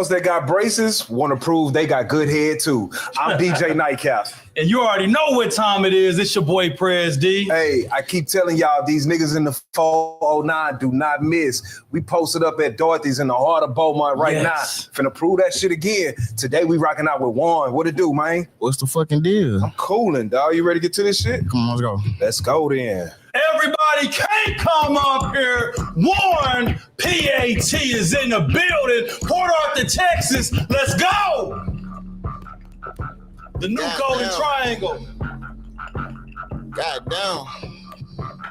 girls that got braces want to prove they got good head too. I'm DJ Nightcap. And you already know what time it is. It's your boy Prez D. Hey, I keep telling y'all, these niggas in the 409 do not miss. We posted up at Dorothy's in the heart of Beaumont right now. Finna prove that shit again. Today we rocking out with Warren. What it do, man? What's the fucking deal? I'm cooling, dog. You ready to get to this shit? Come on, let's go. Let's go then. Everybody can't come up here. Warren PAT is in the building. Port Arthur, Texas. Let's go. The new Golden Triangle. Goddamn.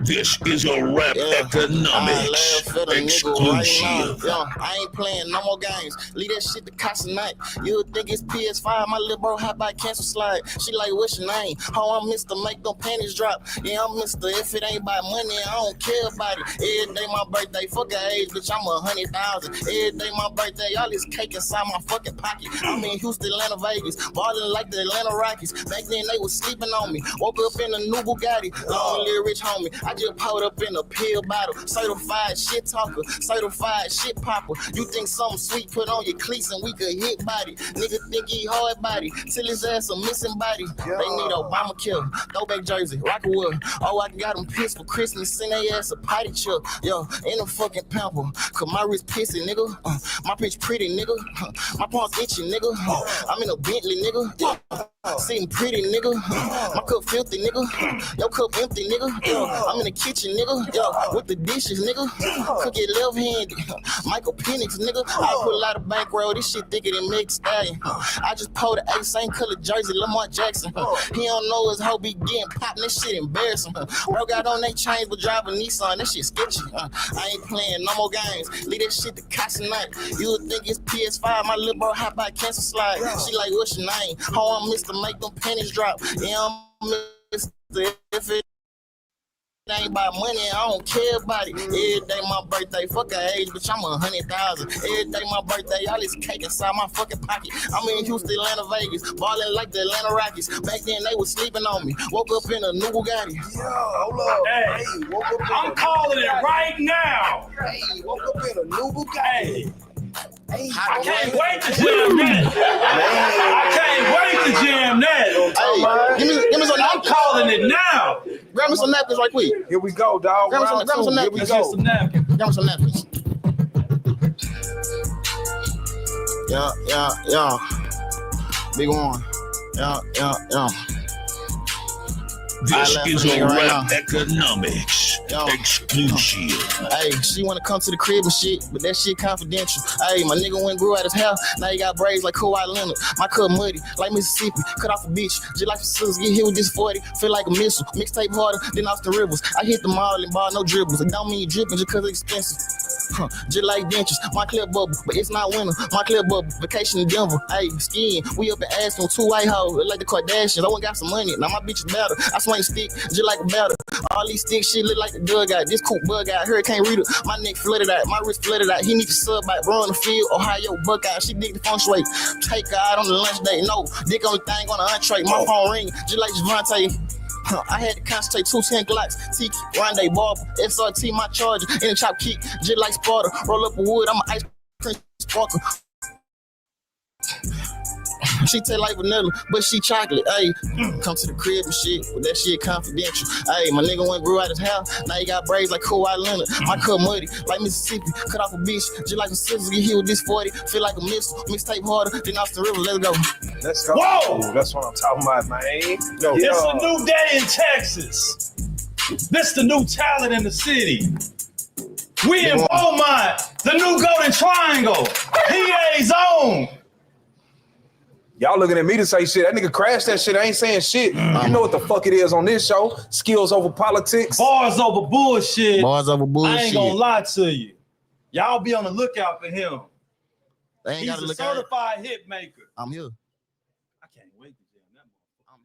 This is a rap economics exclusive. I ain't playing no more games. Leave that shit to Casa Night. You would think it's PS5. My little bro hot by cancel slide. She like, what's your name? Oh, I'm Mr. Make them panties drop. Yeah, I'm Mr. If it ain't about money, I don't care about it. Every day my birthday, fuck her age, bitch, I'm 100,000. Every day my birthday, all this cake inside my fucking pocket. I'm in Houston, Atlanta, Vegas, balling like the Atlanta Rockies. Back then they was sleeping on me. Woke up in a new Bugatti. Long live rich homie. I just poured up in a pill bottle. Certified shit talker, certified shit popper. You think something sweet, put on your cleats and we could hit body. Nigga think he hard body, till his ass a missing body. They need Obamacare, throwback jersey, Rockwood. Oh, I got them pissed for Christmas, send they ass a potty truck. Yo, in a fucking pamper, cause my wrist pissy, nigga. My bitch pretty, nigga. My palms itchy, nigga. I'm in a Bentley, nigga. Sitting pretty, nigga. My cup filthy, nigga. Your cup empty, nigga. I'm in the kitchen, nigga. Yo, with the dishes, nigga. Cook it left-handed. Michael Penix, nigga. I put a lot of bankroll. This shit thicker than Meg Stallion. I just pulled the same color jersey, Lamar Jackson. He don't know his hoe be getting popped. This shit embarrassing. Bro got on they chains but driving Nissan. That shit sketchy. I ain't playing no more games. Leave that shit to Casa Night. You would think it's PS5. My little bro hot by cancel slide. She like, what's your name? Oh, I'm Mr. Make them panties drop. Yeah, I'm Mr. If it ain't about money, I don't care about it. Every day my birthday, fuck her age, bitch, I'm 100,000. Every day my birthday, all this cake inside my fucking pocket. I'm in Houston, Atlanta, Vegas, balling like the Atlanta Rockies. Back then they was sleeping on me. Woke up in a new Bugatti. Yo, hold up. Hey, woke up I'm calling it right now. Hey, woke up in a new Bugatti. Hey, I can't wait to jam that. I can't wait to jam that. Hey, give me some I'm calling it now. Grab me some napkins right quick. Here we go, dog. Grab me some napkins. Here we go. Grab me some napkins. Yeah. Big one. Yeah. This is a rap economics exclusive. Hey, she wanna come to the crib and shit, but that shit confidential. Hey, my nigga went grew out his hair, now he got braids like Kawhi Leonard. My cup muddy, like Mississippi, cut off a bitch. Just like the sisters, get hit with this 40, feel like a missile. Mixtape harder than Austin Rivers. I hit the mall and ball no dribbles. It don't mean you dripping just cause it's expensive. Just like dentures, my clip bubble, but it's not winter. My clip bubble, vacation in Denver. Hey, skiing, we up in Aspen, 2 white hoes, like the Kardashians. I went got some money, now my bitch is better. I swing stick, just like a batter. All these sticks shit look like the dug out. This cool bug out, Hurricane Rita. My neck flooded out, my wrist flooded out. He need to sub out, run the field, Ohio Buckeye. She dig the feng shui. Take her out on the lunch date. No, dick only thing on the entree. My phone ring, just like Javante. I had to concentrate 210 Glocks, Tiki, Rondé, Barber, SRT, my charger, in the chop kick, just like Sparta. Roll up a wood, I'm an ice cream sparkle. She taste like vanilla, but she chocolate. Ayy, come to the crib and shit, but that shit confidential. Ayy, my nigga went grew out his house, now he got braids like Kawhi Leonard. My cup muddy, like Mississippi, cut off a bitch, just like the scissors, get hit with this 40, feel like a missile, mixtape harder than Austin River, let's go. Let's go. Whoa! That's what I'm talking about, man. It's a new day in Texas. This the new talent in the city. We in Beaumont, the new Golden Triangle, PA's own. Y'all looking at me to say shit. That nigga crashed that shit. I ain't saying shit. You know what the fuck it is on this show. Skills over politics. Bars over bullshit. Bars over bullshit. I ain't gonna lie to you. Y'all be on the lookout for him. They ain't He's gotta a look certified hit maker. I'm here. I can't wait to jam that motherfucker. I'm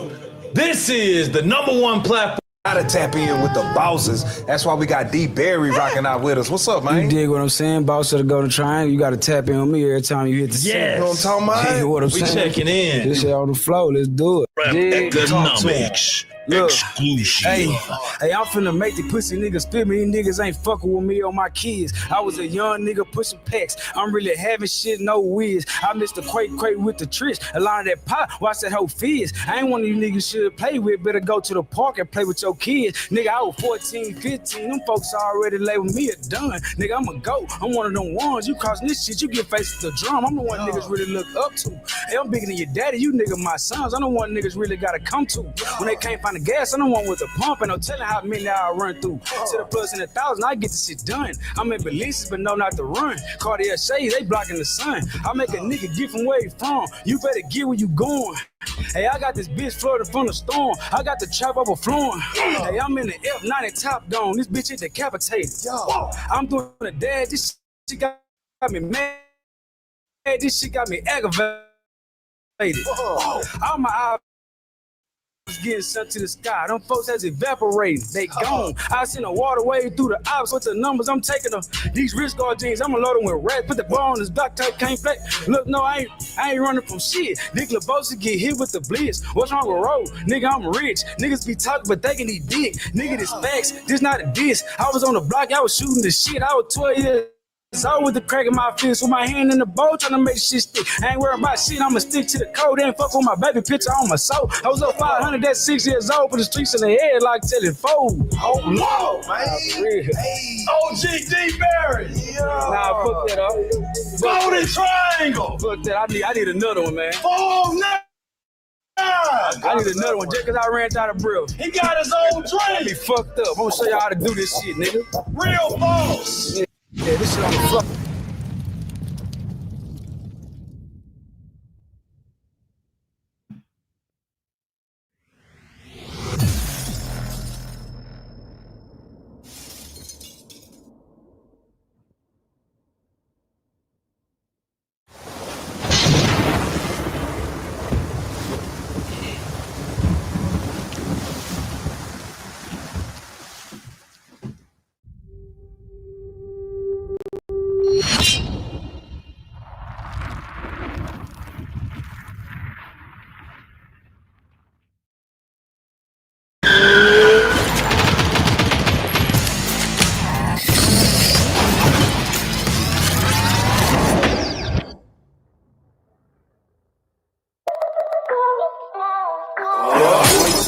here. This is the #1 platform Gotta tap in with the bosses. That's why we got D Berry rocking out with us. What's up, man? You dig what I'm saying? Boss of the Golden Triangle. You gotta tap in on me every time you hit the Yes. You know what I'm talking about? scene. What I'm We saying? checking in. This shit on the floor. Let's do it. Economics. Look, Exclusive. Hey, I'm finna make the pussy niggas spit me. These niggas ain't fucking with me or my kids. I was a young nigga pushing packs. I'm really having shit, no whiz. I missed the quake with the tricks. A lot of that pop, watch that whole fizz. I ain't one of you niggas should play with. Better go to the park and play with your kids. Nigga, I was 14, 15. Them folks already labeled me a done. Nigga, I'm a GOAT. I'm one of them ones. You causing this shit, you get faced with the drum. I'm the one niggas really look up to. Hey, I'm bigger than your daddy. You nigga my sons. I'm the one niggas really gotta come to. When they can't find the gas, I'm the one with the pump. And no telling how many I run through. To the plus in 1,000, I get the shit done. I'm in Belize, but no, not to run. Cartier shades, they blocking the sun. I make a nigga get from where he from. You better get where you going. Hey, I got this bitch floating from the storm. I got the trap overflowing. Hey, I'm in the F90 top down. This bitch is decapitated. I'm doing the dad. This shit got me mad. This shit got me aggravated. All my eyes getting sent to the sky. Them folks has evaporated. They gone. I seen a water wave through the ops with the numbers. I'm taking these wrist guard jeans. I'm gonna load them with rats. Put the ball on his back type can't play. Look, no, I ain't running from shit. Nick LaBosa get hit with the blitz. What's wrong with road? Nigga, I'm rich. Niggas be talking, but they can eat dick. Nigga, this facts. This not a diss. I was on the block. I was shooting the shit. I was 12 years. So with the crack in my fist, with my hand in the bowl, trying to make shit stick. I ain't worried about shit, I'ma stick to the code. Ain't fuck with my baby picture on my soul. I was up 500, that's 6 years old, put the streets in the head like telling fold. Oh, no, man. Hey. OG D Berry. Nah, fuck that up. Golden Triangle. Fuck that, I need another one, man. 4-9. I need another one just cause I ran out of Bill. He got his own I be drink. fucked up. I'm gonna show y'all how to do this shit, nigga. Real boss. Yeah, this shit on the floor.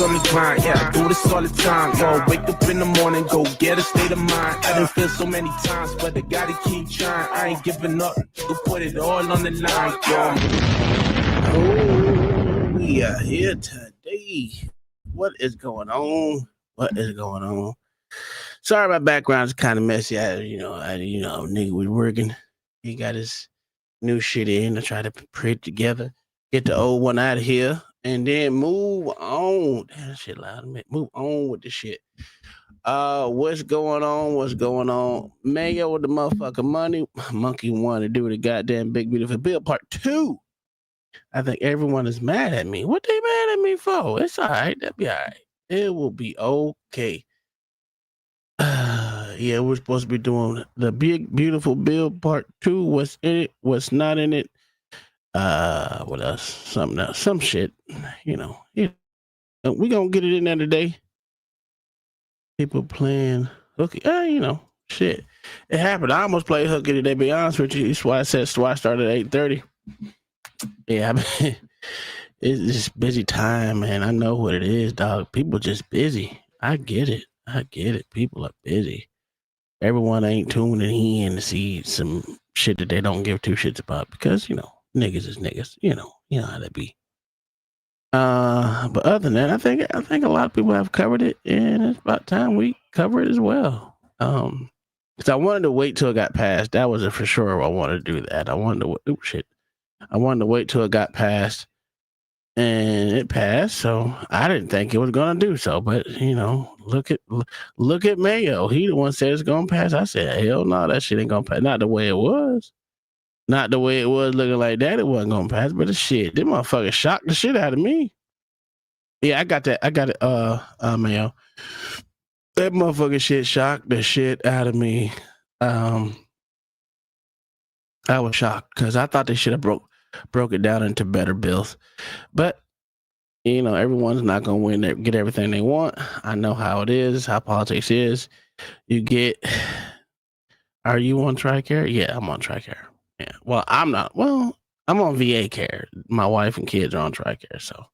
On the grind, yeah, I do this all the time. Yo, wake up in the morning, go get a state of mind. I done feel so many times, but I gotta keep trying. I ain't giving up, to put it all on the line, yo. We are here today. What is going on? What is going on? Sorry, my background's kind of messy. Nigga was working. He got his new shit in to try to put it together, get the old one out of here, and then move on. Damn, that shit loud. Move on with the shit. What's going on? What's going on? Mayo with the motherfucking money. Monkey wanted to do the goddamn Big Beautiful Bill Part 2. I think everyone is mad at me. What they mad at me for? It's all right. That'll be all right. It will be okay. Yeah, we're supposed to be doing the Big Beautiful Bill Part 2. What's in it? What's not in it? What else? Something else. Some shit. We gonna get it in there today. People playing hooky. Shit. It happened. I almost played hooky today, to be honest with you. That's why I started at 8:30. Yeah, it's just busy time, man. I know what it is, dog. People just busy. I get it. People are busy. Everyone ain't tuning in to see some shit that they don't give two shits about because, niggas is niggas. You know how that be. But other than that, I think a lot of people have covered it, and it's about time we cover it as well. Because I wanted to wait till it got passed. That was for sure. I wanted to do that. I wanted to wait till it got passed, and it passed. So I didn't think it was gonna do so. But look at Mayo. He the one said it's gonna pass. I said, hell no, that shit ain't gonna pass. Not the way it was. Not the way it was looking like that. It wasn't gonna pass. But the shit, them motherfuckers shocked the shit out of me. Yeah, I got that. I got it. Mayo. That motherfucking shit shocked the shit out of me. I was shocked because I thought they should have broke it down into better bills. But everyone's not gonna get everything they want. I know how it is, how politics is. You get. Are you on TRICARE? Yeah, I'm on TRICARE. Yeah. Well, I'm not. Well, I'm on VA care. My wife and kids are on TRICARE, so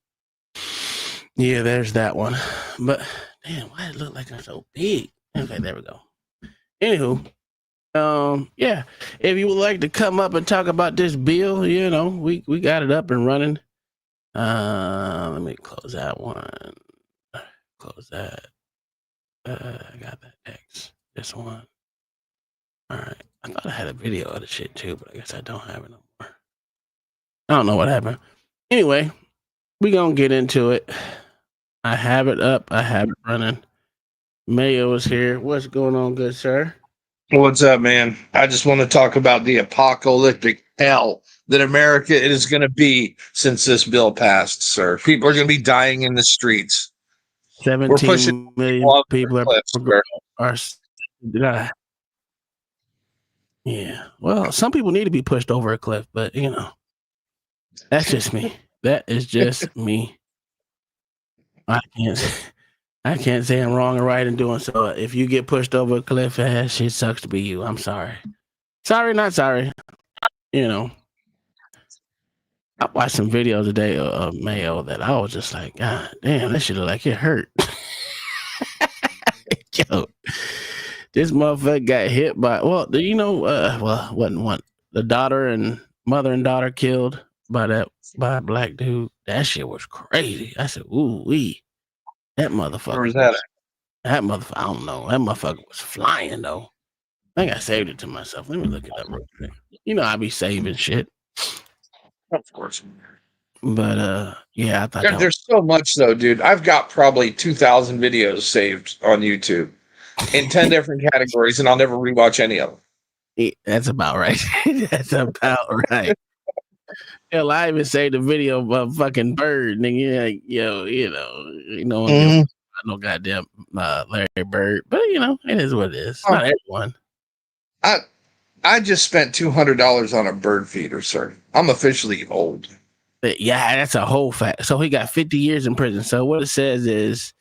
yeah, there's that one. But damn, why does it look like I'm so big? Okay, there we go. Anywho, yeah. If you would like to come up and talk about this bill, we got it up and running. Let me close that one. Close that. I got that X. This one. All right. I thought I had a video of the shit too, but I guess I don't have it no more. I don't know what happened. Anyway, we gonna get into it. I have it up. I have it running. Mayo is here. What's going on, good sir? What's up, man? I just want to talk about the apocalyptic hell that America is going to be since this bill passed, sir. People are going to be dying in the streets. 17 million people are yeah. Well, some people need to be pushed over a cliff, but that's just me. That is just me. I can't say I'm wrong or right in doing so. If you get pushed over a cliff, shit sucks to be you. I'm sorry. Sorry, not sorry. I watched some videos today of Mayo that I was just like, God damn, that shit look like it hurt. Yo, this motherfucker got hit by wasn't one. The mother and daughter killed by a black dude. That shit was crazy. I said, ooh wee. That motherfucker. Where was that? That motherfucker, I don't know. That motherfucker was flying though. I think I saved it to myself. Let me look it up real quick. I be saving shit. Of course. But yeah, I thought there's so much though, dude. I've got probably 2,000 videos saved on YouTube in 10 different categories, and I'll never rewatch any of them. That's about right. That's about right. Hell, I even saved a video of a fucking bird, nigga. Like, I know goddamn Larry Bird, but it is what it is. Not everyone. I just spent $200 on a bird feeder, sir. I'm officially old. But yeah, that's a whole fact. So he got 50 years in prison. So what it says is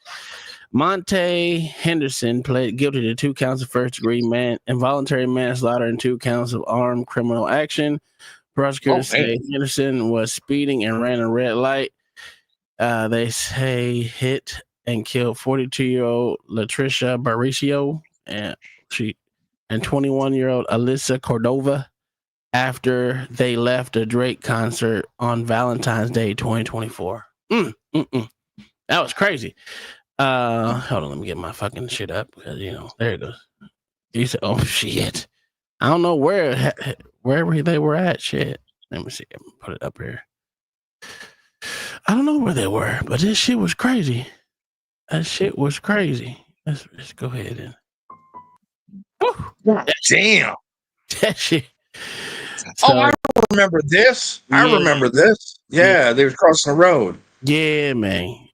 Monte Henderson pled guilty to 2 counts of first-degree involuntary manslaughter and 2 counts of armed criminal action. Prosecutors say Henderson was speeding and ran a red light. They say hit and killed 42-year-old Latricia Baricio and 21-year-old Alyssa Cordova after they left a Drake concert on Valentine's Day 2024. That was crazy. Hold on, let me get my fucking shit up because there it goes. He said, "Oh shit, I don't know wherever they were at." Shit, let me see. I'm gonna put it up here. I don't know where they were, but this shit was crazy. That shit was crazy. Let's go ahead and. Damn. That shit. So, I remember this. Yeah. I remember this. Yeah, they were crossing the road. Yeah, man.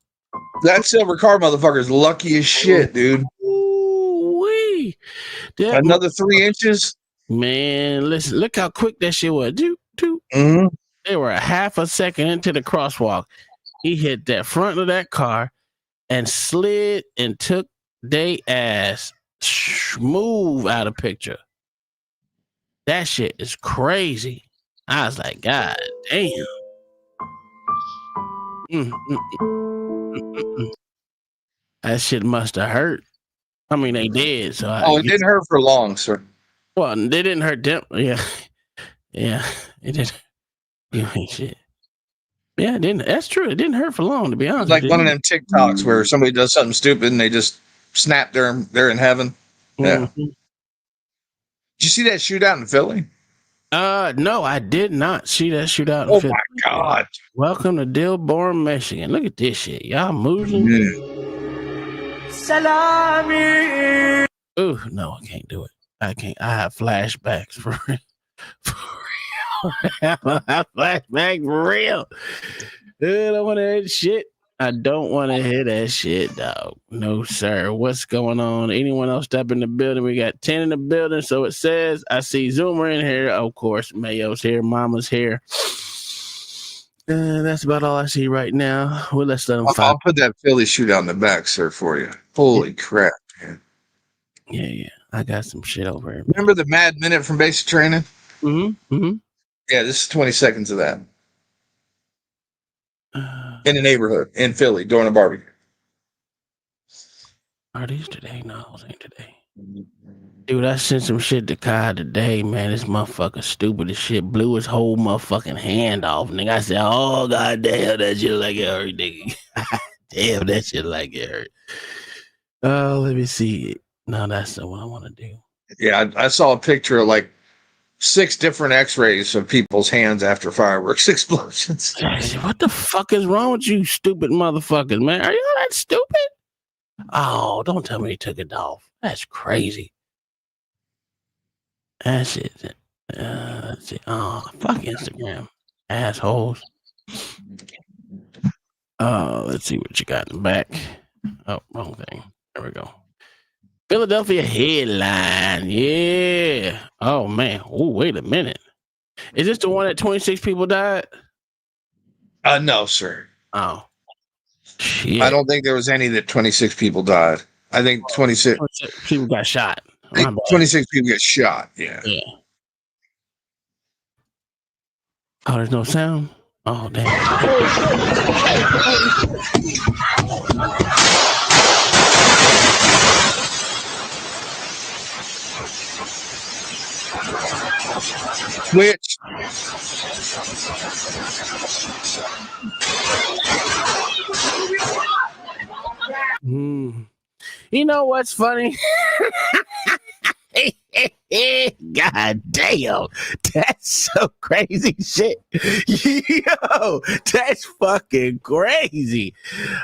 That silver car motherfucker's lucky as shit, dude. Ooh-wee. Another 3 inches. Man, listen, look how quick that shit was. Mm-hmm. They were a half a second into the crosswalk. He hit that front of that car and slid and took they ass smooth out of picture. That shit is crazy. I was like, God damn. That shit must have hurt. I mean, they did. So it didn't hurt for long, sir. Well, they didn't hurt them. Yeah, it did. You ain't shit. Yeah, it didn't. That's true. It didn't hurt for long, to be honest. It's like one of them TikToks where somebody does something stupid and they just snap. They're in heaven. Yeah. Mm-hmm. Did you see that shootout in Philly? No, I did not see that shootout in Philly. Philly. My God. Welcome to Dearborn, Michigan. Look at this shit. Y'all moving. Salami. Ooh, no, I can't do it. I can't. I have flashbacks for real. I have flashbacks for real. Dude, I want to hear shit. I don't want to hear that shit, dog. No, sir. What's going on? Anyone else step in the building? We got 10 in the building. So it says, I see Zoomer in here. Of course, Mayo's here. Mama's here. That's about all I see right now. Well, let's let them I'll put that Philly shootout in the back, sir, for you. Holy crap, man. Yeah. I got some shit over here. Remember the Mad Minute from basic training? Mm-hmm. Yeah, this is 20 seconds of that. In the neighborhood, in Philly, during a barbecue. Are these today? No, those ain't today. Dude, I sent some shit to Kai today, man. This motherfucker stupid as shit. Blew his whole motherfucking hand off, nigga. I said, oh, goddamn, that shit like it hurt, nigga. Damn, that shit like it hurt. Oh, let me see. No, that's not what I want to do. Yeah, I saw a picture of like 6 different x-rays of people's hands after fireworks explosions. What the fuck is wrong with you stupid motherfuckers, man? Are you that stupid? Oh, don't tell me he took it off. That's crazy. That's it. Let's see. Oh, fuck Instagram. Assholes. Let's see what you got in the back. Oh, wrong thing. There we go. Philadelphia headline. Yeah. Oh, man. Oh, wait a minute. Is this the one that 26 people died? No, sir. Oh. Shit. I don't think there was any that 26 people died. I think 26 people got shot. 26 people get shot. Yeah. Oh, there's no sound? Oh, damn. Which? You know what's funny? God damn, that's so crazy shit. Yo, that's fucking crazy.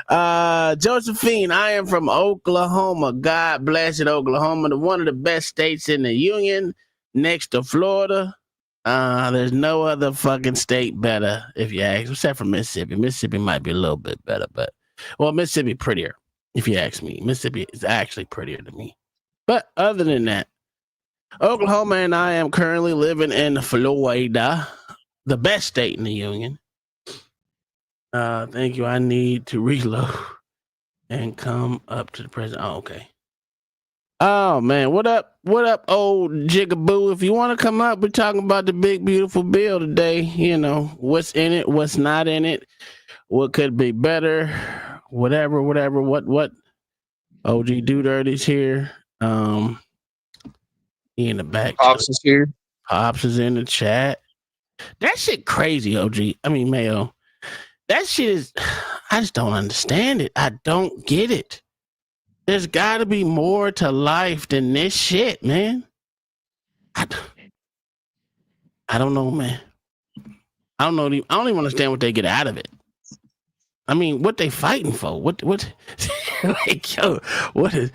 Josephine, I am from Oklahoma. God bless it, Oklahoma, one of the best states in the union, next to Florida. There's no other fucking state better, if you ask, except for Mississippi. Mississippi might be a little bit better, but Mississippi prettier, if you ask me. Mississippi is actually prettier to me. But other than that, Oklahoma, and I am currently living in Florida, the best state in the union. Thank you. I need to reload and come up to the president. Oh, okay. Oh, man. What up? What up, old jigaboo? If you want to come up, we're talking about the big, beautiful bill today. You know, what's in it, what's not in it, what could be better, whatever. What? OG Do Dirty's here. He in the back. Pops is here. Pops is in the chat. That shit crazy, OG. I mean, Mayo. That shit is, I just don't understand it. I don't get it. There's got to be more to life than this shit, man. I don't know, man. I don't know. I don't even understand what they get out of it. I mean, what they fighting for? What? Like, yo, what is?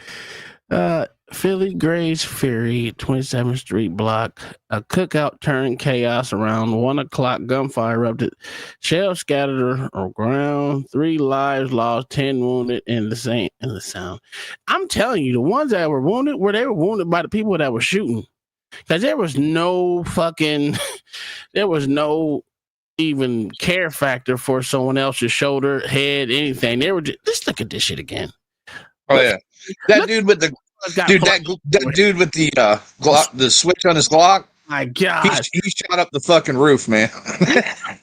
Philly Grace Ferry, 27th Street block. A cookout turned chaos around 1 o'clock. Gunfire erupted. Shells scattered on ground. 3 lives lost. 10 wounded in the sound. I'm telling you, the ones that were wounded, they were wounded by the people that were shooting. Because there was no even care factor for someone else's shoulder, head, anything. They were just, let's look at this shit again. Oh yeah, that dude with the Glock, the switch on his Glock. My God, he shot up the fucking roof, man.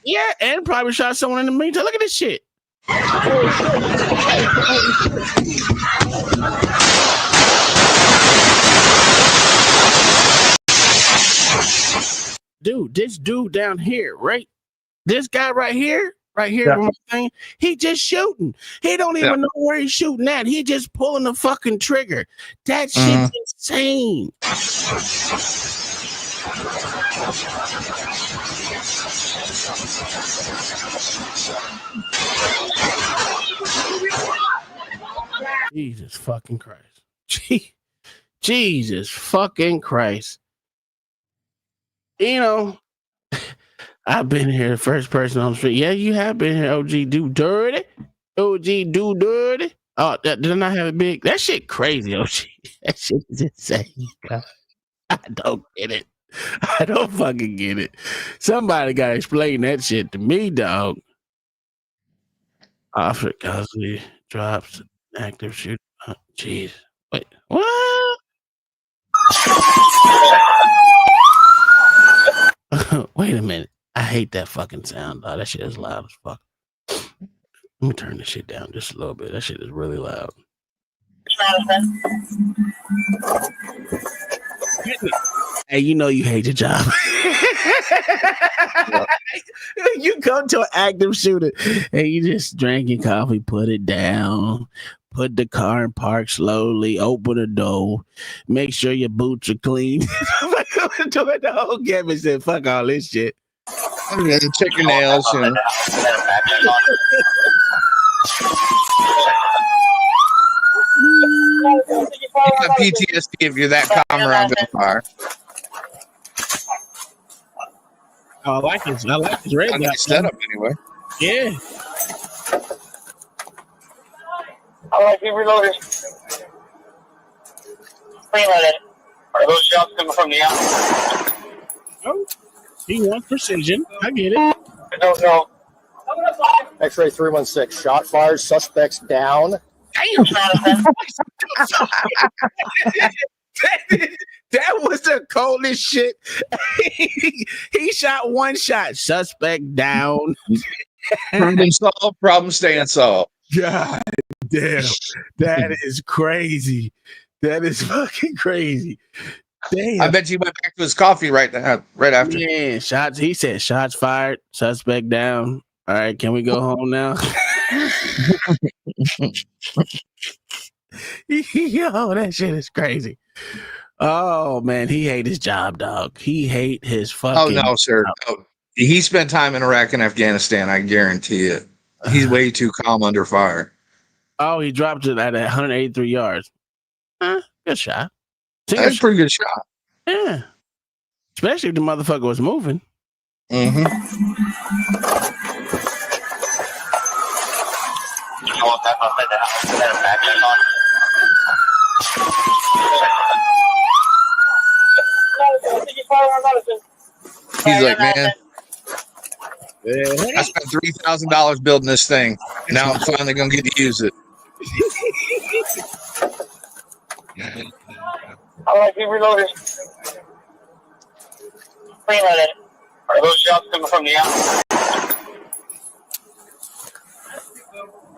Yeah, and probably shot someone in the meantime. Look at this shit. Dude, this dude down here, right? This guy right here, yeah. He just shooting. He don't even know where he's shooting at. He just pulling the fucking trigger. That shit's insane. Jesus fucking Christ. Jesus fucking Christ. You know, I've been here, the first person on the street. Yeah, you have been here, OG Do Dirty. OG do dirty. Oh, did I not have it big? That shit crazy, OG. That shit is insane. God. I don't get it. I don't fucking get it. Somebody gotta explain that shit to me, dog. Officer Gosley drops active shooter. Oh, jeez. Wait, what? Wait a minute. I hate that fucking sound, dog. That shit is loud as fuck. Let me turn this shit down just a little bit. That shit is really loud. Hey, you know you hate your job. You go to an active shooter and you just drink your coffee, put it down, put the car in park slowly, open the door, make sure your boots are clean. Doing the whole gamut, said, fuck all this shit. Check your nails, you know. You got PTSD if you're that calm around gunfire. Oh, I like this. I like this red I nice setup anyway. Yeah. All right, be reloaded. Reloaded. Are those shots coming from the outside? Oh, he wants precision. I get it. I don't know. X-ray 316. Shot fired. Suspects down. Damn. That was the coldest shit. He shot one shot. Suspect down. Problem solved. Problem staying solved. God damn. That is crazy. That is fucking crazy. Damn. I bet he went back to his coffee right after. Yeah, shots. He said shots fired. Suspect down. All right, can we go home now? Yo, that shit is crazy. Oh man, he hate his job, dog. He hate his fucking. Oh no, sir. No. He spent time in Iraq and Afghanistan. I guarantee it. He's way too calm under fire. Oh, he dropped it at 183 yards. Good shot. That's a pretty good shot. Yeah, especially if the motherfucker was moving. Mm-hmm. He's like, man, I spent $3,000 building this thing. Now I'm finally gonna get to use it. All right, be reloaded. Reloaded. Are those shots coming from the outside?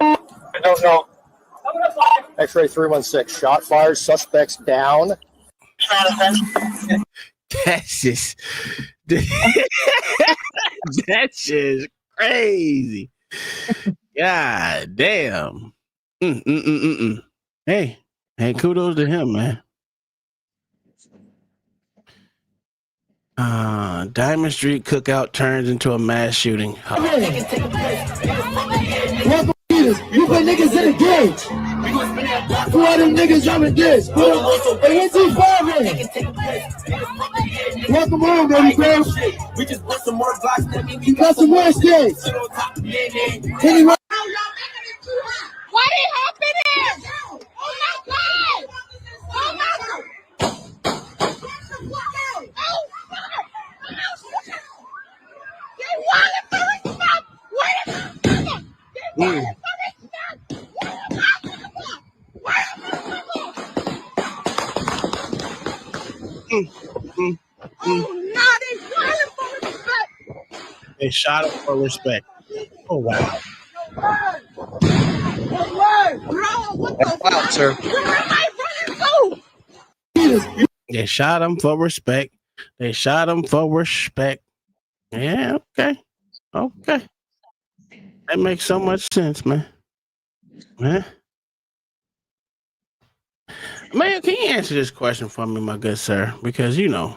I don't know. X-ray 316. Shot fired. Suspects down. That's just that shit is crazy. God damn. Hey, kudos to him, man. Diamond Street cookout turns into a mass shooting. You put niggas in the cage. Who are them niggas dropping this? Welcome home, baby girl. We just put some more blocks. You got some more skates. Anyway. Why they hopping in? Oh my God! Oh my God! They wanted for respect. Wait a minute. They wanted for respect. Oh, no, they wanted for respect. They shot him for respect. Oh wow. That's wild, sir. They shot him for respect. They shot him for respect. Yeah, okay. Okay. That makes so much sense, man. Man, can you answer this question for me, my good sir? Because your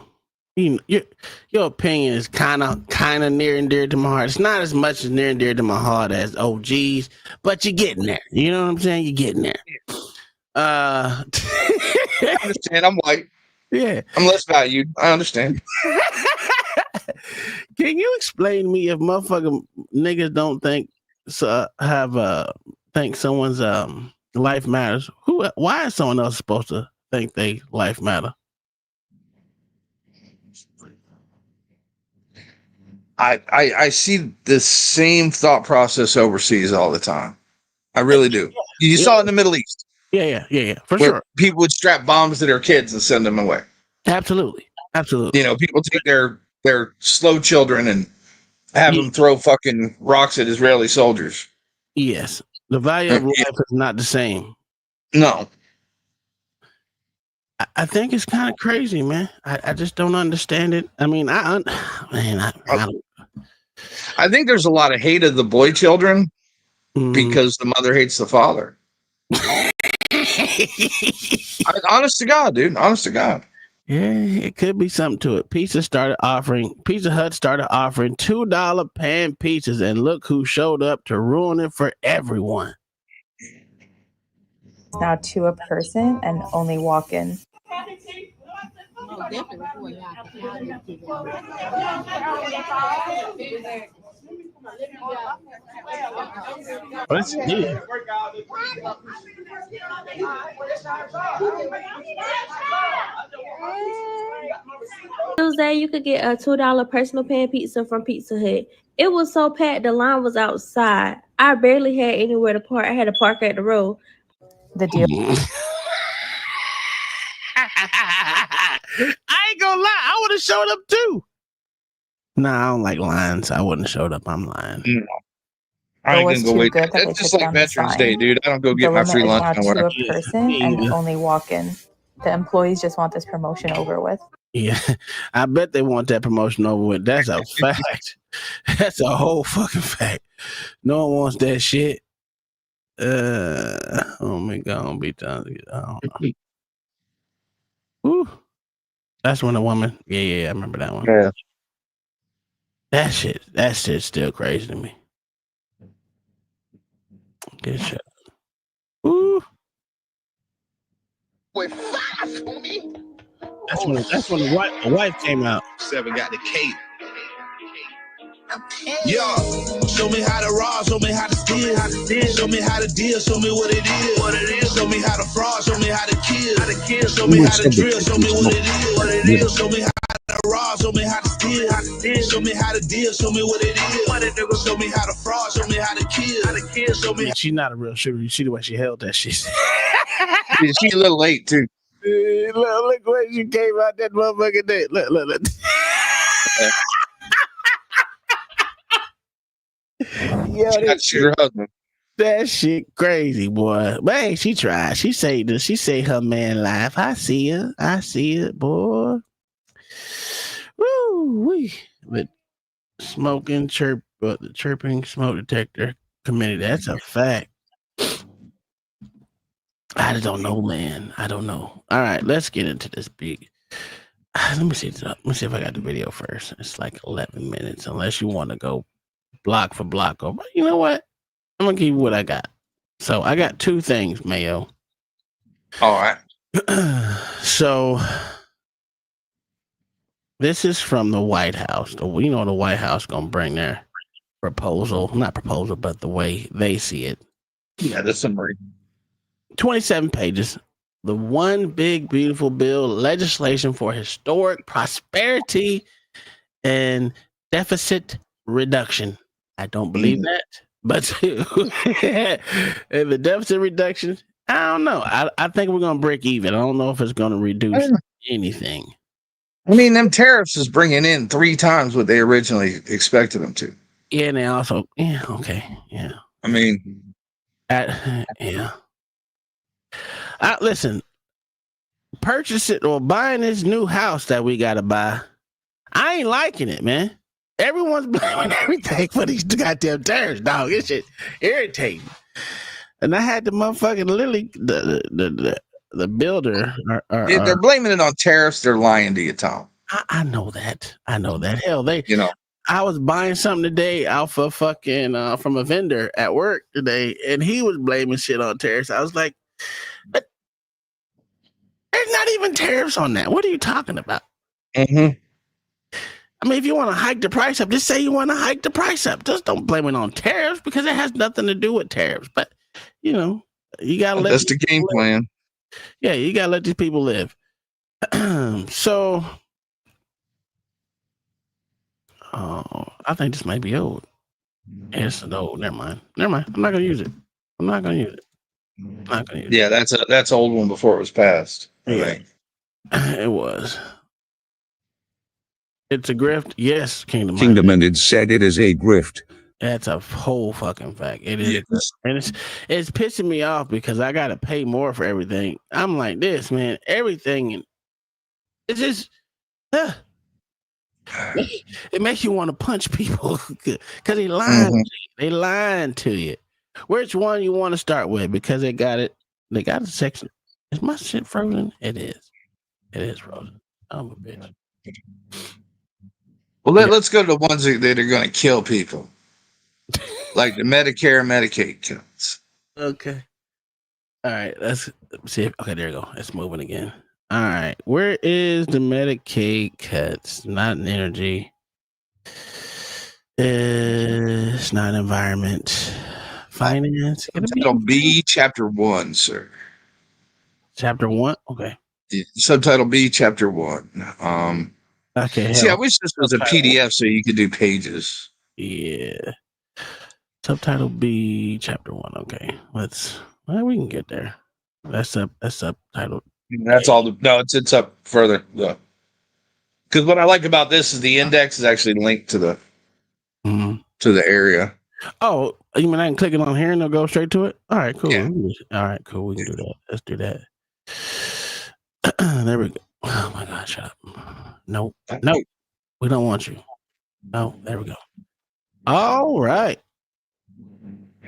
opinion is kind of near and dear to my heart. It's not as much as near and dear to my heart as OG's, but you're getting there. You know what I'm saying? You're getting there. I understand. I'm white. Yeah. I'm less valued. I understand. Can you explain to me if motherfucking niggas don't think have think someone's life matters. Why is someone else supposed to think they life matter? I see the same thought process overseas all the time. I really do. You saw it in the Middle East. Yeah, for where sure. people would strap bombs to their kids and send them away. Absolutely. You know, people take their slow children and have them throw fucking rocks at Israeli soldiers. Yes. The value of life is not the same. No. I think it's kind of crazy, man. I just don't understand it. I mean, I think there's a lot of hate of the boy children because the mother hates the father. Honest to God, dude. Honest to God. Yeah, it could be something to it. Pizza Hut started offering $2 pan pizzas, and look who showed up to ruin it for everyone. Now to a person and only walk in. Let's see. Tuesday, you could get a $2 personal pan pizza from Pizza Hut. It was so packed, the line was outside. I barely had anywhere to park. I had to park at the road. The deal. I ain't gonna lie, I would have showed up too. Nah, I don't like lines. I wouldn't have showed up. I'm lying. No. I ain't gonna go wait. It's just like Veterans Day, dude. I don't go get my free lunch nowhere. To a person and only walk in. The employees just want this promotion over with. Yeah, I bet they want that promotion over with. That's a fact. That's a whole fucking fact. No one wants that shit. Oh my God, I'll be done. I don't know. Ooh. That's when a woman. Yeah, I remember that one. Yeah. That shit's still crazy to me. Good shit. Ooh. With fast, homie. That's when the wife came out. 7 got the cape. Yo, show me how to rob, show me how to steal, show me how to deal, show me what it is, show me how to fraud, show me how to kill, show me how to drill, show me what it is, show me how to rob, show me how to steal, show me how to deal, show me what it is, show me how to fraud, show me how to kill, show me. She's not a real shooter. You see the way she held that shit. She's a little late too. Look where she came out that motherfucking day. Look. Yo, that shit crazy, boy. Man, she tried. She saved her man life. I see it, boy. Woo wee. But the chirping smoke detector committed. That's a fact. I don't know, man. I don't know. All right, let's get into this big. Let me see if I got the video first. It's like 11 minutes, unless you want to go block for block over. You know what? I'm gonna give you what I got. So I got 2 things, Mayo. All right. So this is from the White House. The White House gonna bring their not proposal, but the way they see it. Yeah, the summary. 27 pages. The one big beautiful bill, legislation for historic prosperity and deficit reduction. I don't believe that, but and the deficit reduction, I don't know. I think we're gonna break even. I don't know if it's gonna reduce anything. I mean, them tariffs is bringing in 3 times what they originally expected them to. Yeah, and they also, okay, yeah. I mean, yeah. Listen, purchase it or buying this new house that we gotta buy. I ain't liking it, man. Everyone's blaming everything for these goddamn tariffs, dog. This shit irritating. And I had the motherfucking Lily, the builder. They're blaming it on tariffs. They're lying to you, Tom. I know that. Hell, I was buying something today out for fucking from a vendor at work today, and he was blaming shit on tariffs. I was like, but there's not even tariffs on that. What are you talking about? Mm-hmm. I mean, if you want to hike the price up, just say you want to hike the price up. Just don't blame it on tariffs because it has nothing to do with tariffs. But you know, you gotta let That's the game plan. Yeah, you gotta let these people live. So, I think this might be old. It's old. Never mind. I'm not gonna use it. I'm not gonna use it. Yeah, that's an old one before it was passed. I think. It was. It's a grift. Yes, Kingdom. Kingdom, and it said it is a grift. That's a whole fucking fact. It is, and it's pissing me off because I gotta pay more for everything. I'm like this, man. Everything, it's just, it makes you want to punch people because they lying. They lying to you. Which one you want to start with? Because they got it. They got a section. Is my shit frozen? It is. It is frozen. I'm a bitch. Well, let's go to the ones that are going to kill people, like the Medicare and Medicaid cuts. Okay. All right. Let's see. Okay, there you go. It's moving again. All right. Where is the Medicaid cuts? Not in energy. It's not environment. Finance. Subtitle B, Chapter 1, sir. Chapter 1? Okay. Subtitle B, Chapter 1. Okay. See, I wish this was a PDF so you could do pages. Yeah. Subtitle B, Chapter 1. Okay. Well, we can get there. That's subtitle. That's all. It's up further. Because what I like about this is the index is actually linked to the area. Oh, you mean I can click it on here and it'll go straight to it? All right, cool. Yeah. All right, cool. We can do that. Let's do that. There we go. Oh my God, shut up. Nope. We don't want you. No, there we go. All right.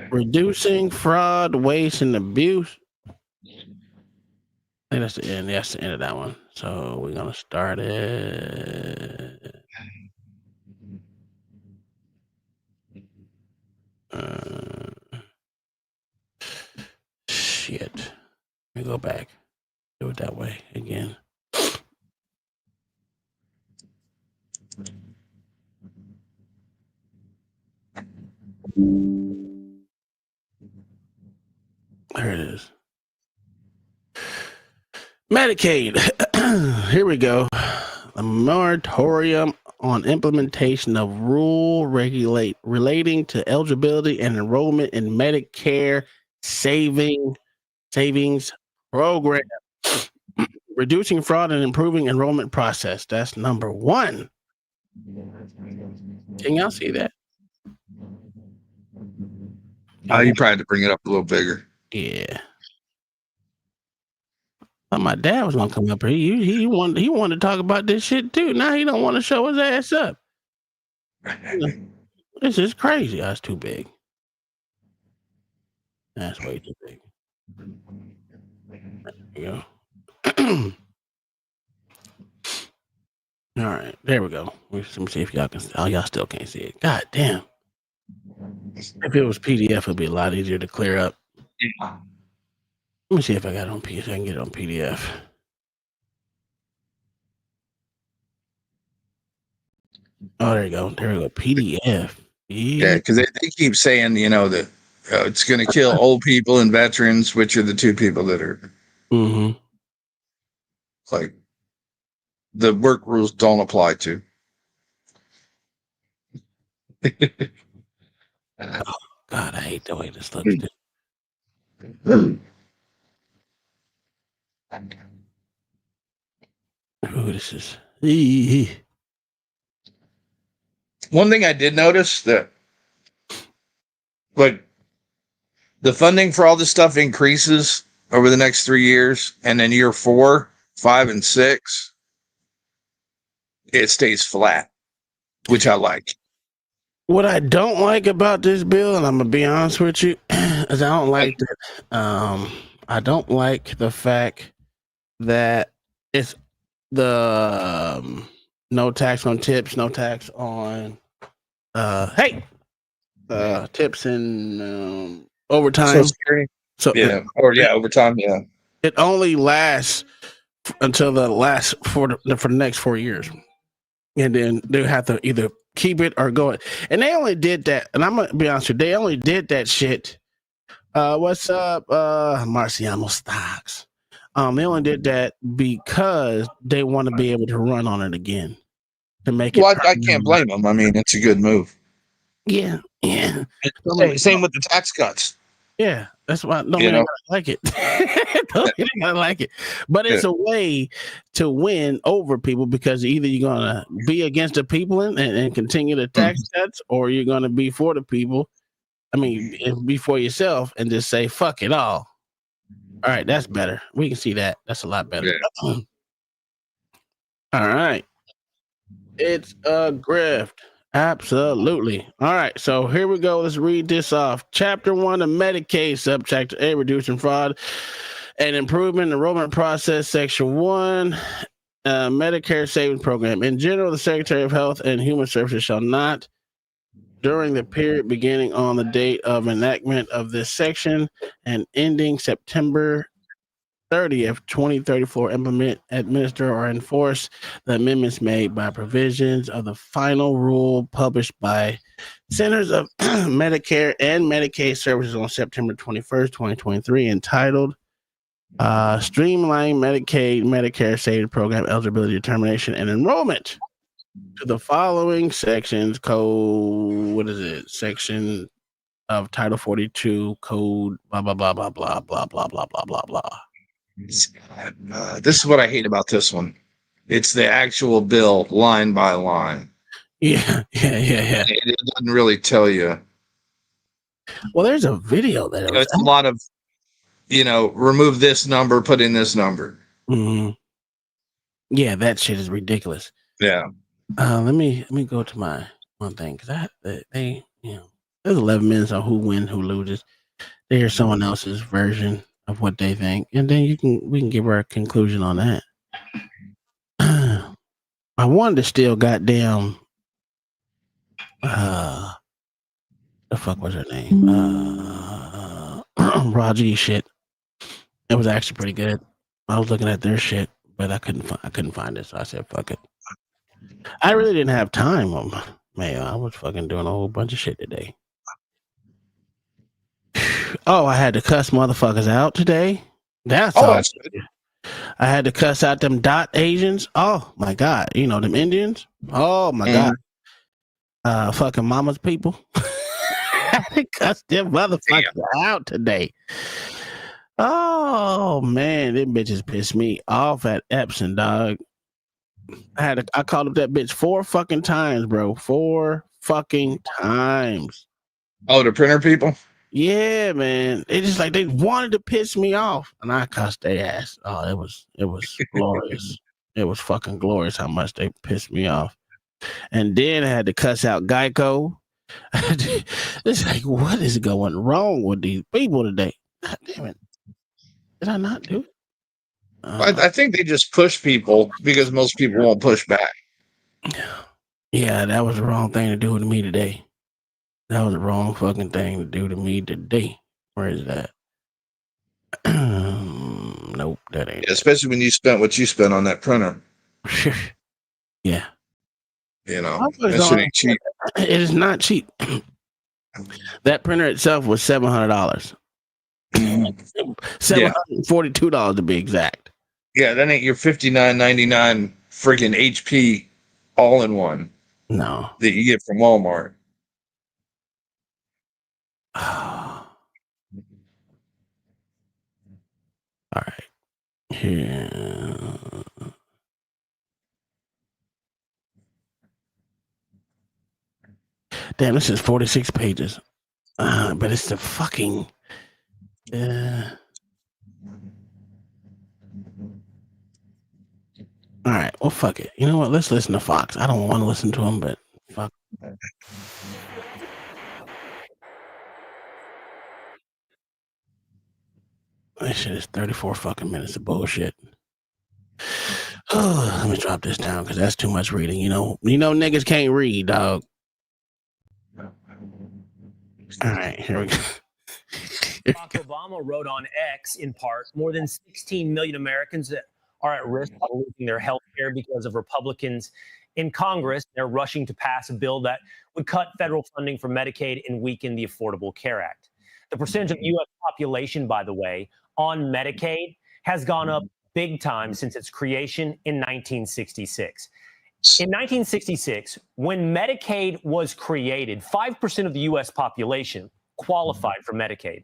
Reducing fraud, waste, and abuse. I think that's the end. That's the end of that one. So we're gonna start it. Shit. Let me go back. Do it that way again. There it is. Medicaid. Here we go. A moratorium on implementation of rule relating to eligibility and enrollment in Medicare savings program. Reducing fraud and improving enrollment process. That's number 1. Can y'all see that? You probably had to bring it up a little bigger. Yeah. My dad was gonna come up here. He wanted to talk about this shit too. Now he don't want to show his ass up. This is crazy. That's too big. That's way too big. There we go. All right, there we go. Let me see if y'all can. Oh, y'all still can't see it. God damn. If it was PDF, it'd be a lot easier to clear up. Yeah. Let me see if I got it on PDF. I can get it on PDF. Oh, there you go. There we go. PDF. Yeah, because they keep saying, that it's going to kill old people and veterans, which are the two people that are like the work rules don't apply to. Oh, God, I hate the way this looks. Ooh, this is. One thing I did notice that, like, the funding for all this stuff increases over the next 3 years, and then year 4, 5, and 6, it stays flat, which I like. What I don't like about this bill, and I'm gonna be honest with you, is I don't like that. I don't like the fact that it's the no tax on tips, no tax on tips and overtime. So overtime. Yeah, it only lasts until for the next 4 years, and then they have to either keep it or go it. And they only did that. And I'm gonna be honest with you, they only did that shit What's up, Marciano Stocks? They only did that because they want to be able to run on it again to make it. Well, I can't blame them. I mean, it's a good move. Yeah. Same with the tax cuts. Yeah, that's why. No, man, I like it. I like it, but it's a way to win over people because either you're gonna be against the people and continue the tax cuts, or you're gonna be for the people. I mean, be for yourself and just say fuck it all. All right, that's better. We can see that. That's a lot better. Yeah. All right, it's a grift. Absolutely. All right, so here we go. Let's read this off. Chapter 1 of Medicaid, subchapter A, reducing fraud and improvement enrollment process. Section 1, Medicare Savings Program. In general, the Secretary of Health and Human Services shall not, during the period beginning on the date of enactment of this section and ending September 30th, 2034, implement, administer, or enforce the amendments made by provisions of the final rule published by Centers of Medicare and Medicaid Services on September 21st, 2023, entitled Streamline Medicaid Medicare Savings Program Eligibility Determination and Enrollment to the following sections. Section of Title 42, code blah, blah, blah, blah, blah, blah, blah, blah, blah, blah, blah. This is what I hate about this one. It's the actual bill line by line. Yeah. It doesn't really tell you. Well, there's a video that it's a lot of, remove this number, put in this number. Mm-hmm. Yeah, that shit is ridiculous. Yeah. Let me go to my one thing because there's 11 minutes on who wins, who loses. They hear someone else's version of what they think, and then we can give our conclusion on that. I wanted to steal goddamn the fuck was her name? Raji shit. It was actually pretty good. I was looking at their shit, but I couldn't find it, so I said fuck it. I really didn't have time on my mail. I was fucking doing a whole bunch of shit today. Oh, I had to cuss motherfuckers out today. That's good. I had to cuss out them dot Asians. Oh my god, them Indians. Oh my god, fucking mama's people. I had to cuss them motherfuckers out today. Oh man, them bitches pissed me off at Epson, dog. I called up that bitch 4 fucking times, bro. 4 fucking times. Oh, the printer people? Yeah, man. It just like they wanted to piss me off, and I cussed their ass. Oh, it was glorious. It was fucking glorious how much they pissed me off. And then I had to cuss out Geico. It's like, what is going wrong with these people today? God damn it. Did I not do it? I think they just push people because most people won't push back. Yeah, that was the wrong thing to do to me today. That was the wrong fucking thing to do to me today. Where is that? Nope, that ain't. Yeah, especially when you spent what you spent on that printer. Yeah. That shit ain't cheap. It is not cheap. That printer itself was $700. $742 to be exact. Yeah, that ain't your $59.99 freaking HP all-in-one. No. That you get from Walmart. All right. Here. Damn, this is 46 pages. But it's the fucking all right, well, fuck it. You know what? Let's listen to Fox. I don't want to listen to him, but fuck. This shit is 34 fucking minutes of bullshit. Oh, let me drop this down because that's too much reading. Niggas can't read, dog. All right, here we go. Barack Obama wrote on X, in part, more than 16 million Americans that are at risk of losing their health care because of Republicans in Congress. They're rushing to pass a bill that would cut federal funding for Medicaid and weaken the Affordable Care Act. The percentage of the U.S. population, by the way, on Medicaid has gone up big time since its creation in 1966. In 1966, when Medicaid was created, 5% of the U.S. population qualified for Medicaid.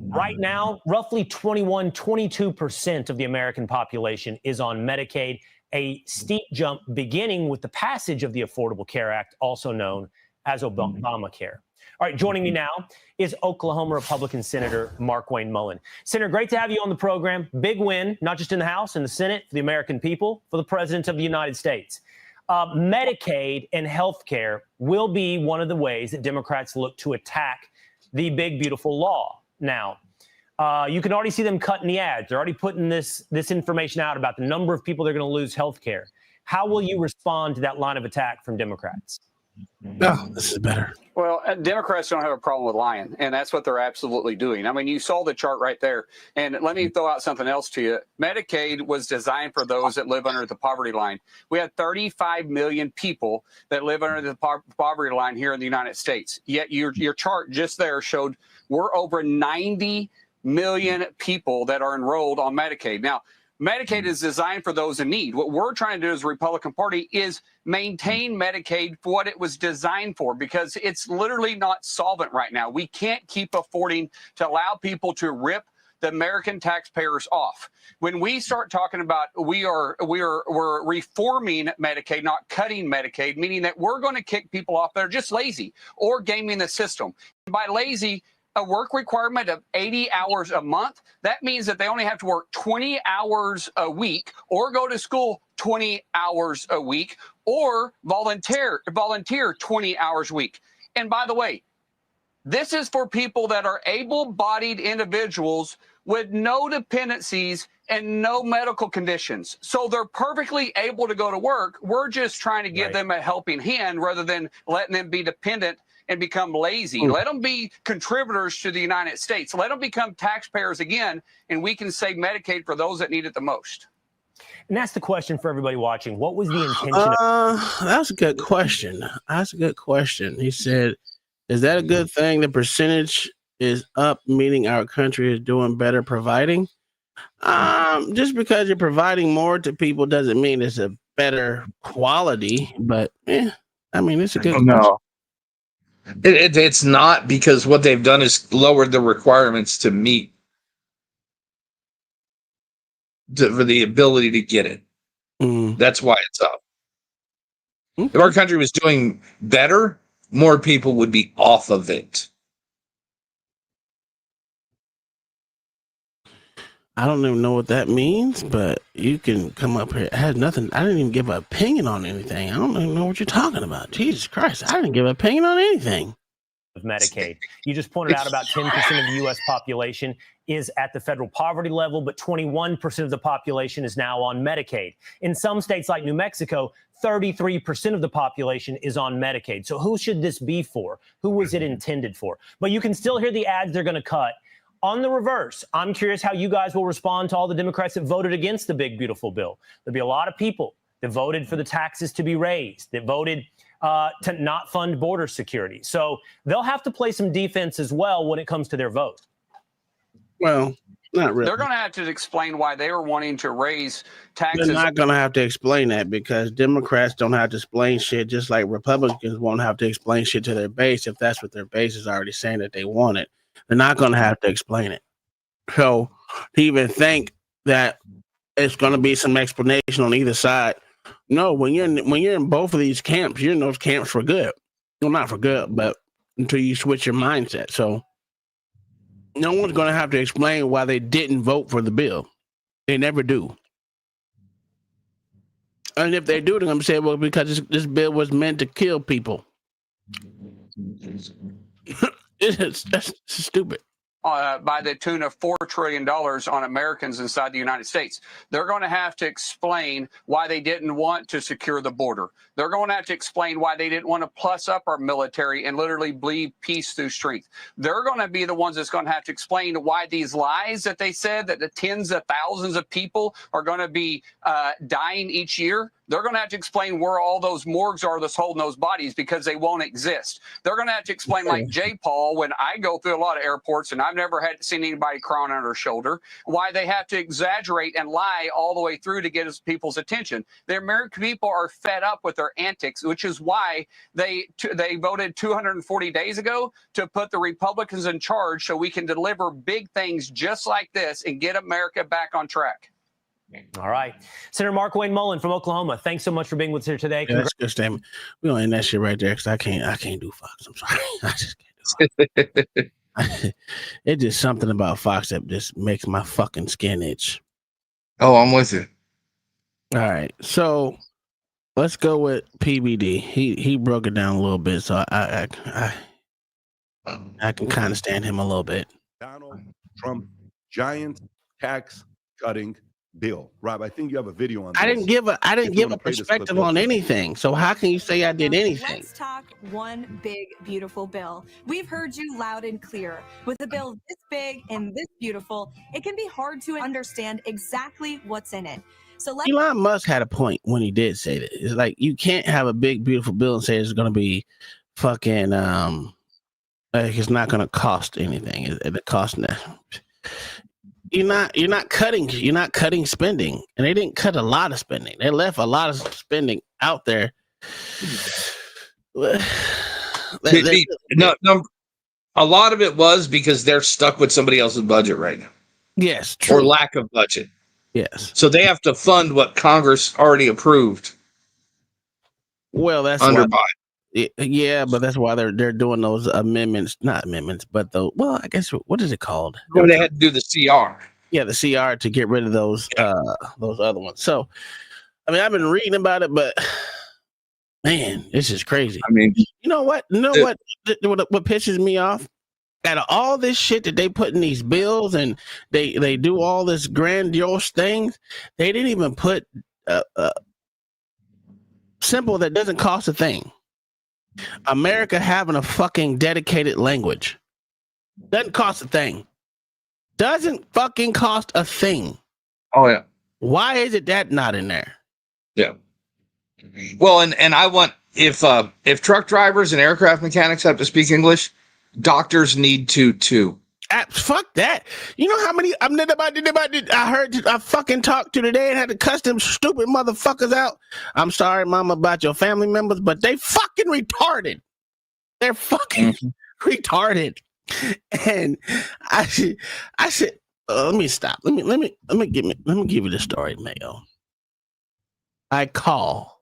Right now, roughly 22% of the American population is on Medicaid, a steep jump beginning with the passage of the Affordable Care Act, also known as Obamacare. All right, joining me now is Oklahoma Republican Senator Markwayne Mullin. Senator, great to have you on the program. Big win, not just in the House and the Senate, for the American people, for the President of the United States. Medicaid and health care will be one of the ways that Democrats look to attack the big, beautiful law. Now, you can already see them cutting the ads. They're already putting this information out about the number of people they're going to lose health care. How will you respond to that line of attack from Democrats? No, this is better. Well, Democrats don't have a problem with lying, and that's what they're absolutely doing. I mean, you saw the chart right there. And let me throw out something else to you. Medicaid was designed for those that live under the poverty line. We have 35 million people that live under the poverty line here in the United States. Yet your chart just there showed we're over 90 million people that are enrolled on Medicaid. Now, Medicaid is designed for those in need. What we're trying to do as the Republican Party is maintain Medicaid for what it was designed for, because it's literally not solvent right now. We can't keep affording to allow people to rip the American taxpayers off. When we start talking about we're reforming Medicaid, not cutting Medicaid, meaning that we're going to kick people off that are just lazy or gaming the system. By lazy, a work requirement of 80 hours a month, that means that they only have to work 20 hours a week or go to school 20 hours a week or volunteer 20 hours a week. And by the way, this is for people that are able-bodied individuals with no dependencies and no medical conditions. So they're perfectly able to go to work. We're just trying to give them a helping hand rather than letting them be dependent and become lazy. Let them be contributors to the United States. Let them become taxpayers again, and we can save Medicaid for those that need it the most. And that's the question for everybody watching. What was the intention? That's a good question. That's a good question. He said, is that a good thing? The percentage is up, meaning our country is doing better providing. Just because you're providing more to people doesn't mean it's a better quality, but I mean, it's a good question. It's not, because what they've done is lowered the requirements to meet for the ability to get it. That's why it's up. If our country was doing better, more people would be off of it. I don't even know what that means, but you can come up here. It has nothing. I didn't even give an opinion on anything. I don't even know what you're talking about. Jesus Christ. I didn't give an opinion on anything. Of Medicaid. You just pointed out about 10% of the U.S. population is at the federal poverty level, but 21% of the population is now on Medicaid. In some states like New Mexico, 33% of the population is on Medicaid. So who should this be for? Who was it intended for? But you can still hear the ads they're going to cut. On the reverse, I'm curious how you guys will respond to all the Democrats that voted against the big, beautiful bill. There'll be a lot of people that voted for the taxes to be raised, that voted to not fund border security. So they'll have to play some defense as well when it comes to their vote. Well, not really. They're going to have to explain why they were wanting to raise taxes. They're not going to have to explain that, because Democrats don't have to explain shit, just like Republicans won't have to explain shit to their base if that's what their base is already saying that they want it. They're not going to have to explain it. So to even think that it's going to be some explanation on either side, no. When you're in both of these camps, you're in those camps for good. Well, not for good, but until you switch your mindset. So no one's going to have to explain why they didn't vote for the bill. They never do. And if they do, they're going to say, well, because this bill was meant to kill people. That's stupid. By the tune of $4 trillion on Americans inside the United States. They're going to have to explain why they didn't want to secure the border. They're going to have to explain why they didn't want to plus up our military and literally bleed peace through strength. They're going to be the ones that's going to have to explain why these lies that they said that the tens of thousands of people are going to be dying each year. They're going to have to explain where all those morgues are that's holding those bodies because they won't exist. They're going to have to explain, like J. Paul, when I go through a lot of airports and I've never had seen anybody crying on their shoulder, why they have to exaggerate and lie all the way through to get people's attention. The American people are fed up with their antics, which is why they voted 240 days ago to put the Republicans in charge so we can deliver big things just like this and get America back on track. All right. Senator Mark Wayne Mullen from Oklahoma, thanks so much for being with us here today. Yeah, that's a good statement. We don't end that shit right there because I can't do Fox. I'm sorry. I just can't do Fox. It's just something about Fox that just makes my fucking skin itch. Oh, I'm with you. All right. So let's go with PBD. He broke it down a little bit, so I can kind of stand him a little bit. Donald Trump giant tax cutting bill. Rob, I think you have a video on this. I didn't give a perspective on anything. So how can you say I did anything? Let's talk one big, beautiful bill. We've heard you loud and clear. With a bill this big and this beautiful, it can be hard to understand exactly what's in it. So Elon Musk had a point when he did say that. It's like you can't have a big, beautiful bill and say it's going to be fucking like it's not going to cost anything. The cost now. You're not cutting spending, and they didn't cut a lot of spending. They left a lot of spending out there. No, a lot of it was because they're stuck with somebody else's budget right now. Yes, true. Or lack of budget. Yes. So they have to fund what Congress already approved. Well, that's under why. Yeah, but that's why they're doing those amendments, not amendments, but I guess what is it called? Well, they had to do the CR. Yeah, the CR to get rid of those other ones. So, I mean, I've been reading about it, but man, this is crazy. I mean, you know what? What pisses me off? Out of all this shit that they put in these bills and they do all this grandiose things, they didn't even put simple that doesn't cost a thing. America having a fucking dedicated language doesn't cost a thing. Doesn't fucking cost a thing. Oh yeah. Why is it that not in there? Yeah. Well, and I want if truck drivers and aircraft mechanics have to speak English, doctors need to too. Fuck that. You know how many I fucking talked to today and had to cuss them stupid motherfuckers out. I'm sorry, mama, about your family members, but they fucking retarded. They're fucking retarded. And I said, let me stop. Let me give you the story, Mayo. I call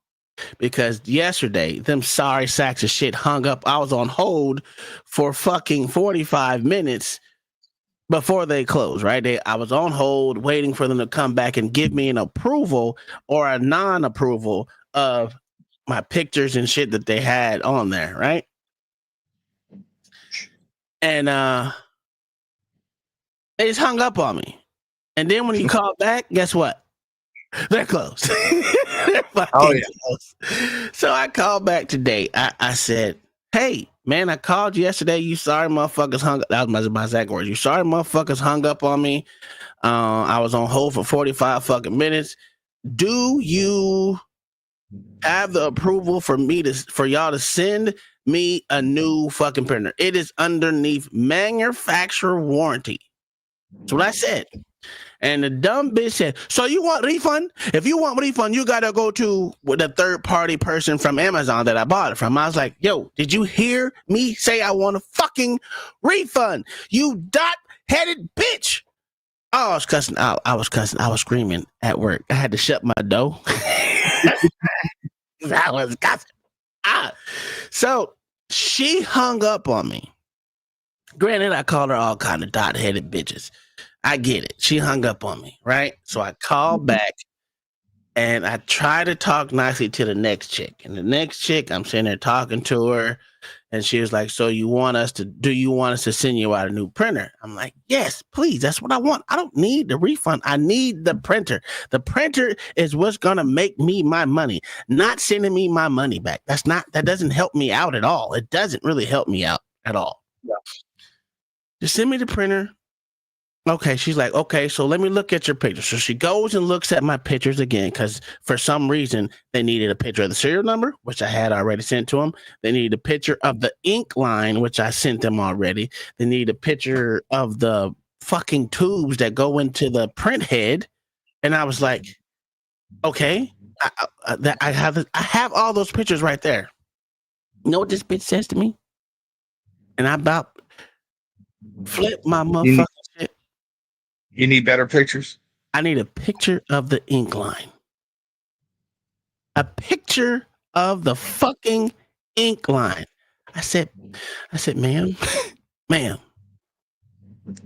because yesterday them sorry sacks of shit hung up. I was on hold for fucking 45 minutes before they closed, right? I was on hold waiting for them to come back and give me an approval or a non-approval of my pictures and shit that they had on there, right? And they just hung up on me. And then when he called back, guess what? They're closed. They're fucking closed. So I called back today. I said, hey, man, I called you yesterday. You sorry motherfuckers hung up. That was my exact words. You sorry motherfuckers hung up on me. I was on hold for 45 fucking minutes. Do you have the approval for y'all to send me a new fucking printer? It is underneath manufacturer warranty. That's what I said. And the dumb bitch said, so you want refund? If you want refund, you got to go to the third-party person from Amazon that I bought it from. I was like, yo, did you hear me say I want a fucking refund? You dot-headed bitch. Oh, I was cussing. I was cussing. I was screaming at work. I had to shut my door. I was cussing. So she hung up on me. Granted, I called her all kind of dot-headed bitches. I get it. She hung up on me, right? So I called back and I try to talk nicely to the next chick. And the next chick, I'm sitting there talking to her and she was like, so do you want us to send you out a new printer? I'm like, yes, please. That's what I want. I don't need the refund. I need the printer. The printer is what's going to make me my money, not sending me my money back. That doesn't help me out at all. It doesn't really help me out at all. Yeah. Just send me the printer. Okay, she's like, okay, so let me look at your picture. So she goes and looks at my pictures again because for some reason they needed a picture of the serial number, which I had already sent to them. They needed a picture of the ink line, which I sent them already. They need a picture of the fucking tubes that go into the print head. And I was like, okay, I have all those pictures right there. You know what this bitch says to me? And I about flip my motherfucking shit. You need better pictures? I need a picture of the ink line. A picture of the fucking ink line. I said, ma'am, ma'am,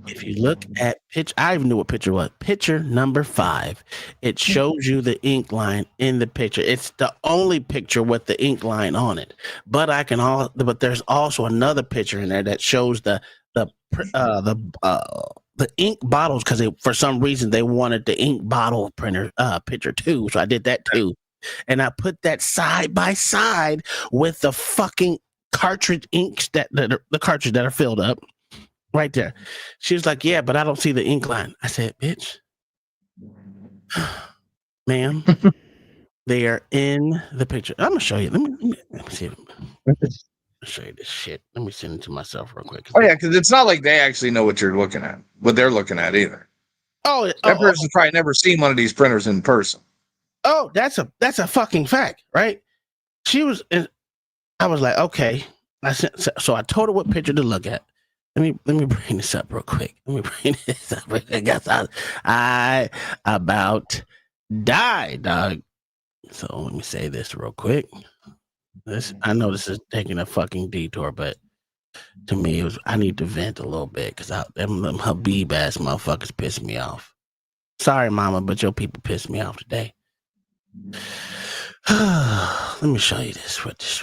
if you look at picture, I even knew what picture was. Picture number 5. It shows you the ink line in the picture. It's the only picture with the ink line on it. But but there's also another picture in there that shows the ink bottles because for some reason they wanted the ink bottle printer picture too. So I did that too. And I put that side by side with the fucking cartridge inks the cartridge that are filled up right there. She was like, yeah, but I don't see the ink line. I said, bitch, ma'am, they are in the picture. I'm gonna show you. Let me see. I'll show you this shit. Let me send it to myself real quick. Oh yeah, because it's not like they actually know what you're looking at, what they're looking at either. That person's probably never seen one of these printers in person. Oh, that's a fucking fact, right? She was, I was like, okay. So I told her what picture to look at. Let me bring this up real quick. I guess I about died, dog. So let me say this real quick. I know this is taking a fucking detour, but to me, I need to vent a little bit because them Habib ass motherfuckers piss me off. Sorry, mama, but your people pissed me off today. Let me show you this. What this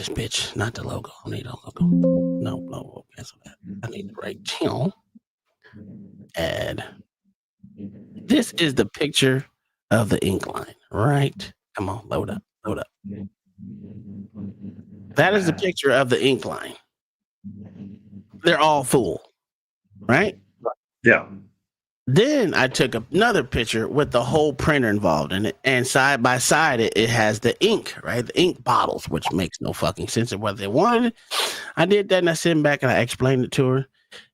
bitch, not the logo. I need a logo. No, we'll cancel that. I need the right channel. Add. This is the picture of the ink line, right? Come on, load up. That is the picture of the ink line. They're all full, right? Yeah. Then I took another picture with the whole printer involved in it, and side by side it has the ink, right? The ink bottles, which makes no fucking sense of what they wanted. I did that, and I sent back and I explained it to her,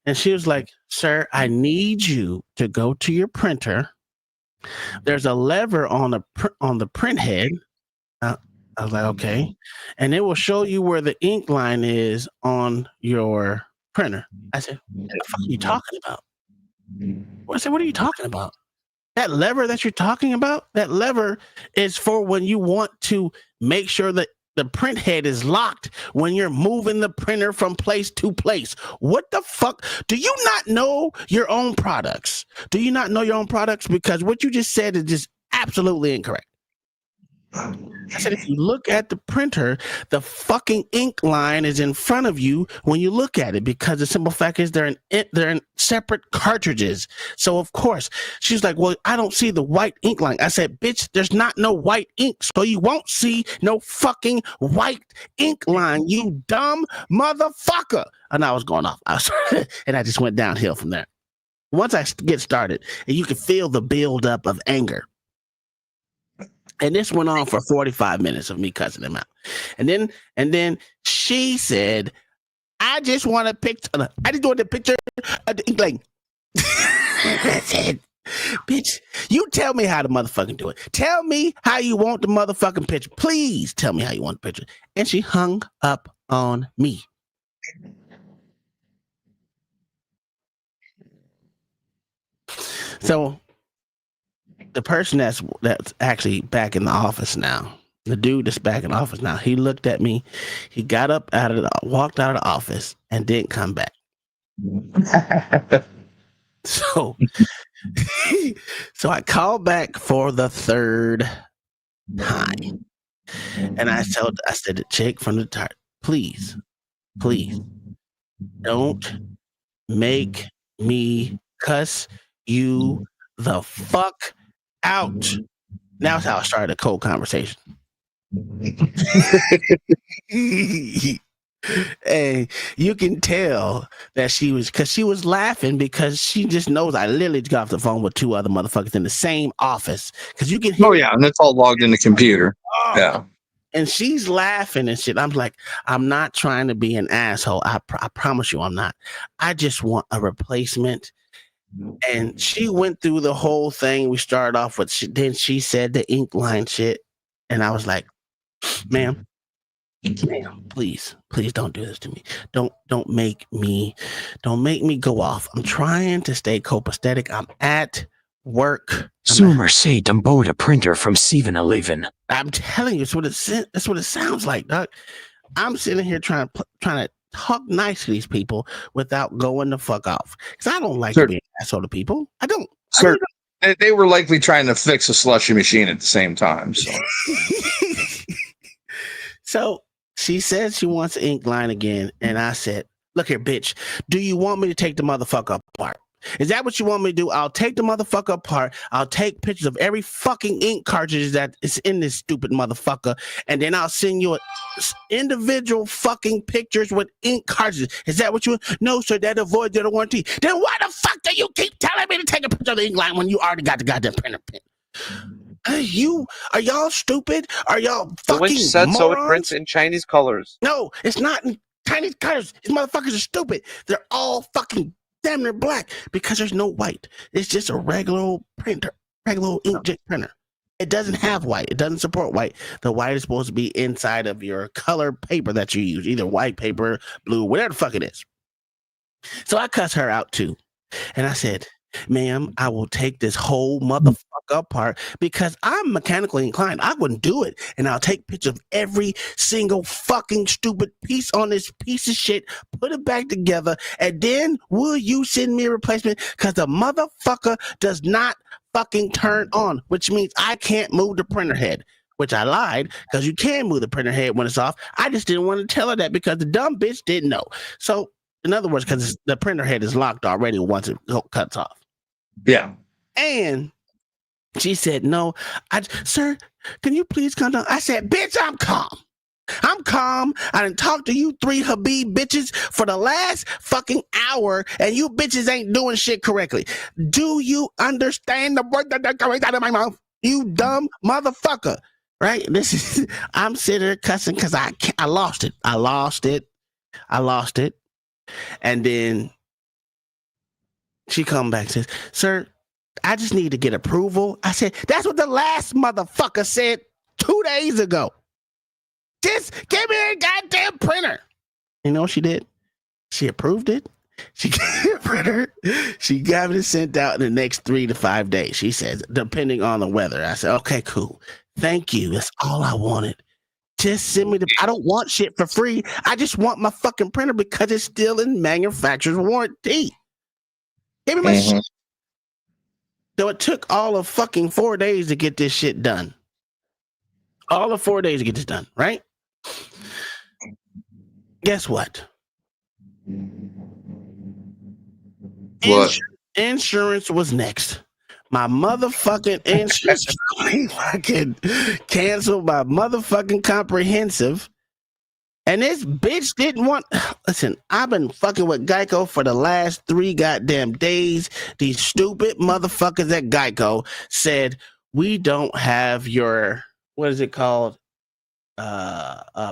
and she was like, "Sir, I need you to go to your printer. There's a lever on the print head." I was like, "Okay," and it will show you where the ink line is on your printer. I said, "What the fuck are you talking about?" I said, "What are you talking about? That lever that you're talking about, that lever is for when you want to make sure that the print head is locked when you're moving the printer from place to place." What the fuck? Do you not know your own products? Do you not know your own products? Because what you just said is just absolutely incorrect. I said, if you look at the printer, the fucking ink line is in front of you when you look at it, because the simple fact is they're in separate cartridges. So of course, she's like, "Well, I don't see the white ink line." I said, "Bitch, there's not no white ink, so you won't see no fucking white ink line, you dumb motherfucker." And I was going off. And I just went downhill from there. Once I get started, and you can feel the buildup of anger. And this went on for 45 minutes of me cussing them out. And then she said, "I just want a picture. I just want a picture of the ink line." I said, "Bitch, you tell me how to motherfucking do it. Tell me how you want the motherfucking picture. Please tell me how you want the picture." And she hung up on me. So the person that's actually back in the office now, the dude that's back in the office now, he looked at me, he got up walked out of the office and didn't come back. So I called back for the third time. And I said to the chick from the start, please don't make me cuss you the fuck out. That's how I started a cold conversation. And you can tell that she was laughing because she just knows I literally got off the phone with two other motherfuckers in the same office. Because you can hear. Oh yeah, and it's all logged in the computer. Yeah. And she's laughing and shit. I'm like, I'm not trying to be an asshole. I promise you I'm not. I just want a replacement. And she went through the whole thing. We started off with, then she said the ink line shit. And I was like, ma'am, please don't do this to me. Don't make me go off. I'm trying to stay copacetic. I'm at work. Sumer say them bought a printer from 7-Eleven. I'm telling you, that's what it sounds like, Doc. I'm sitting here trying to talk nice to these people without going the fuck off. Because I don't like to be an asshole to people. I don't. Sir, they were likely trying to fix a slushy machine at the same time. So, so she said she wants an ink line again, and I said, "Look here, bitch. Do you want me to take the motherfucker apart? Is that what you want me to do? I'll take the motherfucker apart. I'll take pictures of every fucking ink cartridge that is in this stupid motherfucker, and then I'll send you individual fucking pictures with ink cartridges. Is that what you want? No, sir, that avoids the warranty. Then why the fuck do you keep telling me to take a picture of the ink line when you already got the goddamn printer pin? Are y'all stupid? Are y'all fucking The winch said morons? so it prints in Chinese colors. No, it's not in Chinese colors. These motherfuckers are stupid. They're all fucking damn near black because there's no white. It's just a regular old printer, regular old inkjet printer. It doesn't have white. It doesn't support white. The white is supposed to be inside of your color paper that you use, either white paper, blue, whatever the fuck it is. So I cussed her out too. And I said, ma'am, I will take this whole motherfucker apart because I'm mechanically inclined. I wouldn't do it. And I'll take pictures of every single fucking stupid piece on this piece of shit, put it back together, and then will you send me a replacement? Because the motherfucker does not fucking turn on, which means I can't move the printer head. Which I lied, because you can move the printer head when it's off. I just didn't want to tell her that because the dumb bitch didn't know. So, in other words, because the printer head is locked already once it cuts off. Yeah. And she said, no, sir, can you please come down? I said, bitch, I'm calm. I'm calm. I done talked to you three Habib bitches for the last fucking hour, and you bitches ain't doing shit correctly. Do you understand the word that comes out of my mouth? You dumb motherfucker. Right? I'm sitting there cussing because I lost it. I lost it. And then she come back and says, sir, I just need to get approval. I said, that's what the last motherfucker said 2 days ago. Just give me a goddamn printer. You know what she did? She approved it. She gave me a printer. She got it sent out in the next 3 to 5 days. She says, depending on the weather. I said, okay, cool. Thank you. That's all I wanted. Just send me I don't want shit for free. I just want my fucking printer because it's still in manufacturer's warranty. Give me my shit. So it took all of fucking 4 days to get this shit done. All of 4 days to get this done, right? Guess what? Insurance was next. My motherfucking insurance fucking canceled my motherfucking comprehensive. And this bitch didn't want. Listen, I've been fucking with Geico for the last 3 goddamn days. These stupid motherfuckers at Geico said, we don't have your, what is it called?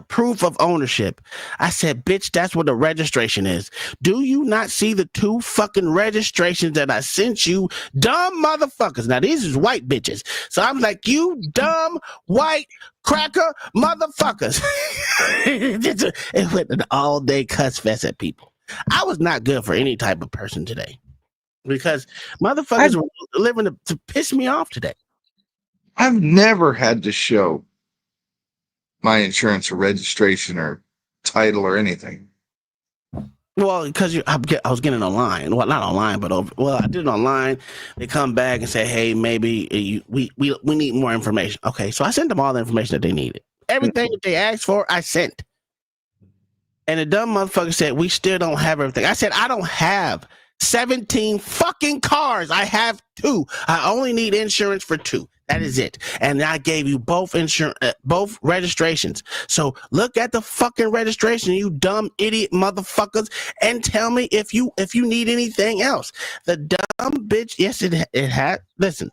Proof of ownership. I said, bitch, that's what the registration is. Do you not see the 2 fucking registrations that I sent you? Dumb motherfuckers. Now, these is white bitches. So I'm like, you dumb white cracker motherfuckers. It went an all-day cuss fest at people. I was not good for any type of person today because motherfuckers were living to piss me off today. I've never had to show my insurance or registration or title or anything. Well, because I was getting online. Well, not online, but I did it online. They come back and say, hey, maybe we need more information. Okay, so I sent them all the information that they needed. Everything that they asked for, I sent. And the dumb motherfucker said, we still don't have everything. I said, I don't have 17 fucking cars. I have 2. I only need insurance for 2. That is it. And I gave you both both registrations. So look at the fucking registration, you dumb idiot motherfuckers, and tell me if you need anything else. The dumb bitch, yes, it had. Listen,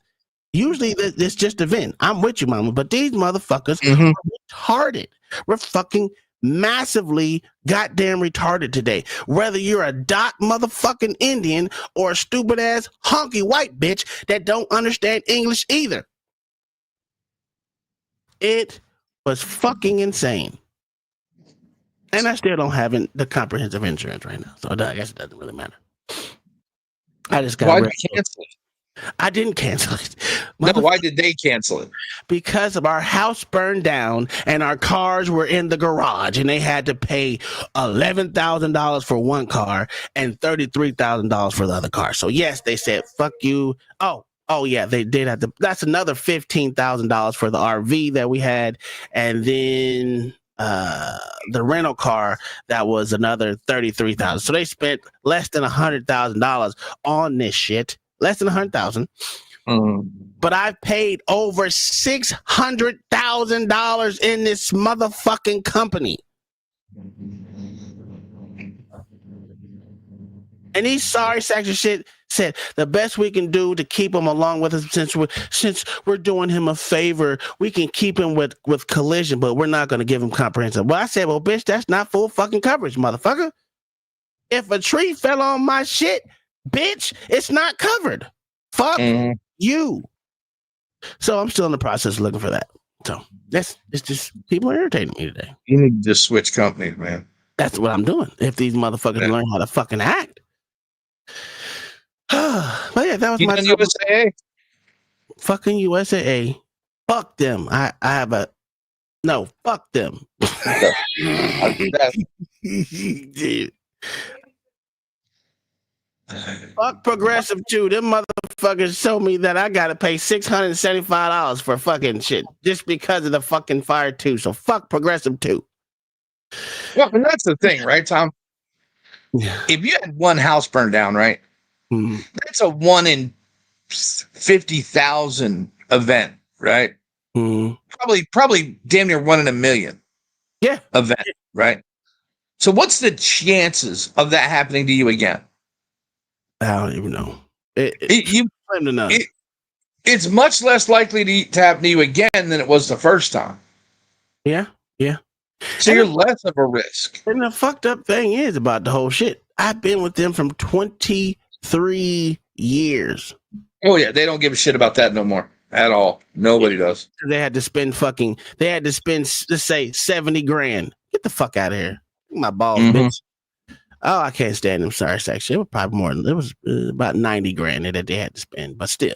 usually it's just a VIN. I'm with you, mama, but these motherfuckers are retarded. We're fucking massively goddamn retarded today. Whether you're a dot motherfucking Indian or a stupid ass honky white bitch that don't understand English either. It was fucking insane. And I still don't have the comprehensive insurance right now. So I guess it doesn't really matter. I just got Why'd you cancel it? I didn't cancel it. No, why did they cancel it? Because of our house burned down and our cars were in the garage and they had to pay $11,000 for one car and $33,000 for the other car. So yes, they said, fuck you. Oh yeah, they did have to. That's another $15,000 for the RV that we had. And then the rental car, that was another $33,000. So they spent less than $100,000 on this shit. Less than $100,000, but I've paid over $600,000 in this motherfucking company. And these sorry sacks of shit said the best we can do to keep him along with us, since we're doing him a favor, we can keep him with collision, but we're not going to give him comprehensive. Well, I said, well, bitch, that's not full fucking coverage, motherfucker. If a tree fell on my shit, bitch, it's not covered. Fuck you. So I'm still in the process of looking for that. So it's just people are irritating me today. You need to just switch companies, man. That's what I'm doing. If these motherfuckers learn how to fucking act. But yeah, that was my USAA. Fucking USAA. Fuck them. I have a no. Fuck them. Dude. Fuck Progressive too. Them motherfuckers told me that I gotta pay $675 for fucking shit just because of the fucking fire too. So fuck Progressive too. Well, and that's the thing, right, Tom? Yeah. If you had one house burned down, right? That's a 1 in 50,000 event, right? Probably damn near 1 in a million. Yeah. Event, right? So what's the chances of that happening to you again? I don't even know. It's much less likely to happen to you again than it was the first time. Yeah. So you're less of a risk. And the fucked up thing is about the whole shit, I've been with them from 23 years. Oh yeah, they don't give a shit about that no more at all. Nobody does. They had to spend, let's say, 70 grand. Get the fuck out of here. My balls, bitch. Oh, I can't stand them. Sorry, section. It was probably more. It was about 90 grand that they had to spend, but still.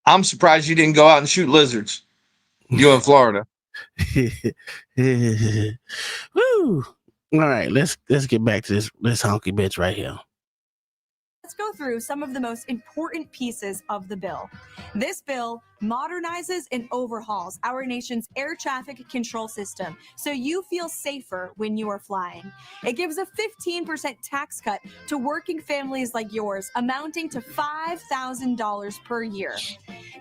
I'm surprised you didn't go out and shoot lizards. You in Florida. Woo. All right, let's get back to this honky bitch right here. Let's go through some of the most important pieces of the bill. This bill modernizes and overhauls our nation's air traffic control system so you feel safer when you are flying. It gives a 15% tax cut to working families like yours, amounting to $5,000 per year.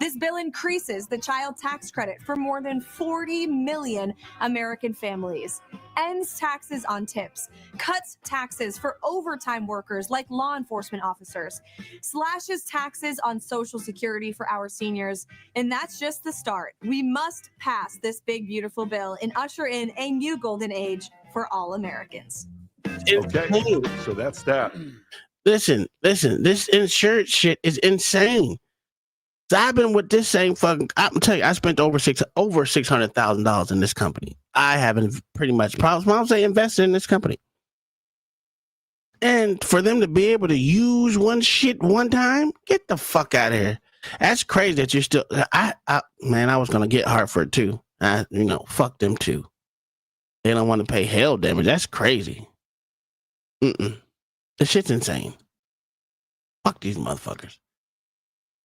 This bill increases the child tax credit for more than 40 million American families, ends taxes on tips, cuts taxes for overtime workers like law enforcement officers, slashes taxes on Social Security for our seniors, and that's just the start. We must pass this big, beautiful bill and usher in a new golden age for all Americans. Okay, so that's that. Listen, this insurance shit is insane. So I've been with this same fucking. I'm telling you, I spent over $600,000 in this company. I haven't pretty much invested in this company. And for them to be able to use one shit one time, get the fuck out of here. That's crazy that you're still. Man, I was gonna get Hartford too. Fuck them too. They don't want to pay hail damage. That's crazy. This shit's insane. Fuck these motherfuckers.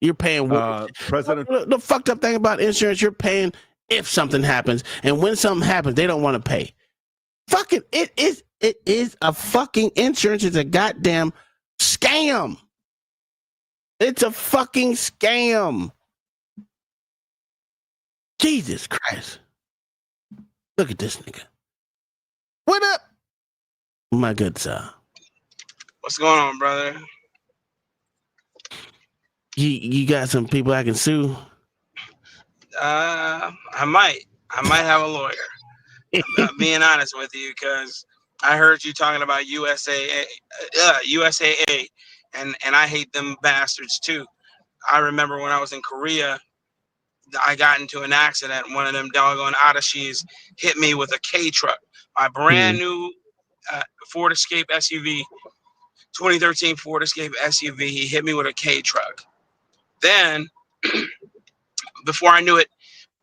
You're paying. President. The fucked up thing about insurance, you're paying if something happens, and when something happens, they don't want to pay. Fuck it. It is a fucking insurance. It's a goddamn scam. It's a fucking scam. Jesus Christ. Look at this nigga. What up? My good sir. What's going on, brother? You got some people I can sue? I might have a lawyer. I'm being honest with you, because I heard you talking about USAA, and I hate them bastards too. I remember when I was in Korea, I got into an accident. One of them doggone Adashis hit me with a K truck. My brand new Ford Escape SUV, 2013 Ford Escape SUV. He hit me with a K truck. Then, before I knew it,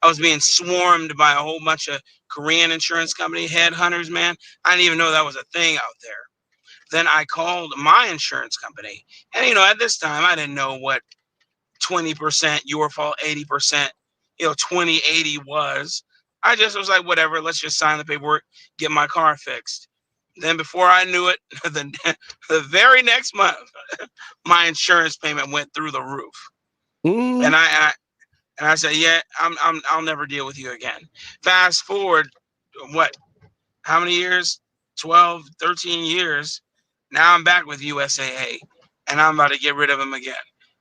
I was being swarmed by a whole bunch of Korean insurance company headhunters, man. I didn't even know that was a thing out there. Then I called my insurance company. And, at this time, I didn't know what 20%, your fault, 80%, 20/80 was. I just was like, whatever, let's just sign the paperwork, get my car fixed. Then before I knew it, the very next month, my insurance payment went through the roof. And I said, yeah, I'll never deal with you again. Fast forward, how many years? 12, 13 years. Now I'm back with USAA, and I'm about to get rid of them again.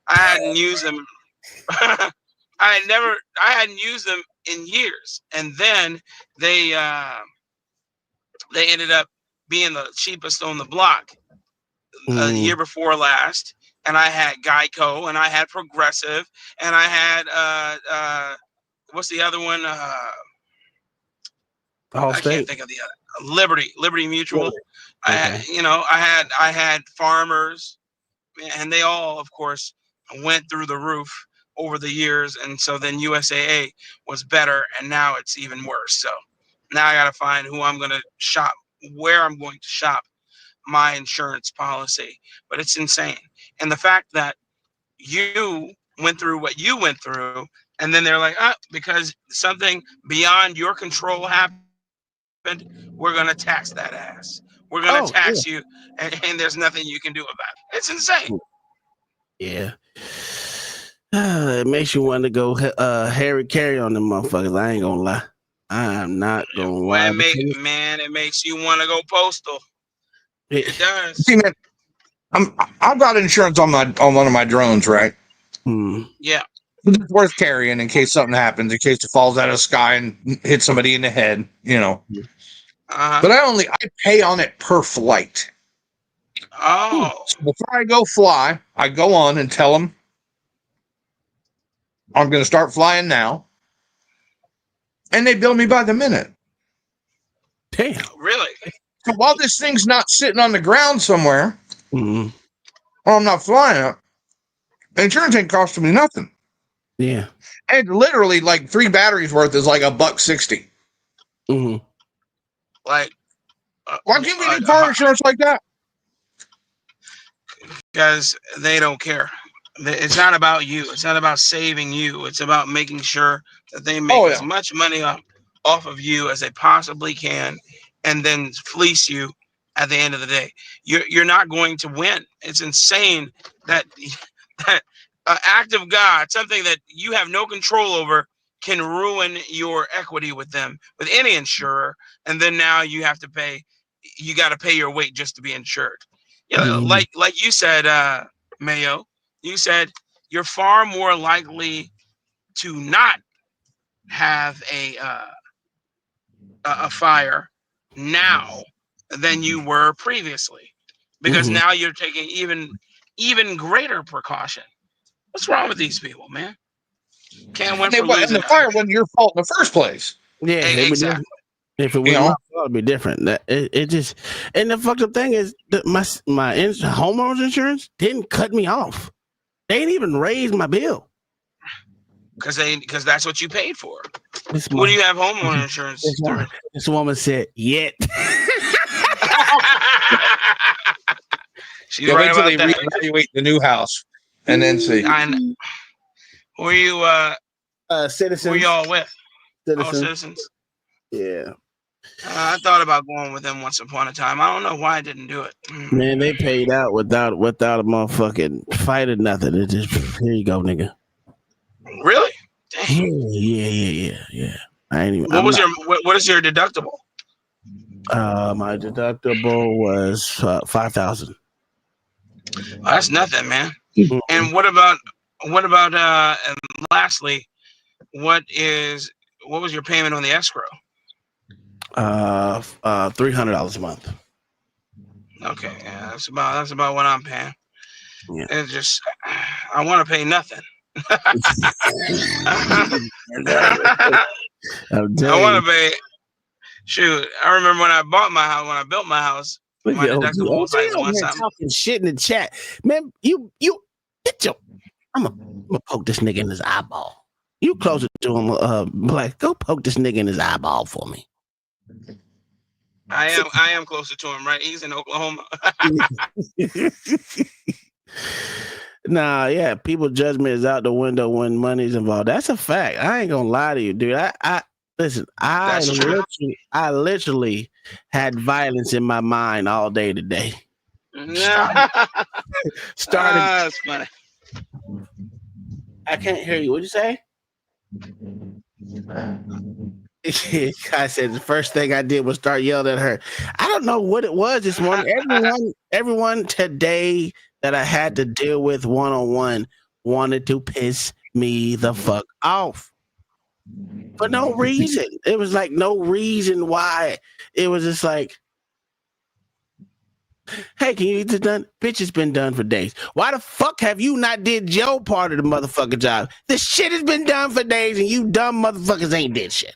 I hadn't used them. I hadn't used them in years. And then they ended up being the cheapest on the block the year before last. And I had Geico, and I had Progressive, and I had what's the other one? I can't think of the other. Liberty Mutual. I had Farmers, and they all, of course, went through the roof over the years. And so then USAA was better, and now it's even worse. So now I got to find who I'm going to shop, where I'm going to shop my insurance policy. But it's insane. And the fact that you went through what you went through, and then they're like, because something beyond your control happened, we're going to tax that ass. We're going to tax you, and there's nothing you can do about it. It's insane. Yeah. It makes you want to go Harry Carey on them motherfuckers. I ain't gonna lie. I'm not gonna lie. It makes you want to go postal. It does. See, man, I've got insurance on one of my drones, right? Yeah. It's worth carrying in case something happens, in case it falls out of the sky and hits somebody in the head, But I pay on it per flight. Oh. So before I go fly, I go on and tell them I'm going to start flying now. And they bill me by the minute. Damn. Really? So while this thing's not sitting on the ground somewhere, or I'm not flying it, insurance ain't costing me nothing. Yeah. And literally, like 3 batteries worth is like $160. Like, why can't we do car insurance like that? Because they don't care. It's not about you. It's not about saving you. It's about making sure that they make as much money off of you as they possibly can, and then fleece you at the end of the day. You're not going to win. It's insane that act of God, something that you have no control over, can ruin your equity with them, with any insurer, and then now you have to pay. You got to pay your weight just to be insured. Like you said, Mayo. You said you're far more likely to not have a fire now than you were previously, because now you're taking even greater precaution. What's wrong with these people, man? Can't win for losing. And the fire wasn't your fault in the first place. Yeah, exactly. If it was my fault, it'd be different. It just, and the fucked up thing is that my homeowner's insurance didn't cut me off. They didn't even raise my bill. Because that's what you paid for. What do you have homeowner insurance through? This woman said, "Yet." She's right wait till about they that. reevaluate the new house, and then see. Who are you? Citizens. Who are y'all with? Citizens. Oh, Citizens. Yeah. I thought about going with them once upon a time. I don't know why I didn't do it. Man, they paid out without a motherfucking fight or nothing. It just here you go, nigga. Really? Yeah. I ain't even. What is your deductible? My deductible was 5,000. That's nothing, man. And what about and lastly, what was your payment on the escrow? $300 a month. Okay, yeah, that's about what I'm paying. Yeah. It's just I want to pay nothing. I want to pay. Shoot, I remember when I bought my house. When I built my house, my deductible was like over here talking shit in the chat, man. You get your. I'm gonna poke this nigga in his eyeball. You closer to him, Black. Go poke this nigga in his eyeball for me. I am closer to him, right? He's in Oklahoma. Nah, yeah, people judgment is out the window when money's involved. That's a fact. I ain't gonna lie to you, dude. I listen. I literally had violence in my mind all day today. Started. That's funny. I can't hear you. What'd you say? I said the first thing I did was start yelling at her. I don't know what it was this morning. Everyone today that I had to deal with one-on-one wanted to piss me the fuck off. For no reason. It was like no reason why. It was just like, hey, can you get this done? Bitch, it's been done for days. Why the fuck have you not did your part of the motherfucking job? This shit has been done for days and you dumb motherfuckers ain't did shit.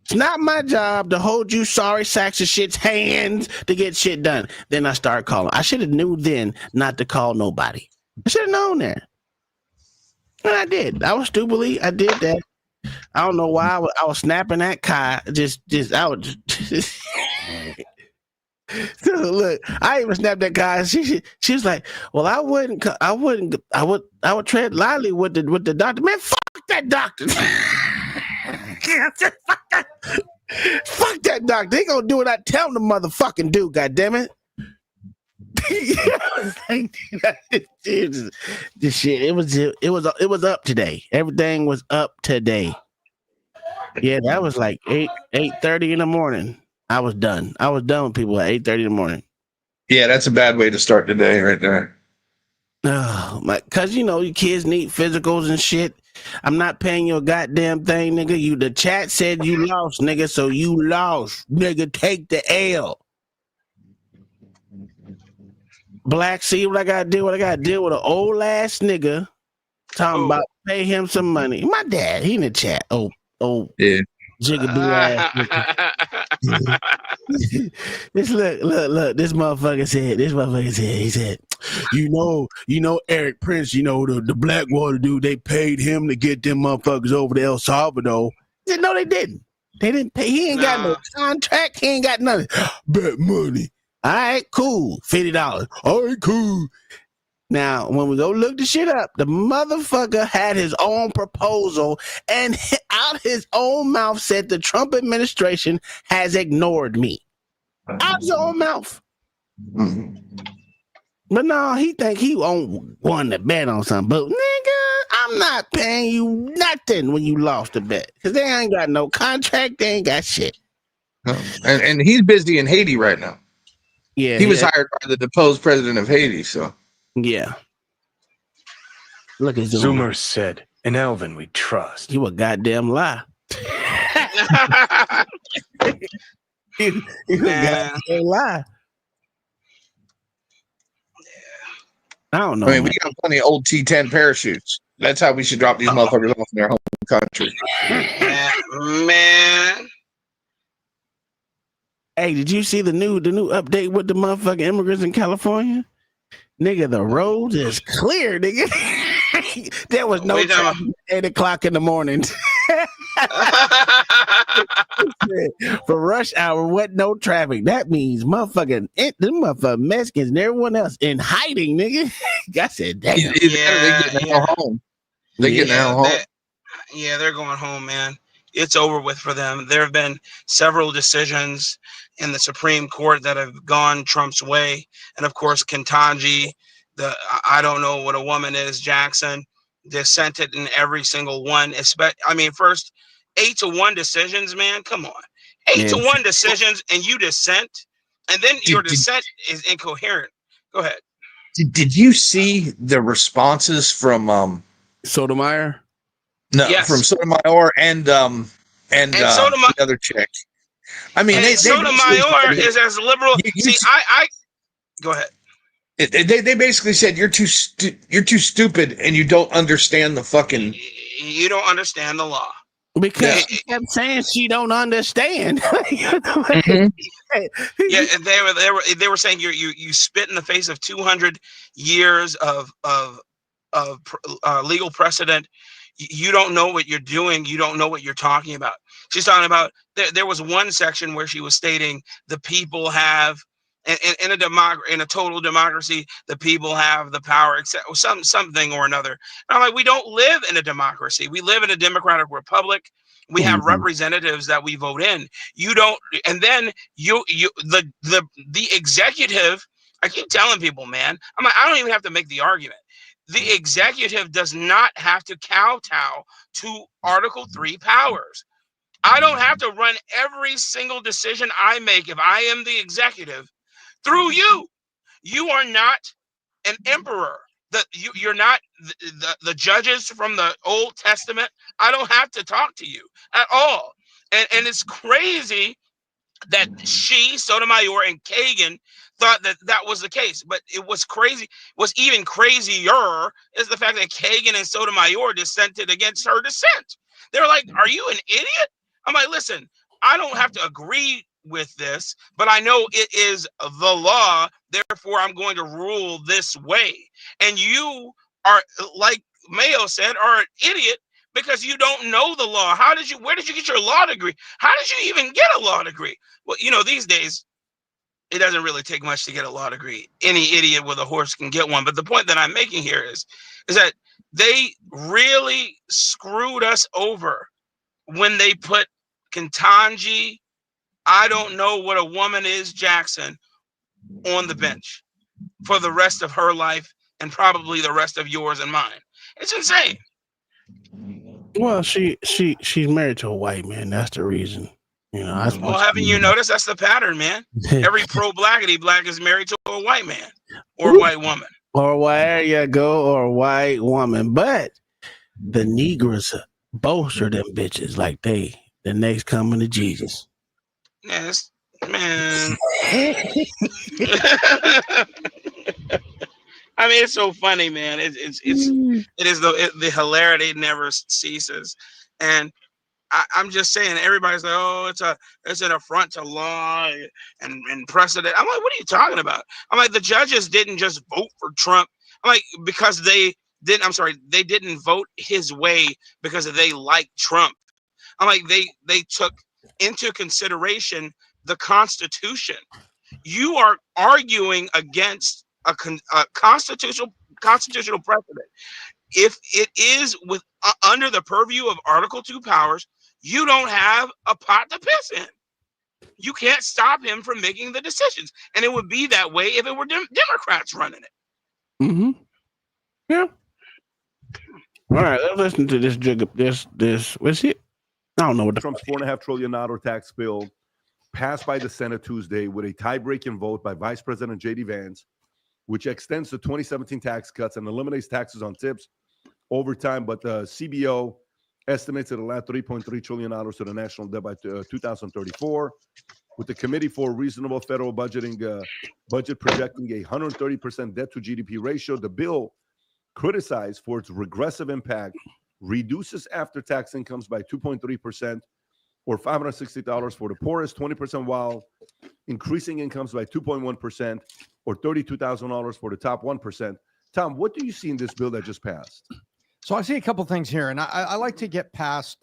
It's not my job to hold you sorry sacks of shit's hands to get shit done. Then I start calling. I should have knew then not to call nobody. I should have known that. And I did. I did that. I don't know why I was snapping at Kai. I would just so look, I even snapped that guy. She was like, "Well, I would tread lightly with the doctor." Man, fuck that doctor. Fuck that doctor. They gonna do what I tell them to motherfucking do. God damn it. This shit. It was up today. Everything was up today. Yeah, that was like 8:30 in the morning. I was done. I was done with people at 8:30 in the morning. Yeah, that's a bad way to start the day right there. Oh, cause you kids need physicals and shit. I'm not paying you a goddamn thing, nigga. The chat said you lost, nigga, so you lost. Nigga, take the L. Black, see what I gotta deal with? I gotta deal with an old ass nigga talking about pay him some money. My dad, he in the chat. Oh, yeah. Jigaboo ass. This look. This motherfucker said. He said, you know, Eric Prince. The Blackwater dude. They paid him to get them motherfuckers over to El Salvador. I said, no, they didn't. They didn't pay. He ain't got no contract. He ain't got nothing. Bet money. All right, cool. $50. All right, cool. Now, when we go look the shit up, the motherfucker had his own proposal and out his own mouth said the Trump administration has ignored me. Out his own mouth. But no, he think he won the bet on something. But nigga, I'm not paying you nothing when you lost the bet. Because they ain't got no contract. They ain't got shit. And he's busy in Haiti right now. Yeah. He was hired by the deposed president of Haiti, so. Yeah. Look at Zoomer said, "In Elvin we trust." You a goddamn lie. you a goddamn lie. I don't know. I mean, we got plenty of old T-10 parachutes. That's how we should drop these motherfuckers off in their home country. Man. Hey, did you see the new update with the motherfucking immigrants in California? Nigga, the road is clear, nigga. There was no traffic at 8 o'clock in the morning. For rush hour, what no traffic. That means them motherfucking Mexicans and everyone else in hiding, nigga. I said, damn. They getting home. They getting home. Yeah, they're going home, man. it's over with for them. There have been several decisions in the Supreme Court that have gone Trump's way, and of course, Ketanji, the I don't know what a woman is, Jackson, dissented in every single one. First 8-1 decisions, man. Come on, 8-1 decisions, and you dissent, and then your dissent is incoherent. Go ahead. Did you see the responses from Sotomayor? No, Yes. from Sotomayor and the other chick. I mean, and Sotomayor is as liberal. I go ahead. They basically said you're too stupid and you don't understand the fucking. You don't understand the law. Because she kept saying she don't understand. Yeah, they were saying you spit in the face of 200 years of legal precedent. You don't know what you're doing. You don't know what you're talking about. She's talking about there was one section where she was stating the people have in a total democracy, the people have the power, except something or another. And I'm like, we don't live in a democracy. We live in a democratic republic. We have representatives that we vote in. You don't, and then the executive. I keep telling people, man, I'm like, I don't even have to make the argument. The executive does not have to kowtow to Article 3 powers. I don't have to run every single decision I make if I am the executive through you. You are not an emperor. You're not the judges from the Old Testament. I don't have to talk to you at all. And it's crazy that Sotomayor, and Kagan thought that was the case. But it was crazy. What's even crazier is the fact that Kagan and Sotomayor dissented against her dissent. They're like, are you an idiot? I'm like, listen, I don't have to agree with this, but I know it is the law. Therefore, I'm going to rule this way. And you are, like Mayo said, are an idiot because you don't know the law. Where did you get your law degree? How did you even get a law degree? Well, these days, it doesn't really take much to get a law degree. Any idiot with a horse can get one. But the point that I'm making here is that they really screwed us over when they put Ketanji, I don't know what a woman is, Jackson, on the bench for the rest of her life and probably the rest of yours and mine. It's insane. Well, she's married to a white man. That's the reason. Well, haven't you noticed? That's the pattern, man. Every pro-blackity black is married to a white man or a white woman. Or there you go, or a white woman. But the Negroes bolster them bitches like the next coming to Jesus. Yes, man. I mean, it's so funny, man. It is the hilarity never ceases, and I'm just saying, everybody's like, oh, it's an affront to law and precedent. I'm like, what are you talking about? I'm like, the judges didn't just vote for Trump. I'm like, because they didn't vote his way because they liked Trump. I'm like, they took into consideration the Constitution. You are arguing against a constitutional precedent. If it is under the purview of Article 2 powers, you don't have a pot to piss in. You can't stop him from making the decisions, and it would be that way if it were Democrats running it. Mm-hmm. Yeah. All right, let's listen to this. What's it? I don't know what Trump's $4.5 trillion tax bill passed by the Senate Tuesday with a tie-breaking vote by Vice President J.D. Vance, which extends the 2017 tax cuts and eliminates taxes on tips over time. But the CBO estimates it'll add $3.3 trillion to the national debt by 2034. With the Committee for Reasonable Federal Budgeting budget projecting a 130% debt to GDP ratio, the bill, criticized for its regressive impact, reduces after-tax incomes by 2.3%, or $560 for the poorest, 20%, while increasing incomes by 2.1%, or $32,000 for the top 1%. Tom, what do you see in this bill that just passed? So I see a couple things here, and I like to get past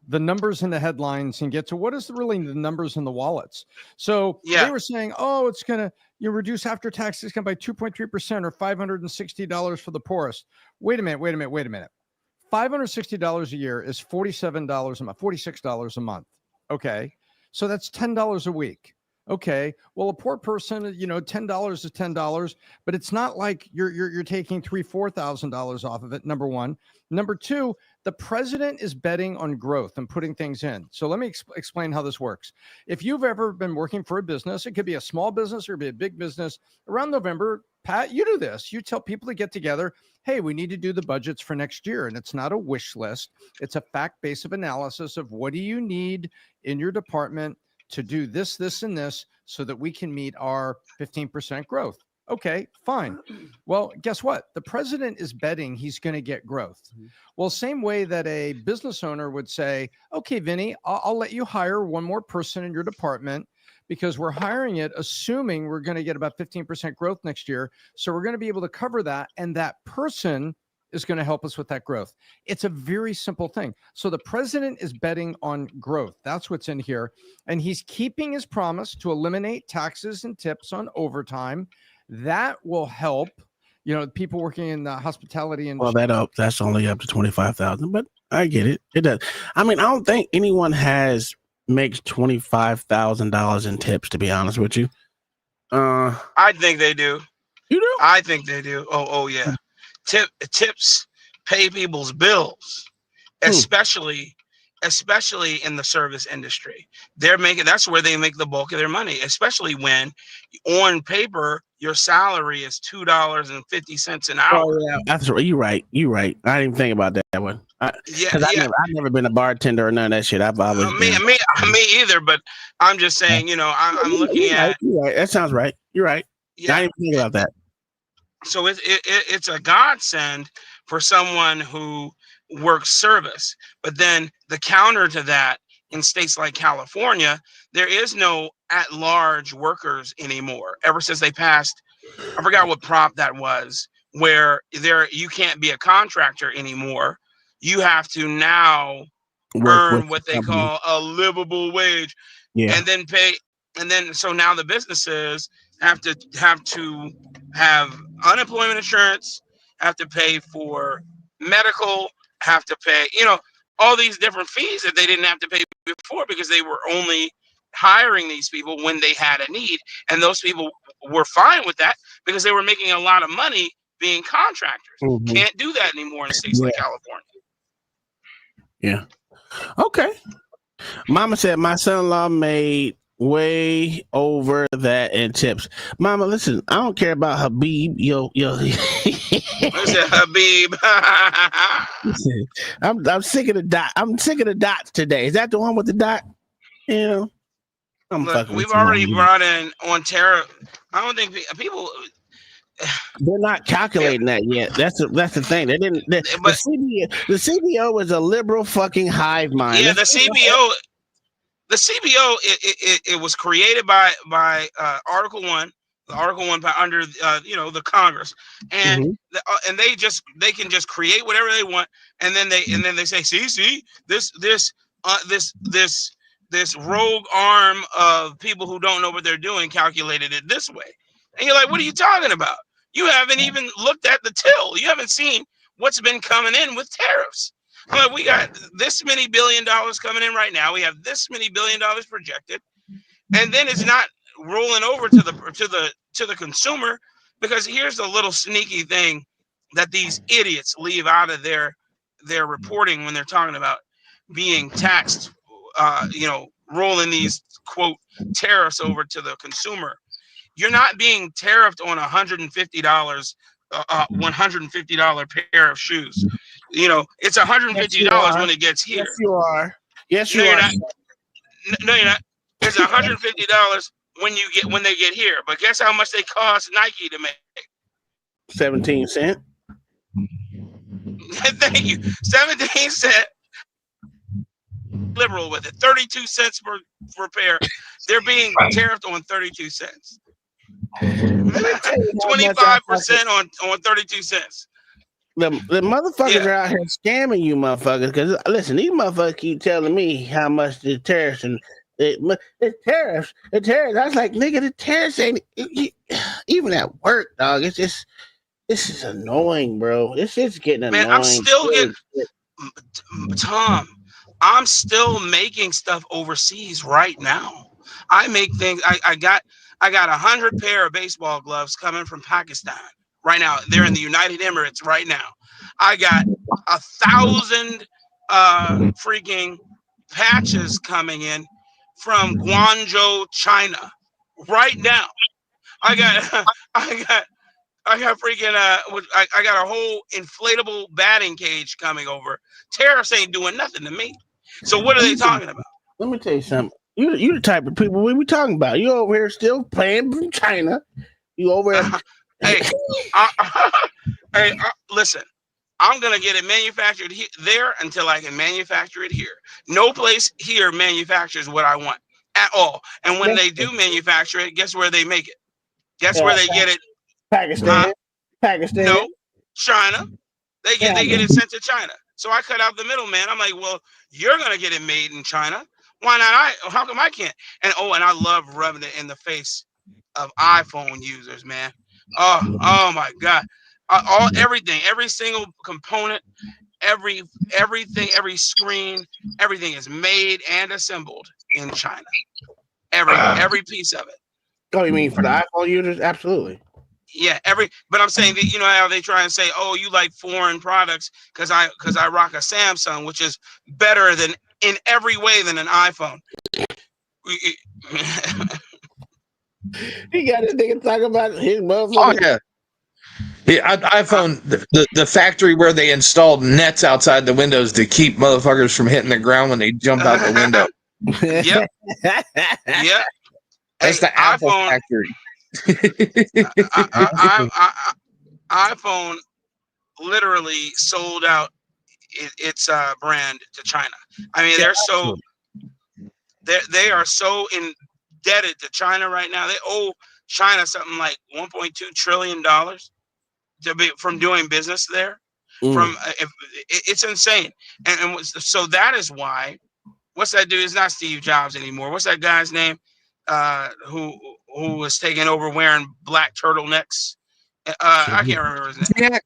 the numbers in the headlines and get to what is really the numbers in the wallets. So they were saying, oh, it's going to reduce after-tax income by 2.3% or $560 for the poorest. Wait a minute. $560 a year is $47 a month, $46 a month. Okay. So that's $10 a week. Okay. Well, a poor person, $10 is $10, but it's not like you're taking $3,000-$4,000 off of it. Number one. Number two, the president is betting on growth and putting things in. So let me explain how this works. If you've ever been working for a business, it could be a small business or be a big business. Around November, Pat, you do this. You tell people to get together. Hey, we need to do the budgets for next year. And it's not a wish list. It's a fact-based analysis of what do you need in your department to do this, this, and this so that we can meet our 15% growth. Okay, fine. Well, guess what? The president is betting he's going to get growth. Well, same way that a business owner would say, okay, Vinny, I'll let you hire one more person in your department because we're hiring it, assuming we're going to get about 15% growth next year. So we're going to be able to cover that. And that person is going to help us with that growth. It's a very simple thing. So the president is betting on growth. That's what's in here. And he's keeping his promise to eliminate taxes and tips on overtime. That will help, people working in the hospitality industry. Well, that's only up to 25,000, but I get it. It does. I mean, I don't think anyone makes $25,000 in tips, to be honest with you. I think they do. You do? I think they do. Oh yeah. Tips pay people's bills, especially in the service industry. That's where they make the bulk of their money, especially when on paper your salary is $2.50 an hour. Oh, yeah, that's right. You're right. I didn't even think about that one. I've never been a bartender or none of that shit. I've always me either. But I'm just saying, I'm looking at. You're right. That sounds right. You're right. Yeah. I didn't even think about that. So it's a godsend for someone who works service. But then the counter to that, in states like California, there is no at-large workers anymore. Ever since they passed, I forgot what prop that was, where you can't be a contractor anymore. You have to now earn what they call a livable wage, and then pay. And then so now the businesses have to have unemployment insurance, have to pay for medical, have to pay, all these different fees that they didn't have to pay before because they were only hiring these people when they had a need. And those people were fine with that because they were making a lot of money being contractors. Mm-hmm. Can't do that anymore in states like California. Yeah. Okay. Mama said my son-in-law made way over that in tips. Mama, listen, I don't care about Habib. Yo. What's that, Habib? I'm sick of the dot. I'm sick of the dots today. Is that the one with the dot? Look, we've already brought in on tariff. I don't think people. They're not calculating that yet. That's the thing. They didn't. The CBO was a liberal fucking hive mind. Yeah, the CBO. The CBO, it was created by Article 1, under the Congress, and and they can just create whatever they want, and then they say, see this rogue arm of people who don't know what they're doing calculated it this way, and you're like, what are you talking about? You haven't even looked at the till. You haven't seen what's been coming in with tariffs. I'm like, we got this many $1 billion coming in right now. We have this many $1 billion projected, and then it's not rolling over to the consumer, because here's the little sneaky thing that these idiots leave out of their reporting when they're talking about being taxed. Rolling these quote tariffs over to the consumer. You're not being tariffed on $150. $150 pair of shoes. It's $150 when it gets here. Yes, you are. Yes, you are. Not. No, you're not. It's $150 when they get here. But guess how much they cost Nike to make? 17 cents. Thank you. 17 cents. Liberal with it. 32 cents per pair. They're being tariffed on 32 cents. 25% on 32 cents. The motherfuckers are out here scamming you motherfuckers, because listen, these motherfuckers keep telling me how much the tariffs and the tariffs. I was like, nigga, the tariffs ain't even at work, dog. This is annoying, bro. This is getting annoying. Tom, I'm still making stuff overseas right now. I make things. I got 100 pair of baseball gloves coming from Pakistan right now. They're in the United Emirates right now. I got 1,000 freaking patches coming in from Guangzhou, China right now. I got I got freaking I got a whole inflatable batting cage coming over. Tariffs ain't doing nothing to me. So what are they talking about? Let me tell you something. You the type of people we talking about. You over here still playing from China. You over here. Hey, listen. I'm gonna get it manufactured there until I can manufacture it here. No place here manufactures what I want at all. And when they do manufacture it, guess where they make it? Guess where they get it? Pakistan. Pakistan. No, China. They get it sent to China. So I cut out the middleman. I'm like, well, you're gonna get it made in China. Why not? How come I can't? And I love rubbing it in the face of iPhone users, man. Oh my God. Everything, every single component, everything, every screen, everything is made and assembled in China. Every piece of it. Oh, you mean for the iPhone users? Absolutely. Yeah, but I'm saying that, you know how they try and say, oh, you like foreign products because I rock a Samsung, which is better than in every way than an iPhone. He got this nigga talking about his motherfucker. Oh yeah. Yeah, iPhone, the factory where they installed nets outside the windows to keep motherfuckers from hitting the ground when they jump out the window. Yep. Yep. That's the Apple factory. iPhone literally sold out its brand to China. I mean, they are so indebted to China right now. They owe China something like $1.2 trillion from doing business there. It's insane, and so that is why. What's that dude? It's not Steve Jobs anymore. What's that guy's name? Who was taking over wearing black turtlenecks? I can't remember his name.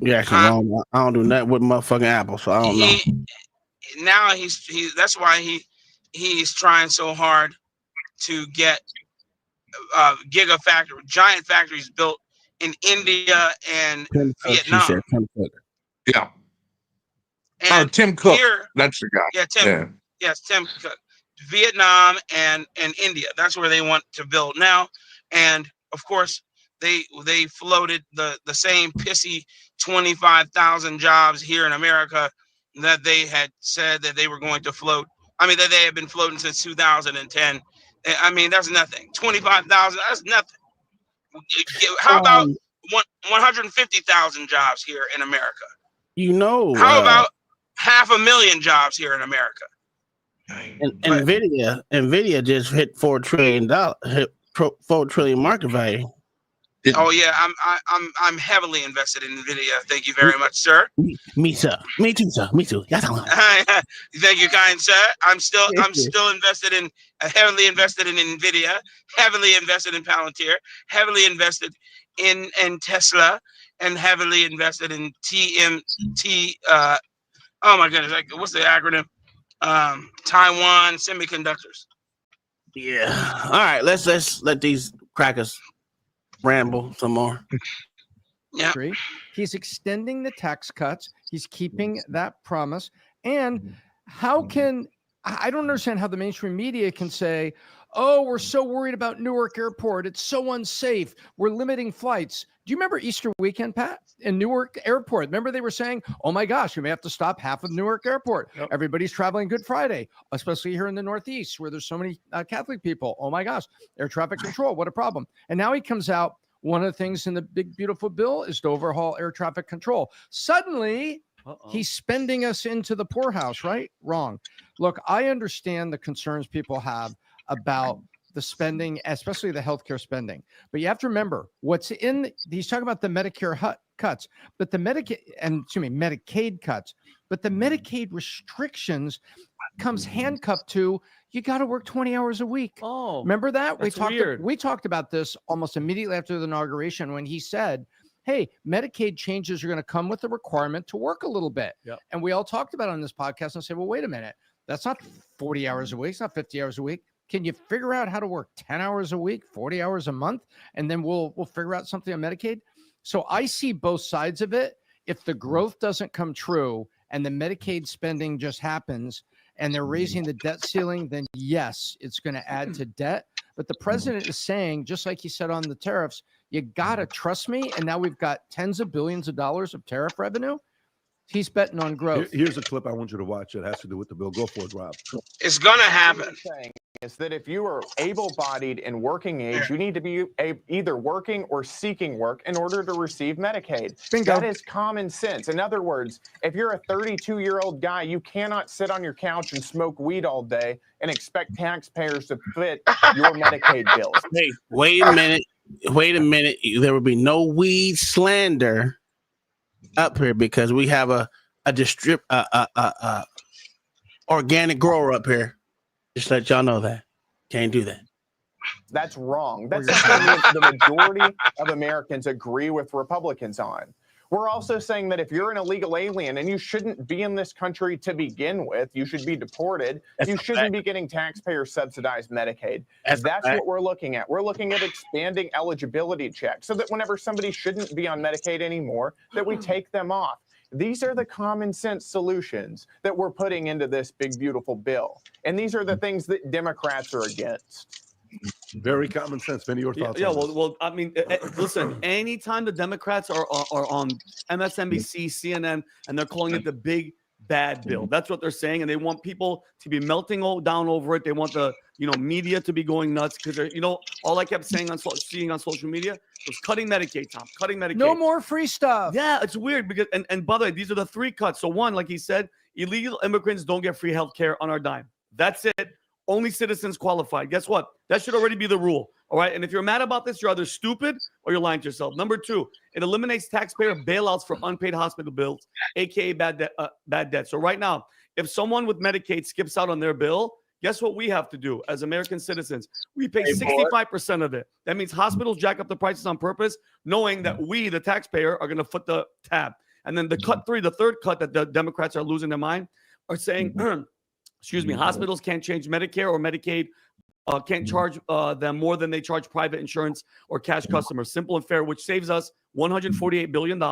Yeah, I don't do nothing with motherfucking Apple, so I don't know. Now that's why he's trying so hard to get giant factories built in India and Vietnam. Yeah. And Tim Cook. That's the guy. Yeah, Tim. Yeah. Yes, Tim Cook. Vietnam and India. That's where they want to build now. And of course, they floated the same pissy 25,000 jobs here in America that they had said that they were going to float. I mean, that they have been floating since 2010. I mean, that's nothing. 25,000, that's nothing. How about 150,000 jobs here in America? You know. How about 500,000 jobs here in America? Nvidia just hit $4 trillion, hit $4 trillion market value. Oh yeah, I'm heavily invested in Nvidia. Thank you very much, sir. Me sir. Me too, sir. Me too. Thank you, kind sir. I'm still invested in heavily invested in Nvidia, heavily invested in Palantir, heavily invested in Tesla, and heavily invested in TMT. Oh my goodness, what's the acronym? Taiwan Semiconductors. Yeah. All right. Let's let these crackers ramble some more. Yeah. He's extending the tax cuts. He's keeping that promise. And how can I don't understand how the mainstream media can say, oh, we're so worried about Newark Airport. It's so unsafe. We're limiting flights. Do you remember Easter weekend, Pat, in Newark Airport? Remember they were saying, oh my gosh, we may have to stop half of Newark Airport. Yep. Everybody's traveling Good Friday, especially here in the Northeast where there's so many Catholic people. Oh my gosh, air traffic control. What a problem. And now he comes out. One of the things in the big, beautiful bill is to overhaul air traffic control. Suddenly, he's spending us into the poorhouse, right? Wrong. Look, I understand the concerns people have about the spending, especially the healthcare spending. But you have to remember he's talking about the Medicare cuts, but the Medicaid cuts, but the Medicaid restrictions comes handcuffed to you got to work 20 hours a week. Oh, remember that? We talked hey, Medicaid changes are going to come with the requirement to work a little bit. Yep. And we all talked about it on this podcast and say, well, wait a minute. That's not 40 hours a week. It's not 50 hours a week. Can you figure out how to work 10 hours a week, 40 hours a month? And then we'll figure out something on Medicaid. So I see both sides of it. If the growth doesn't come true and the Medicaid spending just happens and they're raising the debt ceiling, then yes, it's going to add to debt. But the president is saying, just like he said on the tariffs, you got to trust me. And now we've got tens of billions of dollars of tariff revenue. He's betting on growth. Here's a clip I want you to watch that has to do with the bill. Go for it, Rob. It's going to happen. Is that if you are able-bodied and working age, you need to be either working or seeking work in order to receive Medicaid. Bingo. That is common sense. In other words, if you're a 32-year-old guy, you cannot sit on your couch and smoke weed all day and expect taxpayers to fit your Medicaid bills. Hey, wait a minute. Wait a minute. There will be no weed slander up here because we have a organic grower up here. Just let y'all know that. Can't do that. That's wrong. That's something the majority of Americans agree with Republicans on. We're also saying that if you're an illegal alien and you shouldn't be in this country to begin with, you should be deported. You shouldn't be getting taxpayer subsidized Medicaid. That's what we're looking at. We're looking at expanding eligibility checks so that whenever somebody shouldn't be on Medicaid anymore, that we take them off. These are the common sense solutions that we're putting into this big, beautiful bill. And these are the things that Democrats are against. Very common sense. Vinny, your thoughts? Yeah, on well, I mean, listen, anytime the Democrats are on MSNBC, CNN, and they're calling it the big bad bill, that's what they're saying. And they want people to be melting down over it. They want the, media to be going nuts because, all I kept saying seeing on social media was cutting Medicaid, Tom, cutting Medicaid. No more free stuff. Yeah, it's weird because, and by the way, these are the three cuts. So one, like he said, illegal immigrants don't get free health care on our dime. That's it. Only citizens qualified. Guess what? That should already be the rule. All right. And if you're mad about this, you're either stupid or you're lying to yourself. Number two, it eliminates taxpayer bailouts for unpaid hospital bills, aka bad debt. So right now, if someone with Medicaid skips out on their bill, guess what we have to do as American citizens? We pay 65% of it. That means hospitals jack up the prices on purpose, knowing that we, the taxpayer, are going to foot the tab. And then the third cut that the Democrats are losing their mind, are saying, excuse me, hospitals can't change Medicare or Medicaid, can't charge them more than they charge private insurance or cash customers. Simple and fair, which saves us $148 billion.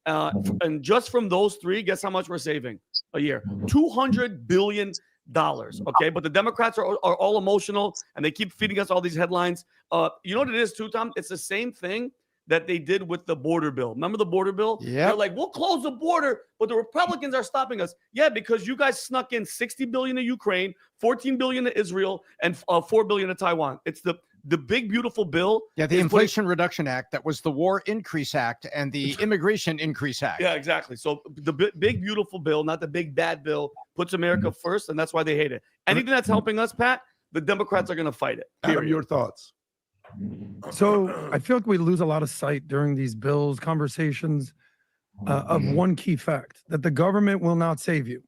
And just from those three, guess how much we're saving a year? $200 billion. Okay, but the Democrats are all emotional and they keep feeding us all these headlines. You know what it is too, Tom? It's the same thing that they did with the border bill. Remember the border bill? Yeah. They're like, we'll close the border, but the Republicans are stopping us. Yeah, because you guys snuck in $60 billion to Ukraine, $14 billion to Israel, and $4 billion to Taiwan. It's the big, beautiful bill. Yeah, the Inflation Reduction Act. That was the War Increase Act and the Immigration Increase Act. Yeah, exactly. So the big, beautiful bill, not the big, bad bill, puts America first, and that's why they hate it. Anything that's helping us, Pat, the Democrats are going to fight it. Adam, your thoughts? So I feel like we lose a lot of sight during these bills conversations of one key fact, that the government will not save you.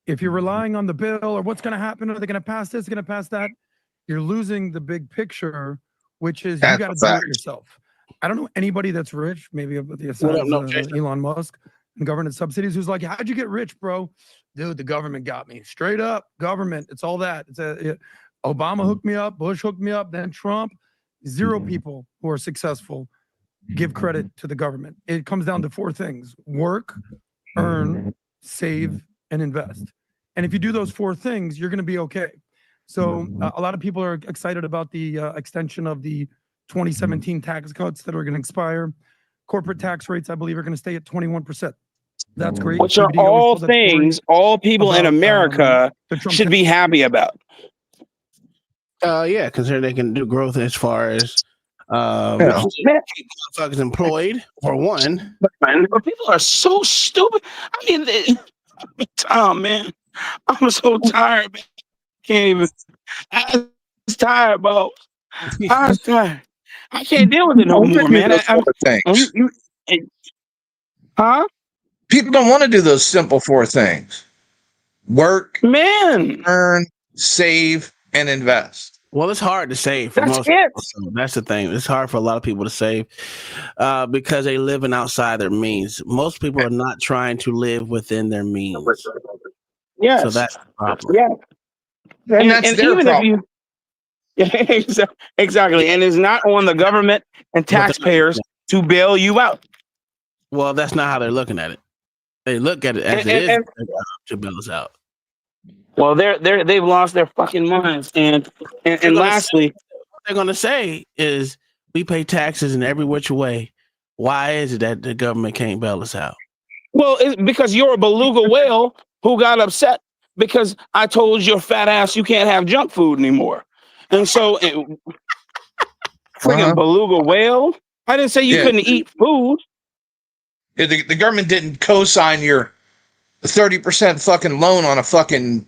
If you're relying on the bill or what's going to happen, are they going to pass this, going to pass that? You're losing the big picture, which is you got to do it yourself. I don't know anybody that's rich, maybe with the Elon Musk and government subsidies, who's like, how'd you get rich, bro? Dude, the government got me. Straight up, government. It's all that. Obama hooked me up, Bush hooked me up, then Trump. Zero people who are successful give credit to the government. It comes down to four things: work, earn, save, and invest. And if you do those four things, you're going to be okay. So a lot of people are excited about the extension of the 2017 tax cuts that are going to expire. Corporate tax rates, I believe, are going to stay at 21%. That's great. Which are all things all people in America should be happy about. Yeah, considering they can do growth as far as keep motherfuckers employed for one. But people are so stupid. I mean, Tom, man, I'm so tired, man. Can't even. I'm tired, bro. I'm tired. I can't deal with it no more, man. Huh? People don't want to do those simple four things: work, man, earn, save, and invest. Well, it's hard to save for That's most it. people. So that's the thing. It's hard for a lot of people to save because they living outside their means. Most people are not trying to live within their means. Yes. So that's the problem. Yeah. And that's their even problem. if you, exactly, and it's not on the government and taxpayers to bail you out. Well, that's not how they're looking at it. They look at it as it is their job to bail us out. Well, they've lost their fucking minds. And lastly, what they're gonna say is we pay taxes in every which way. Why is it that the government can't bail us out? well, it's because you're a beluga whale who got upset because I told your fat ass you can't have junk food anymore. And so, freaking beluga whale. I didn't say you couldn't eat food. Yeah, the government didn't co-sign your 30% fucking loan on a fucking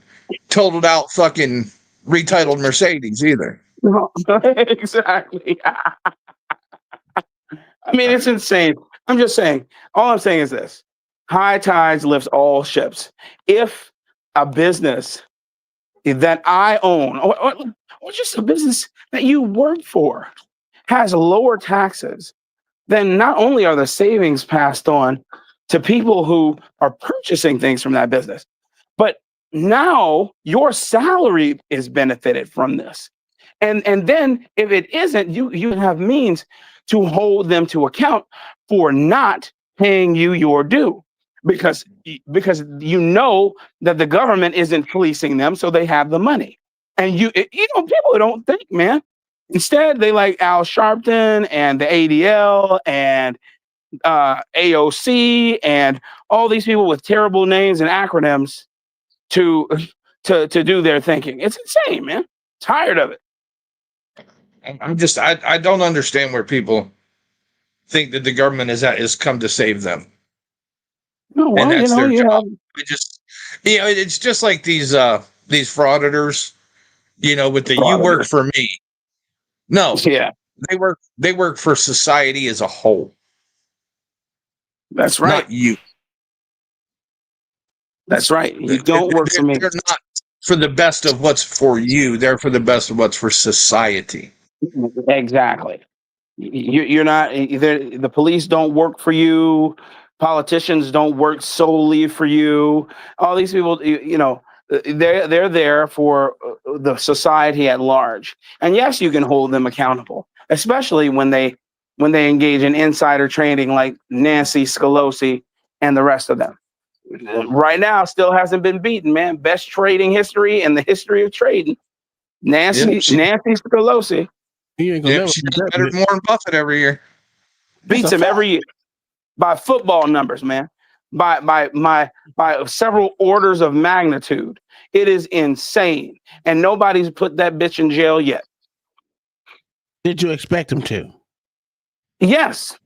totaled out fucking retitled Mercedes either. No, exactly. I mean, it's insane. I'm just saying. All I'm saying is this: high tides lifts all ships. If a business that I own, or just a business that you work for, has lower taxes, then not only are the savings passed on to people who are purchasing things from that business, but now your salary is benefited from this. And then if it isn't, you have means to hold them to account for not paying you your due because you know that the government isn't policing them, so they have the money. And people don't think, man. Instead, they like Al Sharpton and the ADL and AOC and all these people with terrible names and acronyms to do their thinking. It's insane, man. Tired of it. I don't understand where people think that the government is come to save them. No, well, and that's their job. have- It's just like these frauditors, with the you work for me. No, they work for society as a whole. That's right. Not you. That's right. You don't work for me. They're not for the best of what's for you. They're for the best of what's for society. Exactly. You're not. The police don't work for you. Politicians don't work solely for you. All these people, they're there for the society at large. And yes, you can hold them accountable, especially when they engage in insider trading like Nancy Scalise and the rest of them. Right now, still hasn't been beaten, man. Best trading history in the history of trading. Nancy Scalise. She does better than Warren Buffett every year. Beats him every year by football numbers, man. By several orders of magnitude. It is insane, and nobody's put that bitch in jail yet. Did you expect him to? Yes,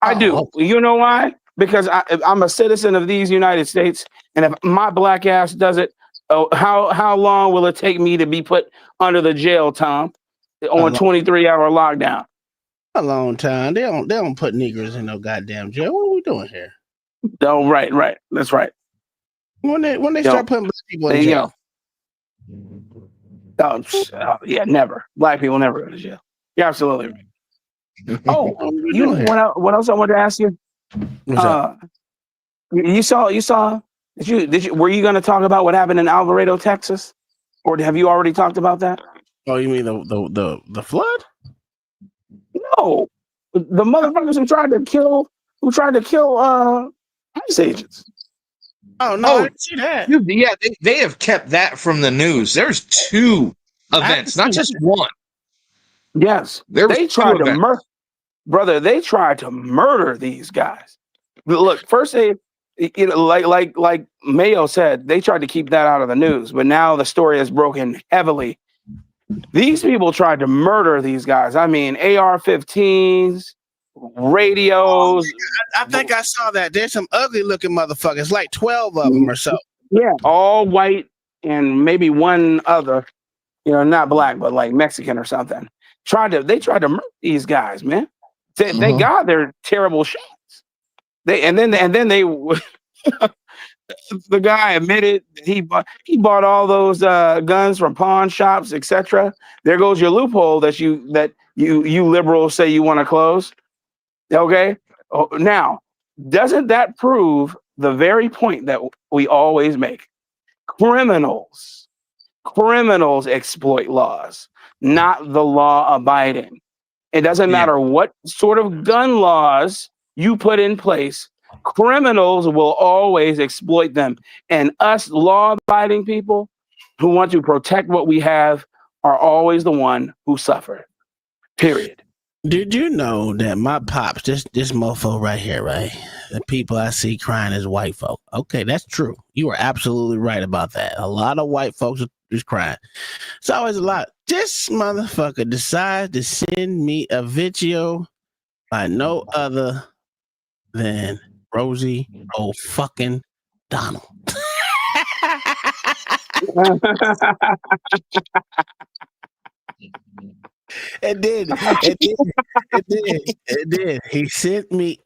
I do. You know why? Because I'm a citizen of these United States, and if my black ass does it, how long will it take me to be put under the jail, Tom, on 23-hour lockdown? A long time. They don't put niggers in no goddamn jail. What are we doing here? Oh, right. That's right. When they start putting black people in jail. Yeah, never. Black people never go to jail. You're absolutely right. Oh, what else I wanted to ask you? What's up? You saw? Did you? Were you going to talk about what happened in Alvarado, Texas, or have you already talked about that? Oh, you mean the flood? No, the motherfuckers who tried to kill ICE agents. Oh no, I didn't see that. Yeah, they have kept that from the news. There's two events, not just one. Yes, they tried to murder. Brother, they tried to murder these guys. Look, first like Mayo said, they tried to keep that out of the news, but now the story has broken heavily. These people tried to murder these guys. I mean, AR-15s, radios. I think I saw that. There's some ugly looking motherfuckers, like 12 of them or so. Yeah, all white and maybe one other, not black, but like Mexican or something. They tried to murder these guys, man. They got their terrible shots. They the guy admitted that he bought all those guns from pawn shops, etc. There goes your loophole that you liberals say you want to close. Okay. Oh, now, doesn't that prove the very point that we always make? Criminals exploit laws, not the law abiding. It doesn't matter what sort of gun laws you put in place, criminals will always exploit them. And us law abiding people who want to protect what we have are always the one who suffer. Period. Did you know that my pops, this mofo right here, right? The people I see crying is white folk. Okay, that's true. You are absolutely right about that. A lot of white folks is crying. It's always a lot. This motherfucker decides to send me a video by no other than Rosie fucking Donald. It did. He sent me.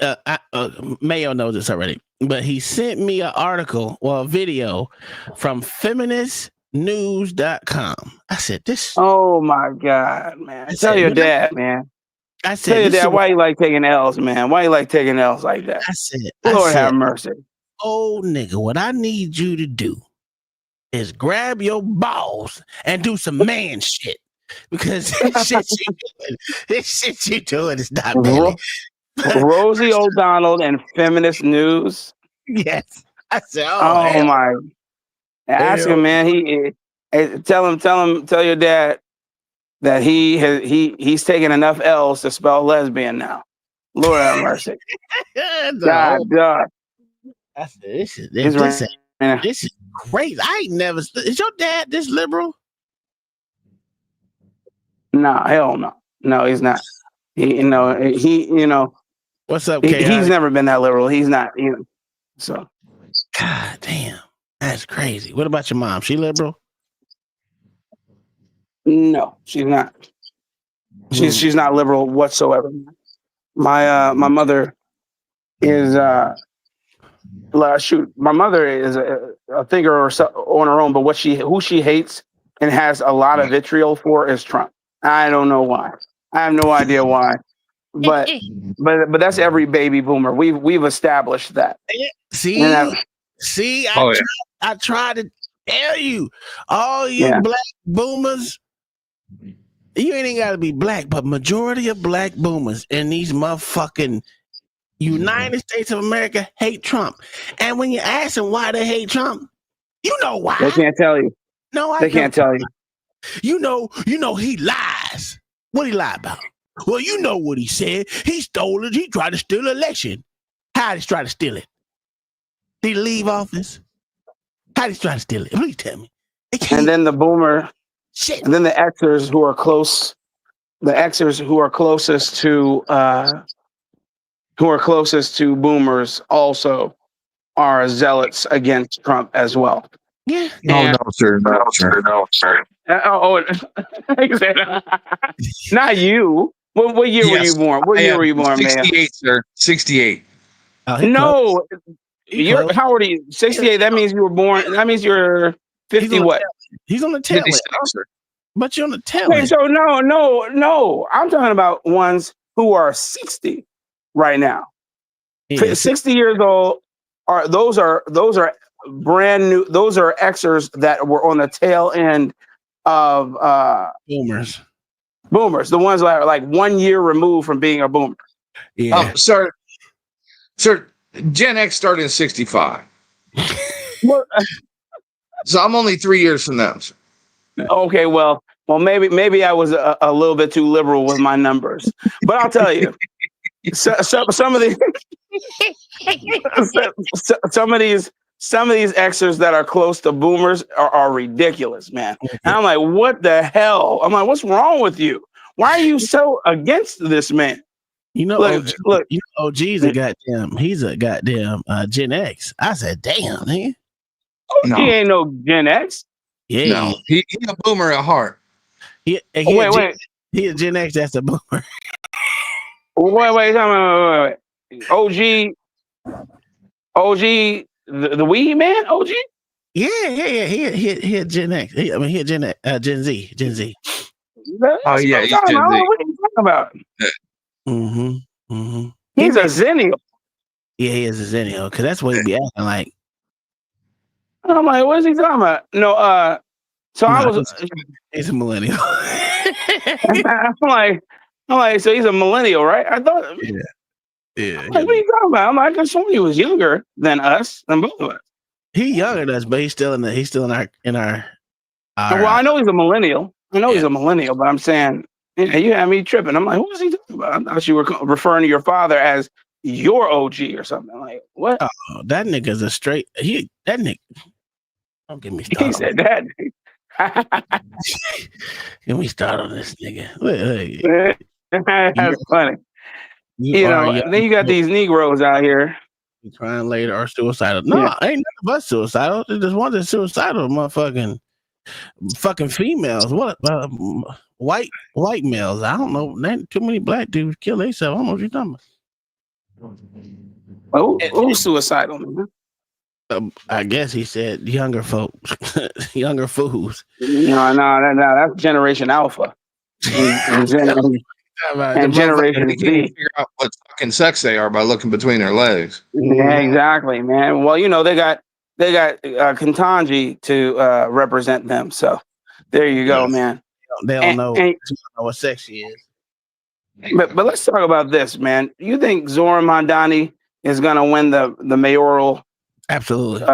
Mayo knows this already, but he sent me an article or a video from feministnews.com. I said, "This." Oh my God, man! Tell your dad, man. I said, "Tell your dad why you like taking L's, man. Why you like taking L's like that?" I said, "Lord have mercy." Oh nigga, what I need you to do is grab your balls and do some man shit. Because this shit you doing is not manly. Rosie O'Donnell and Feminist News. Yes. I said, oh my. Ask him, man. Tell your dad that he's taking enough L's to spell lesbian now. Lord have mercy. God, dog. I said, this is crazy. I ain't never. Is your dad this liberal? No, hell no. No, he's not. He, What's up, he's never been that liberal. He's not, so. God damn. That's crazy. What about your mom? She liberal? No, she's not. She's not liberal whatsoever. My mother is my mother is a thinker on her own, but who she hates and has a lot of vitriol for is Trump. I don't know why. I have no idea why. But that's every baby boomer. We've established that. See, I tried to tell you, all you black boomers. You ain't got to be black, but majority of black boomers in these motherfucking United States of America hate Trump. And when you ask them why they hate Trump, you know why. They can't tell you. No, they can't tell you. You know he lies. What he lie about? Well, you know what he said. He stole it. He tried to steal the election. How did he try to steal it? Did he leave office? How did he try to steal it? Please tell me. And then the boomer, and then the Xers who are close, closest to boomers also are zealots against Trump as well. Yeah. No, sir. Not you. What year were you born? What year were you born, man? 68, sir. 68. No. How old are you? 68. That means you were born. That means you're 50 what? He's on the tail end. But you're on the tail end. So no. I'm talking about ones who are 60 right now. Yeah. 60 years old those are brand new. Those are Xers that were on the tail end of boomers. The ones that are like 1 year removed from being a boomer. Yeah. Sir, Gen X started in 65. So I'm only 3 years from them. Okay, well, maybe I was a little bit too liberal with my numbers, but I'll tell you, some of these, some of these Xers that are close to boomers are ridiculous, man. And I'm like, what the hell? I'm like, what's wrong with you? Why are you so against this man? You know, look, OG's a goddamn. He's a goddamn Gen X. I said, damn, man. OG ain't no Gen X. Yeah, no, he a boomer at heart. He a Gen X. That's a boomer. Wait. OG the weed man, OG? Yeah. He had Gen X. He had Gen Z. Oh yeah, he's Gen Z. What are you talking about? He's a zennial. Yeah, he is a zennial because that's what he be acting like. I'm like, what is he talking about? No, so I was. He's a millennial. I'm like, so he's a millennial, right? I thought. Yeah. Like, what are you talking about? I'm like, I sworn he was younger than us, than both of us. He younger than us, but he's still in our. Well, I know he's a millennial. He's a millennial, but I'm saying, yeah, you had me tripping. I'm like, what was he talking about? I thought you were referring to your father as your OG or something. Like, what? Oh, that nigga's a straight. That nigga. Don't get me started. He said that. Get me started on this nigga. That's funny. You know, then you got these Negroes out here crying later or suicidal. No, ain't nothing but suicidal. They just wanted suicidal, motherfucking females. What white males? I don't know. Ain't too many black dudes kill themselves. I don't know what you're talking about. Who's suicidal, man? I guess he said younger folks, younger fools. No, that's Generation Alpha. And Generation Z. Figure out what fucking sex they are by looking between their legs. Yeah, exactly, man. Well, you know they got Ketanji to represent them. So there you go, man. They don't know what sex she is. But let's talk about this, man. You think Zoran Mondani is going to win the mayoral? Absolutely.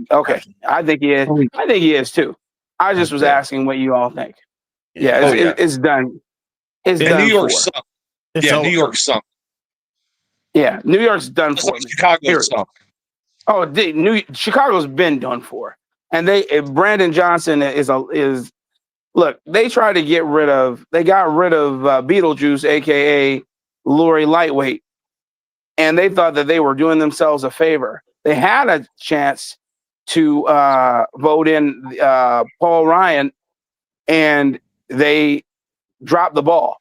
Okay, I think he is. I think he is too. I just was asking what you all think. Yeah, it's done. It's done. New York sunk. New York sunk. Yeah, New York's done for. Chicago sunk. Oh, Chicago's been done for, and Brandon Johnson is look. They tried to get rid of. They got rid of Beetlejuice, aka Lori Lightweight, and they thought that they were doing themselves a favor. They had a chance to vote in Paul Ryan, and they dropped the ball.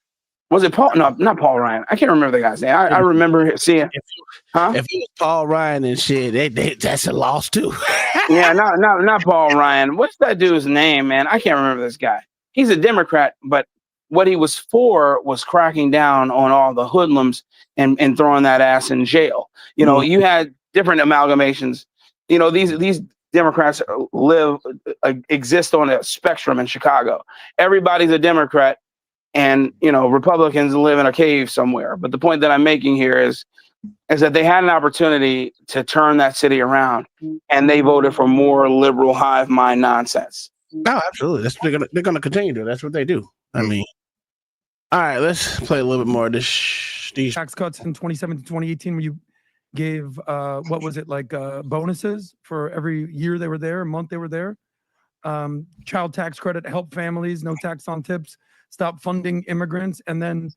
Was it Paul? No, not Paul Ryan. I can't remember the guy's name. I remember seeing. If it was Paul Ryan and shit, that's a loss too. Yeah, not Paul Ryan. What's that dude's name, man? I can't remember this guy. He's a Democrat, but what he was for was cracking down on all the hoodlums and throwing that ass in jail. You know, you had different amalgamations. You know, these Democrats exist on a spectrum in Chicago. Everybody's a Democrat, and you know, Republicans live in a cave somewhere. But the point that I'm making here is that they had an opportunity to turn that city around, and they voted for more liberal hive mind nonsense. No, absolutely. They're gonna continue to. That's what they do. I mean, all right. Let's play a little bit more of these tax cuts in 2017, 2018, where you gave what was it like bonuses for every year they were there, month they were there. Child tax credit, help families, no tax on tips, stop funding immigrants, and then,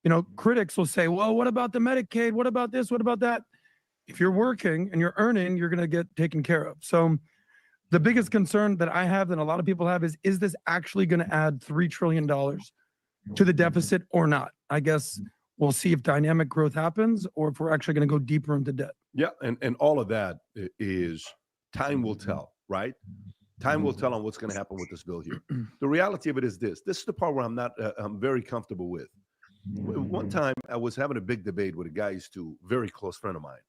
you know, critics will say, well, what about the Medicaid? What about this? What about that? If you're working and you're earning, you're going to get taken care of. So the biggest concern that I have and a lot of people have is this actually going to add $3 trillion to the deficit or not? I guess we'll see if dynamic growth happens or if we're actually going to go deeper into debt. Yeah, and all of that is time will tell, right? Time will tell on what's going to happen with this bill here. The reality of it is this. This is the part where I'm very comfortable with. One time I was having a big debate with a guy who's a very close friend of mine.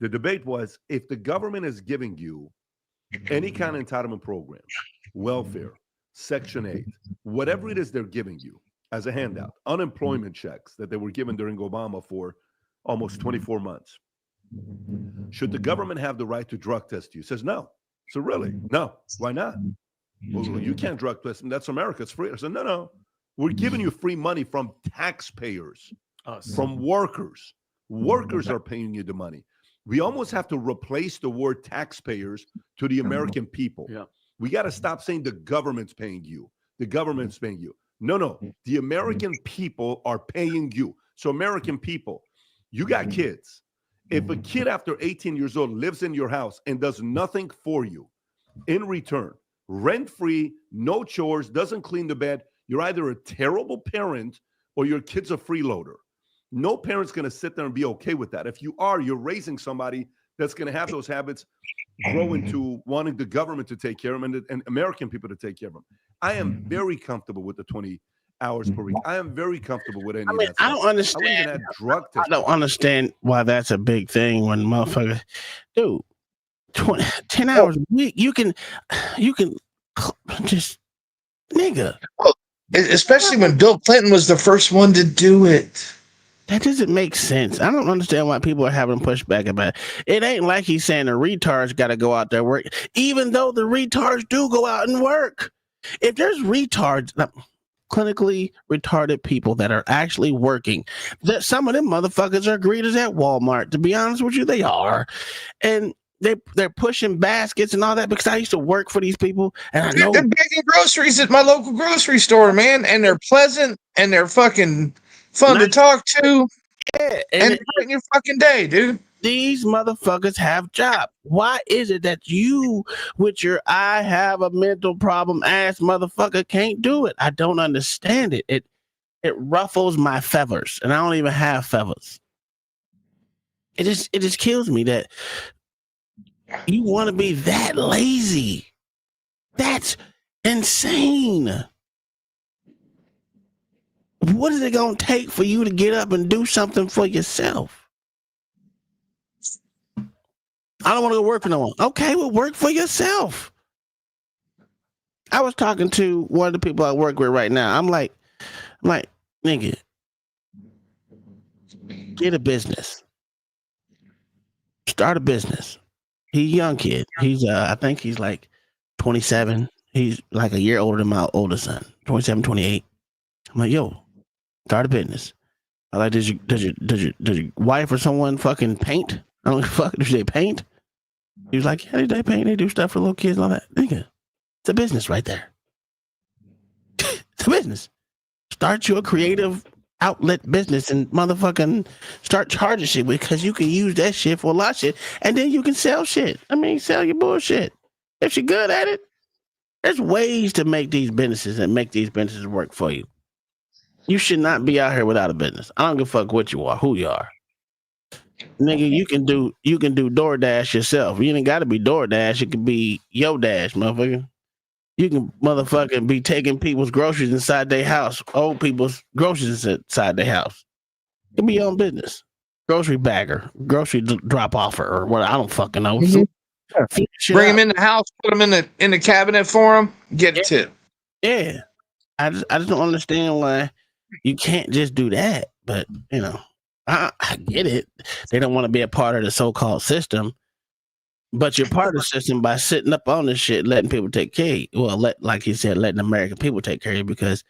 The debate was, if the government is giving you any kind of entitlement program, welfare, Section 8, whatever it is they're giving you as a handout, unemployment checks that they were given during Obama for almost 24 months, should the government have the right to drug test you? Says no. So really, no. Why not? Well, you can't drug test, and that's America. It's free. I said, no. We're giving you free money from taxpayers, from workers. Workers are paying you the money. We almost have to replace the word taxpayers to the American people. Yeah. We got to stop saying the government's paying you. The government's paying you. No. The American people are paying you. So American people, you got kids. If a kid after 18 years old lives in your house and does nothing for you in return, rent-free, no chores, doesn't clean the bed, you're either a terrible parent or your kid's a freeloader. No parent's going to sit there and be okay with that. If you are, you're raising somebody that's going to have those habits grow into wanting the government to take care of them and American people to take care of them. I am very comfortable with the 20 hours per week. I am very comfortable with any of that stuff. I don't understand. I wouldn't even add drug I tests. don't understand why that's a big thing when motherfuckers, dude, 10 hours a week, you can just, nigga. Well, especially when Bill Clinton was the first one to do it. That doesn't make sense. I don't understand why people are having pushback about it. It ain't like he's saying the retards got to go out there and work, even though the retards do go out and work. If there's retards, clinically retarded people that are actually working, that some of them motherfuckers are greeters at Walmart. To be honest with you, they are, and they're pushing baskets and all that because I used to work for these people, and I know they're bagging groceries at my local grocery store, man, and they're pleasant and they're fucking fun to talk to. Yeah, and they're in your fucking day, dude. These motherfuckers have jobs. Why is it that you, with your I have a mental problem ass motherfucker, can't do it? I don't understand it. It ruffles my feathers, and I don't even have feathers. It just kills me that you want to be that lazy. That's insane. What is it going to take for you to get up and do something for yourself? I don't want to go work for no one. Okay, well, work for yourself. I was talking to one of the people I work with right now. I'm like, nigga, get a business. Start a business. He's a young kid. He's I think he's like 27. He's like a year older than my oldest son, 27, 28. I'm like, yo, start a business. I like, does your wife or someone fucking paint? I don't give a fuck. Do they paint? He was like, yeah, they paint. They do stuff for little kids and all that. Nigga, it's a business right there. It's a business. Start your creative outlet business and motherfucking start charging shit because you can use that shit for a lot of shit, and then you can sell shit. I mean, sell your bullshit. If you're good at it, there's ways to make these businesses and make these businesses work for you. You should not be out here without a business. I don't give a fuck what you are, who you are. Nigga, you can do DoorDash yourself. You ain't got to be DoorDash. It could be Yo Dash, motherfucker. You can motherfucking be taking people's groceries inside their house, old people's groceries inside their house. It could be your own business. Grocery bagger, grocery drop offer, or what? I don't fucking know. Mm-hmm. Bring them in the house, put them in the cabinet for them, get a tip. Yeah, I just don't understand why you can't just do that. But you know, I get it. They don't want to be a part of the so-called system. But you're part of the system by sitting up on this shit, letting people take care of you. Well, like he said, letting American people take care of you because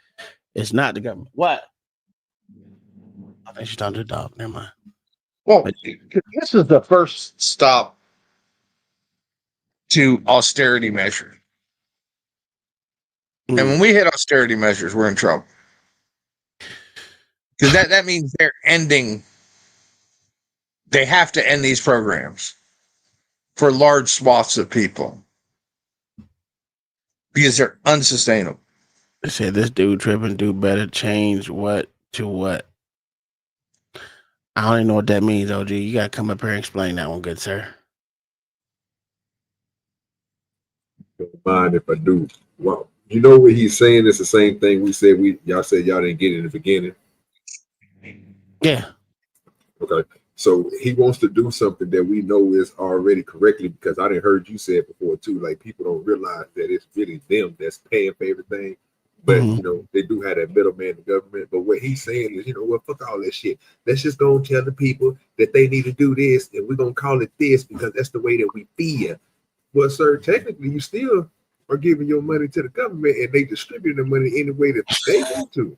it's not the government. What? I think she's talking to the dog. Never mind. Well, this is the first stop to austerity measures. And when we hit austerity measures, we're in trouble. Because that means they're ending. They have to end these programs for large swaths of people because they're unsustainable. They said this dude tripping, do better, change what to what. I don't even know what that means, OG. You gotta come up here and explain that one, good sir. Don't mind if I do. Well, you know what he's saying? It's the same thing we said. Y'all said y'all didn't get it in the beginning. Yeah. Okay. So he wants to do something that we know is already correctly, because I didn't heard you say it before too. Like, people don't realize that it's really them that's paying for everything. But you know, they do have that middleman in the government. But what he's saying is, you know what, fuck all that shit. Let's just go and tell the people that they need to do this, and we're gonna call it this because that's the way that we feel. Well, sir, technically you still are giving your money to the government, and they distribute the money any way that they want to.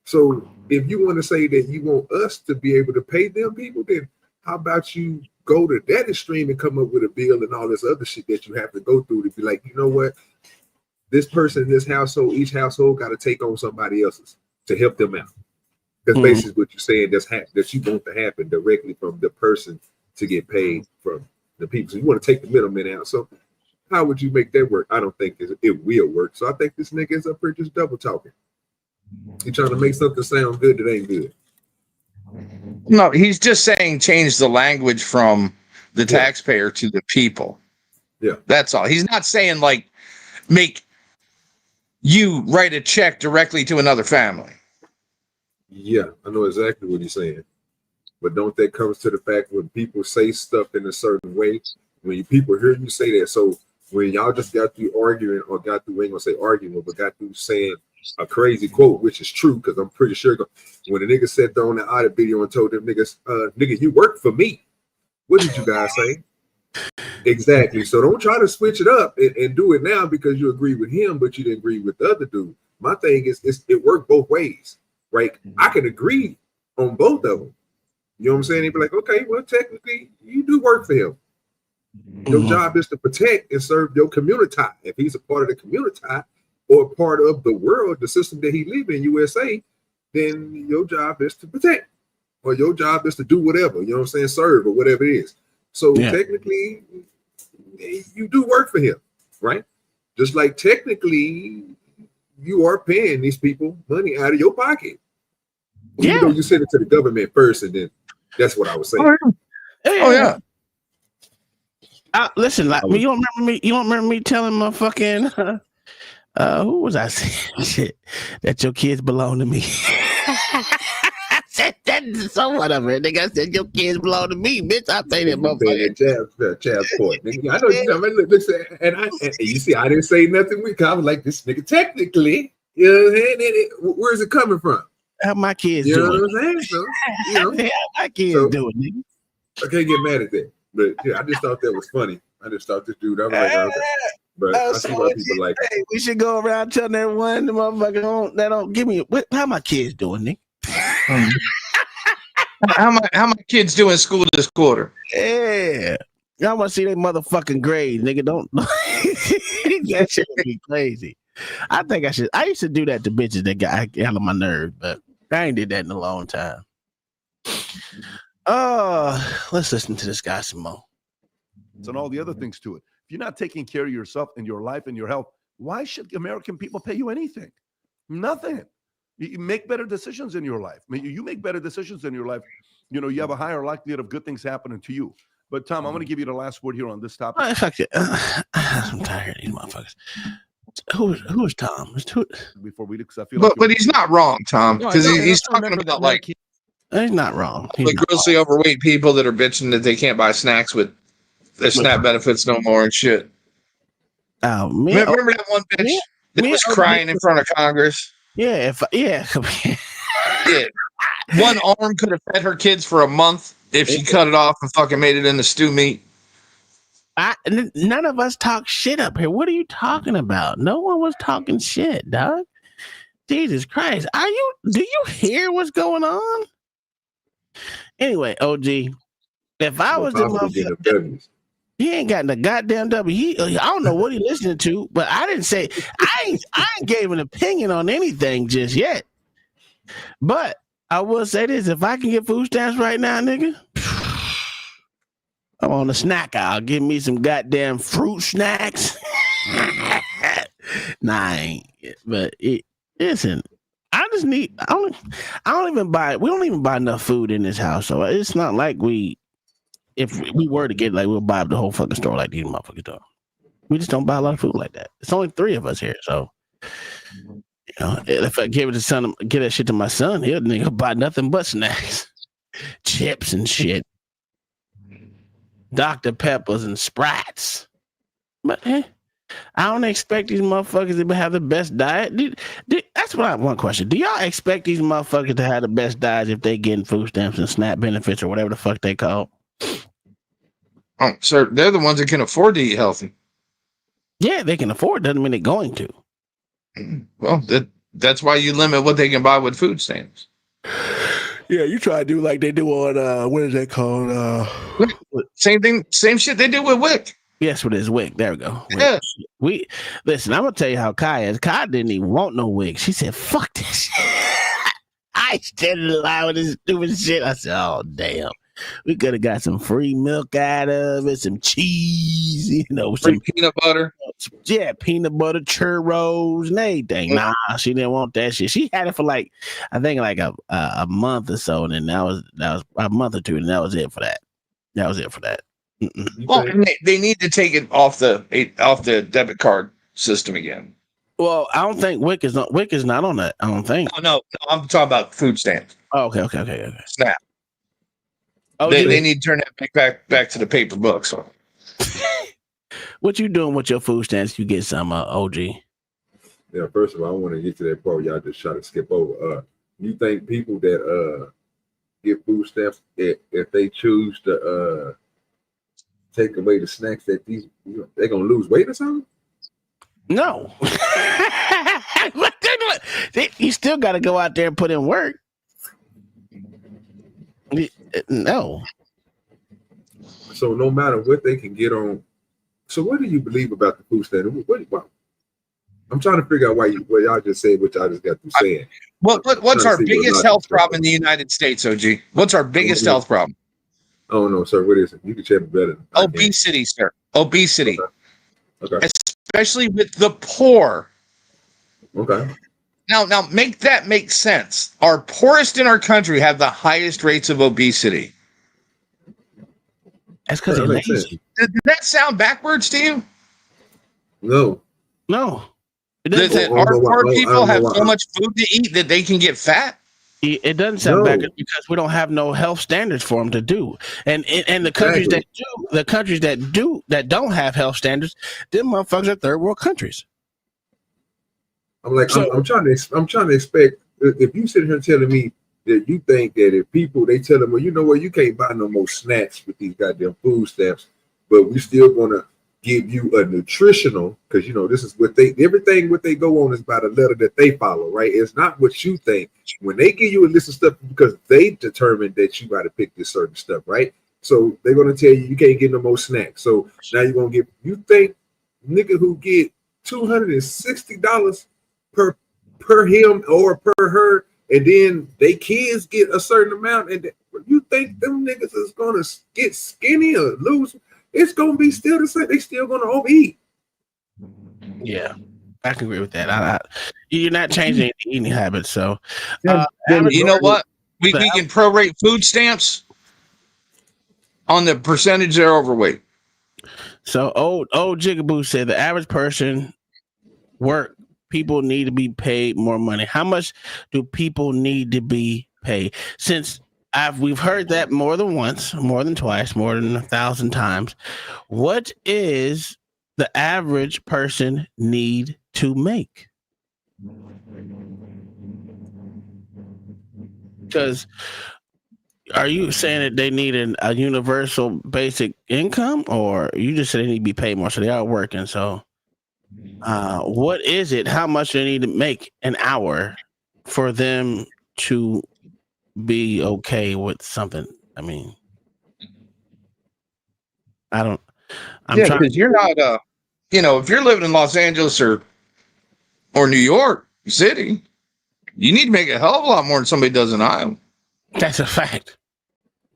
So if you want to say that you want us to be able to pay them people, then how about you go to that extreme and come up with a bill and all this other shit that you have to go through to be like, you know what? This person in this household, each household got to take on somebody else's to help them out. That's basically what you're saying that you want to happen directly from the person to get paid from the people. So you want to take the middleman out. So how would you make that work? I don't think it will work. So I think this nigga is up here just double talking. He's trying to make something sound good that ain't good. No, he's just saying change the language from the taxpayer to the people. Yeah. That's all. He's not saying like make you write a check directly to another family. Yeah, I know exactly what he's saying. But don't that comes to the fact when people say stuff in a certain way, when people hear you say that. So when y'all just got through arguing or got through, we ain't gonna say arguing, but got through saying a crazy quote, which is true, because I'm pretty sure when the nigga sat there on the audit video and told them niggas, nigga, you work for me. What did you guys say? Exactly. So don't try to switch it up and do it now because you agree with him, but you didn't agree with the other dude. My thing is it worked both ways, right? I can agree on both of them. You know what I'm saying? He'd be like, okay, well, technically, you do work for him. Your job is to protect and serve your community. If he's a part of the community or part of the world, the system that he lives in, USA, then your job is to protect, or your job is to do whatever, you know what I'm saying, serve or whatever it is. So technically, you do work for him, right? Just like technically, you are paying these people money out of your pocket. Even though you send it to the government first, and then that's what I was saying. Oh yeah. Listen, like you don't remember me. You don't remember me telling motherfucking who was I saying shit that your kids belong to me. I said that to someone of it. Nigga, I said your kids belong to me, bitch. I pay that motherfucker. Child support. I know you know. Listen, and you see, I didn't say nothing weak. I was like, this nigga technically, you know what I'm saying? Where's it coming from? How my kids you doing? Know what I'm saying? So, you know, how my kids doing, nigga? I can't get mad at that. But yeah, I just thought that was funny. I just thought this dude, I was like, okay. But I see why people like it. Hey, we should go around telling everyone the motherfucker don't give me how my kids doing, nigga. How my kids doing in school this quarter? Yeah. Y'all want to see their motherfucking grades, nigga. Don't that shit would be crazy. I think I should. I used to do that to bitches that got out of my nerve, but I ain't did that in a long time. Let's listen to this guy some more. And all the other things to it. If you're not taking care of yourself and your life and your health, why should American people pay you anything? Nothing. You make better decisions in your life. I mean, you make better decisions in your life. You know, you have a higher likelihood of good things happening to you. But Tom, I'm going to give you the last word here on this topic. I'm tired of these motherfuckers. Who is Tom? Before we, because I feel but he's not wrong, Tom, because he's talking about like he's not wrong. He's like grossly overweight people that are bitching that they can't buy snacks with their SNAP benefits no more and shit. Oh, remember that one bitch that was crying in front of Congress? Yeah, yeah. One arm could have fed her kids for a month if she cut it off and fucking made it into stew meat. None of us talk shit up here. What are you talking about? No one was talking shit, dog. Jesus Christ. Do you hear what's going on? Anyway, OG, if I was the motherfucker, he ain't got the goddamn W. I don't know what he listening to, but I didn't say I ain't gave an opinion on anything just yet. But I will say this: if I can get food stamps right now, nigga, I'm on a snack aisle. Give me some goddamn fruit snacks. Nah, I ain't. But listen, I just need. I don't even buy. We don't even buy enough food in this house, so it's not like if we were to get like we'll buy up the whole fucking store like these motherfuckers do. We just don't buy a lot of food like that. It's only 3 of us here, so you know, if I give that shit to my son, he'll nigga buy nothing but snacks, chips and shit, Dr. Peppers and Sprites. But I don't expect these motherfuckers to have the best diet. That's what I have one question. Do y'all expect these motherfuckers to have the best diet if they getting food stamps and SNAP benefits or whatever the fuck they call? Oh, sir, they're the ones that can afford to eat healthy. Yeah, they can afford. Doesn't mean they're going to. Well, that's why you limit what they can buy with food stamps. Yeah, you try to do like they do on what is that called? Same thing, same shit they do with WIC. Yes, with his WIC. There we go. Yeah. We listen. I'm gonna tell you how Kai is. Kai didn't even want no WIC. She said, "Fuck this shit." I stood in line with this stupid shit. I said, "Oh damn, we could have got some free milk out of it, some cheese, you know, some peanut butter." Yeah, peanut butter, churros, and everything. Nah, she didn't want that shit. She had it for like, I think like a month or so, and then that was a month or two, and that was it for that. That was it for that. Well, and they need to take it off the debit card system again. Well, I don't think WIC is not on that. I don't think. No, I'm talking about food stamps. Oh, okay. Snap. Oh, They need to turn that back to the paper book. So, what you doing with your food stamps? You get some OG. Yeah, first of all, I want to get to that part where y'all just try to skip over. You think people that get food stamps, if they choose to take away the snacks, that they're gonna lose weight or something? No. You still got to go out there and put in work. No. So no matter what they can get on. So what do you believe about the food stamp? I'm trying to figure out what y'all just said, which I just got through saying. What's our biggest health problem in the United States, OG? What's our biggest health problem? Oh no, sir. What is it? You can check it better. Obesity, sir. Obesity. Okay. Especially with the poor. Okay. Now make that make sense. Our poorest in our country have the highest rates of obesity. That's because they're lazy. Did that sound backwards to you? No. That our poor people have so much food to eat that they can get fat? It doesn't sound backwards because we don't have no health standards for them to do, and the countries that don't have health standards, them motherfuckers are third world countries. I'm like, I'm trying to expect. If you sit here telling me that you think that if people they tell them, well, you know what, you can't buy no more snacks with these goddamn food stamps, but we still gonna give you a nutritional, because this is what everything what they go on is by the letter that they follow, right? It's not what you think. When they give you a list of stuff because they determined that you got to pick this certain stuff, right? So they're gonna tell you can't get no more snacks. So now you're gonna get, you think nigga who get $260 per him or per her, and then they kids get a certain amount, and you think them niggas is gonna get skinny or lose? It's gonna be still the same. They still gonna overeat. Yeah, I can agree with that. You're not changing any eating habits, so you know what? We can prorate food stamps on the percentage they're overweight. So old Jigaboo said the average person people need to be paid more money. How much do people need to be paid? Since we've heard that more than once, more than twice, more than 1,000 times. What is the average person need to make? Because are you saying that they need a universal basic income, or you just said they need to be paid more, so they are working? So what is it? How much do they need to make an hour for them to be okay with something? I mean, I'm trying, because you're not if you're living in Los Angeles or New York City, you need to make a hell of a lot more than somebody does in Iowa. That's a fact.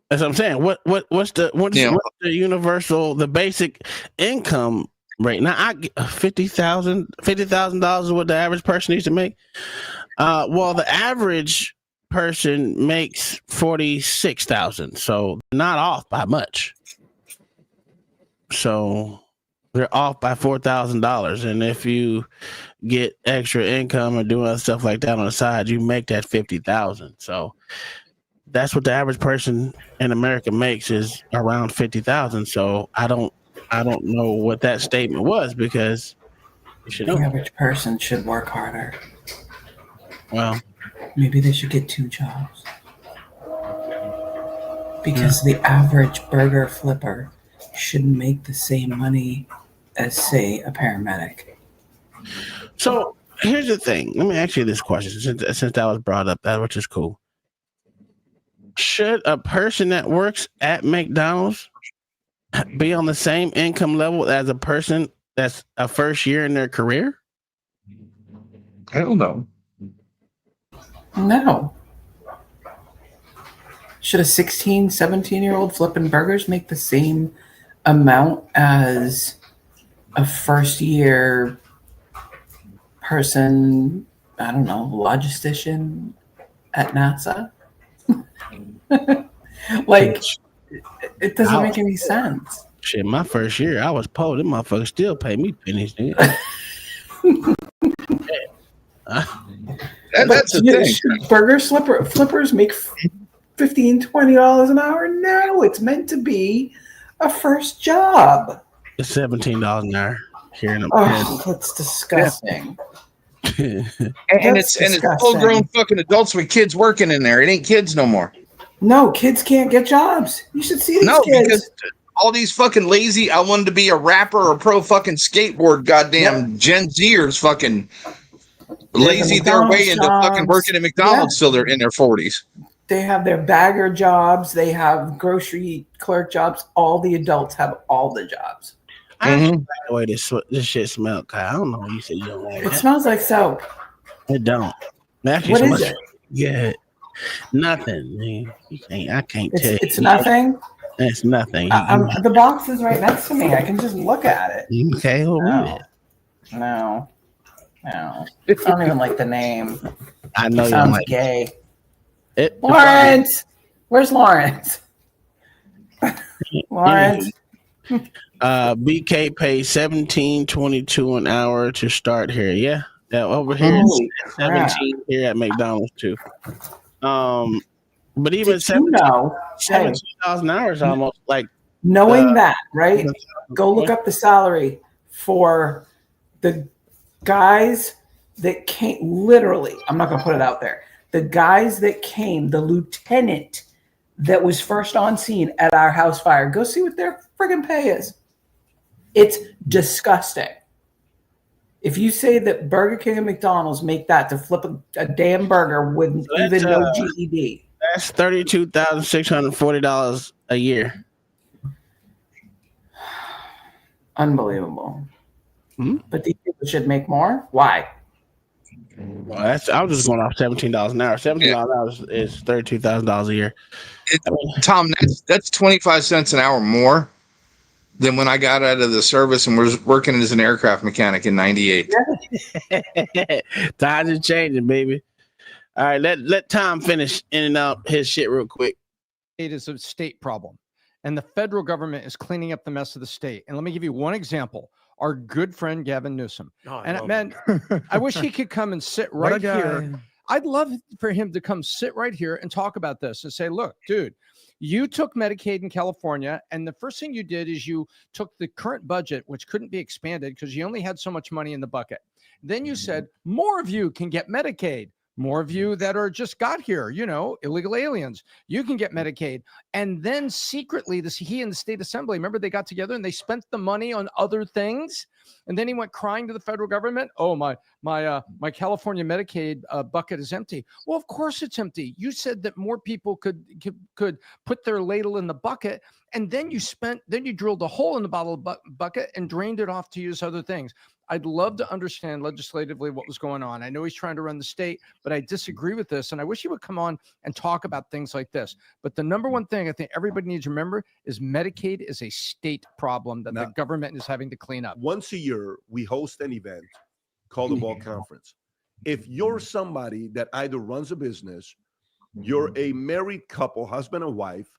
That's what I'm saying. What's the universal, the basic income rate? Now I get $50,000 is what the average person needs to make. Well, the average person makes $46,000, so not off by much. So they're off by $4,000, and if you get extra income or doing stuff like that on the side, you make that $50,000. So that's what the average person in America makes, is around $50,000. So I don't know what that statement was, because the average person should work harder. Well, maybe they should get 2 jobs, because the average burger flipper shouldn't make the same money as, say, a paramedic. So here's the thing. Let me ask you this question, since that was brought up, which is cool. Should a person that works at McDonald's be on the same income level as a person that's a first year in their career? I don't know. No. Should a 16, 17-year-old flipping burgers make the same amount as a first-year person, I don't know, logistician at NASA? Like, it doesn't make any sense. Shit, my first year, I was poor. Them motherfuckers still pay me pennies, nigga. That's the thing. Burger flippers make $15, $20 an hour. No, it's meant to be a first job. It's $17 an hour here in Oh, that's disgusting. And it's full grown fucking adults with kids working in there. It ain't kids no more. No, kids can't get jobs. You should see these kids. Because all these fucking lazy, I wanted to be a rapper or pro fucking skateboard, goddamn Gen Zers fucking lazy their way into fucking working at McDonald's till they're in their 40s. They have their bagger jobs. They have grocery clerk jobs. All the adults have all the jobs. I actually like the way this shit smells. I don't know. You said you don't like it. It smells like soap. It don't. What is it? Yeah, nothing. Man. I can't tell you. It's nothing. It's nothing. The box is right next to me. I can just look at it. Okay, well, read it. No. I don't even like the name. I know it you sounds don't like gay. It. Lawrence, where's Lawrence? Lawrence. BK pays $17.22 an hour to start here. Yeah, over here it's 17 here at McDonald's too. But even $17 an hour is almost like knowing that, right? Go look up the salary for the guys that came. Literally, I'm not gonna put it out there. The guys that came, the lieutenant that was first on scene at our house fire. Go see what their friggin' pay is. It's disgusting. If you say that Burger King and McDonald's make that to flip a damn burger with even no GED. That's $32,640 a year. Unbelievable. But these people should make more. Why? Well, I was just going off $17 an hour. $17 an hour is $32,000 a year. Tom, that's 25 cents an hour more than when I got out of the service and was working as an aircraft mechanic in '98. Times are changing, baby. All right, let Tom finish in and out his shit real quick. It is a state problem, and the federal government is cleaning up the mess of the state. And let me give you one example. Our good friend Gavin Newsom. I wish he could come and sit right here. I'd love for him to come sit right here and talk about this and say, look, dude, you took Medicaid in California, and the first thing you did is you took the current budget, which couldn't be expanded because you only had so much money in the bucket. Then you said, more of you can get Medicaid. More of you that are just got here, illegal aliens, you can get Medicaid. And then secretly, he and the state assembly, remember they got together and they spent the money on other things. And then he went crying to the federal government. Oh, my California Medicaid bucket is empty. Well, of course it's empty. You said that more people could put their ladle in the bucket. And then you drilled a hole in the bottle bucket and drained it off to use other things. I'd love to understand legislatively what was going on. I know he's trying to run the state, but I disagree with this. And I wish he would come on and talk about things like this. But the number one thing I think everybody needs to remember is Medicaid is a state problem that the government is having to clean up. Once a year, we host an event called the Bill Conference. If you're somebody that either runs a business, you're a married couple, husband and wife,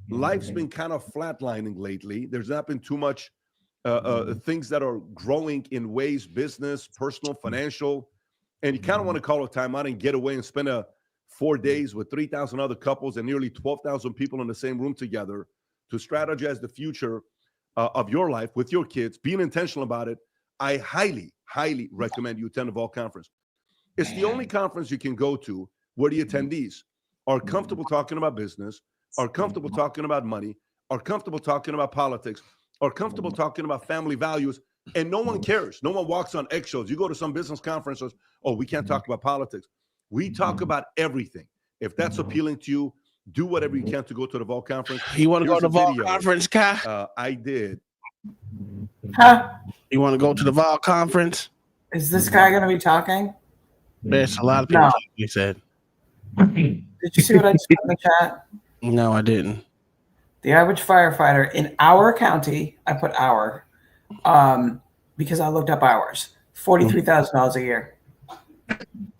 life's been kind of flatlining lately. There's not been too much things that are growing in ways, business, personal, financial, and you kind of want to call a time out and get away and spend 4 days with 3,000 other couples and nearly 12,000 people in the same room together to strategize the future of your life with your kids, being intentional about it. I highly, highly recommend you attend the Vol Conference. It's the only conference you can go to where the attendees are comfortable talking about business, are comfortable talking about money, are comfortable talking about politics, are comfortable talking about family values, and no one cares. No one walks on eggshells. You go to some business conferences, oh, we can't talk about politics. We talk about everything. If that's appealing to you, do whatever you can to go to the Vol Conference. You want to go to the Vol Conference, Kai? I did. Huh? You want to go to the Vol Conference? Is this guy going to be talking? There's a lot of people talking, he said. Did you see what I just put in the chat? No, I didn't. The average firefighter in our county, I put our, because I looked up hours, $43,000 a year.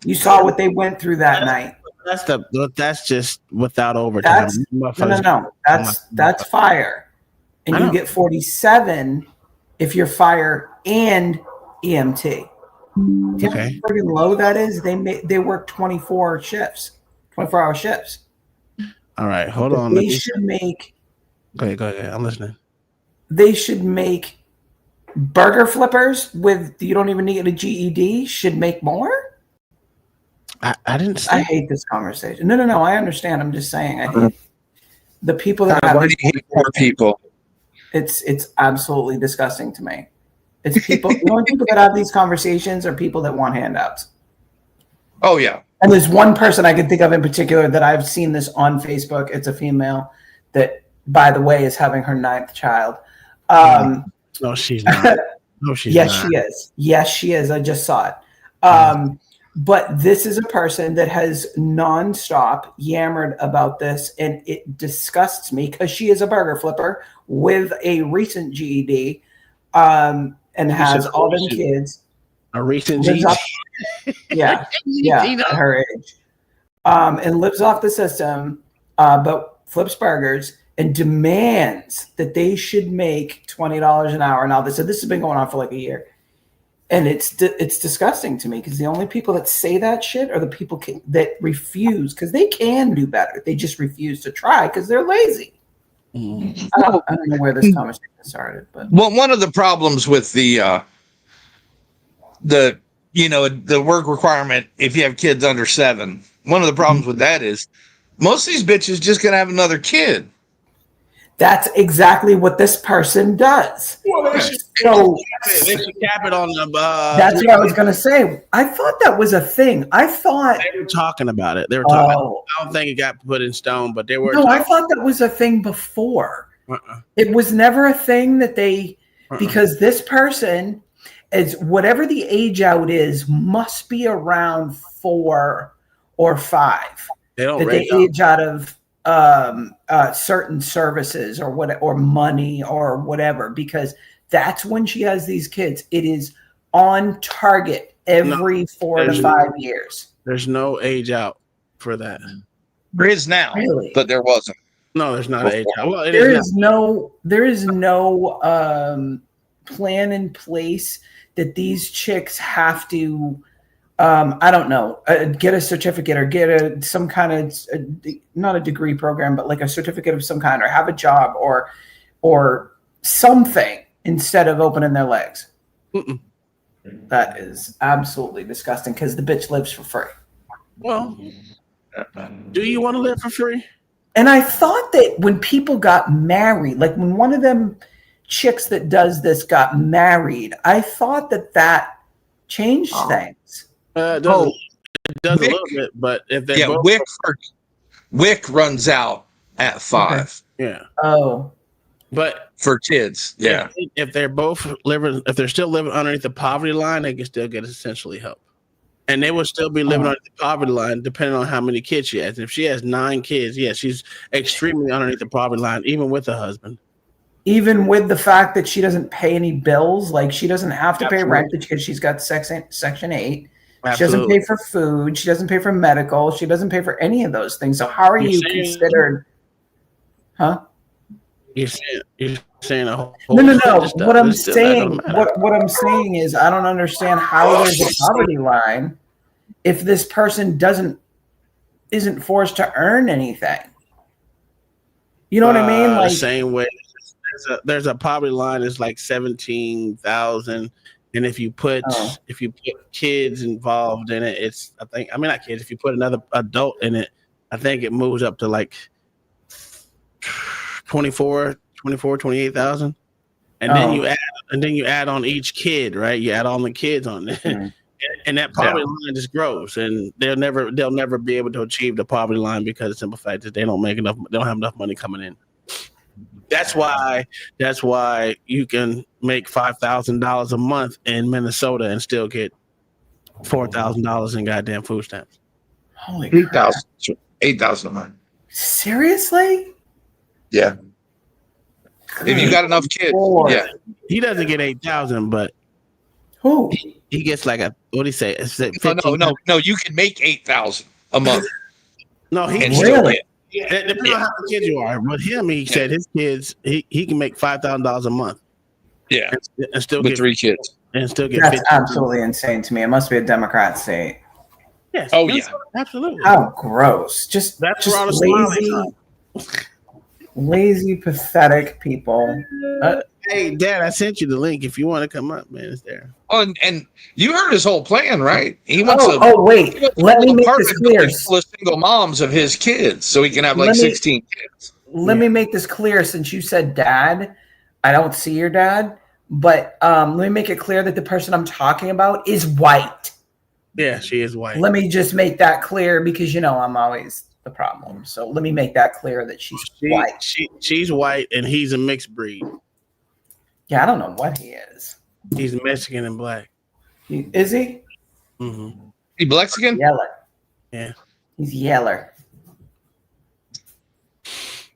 You saw what they went through that night. That's just without overtime. No. That's fire. and you get 47 if you're fire and EMT. Do you know how friggin' low that is? They work 24 shifts, 24-hour shifts. All right, hold on. They should make. Go ahead. I'm listening. They should make burger flippers with you don't even need a GED should make more. I didn't. I hate this conversation. No. I understand. I'm just saying. I hate the people that have. Why do you hate poor people? It's absolutely disgusting to me. It's people. The only people that have these conversations are people that want handouts. Oh yeah. And there's one person I can think of in particular that I've seen this on Facebook. It's a female that, by the way, is having her 9th child. No, she's not. No, she's yes, not. she is. Yes, she is. I just saw it. But this is a person that has nonstop yammered about this, and it disgusts me because she is a burger flipper with a recent GED and has all them kids. A recent lives GED? Yeah, at her age. And lives off the system, but flips burgers and demands that they should make $20 an hour. Now, this has been going on for like a year. And it's disgusting to me because the only people that say that shit are the people that refuse because they can do better. They just refuse to try because they're lazy. I don't know where this conversation started, but one of the problems with the work requirement, if you have kids under 7, one of the problems with that is most of these bitches just gonna have another kid. That's exactly what this person does. Well, they should cap it on the. That's what I was going to say. I thought that was a thing. I thought they were talking about it. They were talking. I don't think it got put in stone, but they were. No, I thought that was a thing before. It was never a thing that they because this person is whatever the age out is must be around 4 or 5. They don't that they age out of. Certain services or money or whatever, because that's when she has these kids. It is on target every 4 to 5 years. There's no age out for that. There is now, really? But there wasn't. No, there's not an age out. Well, there is no plan in place that these chicks have to. I don't know, get a certificate or get some kind of not a degree program, but like a certificate of some kind, or have a job or something instead of opening their legs. That is absolutely disgusting because the bitch lives for free. Well, do you want to live for free? And I thought that when people got married, like when one of them chicks that does this got married, I thought that changed things. It does a little bit, but if they both WIC runs out at 5. Okay. Yeah. Oh. But for kids, yeah. If they're both living, if they're still living underneath the poverty line, they can still get essentially help, and they will still be living underneath the poverty line, depending on how many kids she has. If she has 9 kids, yeah, she's extremely underneath the poverty line, even with a husband. Even with the fact that she doesn't pay any bills, like she doesn't have to pay rent because she's got Section 8. She doesn't pay for food. She doesn't pay for medical. She doesn't pay for any of those things. So how are you considered? Huh? You're saying a whole no. What I'm saying is I don't understand how there's a poverty line if this person isn't forced to earn anything. You know what I mean? Like the same way. There's a poverty line is like 17,000. And if you put kids involved in it, not kids. If you put another adult in it, I think it moves up to like 28,000. And then you add on each kid, right? You add on the kids on it. And that poverty line just grows, and they'll never be able to achieve the poverty line because of the simple fact that they don't have enough money coming in. That's why you can make $5,000 a month in Minnesota and still get $4,000 in goddamn food stamps. Holy $8,000 a month. Seriously? Yeah. If you got enough kids, yeah. He doesn't get 8,000, but who? He gets like a what do you say? No. You can make 8,000 a month. No, he really. It depends on how many kids you are. But him, he said his kids, he can make $5,000 a month. Yeah, and still with get 3 kids. and still get That's 50. absolutely insane to me. It must be a Democrat state. Yes. Oh yeah, absolutely. How gross! Just That's where all the lazy, pathetic people. Hey, Dad, I sent you the link. If you want to come up, man, it's there. Oh, and you heard his whole plan, right? He wants wait. Let me make this clear. Full of single moms of his kids, so he can have like 16 kids. Let me make this clear. Since you said dad, I don't see your dad, but let me make it clear that the person I'm talking about is white. Yeah, she is white. Let me just make that clear because I'm always the problem. So let me make that clear that she's white. She's white and he's a mixed breed. Yeah, I don't know what he is. He's Mexican and black. Is he? Mm-hmm. He Mexican? Yeller. Yeah. He's yeller.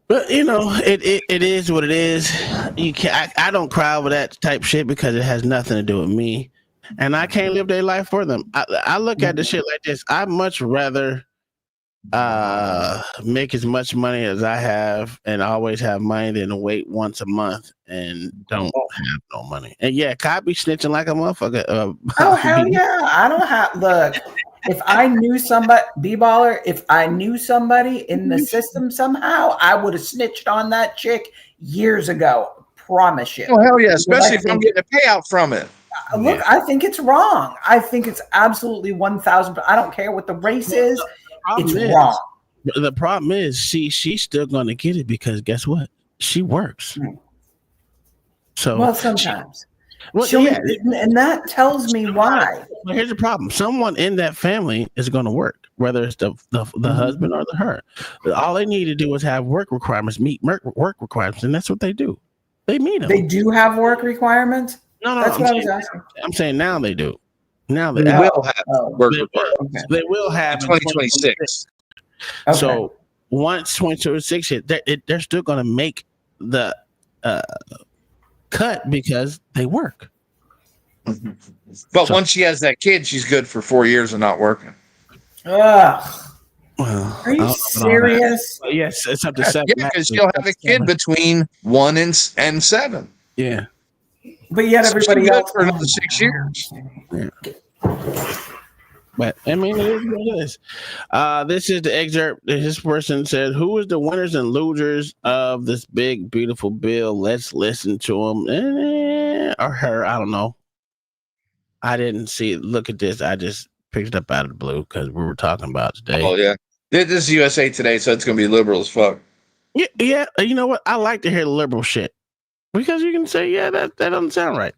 But it is what it is. You can't. I don't cry over that type shit because it has nothing to do with me, and I can't live their life for them. I look at the shit like this. I'd much rather make as much money as I have and always have money than wait once a month and don't have no money. And yeah, Kai be snitching like a motherfucker. Oh hell yeah! I don't have. Look, if I knew somebody, B-baller, if I knew somebody in the system somehow, I would have snitched on that chick years ago. Promise you. Oh hell yeah! Especially if I'm getting a payout from it. Look, I think it's wrong. I think it's absolutely 1,000. I don't care what the race is. It's wrong. The problem is she's still gonna get it because guess what? She works. So well, sometimes. Yeah. And that tells me why. But here's the problem: someone in that family is going to work, whether it's the husband or her. All they need to do is have work requirements, meet work requirements, and that's what they do. They meet them. They do have work requirements. No, that's what I was asking. I'm saying now they do. Now they will have work requirements. Okay. They will have in 2026. Okay. So once 2026 hit, they're still going to make the cut because they work. But once she has that kid, she's good for 4 years of not working. Ugh. Well, are you serious? Yes, it's up to 7. Yeah, because she'll have a kid between 1 and 7. Yeah. But yet everybody else for another 6 years. Yeah. But I mean, it is what it is. This is the excerpt. This person said, "Who is the winners and losers of this big, beautiful bill?" Let's listen to him or her. I don't know. I didn't see it. Look at this. I just picked it up out of the blue because we were talking about today. Oh yeah, this is USA Today, so it's gonna be liberal as fuck. Yeah. You know what? I like to hear the liberal shit because you can say, "Yeah, that doesn't sound right."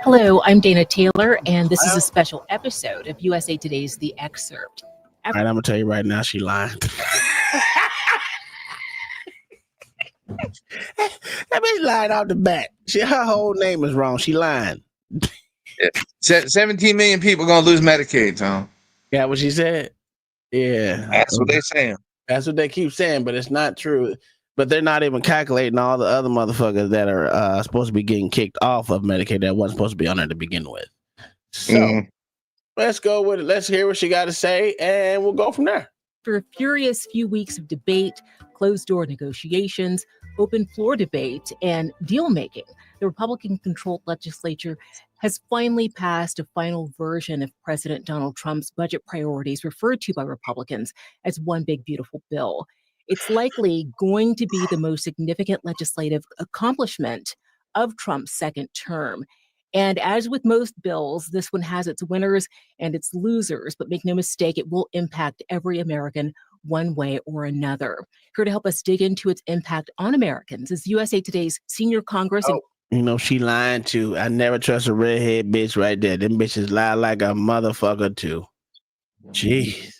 Hello, I'm Dana Taylor, and this is a special episode of USA Today's The Excerpt. All right, I'm going to tell you right now, she lying. That bitch lied off the bat. Her whole name is wrong. She lying. Yeah. 17 million people going to lose Medicaid, Tom. Yeah, what she said? Yeah. That's what they're saying. That's what they keep saying, but it's not true. But they're not even calculating all the other motherfuckers that are supposed to be getting kicked off of Medicaid that wasn't supposed to be on there to begin with. So let's go with it. Let's hear what she got to say, and we'll go from there. For a furious few weeks of debate, closed-door negotiations, open floor debate, and deal-making, the Republican-controlled legislature has finally passed a final version of President Donald Trump's budget priorities referred to by Republicans as one big, beautiful bill. It's likely going to be the most significant legislative accomplishment of Trump's second term. And as with most bills, this one has its winners and its losers, but make no mistake, it will impact every American one way or another. Here to help us dig into its impact on Americans is USA Today's senior Congress. She lying too. I never trust a redhead bitch right there. Them bitches lie like a motherfucker too. Jeez.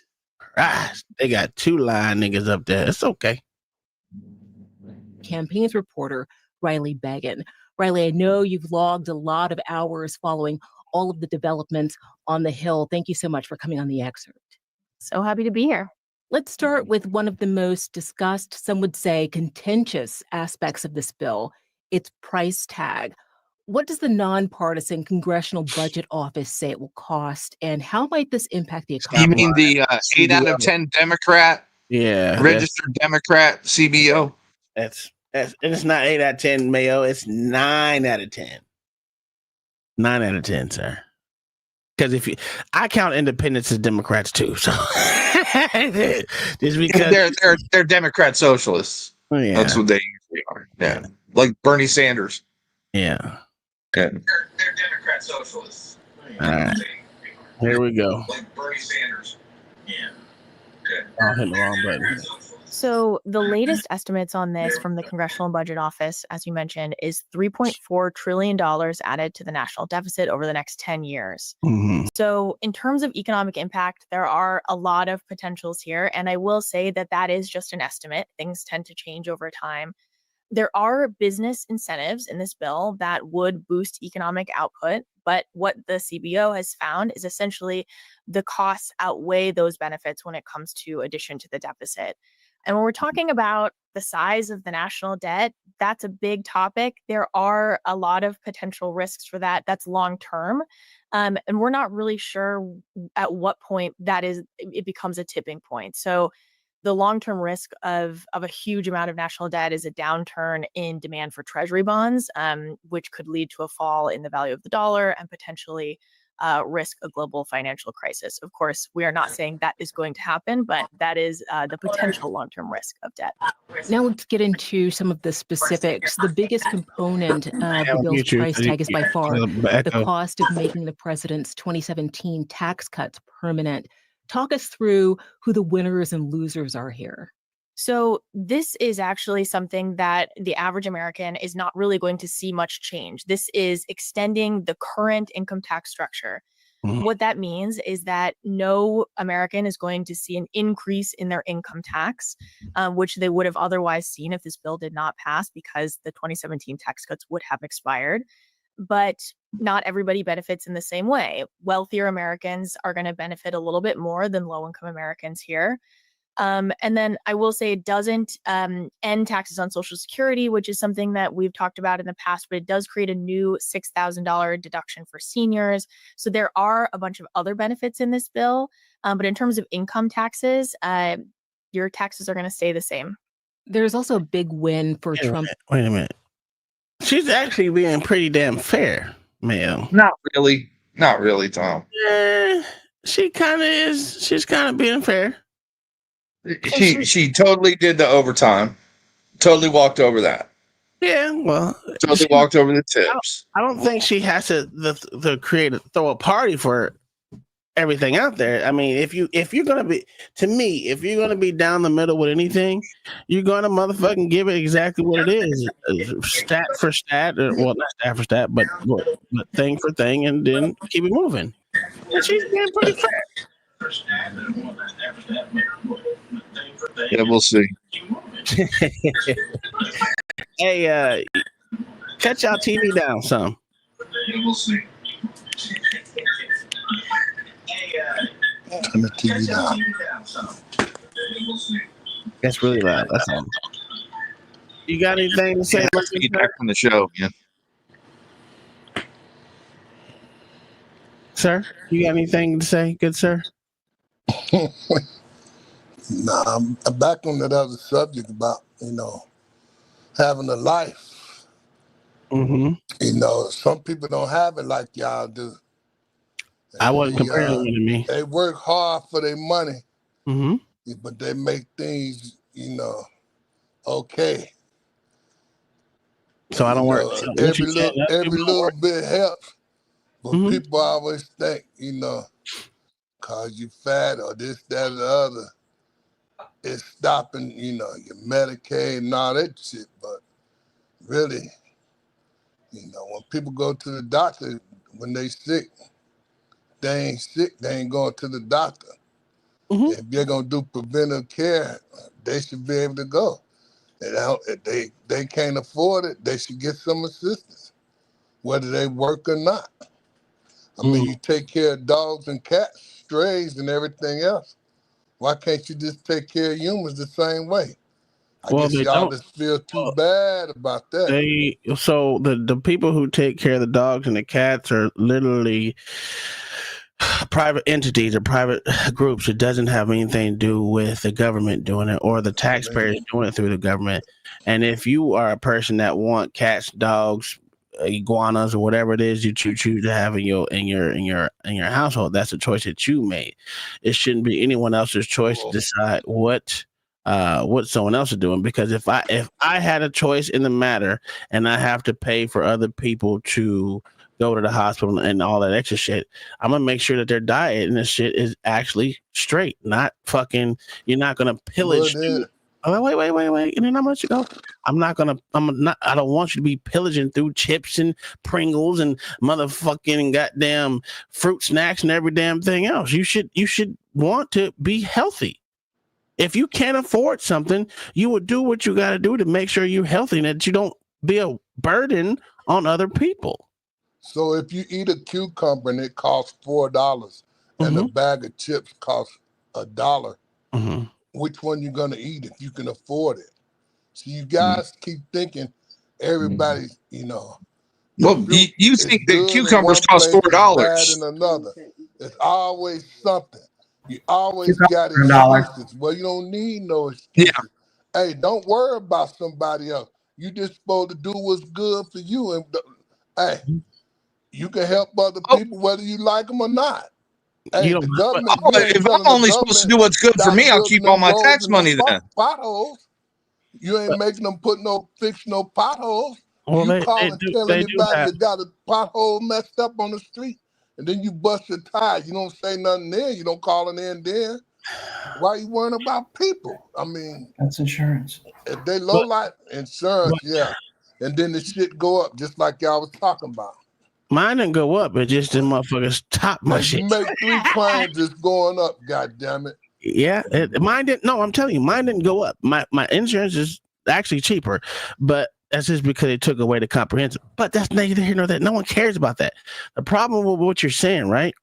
Christ, they got 2 lying niggas up there. It's okay. Campaigns reporter Riley Beggin. Riley, I know you've logged a lot of hours following all of the developments on the Hill. Thank you so much for coming on the excerpt. So happy to be here. Let's start with one of the most discussed, some would say contentious aspects of this bill, its price tag. What does the nonpartisan Congressional Budget Office say it will cost, and how might this impact the You economy? mean the 8 out of 10 Democrat, Yeah, registered Democrat CBO? That's and it's not 8 out of 10, Mayo. It's 9 out of 10. 9 out of 10, sir. Because I count independents as Democrats too. So just because they're Democrat socialists. Yeah. That's what they usually are. Yeah, like Bernie Sanders. Yeah. They're Democrat socialists. All right. Here we go. Like Bernie Sanders. Yeah. I'll hit the wrong button. So the latest estimates on this from the Congressional Budget Office, as you mentioned, is $3.4 trillion added to the national deficit over the next 10 years. Mhm. So in terms of economic impact, there are a lot of potentials here. And I will say that that is just an estimate. Things tend to change over time. There are business incentives in this bill that would boost economic output, but what the CBO has found is essentially the costs outweigh those benefits when it comes to addition to the deficit. And when we're talking about the size of the national debt, that's a big topic. There are a lot of potential risks for that. That's long term. And we're not really sure at what point it becomes a tipping point. So the long-term risk of a huge amount of national debt is a downturn in demand for treasury bonds, which could lead to a fall in the value of the dollar and potentially risk a global financial crisis. Of course, we are not saying that is going to happen, but that is the potential long-term risk of debt. Now let's get into some of the specifics. The biggest component of the bill's mute you. price tag is by far the Echo. cost of making the president's 2017 tax cuts permanent. Talk us through who the winners and losers are here. So this is actually something that the average American is not really going to see much change. This is extending the current income tax structure. What that means is that no American is going to see an increase in their income tax, which they would have otherwise seen if this bill did not pass because the 2017 tax cuts would have expired. But not everybody benefits in the same way. Wealthier Americans are going to benefit a little bit more than low-income Americans here. And then I will say it doesn't end taxes on Social Security, which is something that we've talked about in the past, but it does create a new $6,000 deduction for seniors. So there are a bunch of other benefits in this bill. But in terms of income taxes, your taxes are going to stay the same. There's also a big win for Trump. Wait a minute. She's actually being pretty damn fair, Mayo. Not really, Tom. Yeah, she kind of is. She's kind of being fair. She totally did the overtime. Totally walked over that. Yeah, well, totally walked over the tips. I don't think she has to throw a party for everything out there. I mean, if you're gonna be down the middle with anything, you're gonna motherfucking give it exactly what it is, stat for stat, well, not stat for stat, but thing for thing, and then keep it moving. And she's being pretty fair. Yeah, we'll see. Hey, cut y'all TV down some. Yeah, we'll see. Turn the TV down. That's really loud. That's all. You got anything to say about this? Feedback from the show, yeah. Sir, you got anything to say, good sir? Nah, I'm back on that other subject about, having a life. Mm-hmm. Some people don't have it like y'all do. I wasn't comparing them to me. They work hard for their money, Mm-hmm. but they make things, okay. So I don't work. Every little bit helps, but people always think, cause you fat or this, that, or the other, it's stopping, your Medicaid and all that shit. But really, when people go to the doctor when they sick, they ain't sick, they ain't going to the doctor. If they're gonna do preventive care, they should be able to go. And if they can't afford it, they should get some assistance, whether they work or not. I mean, you take care of dogs and cats, strays, and everything else. Why can't you just take care of humans the same way? I Well, guess they y'all don't. just feel too bad about that. The people who take care of the dogs and the cats are literally private entities or private groups. It doesn't have anything to do with the government doing it or the taxpayers doing it through the government. And if you are a person that want cats, dogs, iguanas, or whatever it is you choose to have in your household, that's a choice that you made. It shouldn't be anyone else's choice to decide what someone else is doing. Because if I had a choice in the matter and I have to pay for other people to go to the hospital and all that extra shit, I'm gonna make sure that their diet and this shit is actually straight, not fucking. You're not gonna pillage. Wait, and then I'm gonna let you go. I don't want you to be pillaging through chips and Pringles and motherfucking goddamn fruit snacks and every damn thing else. You should want to be healthy. If you can't afford something, you would do what you got to do to make sure you're healthy and that you don't be a burden on other people. So if you eat a cucumber and it costs $4 and a bag of chips costs $1, which one you gonna eat if you can afford it? So you guys keep thinking everybody's, Well, you think that cucumbers cost $4? Bad in another. It's always something. You always got $1. excuses. Well, you don't need no excuses. Hey, don't worry about somebody else. You just supposed to do what's good for you. And hey, you can help other people whether you like them or not. Hey, the government. If I'm only supposed to do what's good for me, I'll keep all my tax money then. Potholes. You ain't making them fix no potholes. Well, You call and tell they do anybody have- that got a pothole messed up on the street, and then you bust your tire. You don't say nothing there. You don't call it in there. Why you worrying about people? I mean, that's insurance. If they low life insurance, and then the shit go up just like y'all was talking about. Mine didn't go up. It just them motherfuckers top my shit. You make 3 claims, it's going up. God damn it. Yeah, mine didn't. No, I'm telling you, mine didn't go up. My insurance is actually cheaper, but that's just because they took away the comprehensive. But that's neither here nor there. No one cares about that. The problem with what you're saying, right,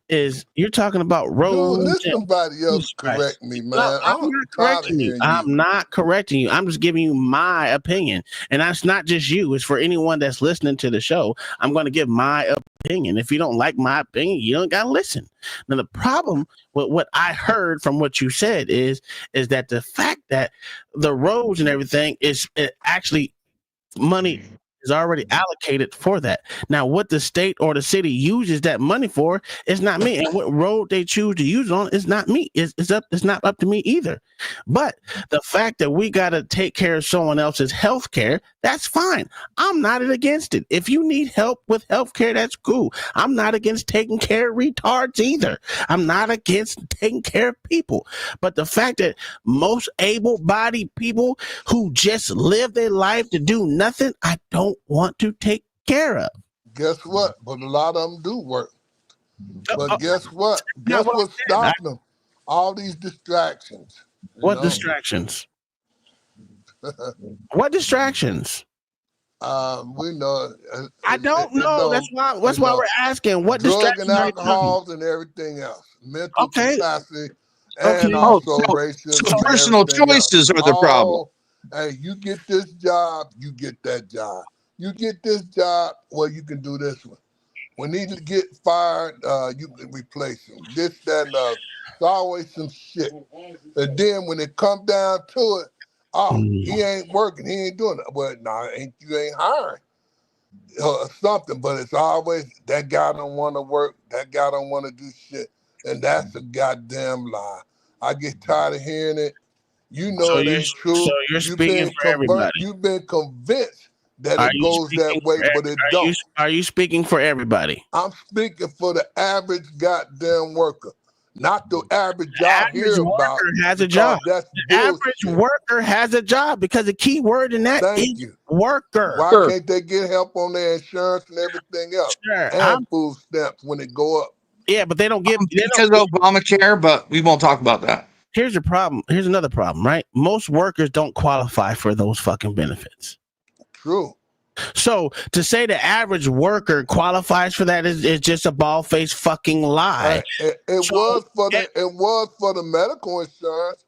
is you're talking about roads. Dude, let somebody else correct me, man. No, I'm not correcting you. I'm not correcting you. I'm just giving you my opinion. And that's not just you. It's for anyone that's listening to the show. I'm going to give my opinion. If you don't like my opinion, you don't got to listen. Now, the problem with what I heard from what you said is that the fact that the roads and everything is actually money is already allocated for that. Now, what the state or the city uses that money for is not me, and what road they choose to use it on is not me. It's not up to me either. But the fact that we got to take care of someone else's health care, that's fine. I'm not against it. If you need help with health care, that's cool. I'm not against taking care of retards either. I'm not against taking care of people. But the fact that most able-bodied people who just live their life to do nothing, I don't want to take care of. Guess what? But a lot of them do work. But guess what? Guess what's stopping them? All these distractions. What distractions? What distractions? We know. I don't know. That's why we're asking. What drug distractions and are you alcohol talking? and everything else, mental capacity, Okay. and also So racism. and personal everything choices else. are the problem. Hey, you get this job, you get that job. You get this job, well, you can do this one. When he get fired, you can replace him. This, that, and other. It's always some shit. And then when it come down to it, he ain't working, he ain't doing it. Well, you ain't hiring. Something, but it's always that guy don't want to work, that guy don't want to do shit, and that's a goddamn lie. I get tired of hearing it. You know it ain't true. So you're speaking for everybody. You've been convinced that Are it you goes that speaking way, for but it are don't. Are you speaking for everybody? I'm speaking for the average goddamn worker, not the average y'all hear about. Worker has a job. That's the average worker has a job because the key word in that is worker. Why can't they get help on their insurance and everything else? Sure. And food stamps when it go up. Yeah, but they don't give because of Obamacare, but we won't talk about that. Here's the problem. Here's another problem, right? Most workers don't qualify for those fucking benefits. True. So to say the average worker qualifies for that is just a bald-faced fucking lie. It was for the medical insurance,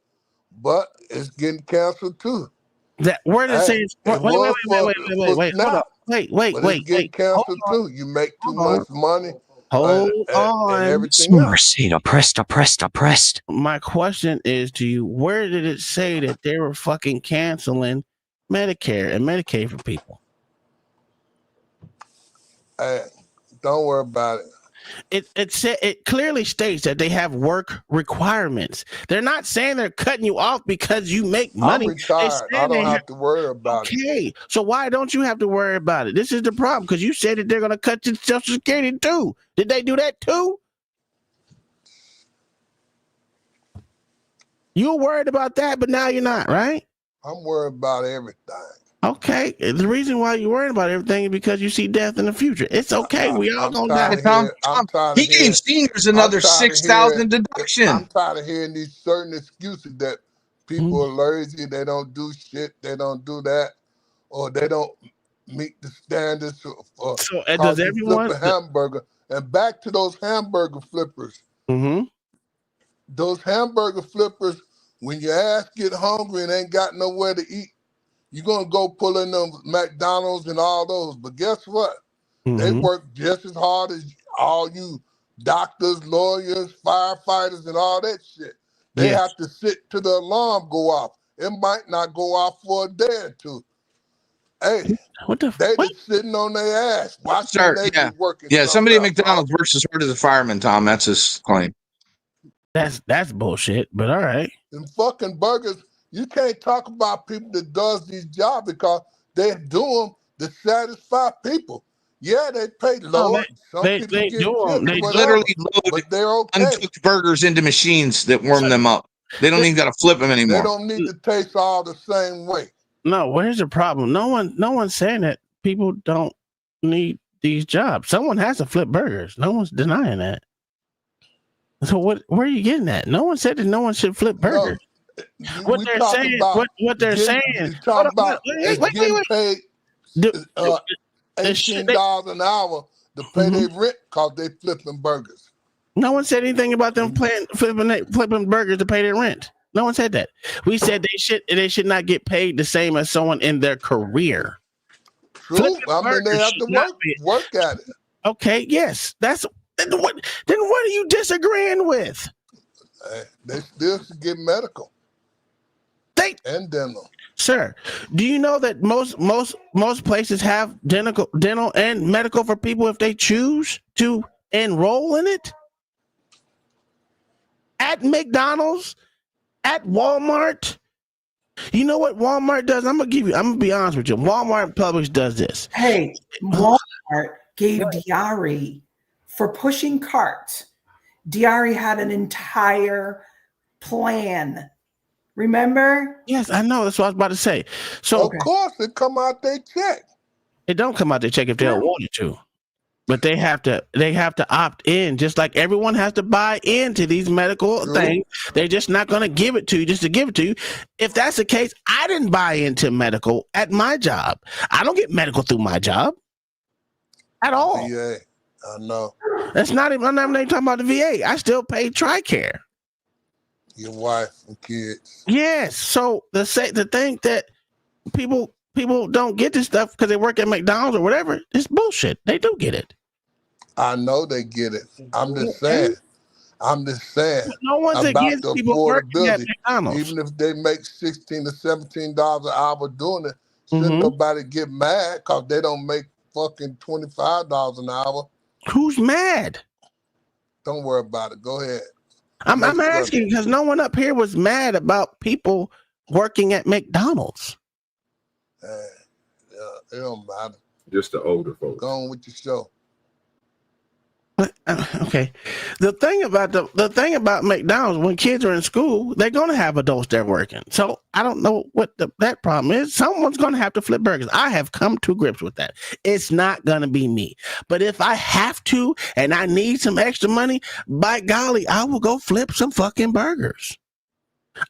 but it's getting canceled too. That where does Hey, it? it Wait, was for hold SNAP, up. Wait, but it's getting hold canceled on, too. You make too hold much money Hold and on. everything else. Mercy, oppressed. My question is to you, where did it say that they were fucking canceling Medicare and Medicaid for people? Hey, don't worry about it. It clearly states that they have work requirements. They're not saying they're cutting you off because you make money. I'm retired. I don't have to worry about it. Okay, so why don't you have to worry about it? This is the problem because you said that they're going to cut your Social Security too. Did they do that too? You were worried about that, but now you're not, right? I'm worried about everything. Okay, the reason why you're worried about everything is because you see death in the future. It's okay. We all I'm gonna tired die. of hearing. I'm tired He of gave hearing. seniors I'm another tired of 6,000 hearing. deduction. I'm tired of hearing these certain excuses that people are lazy, they don't do shit, they don't do that, or they don't meet the standards for So does cause you everyone? flip a hamburger. And back to those hamburger flippers. Mm-hmm. Those hamburger flippers, when your ass get hungry and ain't got nowhere to eat, you're gonna go pull in them McDonald's and all those. But guess what? They Mm-hmm. work just as hard as all you doctors, lawyers, firefighters, and all that shit. They Yes. have to sit till the alarm go off. It might not go off for a day or two. Hey, what the? They just sitting on their ass. Why Sir, shouldn't they be working? Yeah, somebody at something else, McDonald's works as hard as a fireman, Tom. That's his claim. That's bullshit. But all right. And fucking burgers, you can't talk about people that does these jobs because they do them to satisfy people. Yeah, they pay lower. Some people they get do them. tips, They whatever, literally load but they're okay. uncooked burgers into machines that warm them up. They don't even got to flip them They anymore. don't need to taste all the same way. No, where's the problem? No one's saying that people don't need these jobs. Someone has to flip burgers. No one's denying that. So where are you getting at? No one said that no one should flip burgers. What we they're talk saying, about what they're getting, saying. You talk about getting paid $18 an hour to pay their rent because they flipping burgers. No one said anything about them flipping burgers to pay their rent. No one said that. We said they should not get paid the same as someone in their career. True. I mean, they have to work at it. Okay, yes. That's then what are you disagreeing with? They still should get medical. And dental. Sir, do you know that most places have dental and medical for people if they choose to enroll in it? At McDonald's, at Walmart. You know what Walmart does? I'm gonna be honest with you. Walmart and Publix does this. Hey, Walmart gave Diari for pushing carts. Diari had an entire plan. Remember? Yes, I know. That's what I was about to say. So of course it come out their check. It don't come out their check if they don't want it to. But they have to opt in, just like everyone has to buy into these medical things. They're just not going to give it to you just to give it to you. If that's the case, I didn't buy into medical at my job. I don't get medical through my job at all. VA, I know. That's not even. I'm not even talking about the VA. I still pay TRICARE. Your wife and kids. Yes. So the thing that people don't get this stuff because they work at McDonald's or whatever, it's bullshit. They do get it. I know they get it. I'm just saying. No one's about against the people working at affordability. McDonald's. Even if they make $16 to $17 an hour doing it, shouldn't nobody get mad because they don't make fucking $25 an hour. Who's mad? Don't worry about it. Go ahead. I'm asking because no one up here was mad about people working at McDonald's. It don't matter. Just the older folks. Go on with your show. Okay. The thing about McDonald's, when kids are in school, they're going to have adults there working. So I don't know what that problem is. Someone's going to have to flip burgers. I have come to grips with that. It's not going to be me. But if I have to and I need some extra money, by golly, I will go flip some fucking burgers.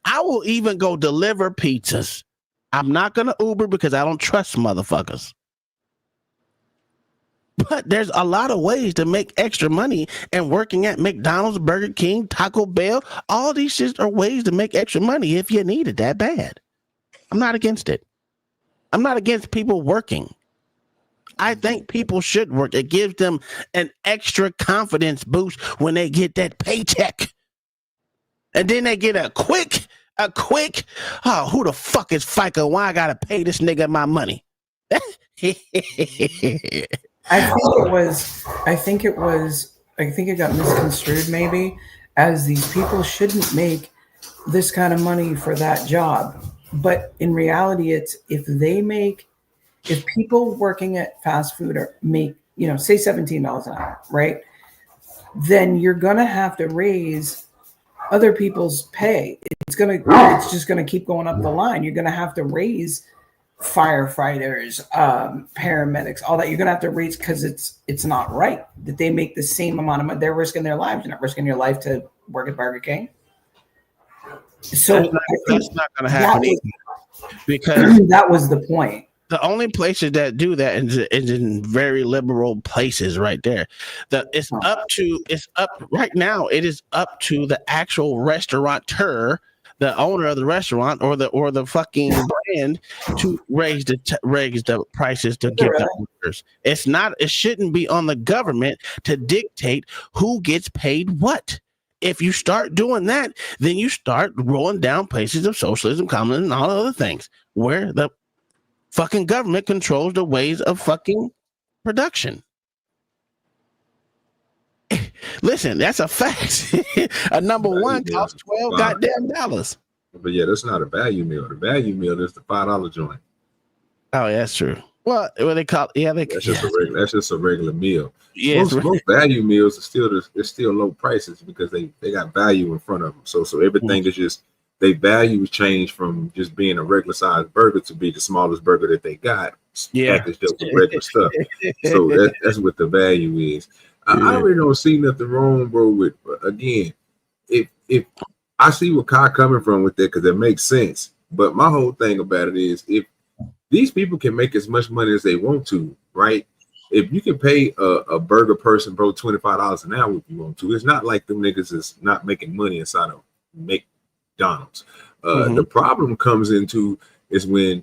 I will even go deliver pizzas. I'm not going to Uber because I don't trust motherfuckers. But there's a lot of ways to make extra money, and working at McDonald's, Burger King, Taco Bell, all these shit are ways to make extra money if you need it that bad. I'm not against it. I'm not against people working. I think people should work. It gives them an extra confidence boost when they get that paycheck. And then they get a quick, oh, who the fuck is FICA? Why I gotta pay this nigga my money? I think it got misconstrued maybe as these people shouldn't make this kind of money for that job. But in reality, it's if people working at fast food make, say $17 an hour, right? Then you're gonna have to raise other people's pay. It's just gonna keep going up the line. You're gonna have to raise firefighters, paramedics, all that. You're gonna have to raise because it's not right that they make the same amount of money. They're risking their lives. You're not risking your life to work at Burger King. So that's not gonna happen either, because that was the point. The only places that do that is in very liberal places right there. It's up right now. It is up to the actual restaurateur, the owner of the restaurant or the fucking brand to raise the prices to give the workers. It shouldn't be on the government to dictate who gets paid what. If you start doing that, then you start rolling down places of socialism, communism, and all other things where the fucking government controls the ways of fucking production. Listen, that's a fact. A number one costs $12 goddamn dollars. But yeah, that's not a value meal. The value meal is the $5 joint. Oh, yeah, that's true. Well, what they call that's just a regular meal. Yeah, most value meals are still low prices because they got value in front of them. So everything is just they values change from just being a regular sized burger to be the smallest burger that they got packaged up with regular stuff. So that's what the value is. I really don't see nothing wrong, bro. With again, if I see where Kai coming from with that because it makes sense. But my whole thing about it is if these people can make as much money as they want to, right? If you can pay a burger person, bro, $25 an hour if you want to, it's not like them niggas is not making money inside of McDonald's. The problem comes into is when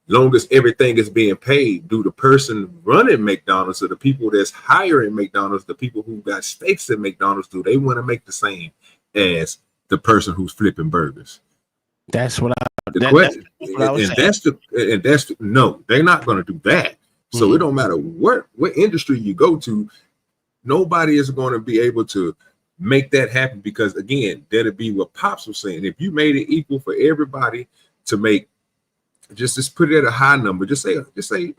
long as everything is being paid, do the person running McDonald's or the people that's hiring McDonald's, the people who got stakes in McDonald's, do they want to make the same as the person who's flipping burgers? That's what no, they're not going to do that. So it don't matter what industry you go to, nobody is going to be able to make that happen because again, that'd be what Pops was saying. If you made it equal for everybody to make, just put it at a high number, just say, you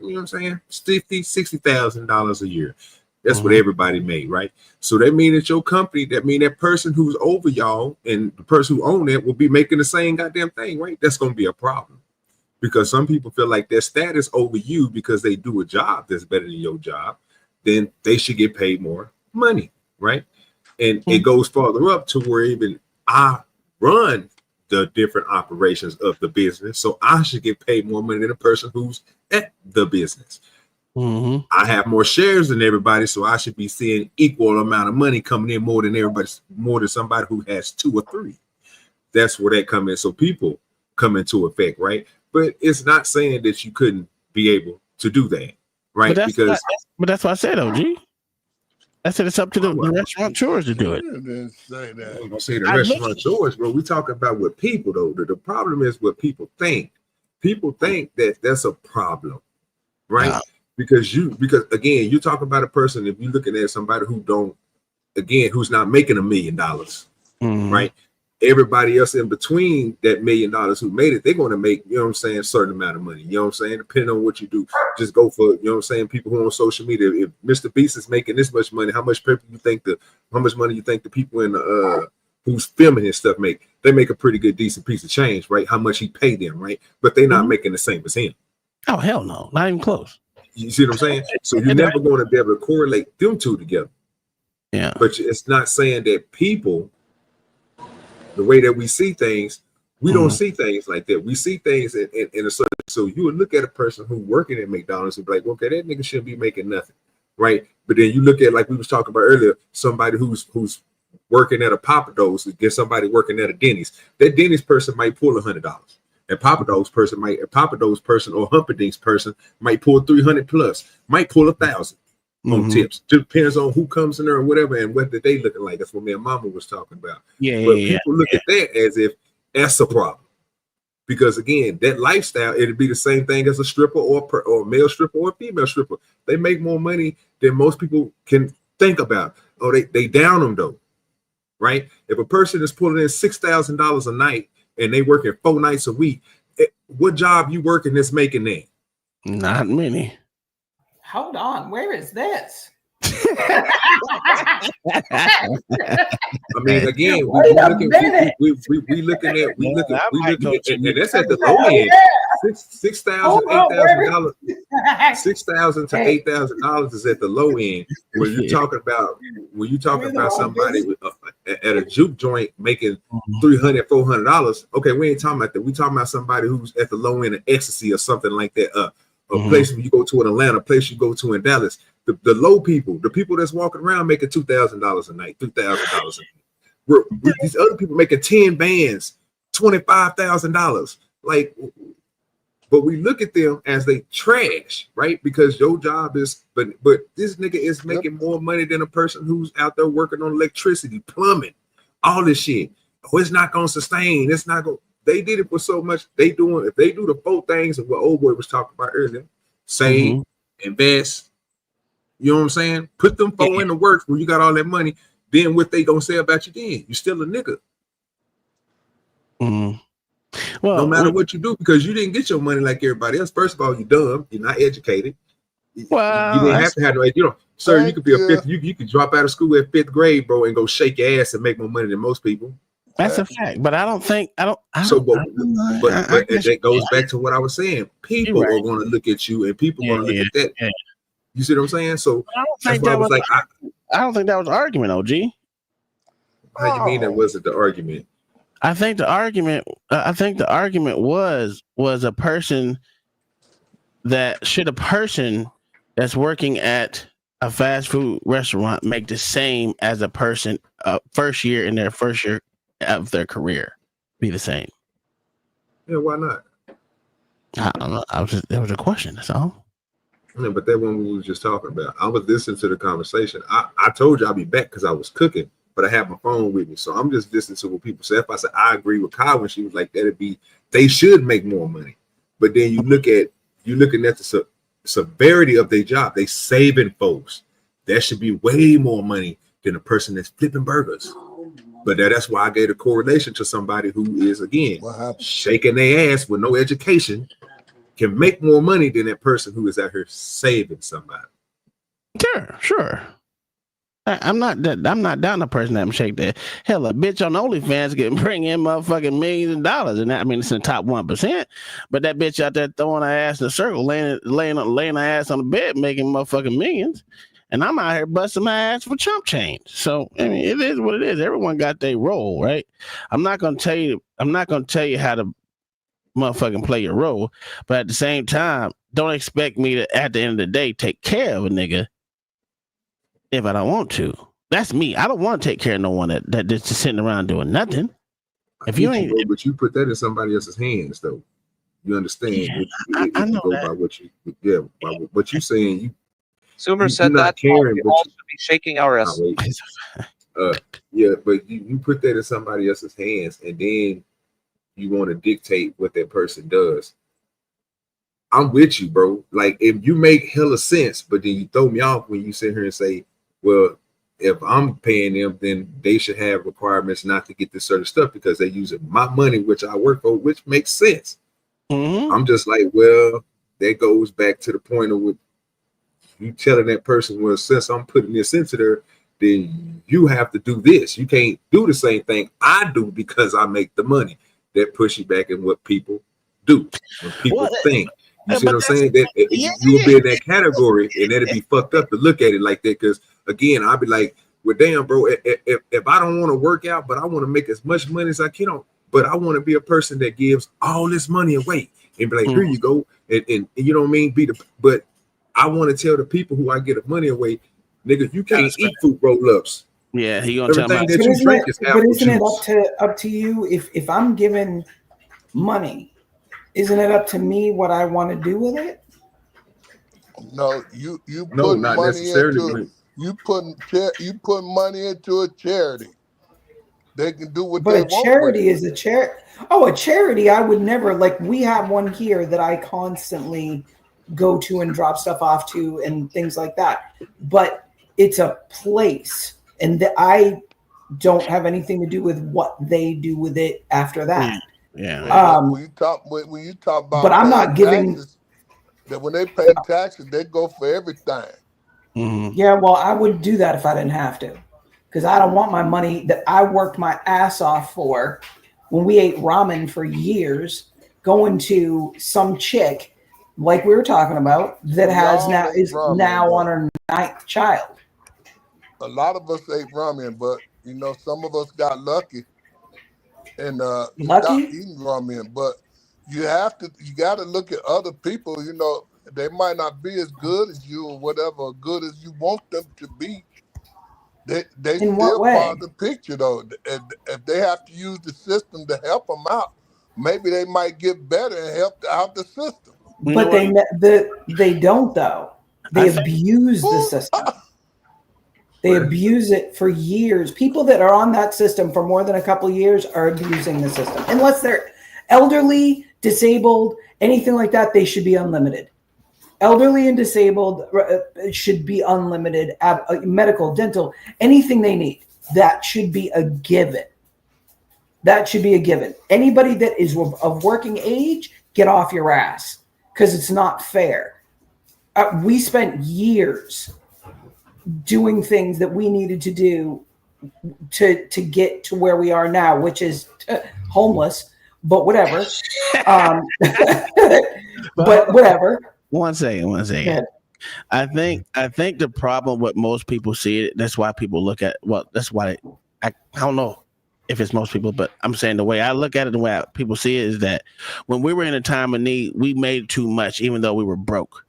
know what I'm saying, $60,000 a year. That's what everybody made, right? So that means that your company, that mean that person who's over y'all and the person who own it will be making the same goddamn thing, right? That's going to be a problem because some people feel like their status over you because they do a job that's better than your job, then they should get paid more money, right? And it goes farther up to where even I run the different operations of the business, so I should get paid more money than the person who's at the business. I have more shares than everybody, so I should be seeing equal amount of money coming in more than somebody who has 2 or 3. That's where that come in. So people come into effect, right? But it's not saying that you couldn't be able to do that, right? But that's what I said, OG. I said it's up to the restaurateurs to do it. I ain't gonna say the restaurateurs, bro. We talking about what people though. The problem is what people think. People think that that's a problem, right? Yeah. Because again, you talk about a person. If you're looking at somebody who's not making $1 million, right? Everybody else in between that $1 million who made it, they're going to make, you know what I'm saying, a certain amount of money. You know what I'm saying? Depending on what you do, just go for, you know what I'm saying, people who are on social media. If Mr. Beast is making this much money, how much money you think the people in who's filming his stuff make? They make a pretty good, decent piece of change, right? How much he paid them, right? But they're not making the same as him. Oh, hell no. Not even close. You see what I'm saying? So you're never going to be able to correlate them two together. Yeah. But it's not saying that people, the way that we see things, we don't see things like that. We see things in a certain. So you would look at a person who working at McDonald's and be like, okay, that nigga shouldn't be making nothing, right? But then you look at, like we was talking about earlier, somebody who's working at a Papados against somebody working at a Denny's. That Denny's person might pull $100. And Papados person or Humperdinck's person might pull 300 plus, might pull 1,000 on tips. Depends on who comes in there or whatever, and what they looking like. That's what me and Mama was talking about. But people look at that as if that's a problem. Because again, that lifestyle, it'd be the same thing as a stripper or a male stripper or a female stripper. They make more money than most people can think about. Oh, they down them though, right? If a person is pulling in $6,000 a night and they working 4 nights a week, what job you working that's making that? Not many. Hold on, where is this? I mean, again, we looking at, and that's at the low end. $6,000 to $8,000 is at the low end. When you're talking about somebody at a juke joint making $300, $400. Okay, we ain't talking about that. We talking about somebody who's at the low end of ecstasy or something like that. A place where you go to in Atlanta, a place you go to in Dallas. The low people, the people that's walking around making $2,000 a night, $3,000 a night. These other people making 10 bands, $25,000. Like, but we look at them as they trash, right? Because your job is, but this nigga is making more money than a person who's out there working on electricity, plumbing, all this shit. Oh, it's not gonna sustain. It's not gonna. They did it for so much. If they do the 4 things of what old boy was talking about earlier, save, invest. You know what I'm saying? Put them 4 in the work when you got all that money. Then what they gonna say about you? Then you still a nigga. Well, no matter what you do, because you didn't get your money like everybody else. First of all, you're dumb. You're not educated. Well, you didn't have to have no. You know, sir, you could be a fifth. You could drop out of school at 5th grade, bro, and go shake your ass and make more money than most people. That's a fact, but I don't think But that goes back to what I was saying. People are going to look at you, and people are going to look at that. You see what I'm saying? So I don't think that was like. I don't think that was an argument, OG. How you mean that wasn't the argument? I think the argument. Was a person that's working at a fast food restaurant make the same as a person first year of their career be the same? Yeah, why not? I don't know. That was a question. That's all. Yeah, but that one we were just talking about. I was listening to the conversation. I told you I'll be back because I was cooking, but I have my phone with me, so I'm just listening to what people say. If I said I agree with Kyle when she was like, they should make more money. But then you're looking at the severity of their job. They saving folks. That should be way more money than a person that's flipping burgers. But that's why I gave a correlation to somebody who is, again, shaking their ass with no education, can make more money than that person who is out here saving somebody. Sure. I'm not down a person that shake that. Hell, a bitch on OnlyFans can bring in motherfucking millions of dollars, and that, I mean, it's in the top 1%. But that bitch out there throwing her ass in a circle, laying her ass on the bed, making motherfucking millions. And I'm out here busting my ass for chump change. So I mean, it is what it is. Everyone got their role, right? I'm not gonna tell you how to motherfucking play your role, but at the same time, don't expect me to, at the end of the day, take care of a nigga if I don't want to. That's me. I don't want to take care of no one that just sitting around doing nothing. If you ain't, but you put that in somebody else's hands, though. You understand? Yeah, I know go that. by what you, by what you saying. Sumer said that caring, we all should be shaking our ass. Yeah, but you put that in somebody else's hands, and then you want to dictate what that person does. I'm with you, bro. Like, if you make hella sense, but then you throw me off when you sit here and say, well, if I'm paying them, then they should have requirements not to get this certain stuff because they're using my money, which I work for, which makes sense. I'm just like, well, that goes back to the point of what you telling that person, well, since I'm putting this into there, then you have to do this. You can't do the same thing I do because I make the money. That push you back in what people do, when people think. You see what I'm saying? That you will be in that category, and that'd be fucked up to look at it like that. Because again, I'll be like, well, damn, bro, if I don't want to work out, but I want to make as much money as I can, but I want to be a person that gives all this money away and be like, here you go, and you know what I mean? But I want to tell the people who I get the money away, nigga, you can't eat fruit roll-ups. Yeah, he gonna tell Everything me. that you drink is apple But isn't it juice. up to you if I'm given money? Isn't it up to me what I want to do with it? No, you No, put not money necessarily. into you put money into a charity. They can do what But they a want with charity it. is a charity. Oh, a charity, I would never, like, we have one here that I constantly go to and drop stuff off to and things like that. But it's a place, and I don't have anything to do with what they do with it after that. Yeah. When you talk about but I'm paying not giving. taxes, that when they pay taxes, they go for everything. Yeah, well, I would do that if I didn't have to, because I don't want my money that I worked my ass off for when we ate ramen for years going to some chick like we were talking about that We has all now ate is ramen, now on but her 9th child. a lot of us ate ramen, but you know, some of us got lucky and stopped eating ramen. But you got to look at other people. You know, they might not be as good as you or whatever, good as you want them to be. They In what still way? part of the picture though. If they have to use the system to help them out, maybe they might get better and help out the system. But they don't though. They abuse the system. They abuse it for years. People that are on that system for more than a couple of years are abusing the system. Unless they're elderly, disabled, anything like that, they should be unlimited. Elderly and disabled should be unlimited. Medical, dental, anything they need. That should be a given. That should be a given. Anybody that is of working age, get off your ass because it's not fair. We spent years doing things that we needed to do to get to where we are now, which is homeless, but whatever. But whatever. One second. I think the problem with most people see it. That's why people look at. Well, that's why I don't know if it's most people, but I'm saying the way I look at it, the way people see it is that when we were in a time of need, we made too much, even though we were broke.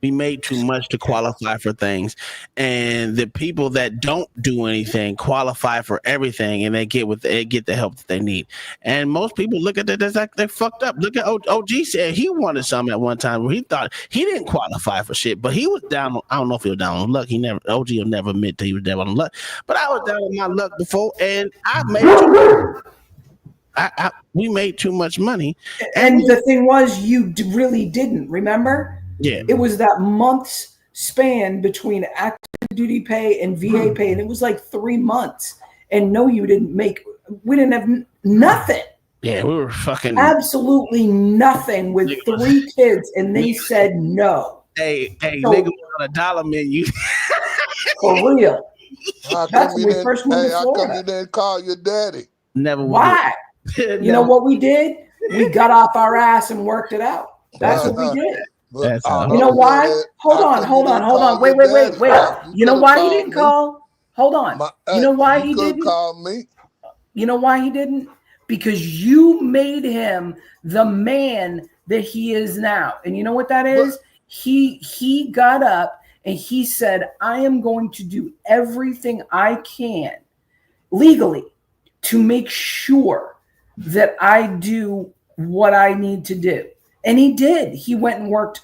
We made too much to qualify for things, and the people that don't do anything qualify for everything, and they get the help that they need. And most people look at that as like they fucked up. Look at OG said he wanted something at one time where he thought he didn't qualify for shit, but he was down. I don't know if he was down on luck. OG will never admit that he was down on luck, but I was down on my luck before, and I made. We made too much money, and the thing was, you really didn't remember. Yeah, it was that month's span between active duty pay and VA pay, and it was like 3 months. And no, you didn't make. We didn't have nothing. Yeah, we were fucking absolutely nothing with 3 kids, and they said no. Hey, so, nigga on a dollar menu. For real. That's when we first moved to Florida. How come you didn't call your daddy? Never. Why? You know what we did? We got off our ass and worked it out. That's what we did. You know why? Hold on. Wait. You know why he didn't call? Hold on. You know why he didn't call me? You know why he didn't? Because you made him the man that he is now. And you know what that is? He got up and he said, I am going to do everything I can legally to make sure that I do what I need to do. And he did. He went and worked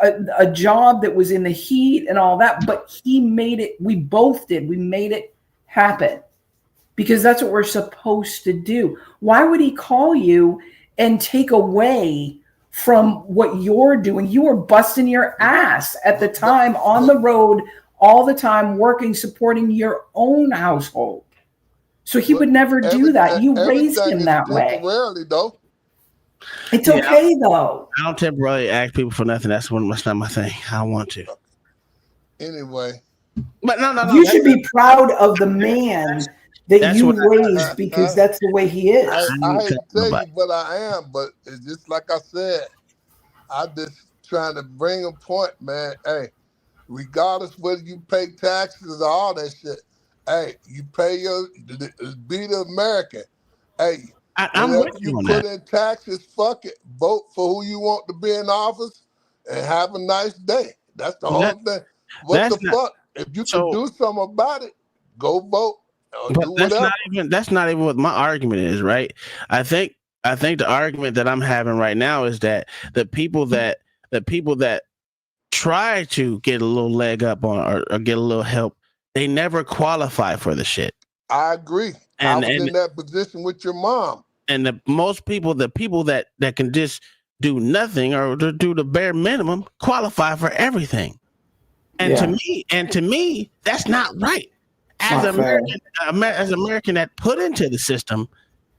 a job that was in the heat and all that, but he made it. We both did. We made it happen because that's what we're supposed to do. Why would he call you and take away from what you're doing? You were busting your ass at the time on the road all the time, working, supporting your own household. So he would never do that. You raised him that way. Temporarily, though. It's okay though. I don't temporarily ask people for nothing. That's not my thing. I don't want to. Anyway. But no. You should be proud of the man that you raised because that's the way he is. I hate to tell you, but I am. But it's just like I said, I just trying to bring a point, man. Hey, regardless whether you pay taxes or all that shit, hey, you pay be the American. Hey, I'm with you on put that. in taxes, fuck it. Vote for who you want to be in office and have a nice day. That's the whole thing. What that's the not- fuck? If you so- can do something about it, go vote or But do whatever. that's not even what my argument is, right? I think the argument that I'm having right now is that the people that try to get a little leg up on or get a little help, they never qualify for the shit. I agree. I was in that position with your mom. And the people that can just do nothing or to do the bare minimum qualify for everything. And to me, that's not right. As Not an American that put into the system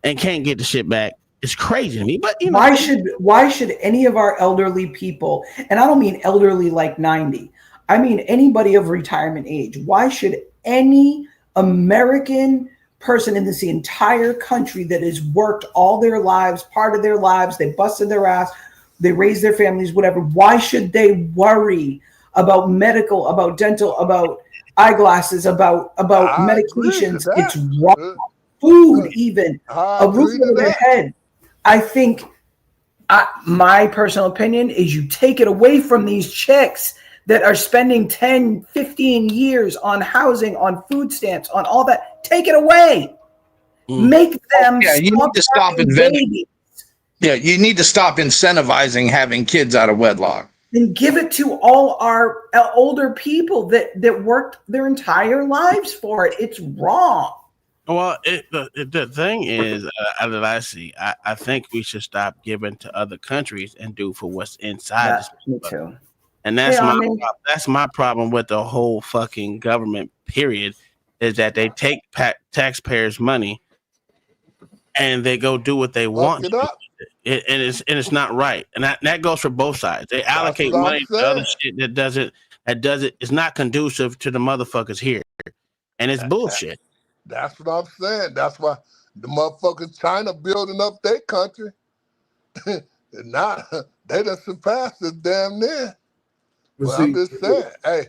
and can't get the shit back, it's crazy to me. But you know, why should any of our elderly people, and I don't mean elderly like 90, I mean anybody of retirement age, why should any American person in this entire country that has worked all their lives, part of their lives, they busted their ass, they raised their families, whatever, why should they worry about medical, about dental, about eyeglasses, about medications? It's wrong. Food, even a roof over their head. I think my personal opinion is you take it away from these chicks that are spending 10, 15 years on housing, on food stamps, on all that. Take it away. Make them you need to stop inventing. Yeah, you need to stop incentivizing having kids out of wedlock. And give it to all our older people that worked their entire lives for it. It's wrong. Well, the thing is that I see, I think we should stop giving to other countries and do for what's inside. Me too. And that's that's my problem with the whole fucking government. Period, is that they take taxpayers' money and they go do what they want. And it's not right, and that goes for both sides. They allocate money to other shit that doesn't. It's not conducive to the motherfuckers here, and it's bullshit. That's what I'm saying. That's why the motherfuckers China building up their country. Now they done surpassed us damn near. But I'm just saying, hey,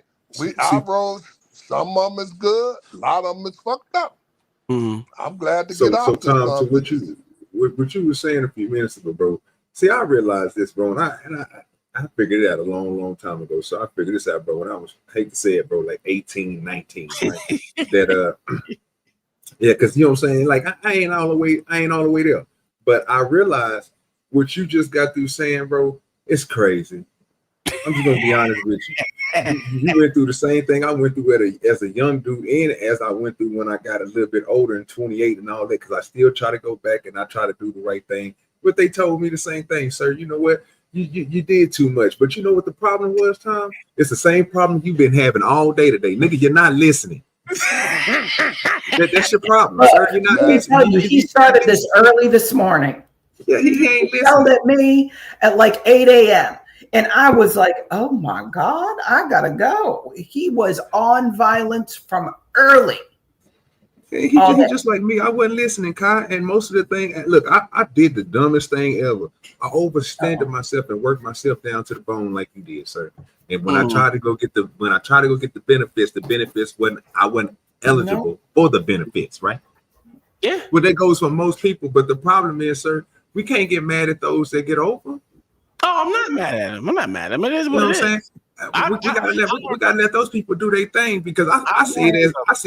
our roads, some of them is good, a lot of them is fucked up. Mm-hmm. I'm glad to get out this. Tom, to what you were saying a few minutes ago, bro. See, I realized this, bro, and I figured it out a long time ago. So I figured this out, bro, when I hate to say it, bro, like 18, 19, right? That yeah, because you know what I'm saying? Like I ain't all the way there. But I realized what you just got through saying, bro, it's crazy. I'm just gonna be honest with you. You went through the same thing I went through as a young dude, and as I went through when I got a little bit older and 28 and all that, because I still try to go back and I try to do the right thing. But they told me the same thing, sir. You know what? You did too much. But you know what the problem was, Tom? It's the same problem you've been having all day today. Nigga, you're not listening. That's your problem, sir. You're not listening. He started this early this morning. Yeah, he ain't listening. Yelled at me at like 8 a.m. And I was like, oh my God, I gotta go. He was on violence from early. He just like me. I wasn't listening, Kai. And most of the thing, look, I did the dumbest thing ever. I overextended myself and worked myself down to the bone like you did, sir. And when I tried to go get the benefits I wasn't eligible for the benefits, right? Yeah. Well, that goes for most people. But the problem is, sir, we can't get mad at those that get over. Oh, I'm not mad at him. I'm not mad at him. It is what it is. We gotta let those people do their thing, because I see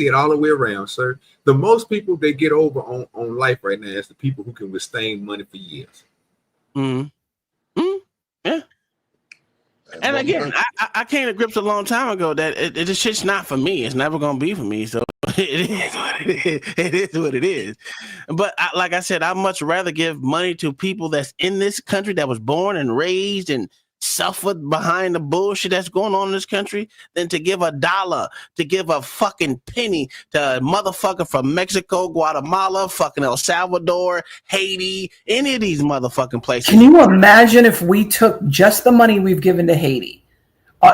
it all the way around, sir. The most people that get over on life right now is the people who can withstand money for years. Yeah. And again, I came to grips a long time ago that this shit's not for me. It's never gonna be for me. So it is what it is. It is what it is. But like I said, I'd much rather give money to people that's in this country, that was born and raised and suffered behind the bullshit that's going on in this country, than to give $1, to give a fucking penny to a motherfucker from Mexico, Guatemala, fucking El Salvador, Haiti, any of these motherfucking places. Can you imagine if we took just the money we've given to Haiti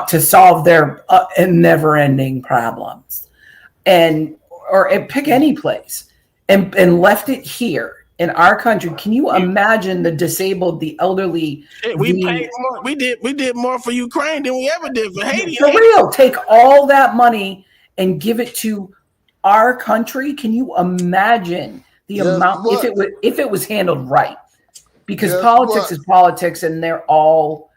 to solve their never-ending problems, or pick any place and left it here in our country? Can you imagine the disabled, the elderly? We paid more. We did more for Ukraine than we ever did for Haiti. For real, take all that money and give it to our country. Can you imagine the amount if it was handled right? Because politics is politics, and they're all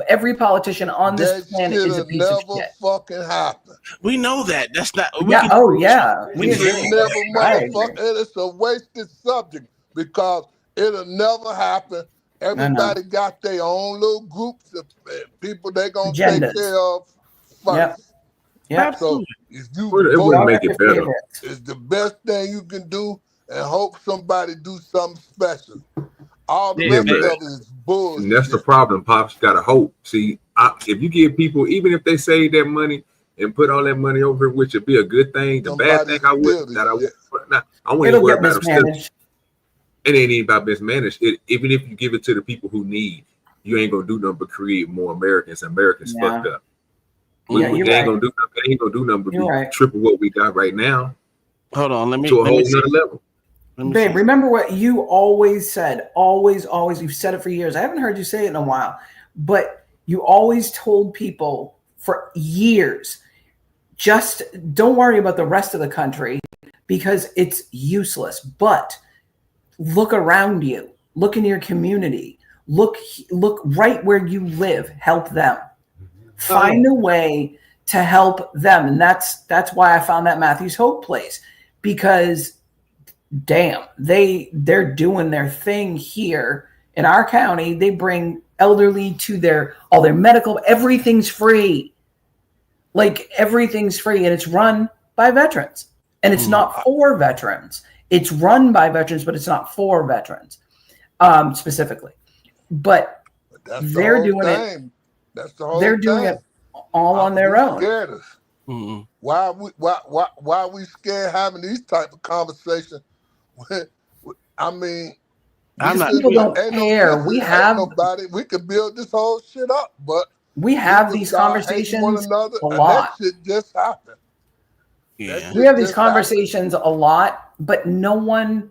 Every politician on this That planet should is a have piece of never shit. fucking happened. We know that. That's not. We Yeah. can, Oh yeah. We It should agree. never I agree. motherfucker. It's a wasted subject because it'll never happen. Everybody got their own little groups of people they gonna take Agendas. care of first. Yep. Yep. So if you It vote, wouldn't make it better. it's the best thing you can do, and hope somebody do something special. All the Yeah, rest but- of it is bullshit. And that's the problem. Pops got to hope. See, if you give people, even if they save their money and put all that money over, which would be a good thing, the bad thing I wouldn't It'll worry get about them still. mismanaged. It ain't even about mismanaged. Even if you give it to the people who need, you ain't gonna do nothing but create more Americans. Americans Yeah. fucked up. Yeah, you're They ain't right. gonna do nothing. They ain't gonna do nothing but You're be right. triple what we got right now Hold on. Let me to a let whole me see. nother level. Babe, remember what you always said. Always, always. You've said it for years. I haven't heard you say it in a while, but you always told people for years, just don't worry about the rest of the country because it's useless. But look around you. Look in your community. Look right where you live. Help them. Find a way to help them, and that's why I found that Matthew's Hope place, because damn, they're doing their thing here in our county. They bring elderly to all their medical, everything's free. Like everything's free, and it's run by veterans. And it's not for veterans. It's run by veterans, but it's not for veterans specifically. But That's the they're whole doing it. thing. That's the whole They're doing thing. it all on their own. Scared us. Why are we scared having these type of conversations? I mean, People don't care. We have nobody. We could build this whole shit up, but we have people these start hating one conversations another, a and lot. that shit just happened. Yeah. We have these conversations a lot, but no one,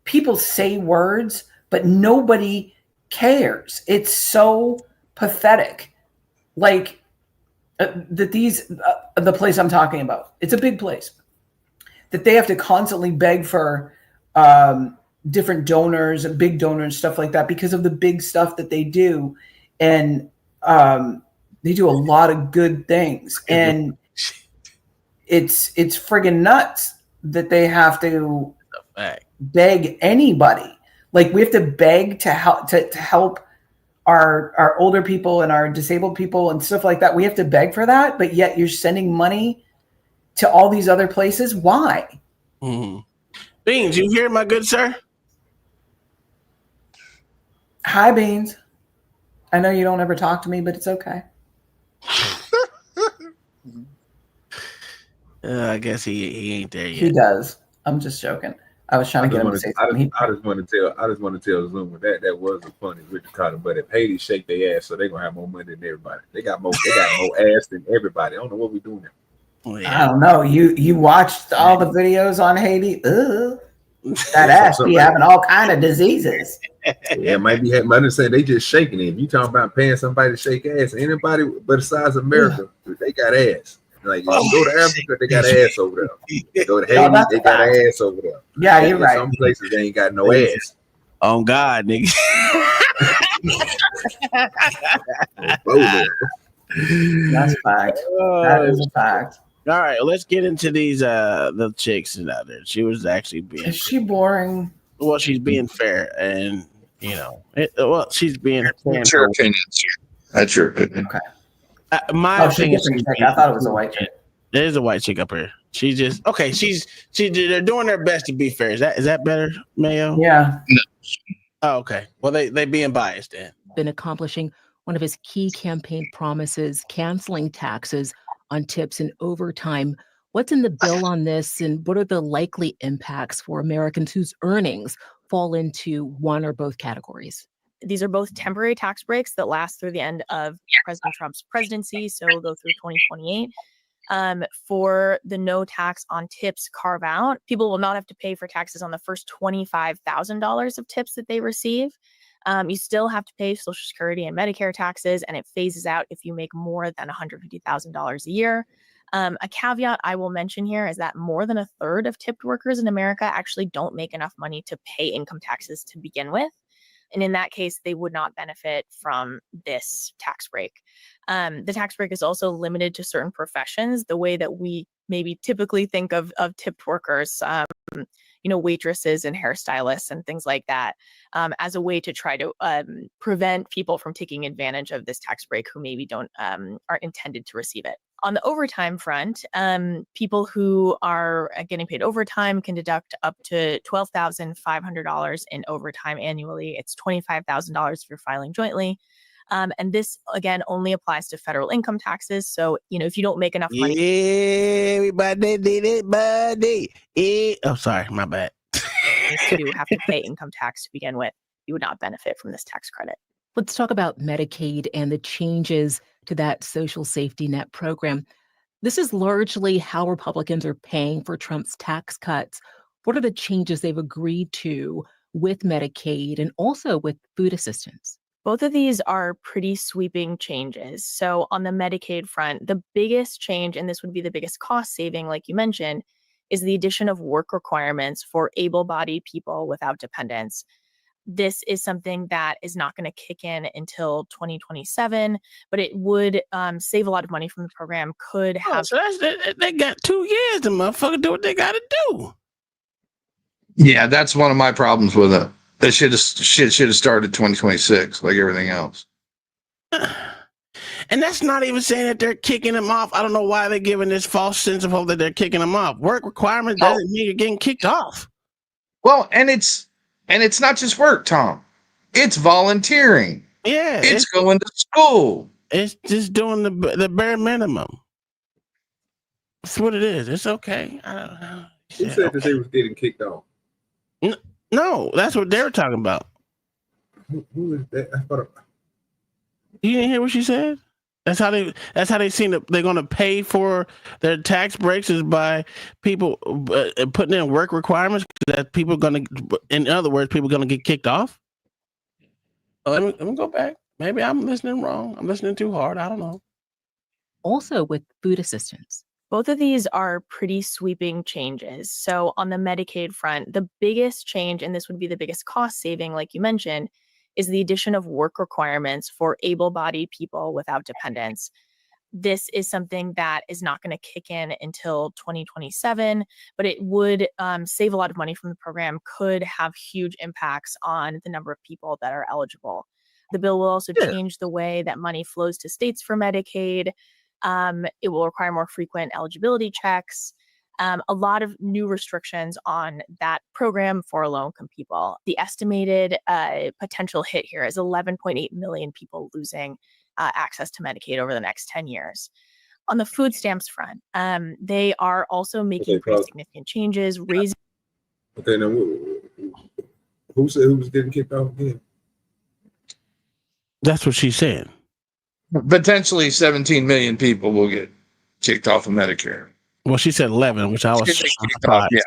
people say words, but nobody cares. It's so pathetic. Like the place I'm talking about, it's a big place that they have to constantly beg for different donors and big donors, stuff like that, because of the big stuff that they do. And they do a lot of good things. And it's friggin' nuts that they have to beg anybody. Like we have to beg to help our older people and our disabled people and stuff like that. We have to beg for that, but yet you're sending money to all these other places. Why? Beans, you hear, my good sir? Hi, Beans. I know you don't ever talk to me, but it's okay. I guess he ain't there yet. He does. I'm just joking. I was trying to get him to say something. I just want to tell Zuma that was a funny Richard Carter, but if Haiti shake their ass, so they're gonna have more money than everybody. They got more ass than everybody. I don't know what we're doing there. Oh, I don't know. You watched all the videos on Haiti? Ugh. That ass be having all kind of diseases. Yeah, might just say they just shaking it. If you talking about paying somebody to shake ass, anybody but besides America, they got ass. Like if you go to Africa, they got ass over there. You go to Haiti, they got ass over there. Yeah, you're right. Some places they ain't got no ass. Oh God, nigga. That's fact. That is a fact. All right, let's get into these the chicks out there. She was actually being. Is she boring? Well, she's being fair, and she's being. That's your opinion, sir. That's your opinion. Okay. My she's opinion. different chick. I thought it was a white chick. There is a white chick up here. She's just okay. They're doing their best to be fair. Is that better, Mayo? Yeah. No. Oh, okay. Well, they being biased then. Been accomplishing one of his key campaign promises, canceling taxes on tips and overtime. What's in the bill on this, and what are the likely impacts for Americans whose earnings fall into one or both categories? These are both temporary tax breaks that last through the end of President Trump's presidency, so they'll through 2028. For the no tax on tips carve out, people will not have to pay for taxes on the first $25,000 of tips that they receive. You still have to pay Social Security and Medicare taxes, and it phases out if you make more than $150,000 a year. A caveat I will mention here is that more than a third of tipped workers in America actually don't make enough money to pay income taxes to begin with. And in that case, they would not benefit from this tax break. The tax break is also limited to certain professions, the way that we maybe typically think of tipped workers, waitresses and hairstylists and things like that, as a way to try to prevent people from taking advantage of this tax break who maybe don't are intended to receive it. On the overtime front, people who are getting paid overtime can deduct up to $12,500 in overtime annually. It's $25,000 if you're filing jointly. And this, again, only applies to federal income taxes. So, if you don't make enough money. Everybody did it, buddy. Oh, sorry, my bad. To have to pay income tax to begin with, you would not benefit from this tax credit. Let's talk about Medicaid and the changes to that social safety net program. This is largely how Republicans are paying for Trump's tax cuts. What are the changes they've agreed to with Medicaid and also with food assistance? Both of these are pretty sweeping changes. So on the Medicaid front, the biggest change, and this would be the biggest cost saving, like you mentioned, is the addition of work requirements for able-bodied people without dependents. This is something that is not going to kick in until 2027, but it would save a lot of money from the program. Could have. So they got 2 years to motherfucker do what they got to do. Yeah, that's one of my problems with it. That should have started 2026, like everything else. And that's not even saying that they're kicking them off. I don't know why they're giving this false sense of hope that they're kicking them off. Work requirement doesn't mean you're getting kicked off. Well, and it's not just work, Tom. It's volunteering. Yeah, it's going to school. It's just doing the bare minimum. That's what it is. It's okay. I don't know. Who said that they was getting kicked off? No, that's what they were talking about. Who is that? I thought You didn't hear what she said? That's how they seem to. They're going to pay for their tax breaks is by people putting in work requirements that people are going to. In other words, people are going to get kicked off. Let me go back. Maybe I'm listening wrong. I'm listening too hard. I don't know. Also with food assistance. Both of these are pretty sweeping changes. So on the Medicaid front, the biggest change, and this would be the biggest cost saving, like you mentioned, is the addition of work requirements for able-bodied people without dependents. This is something that is not going to kick in until 2027, but it would save a lot of money from the program, could have huge impacts on the number of people that are eligible. The bill will also change the way that money flows to states for Medicaid. It will require more frequent eligibility checks. A lot of new restrictions on that program for low-income people. The estimated potential hit here is 11.8 million people losing access to Medicaid over the next 10 years. On the food stamps front, they are also making pretty significant changes, raising. Okay, now who said who was getting kicked off again? That's what she said. Potentially 17 million people will get kicked off of Medicare. Well, she said 11, which I was surprised. Yeah,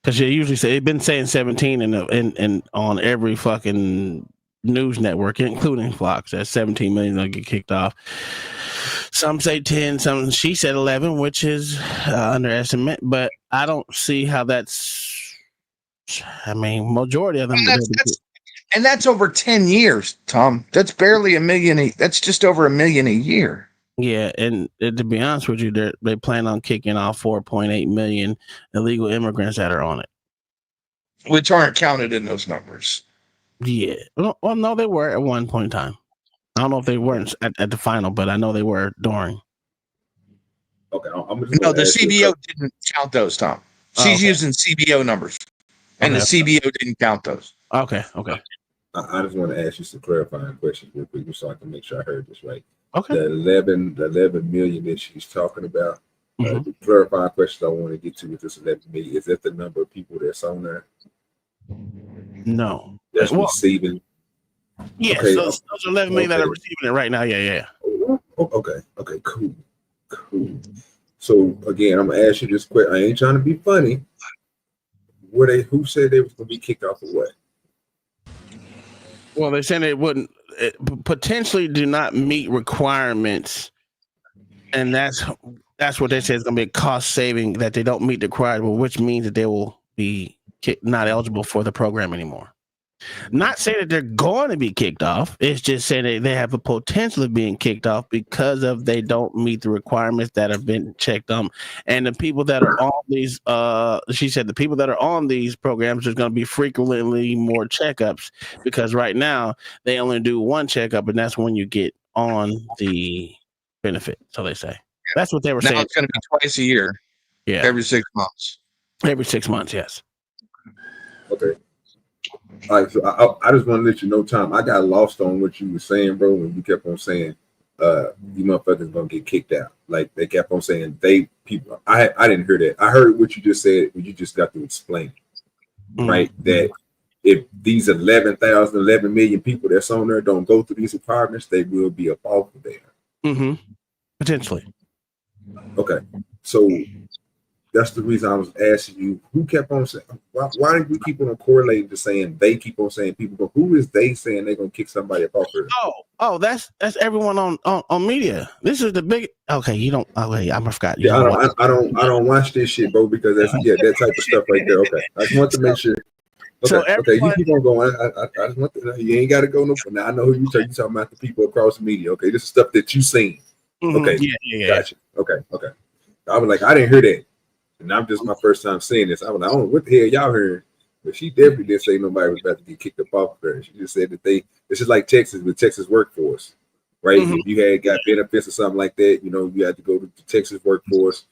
because they usually say they've been saying 17 and on every fucking news network, including Fox, that 17 million will get kicked off. Some say 10, she said 11, which is underestimate, but I don't see how that's. I mean, majority of them. And that's over 10 years, Tom. That's barely $1 million. That's just over $1 million a year. Yeah, and to be honest with you, they plan on kicking off 4.8 million illegal immigrants that are on it, which aren't counted in those numbers. Yeah, well, no, they were at one point in time. I don't know if they weren't at the final, but I know they were during. Okay, no, the CBO didn't count those, Tom. She's using CBO numbers, and the CBO didn't count those. Okay. I just want to ask you some clarifying questions real quick, so I can make sure I heard this right. Okay. The 11 million that she's talking about. The clarifying questions I want to get to with this 11 million, is that the number of people that's on there? No. That's receiving. Yeah, okay, so those 11 million that are receiving it right now. Yeah. Okay, cool. So again, I'm gonna ask you this question. I ain't trying to be funny. Who said they was gonna be kicked off of what? Well, they're saying they wouldn't potentially do not meet requirements, and that's what they say is going to be a cost saving, that they don't meet the requirement, which means that they will be not eligible for the program anymore. Not saying that they're going to be kicked off. It's just saying that they have a potential of being kicked off because of they don't meet the requirements that have been checked on. And the people that are on these, she said, the people that are on these programs, there's going to be frequently more checkups because right now they only do one checkup, and that's when you get on the benefit. So they say that's what they were Now saying. it's going to be twice a year. Yeah, every 6 months. Every 6 months, yes. Okay. All right, so I just want to let you know, Tom, I got lost on what you were saying, bro, when you kept on saying you motherfuckers gonna get kicked out. Like they kept on saying people. I didn't hear that. I heard what you just said, but you just got to explain, right? That if these 11 million people that's on there don't go through these requirements, they will be up off of there. Potentially. Okay, so that's the reason I was asking you. Who kept on saying? Why did we keep on correlating to saying they keep on saying people? But who is they saying they're gonna kick somebody off there? Oh, that's everyone on media. This is the big. Okay, you don't. Oh wait, I forgot. You Yeah, I don't watch this shit, bro, because that's that type of stuff right there. Okay, I just want to make sure. Okay, okay, you keep on going. I just want to. You ain't got to go no. Now I know who you talking about the people across the media. Okay, this is stuff that you seen. Okay, gotcha. Okay. I was like, I didn't hear that. And I'm just my first time seeing this. I was like, I don't know what the hell y'all heard, but she definitely didn't say nobody was about to get kicked up off of her. She just said that this is like Texas with Texas workforce, right? If you had got benefits or something like that, you had to go to the Texas workforce.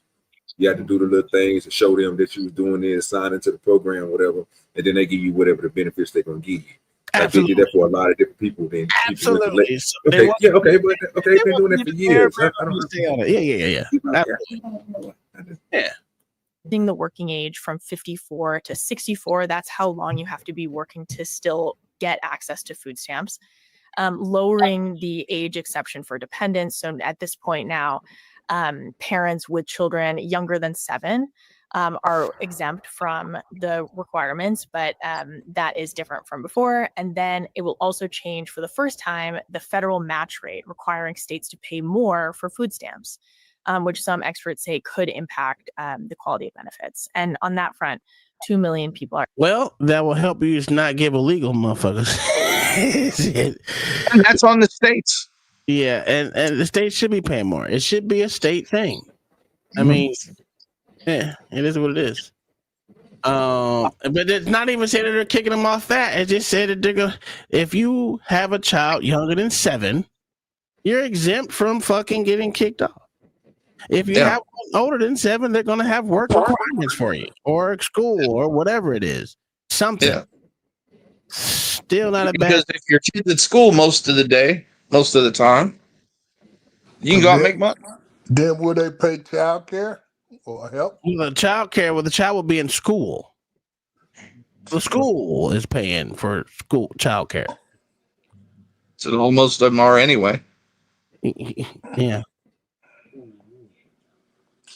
You had to do the little things to show them that you was doing this, sign into the program, whatever, and then they give you whatever the benefits they're gonna give you. Like they did that for a lot of different people. Then Absolutely. Okay, yeah, okay, but they've been doing it for years. I don't Yeah. The working age from 54 to 64, that's how long you have to be working to still get access to food stamps. Lowering the age exception for dependents. So at this point now, parents with children younger than 7 are exempt from the requirements, but that is different from before. And then it will also change for the first time the federal match rate, requiring states to pay more for food stamps. Which some experts say could impact the quality of benefits. And on that front, 2 million people are. Well, that will help you just not give illegal motherfuckers. And that's on the states. Yeah, and the states should be paying more. It should be a state thing. I mean, yeah, it is what it is. But it's not even saying that they're kicking them off that. It just said that they're going. If you have a child younger than 7, you're exempt from fucking getting kicked off. If you have one older than 7, they're going to have work requirements for you, or school, or whatever it is. Something. Yeah. Still not a bad. Because if your kid's at school most of the time, you can go out and make money. Then will they pay child care or help? The child care, the child will be in school. The school is paying for school child care. So most of them are anyway. Yeah.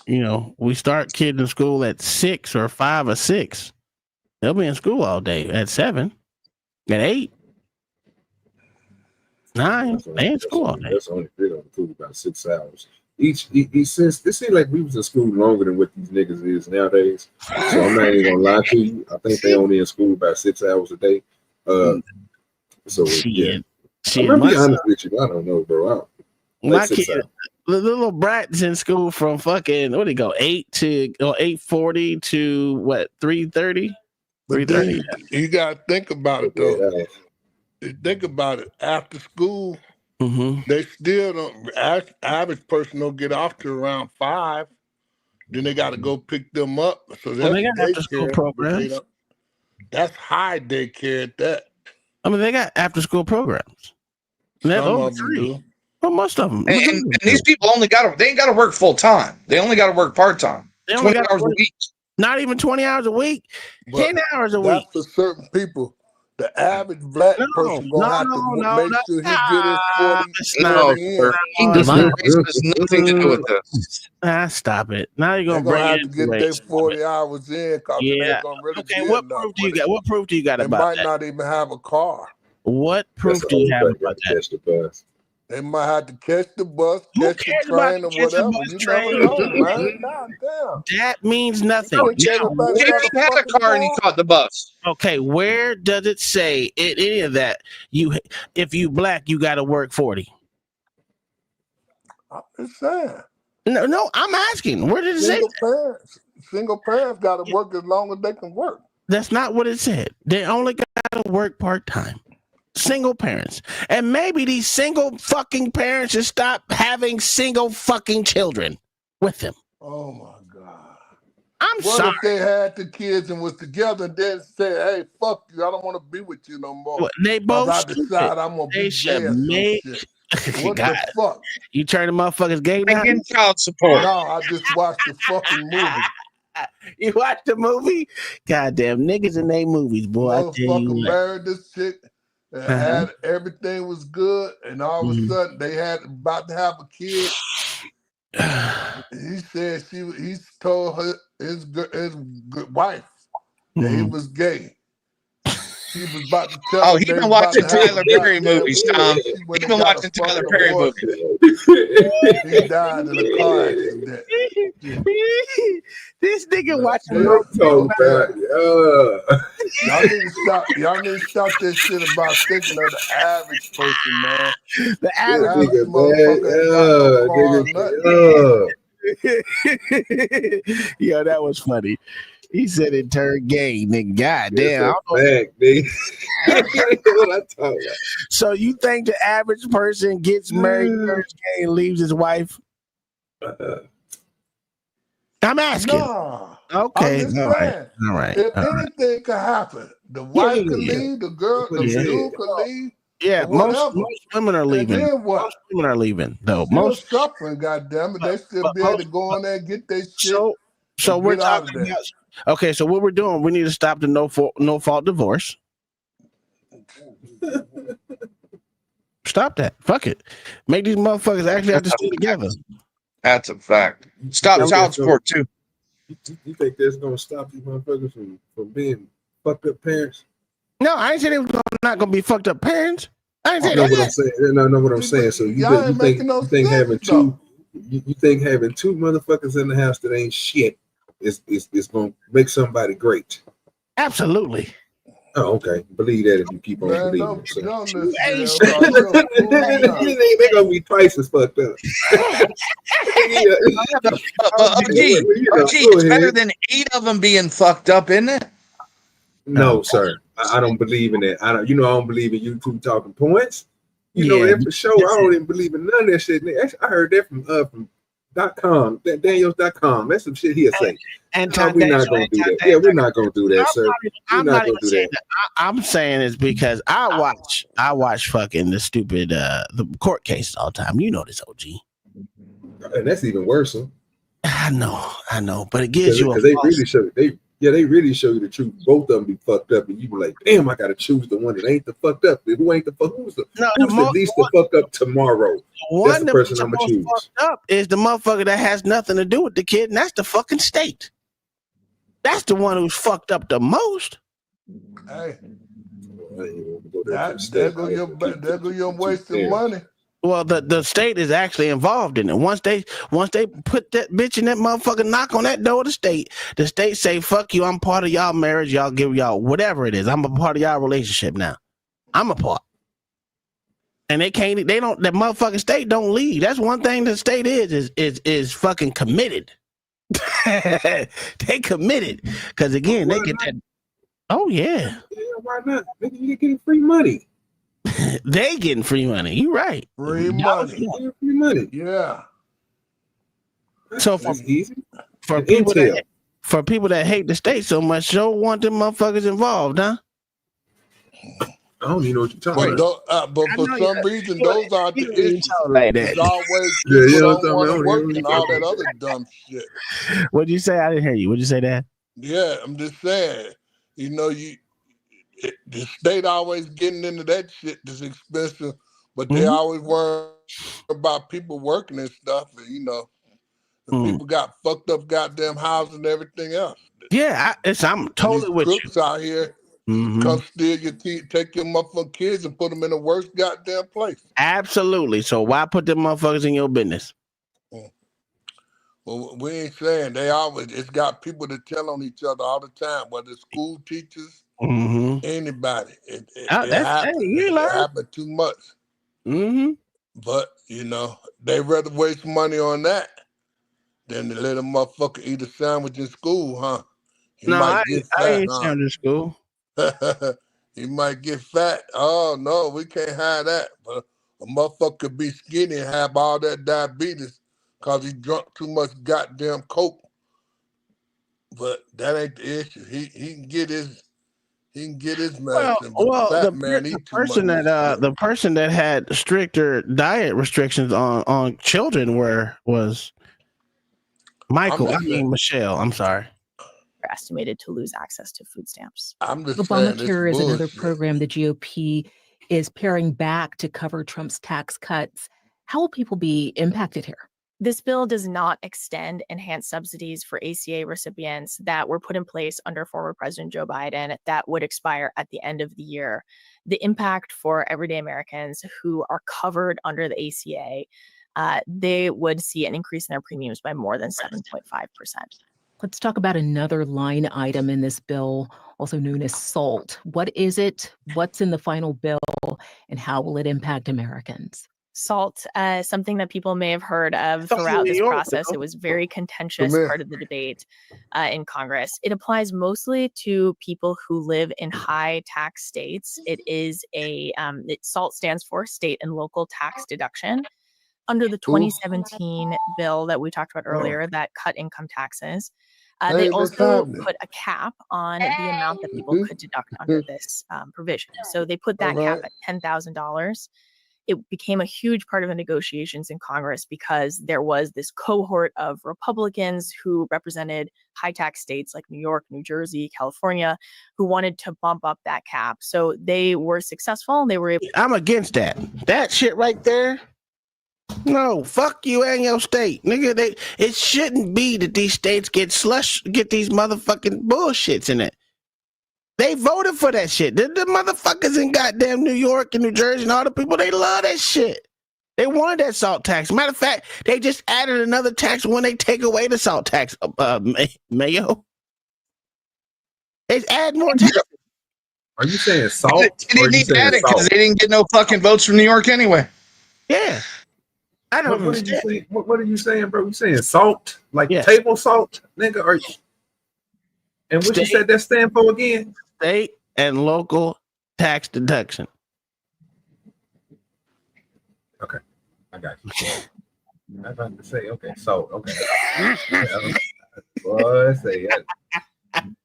We start kids in school at 6 or 5 or 6. They'll be in school all day at 7, at 8, 9. They in school all day. That's only fit on the food about 6 hours. Each since it seems like we was in school longer than what these niggas is nowadays. So I'm not even gonna lie to you. I think they only in school about 6 hours a day. So yeah. I'm gonna be honest with you. I don't know, bro. My kid, the little brat's in school from fucking 8 to 8:40 to what 3:30. 3:30. You gotta think about it though. Think about it. After school, they still don't. Average person don't get off to around 5. Then they got to go pick them up. So that's they got after school programs. That's high daycare at that. I mean, they got after school programs. Some of them do. Well, most of them. And these people they ain't got to work full time. They only got to work part time. 20 hours a week. Not even 20 hours a week. 10 hours a week. That's for certain people. The average black person gonna have to make sure he get his 40. There's nothing to do with this. Stop it. Now you're gonna have to get their 40 hours in. Yeah. Okay. What proof do you got? What proof do you got about that? They might not even have a car. What proof do you have about that? They might have to catch the bus, Who catch the cares about train, the or catch the whatever. bus You train? never know, man. God damn. That means nothing. You think Now, everybody JP got a had a fucking car and he car? caught the bus. okay, where does it say in any of that if you black you got to work 40? I'm just saying. No, I'm asking. Where did it say? Single parents got to work as long as they can work. That's not what it said. They only got to work part time. Single parents, and maybe these single fucking parents should stop having single fucking children with them. Oh my God. I'm what sorry. If they had the kids and was together and then said, hey, fuck you, I don't want to be with you no more. They both I stupid. decide I'm gonna They be should gay or some make shit. What God. the fuck? You turn the motherfuckers gay now? And getting child support. No, I just watched the fucking movie. You watched the movie? Goddamn niggas in they movies, boy. I tell you Motherfucker what. married this chick and had everything was good, and all of a sudden they had about to have a kid. He said he told her his wife that he was gay. He was about to tell Oh, her he they been was about watching to have Tyler a Perry goddamn movies, kid. Tom. She went He and been got a watching Tyler fucking Perry abortion. movies. He died in a car accident. This nigga watching. Y'all need to stop this shit about thinking of the average person, man. The average motherfucker ain't got no car or nothing. Yo, that was funny. He said it turned gay, nigga. God damn. So you think the average person gets married, turns gay, and leaves his wife? I'm asking. No. Okay. I'm just All right. saying. All right. If all right. anything could happen, the wife could yeah. leave, the girl, the dude could leave. Yeah, or whatever. most women are leaving. And then what? Most women are leaving, though. Still Most suffering, goddamn it. They still be able to go on there and get their shit. So and we're get out of talking there. about. Okay, so what we're doing, we need to stop the no fault divorce. Stop that. Fuck it. Make these motherfuckers actually have to stay together. That's a fact. Stop child support too. You think that's gonna stop these motherfuckers from being fucked up parents? No, I ain't saying they was not gonna be fucked up parents. I ain't saying know that. what I'm saying. I know what I'm saying. So you think having two, you think having two motherfuckers in the house that ain't shit is gonna make somebody great? Absolutely. Oh, okay. Believe that if you keep on believing it. So. They're gonna be twice as fucked up. It's better than 8 of them being fucked up, isn't it? No, sir. I don't believe in that. I don't believe in YouTube talking points. You know that for sure. I don't even believe in none of that shit. I heard that from .com, Daniels.com. That's some shit he'll say. We're not gonna do that. Yeah, we're not gonna do that, sir. I'm not even saying that. I'm saying it's because I watch fucking the stupid the court cases all the time. You know this, OG. And that's even worse. Huh? I know, but it gives you because they really show you the truth. Both of them be fucked up, and you be like, damn, I gotta choose the one that ain't the fucked up. Who ain't the fuck? Who's the least the fuck up tomorrow? That's the person I'm gonna choose. Fucked up is the motherfucker that has nothing to do with the kid, and that's the fucking state. That's the one who's fucked up the most. Hey, there go your wasted money. Well, the state is actually involved in it. Once they put that bitch in that motherfucker, knock on that door of the state say, fuck you, I'm part of y'all marriage, y'all give y'all whatever it is. I'm a part of y'all relationship now. I'm a part. And that motherfucking state don't leave. That's one thing the state is fucking committed. They committed. Because again, they get that. Oh yeah. Why not? You getting free money. They getting free money. You right. Free money. Yeah. So for people that hate the state so much, don't want them motherfuckers involved, huh? I don't even know what you're talking about. But for some reason, those aren't the issues. Like that. It's always people don't want to work and all that other dumb shit. What'd you say? I didn't hear you. What'd you say, Dad? Yeah, I'm just saying. The state always getting into that shit that's expensive, but they always worry about people working and stuff. And, people got fucked up goddamn houses and everything else. Yeah, I'm totally with you. Crooks out here Come steal your teeth, take your motherfucking kids and put them in the worst goddamn place. Absolutely. So why put them motherfuckers in your business? Well, we ain't saying they always. It's got people that tell on each other all the time, whether it's school teachers, anybody. It happens. It happened too much. But they rather waste money on that than to let a motherfucker eat a sandwich in school, huh? You might get I fat, ain't huh? sound in school. You might get fat. Oh no, we can't have that. But a motherfucker could be skinny and have all that diabetes because he drunk too much goddamn coke. But that ain't the issue. He can get his medicine. But the fat man eat too much. The person that had stricter diet restrictions on children was Michelle. I'm sorry. Are estimated to lose access to food stamps. I'm just Obamacare is another program the GOP is paring back to cover Trump's tax cuts. How will people be impacted here? This bill does not extend enhanced subsidies for ACA recipients that were put in place under former President Joe Biden that would expire at the end of the year. The impact for everyday Americans who are covered under the ACA, they would see an increase in their premiums by more than 7.5%. Let's talk about another line item in this bill, also known as SALT. What is it? What's in the final bill? And how will it impact Americans? SALT, something that people may have heard of throughout this process. It was very contentious part of the debate in Congress. It applies mostly to people who live in high tax states. It is SALT stands for state and local tax deduction. Under the 2017 bill that we talked about earlier that cut income taxes, they also put a cap on the amount that people could deduct under this provision. So they put that cap at $10,000. It became a huge part of the negotiations in Congress because there was this cohort of Republicans who represented high tax states like New York, New Jersey, California, who wanted to bump up that cap. So they were successful. They were able. I'm against that. That shit right there. No, fuck you and your state, nigga. It shouldn't be that these states get these motherfucking bullshits in it. They voted for that shit. The motherfuckers in goddamn New York and New Jersey and all the people, they love that shit. They wanted that salt tax. Matter of fact, they just added another tax when they take away the salt tax. Mayo. They add more tax. Are you saying salt? They didn't need to add it because they didn't get no fucking votes from New York anyway. Yeah. I don't understand. What are you saying, bro? You saying salt? Like table salt, nigga? And what you said that stand for again? State and local tax deduction. Okay, I got you. I'm about to say, okay, so, okay. Boy, say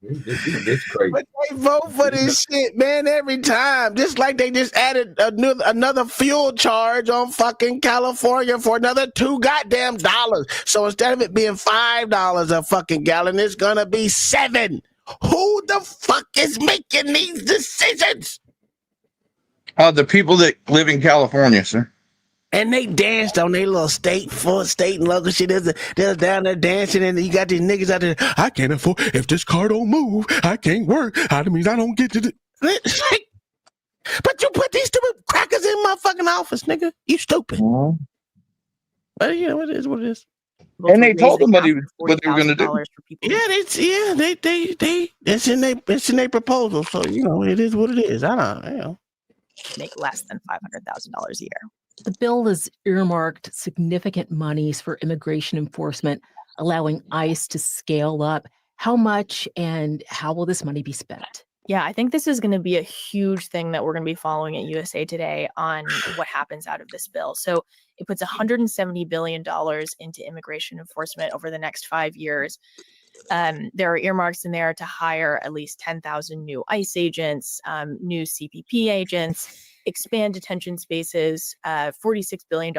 this crazy. But they vote for this shit, man, every time. Just like they just added another fuel charge on fucking California for another $2 goddamn dollars. So instead of it being $5 a fucking gallon, it's gonna be $7. Who the fuck is making these decisions? The people that live in California, sir. And they danced on their little state and local shit. They're down there dancing, and you got these niggas out there. I can't afford. If this car don't move, I can't work. That means I don't get to. But you put these stupid crackers in my fucking office, nigga. You stupid. But you know, it is what it is. And they told them what they were going to do. Yeah, they it's in their proposal. So you know, it is what it is. I don't know. Make less than $500,000 a year. The bill has earmarked significant monies for immigration enforcement, allowing ICE to scale up. How much and how will this money be spent? Yeah, I think this is going to be a huge thing that we're going to be following at USA Today on what happens out of this bill. So it puts $170 billion into immigration enforcement over the next 5 years. There are earmarks in there to hire at least 10,000 new ICE agents, new CPP agents, expand detention spaces, $46 billion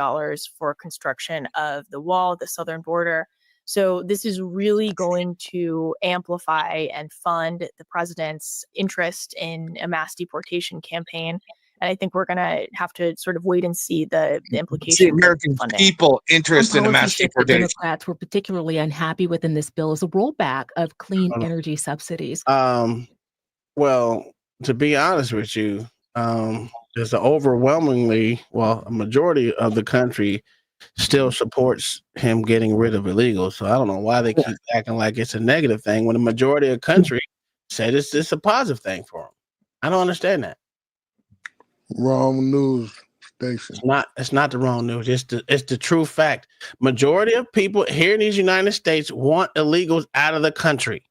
for construction of the wall, the southern border. So this is really going to amplify and fund the president's interest in a mass deportation campaign. And I think we're going to have to sort of wait and see the implications. See American people interest in a mass deportation. Democrats were particularly unhappy within this bill is a rollback of clean energy subsidies. Well, to be honest with you, there's a majority of the country still supports him getting rid of illegals. So I don't know why they keep acting like it's a negative thing when the majority of the country said it's a positive thing for him. I don't understand that. Wrong news station. It's not the wrong news. It's the true fact. Majority of people here in these United States want illegals out of the country.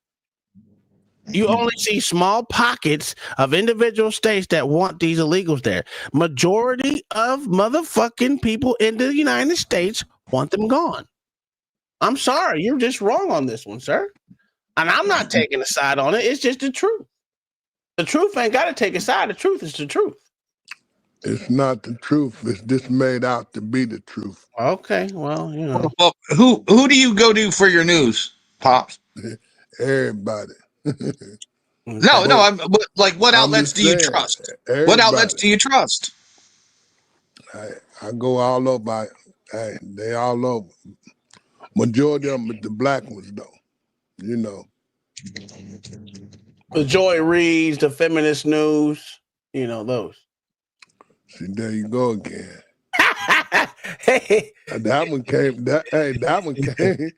You only see small pockets of individual states that want these illegals there. Majority of motherfucking people in the United States want them gone. I'm sorry, you're just wrong on this one, sir. And I'm not taking a side on it. It's just the truth. The truth ain't got to take a side. The truth is the truth. It's not the truth. It's just made out to be the truth. Okay, well, you know. Well, who do you go to for your news, Pops? Everybody. No, like what outlets do you trust? What outlets do you trust? I go all over. They all over. Majority of them are the black ones, though. You know. The Joy Reads, the Feminist News, you know, those. See, there you go again. Hey. That one came. That one came.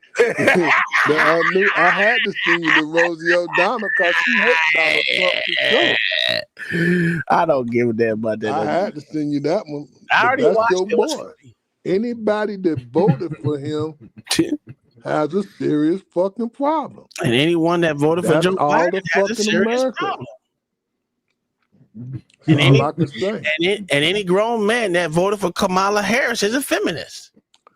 I had to send you to Rosie O'Donnell because she hates Donald Trump for sure. I don't give a damn about that. I had to send you that one. I already that's watched your it. boy. Anybody that voted for him has a serious fucking problem. And anyone that voted for Joe Biden has a serious problem. And any grown man that voted for Kamala Harris is a feminist.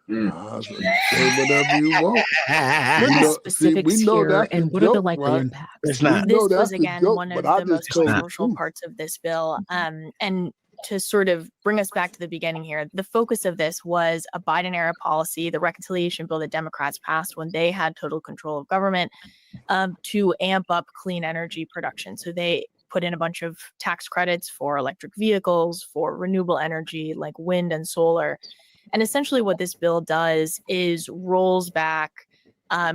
Say whatever you want. What are the specifics here, and what are the likely impacts? It's not. This was again one of the most controversial parts of this bill. And to sort of bring us back to the beginning here, the focus of this was a Biden era policy, the reconciliation bill that Democrats passed when they had total control of government, to amp up clean energy production. So they put in a bunch of tax credits for electric vehicles, for renewable energy like wind and solar. And essentially what this bill does is rolls back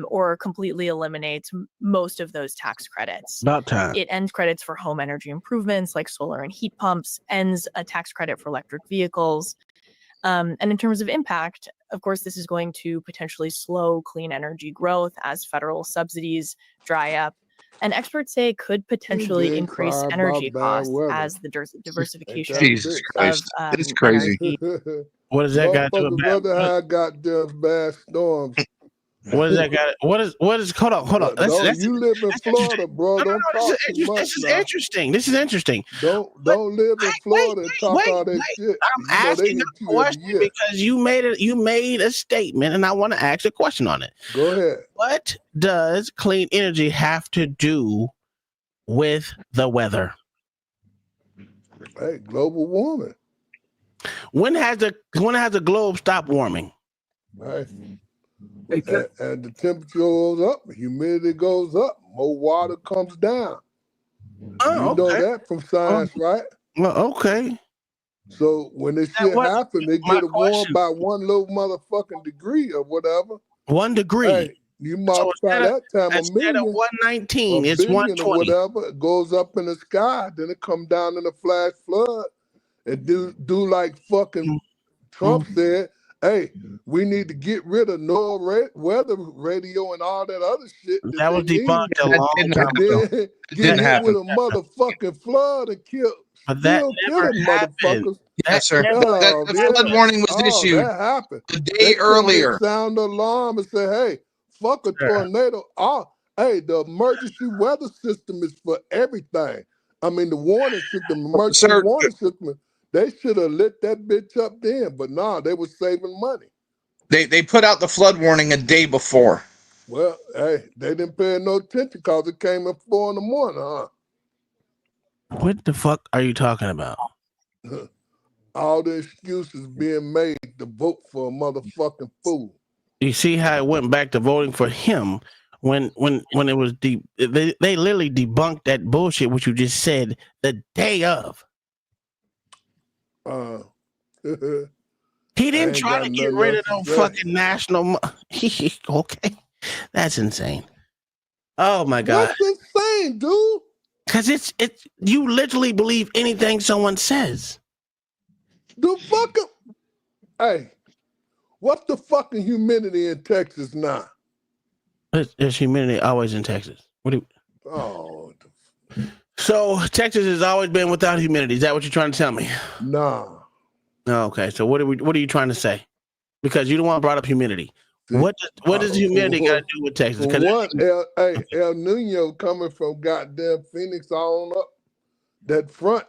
or completely eliminates most of those tax credits. About time. It ends credits for home energy improvements like solar and heat pumps, ends a tax credit for electric vehicles. And in terms of impact, of course, this is going to potentially slow clean energy growth as federal subsidies dry up. And experts say could potentially increase energy costs as the diversification Jesus Christ. It's crazy. What does that got to do with brother had goddamn bad storms. What does that got? What is? Hold on. You live in Florida, bro. Don't talk too much. This is interesting. This is interesting. Don't live in Florida and talk all that shit. I'm asking a question because you made a statement, and I want to ask a question on it. Go ahead. What does clean energy have to do with the weather? Hey, global warming. When has the globe stopped warming? Right. And the temperature goes up, the humidity goes up, more water comes down. You know that from science, right? Well, okay. So when this shit happens, they get it warm by one little motherfucking degree or whatever. 1 degree. Hey, you multiply that time a million. Instead of 119, it's 120. Or whatever. It goes up in the sky, then it come down in a flash flood and do like fucking Trump said. Hey, we need to get rid of weather radio and all that other shit. That was debunked a long time ago. Get hit with a motherfucking flood and kill. But that never happened. Yes, sir. The flood warning was issued that happened. a day earlier. Sound the alarm and say, hey, fuck a tornado. Hey, the emergency weather system is for everything. I mean, the warning system, emergency warning system. They should have lit that bitch up then, but nah, they were saving money. They put out the flood warning a day before. Well, hey, they didn't pay no attention because it came at 4 a.m, huh? What the fuck are you talking about? All the excuses being made to vote for a motherfucking fool. You see how it went back to voting for him when it was they literally debunked that bullshit which you just said the day of. He didn't try to get rid of no fucking national. Okay, that's insane. Oh my god, that's insane, dude. Because it's you literally believe anything someone says. The fucking hey, what's the fucking humidity in Texas now? There's humidity always in Texas. What do you, Oh, so Texas has always been without humidity. Is that what you're trying to tell me? nah. Oh, okay. So what are you trying to say? Because you don't want to brought up humidity. What does humidity got to do with Texas? For one, El Nino coming from goddamn Phoenix on up that front.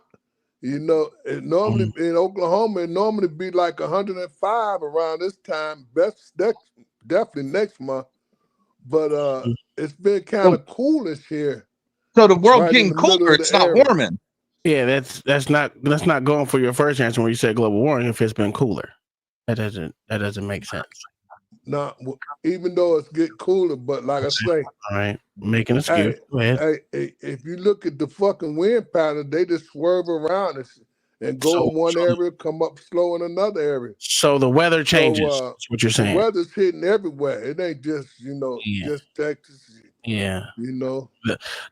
You know, it normally in Oklahoma, it normally be like 105 around this time. Definitely next month. But it's been kind of coolish here. So the world right in getting the middle colder, of it's the not area. warming. Yeah, that's not going for your first answer when you said global warming. If it's been cooler, that doesn't make sense. Now, even though it's get cooler, but like I say, all right, making an excuse. Go ahead. Hey, if you look at the fucking wind pattern, they just swerve around and go in one area, come up slow in another area. So the weather changes. That's what you're saying. The weather's hitting everywhere. It ain't just just Texas. Yeah. You know.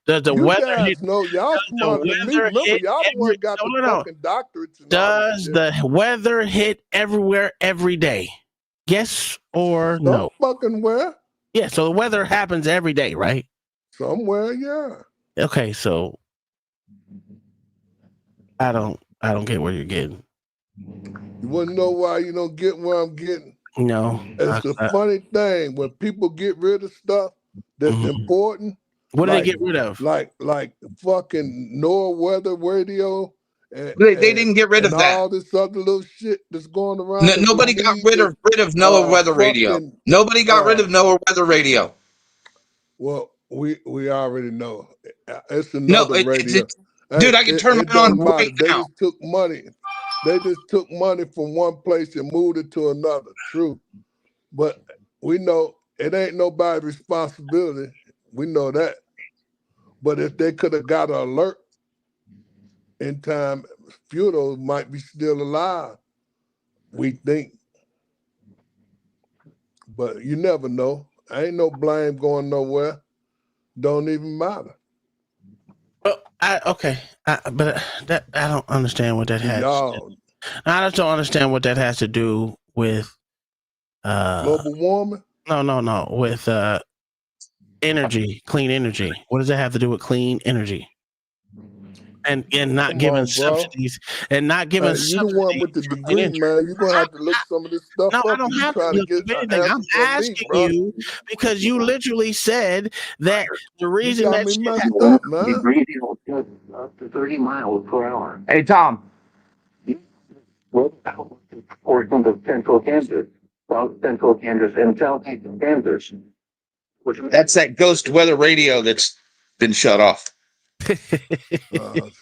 Does the you weather guys hit? know y'all smarter than me. Remember, y'all the one got the fucking doctorates. And Does the weather hit everywhere every day? Yes or no? Fucking where? Yeah. So the weather happens every day, right? Somewhere, yeah. Okay, so I don't get where you're getting. You want to know why you don't get where I'm getting? No. It's the funny thing when people get rid of stuff that's important. What do they get rid of? Like fucking NOAA weather radio. They didn't get rid of that. All this other little shit that's going around. Nobody got rid of NOAA weather radio. Nobody got rid of NOAA weather radio. Well, we already know. It's another radio. Dude, I can turn mine on right They now. just took money. They just took money from one place and moved it to another. True. But we know it ain't nobody's responsibility. We know that. But if they could have got an alert in time, few of those might be still alive. We think. But you never know. Ain't no blame going nowhere. Don't even matter. Well, but I don't understand what that has. I just don't understand what that has to do with global warming. No, with energy, clean energy. What does that have to do with clean energy? And not giving subsidies and not giving you the one with the degree, man. You're gonna have to look some of this stuff No, up. I don't have to look up anything. I'm asking you because you literally said that the reason that shit man. Up to 30 miles per hour. Hey, Tom. Portions of central Kansas, south central Kansas, and southeast Kansas. That's that ghost weather radio that's been shut off. See,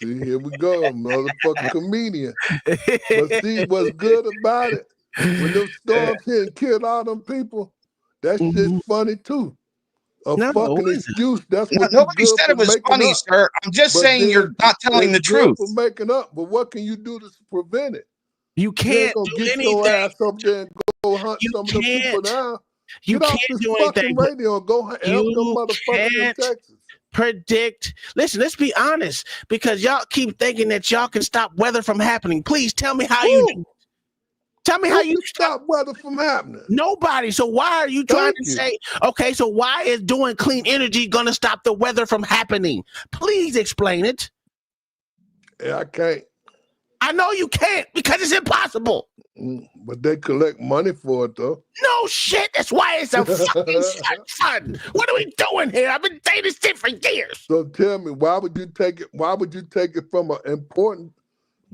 here we go, motherfucking comedian. But see, what's good about it? When those storms hit and killed all them people, that shit's funny too. Fucking excuse. That's what nobody said it was funny, sir. I'm just saying you're not telling the truth. For making up, but what can you do to prevent it? You can't do anything. Your ass up there and go hunt some of the people down. You Get can't off this do fucking anything. radio and go help them motherfuckers in Texas. Predict. Listen, let's be honest, because y'all keep thinking that y'all can stop weather from happening. Please tell me how you do. Tell me how you stop weather from happening. Nobody. So why are you trying to say, okay, so why is doing clean energy going to stop the weather from happening? Please explain it. Yeah, I can't. I know you can't because it's impossible. But they collect money for it, though. No shit. That's why it's a fucking fun. What are we doing here? I've been saying this shit for years. So tell me, why would you take it? Why would you take it from an important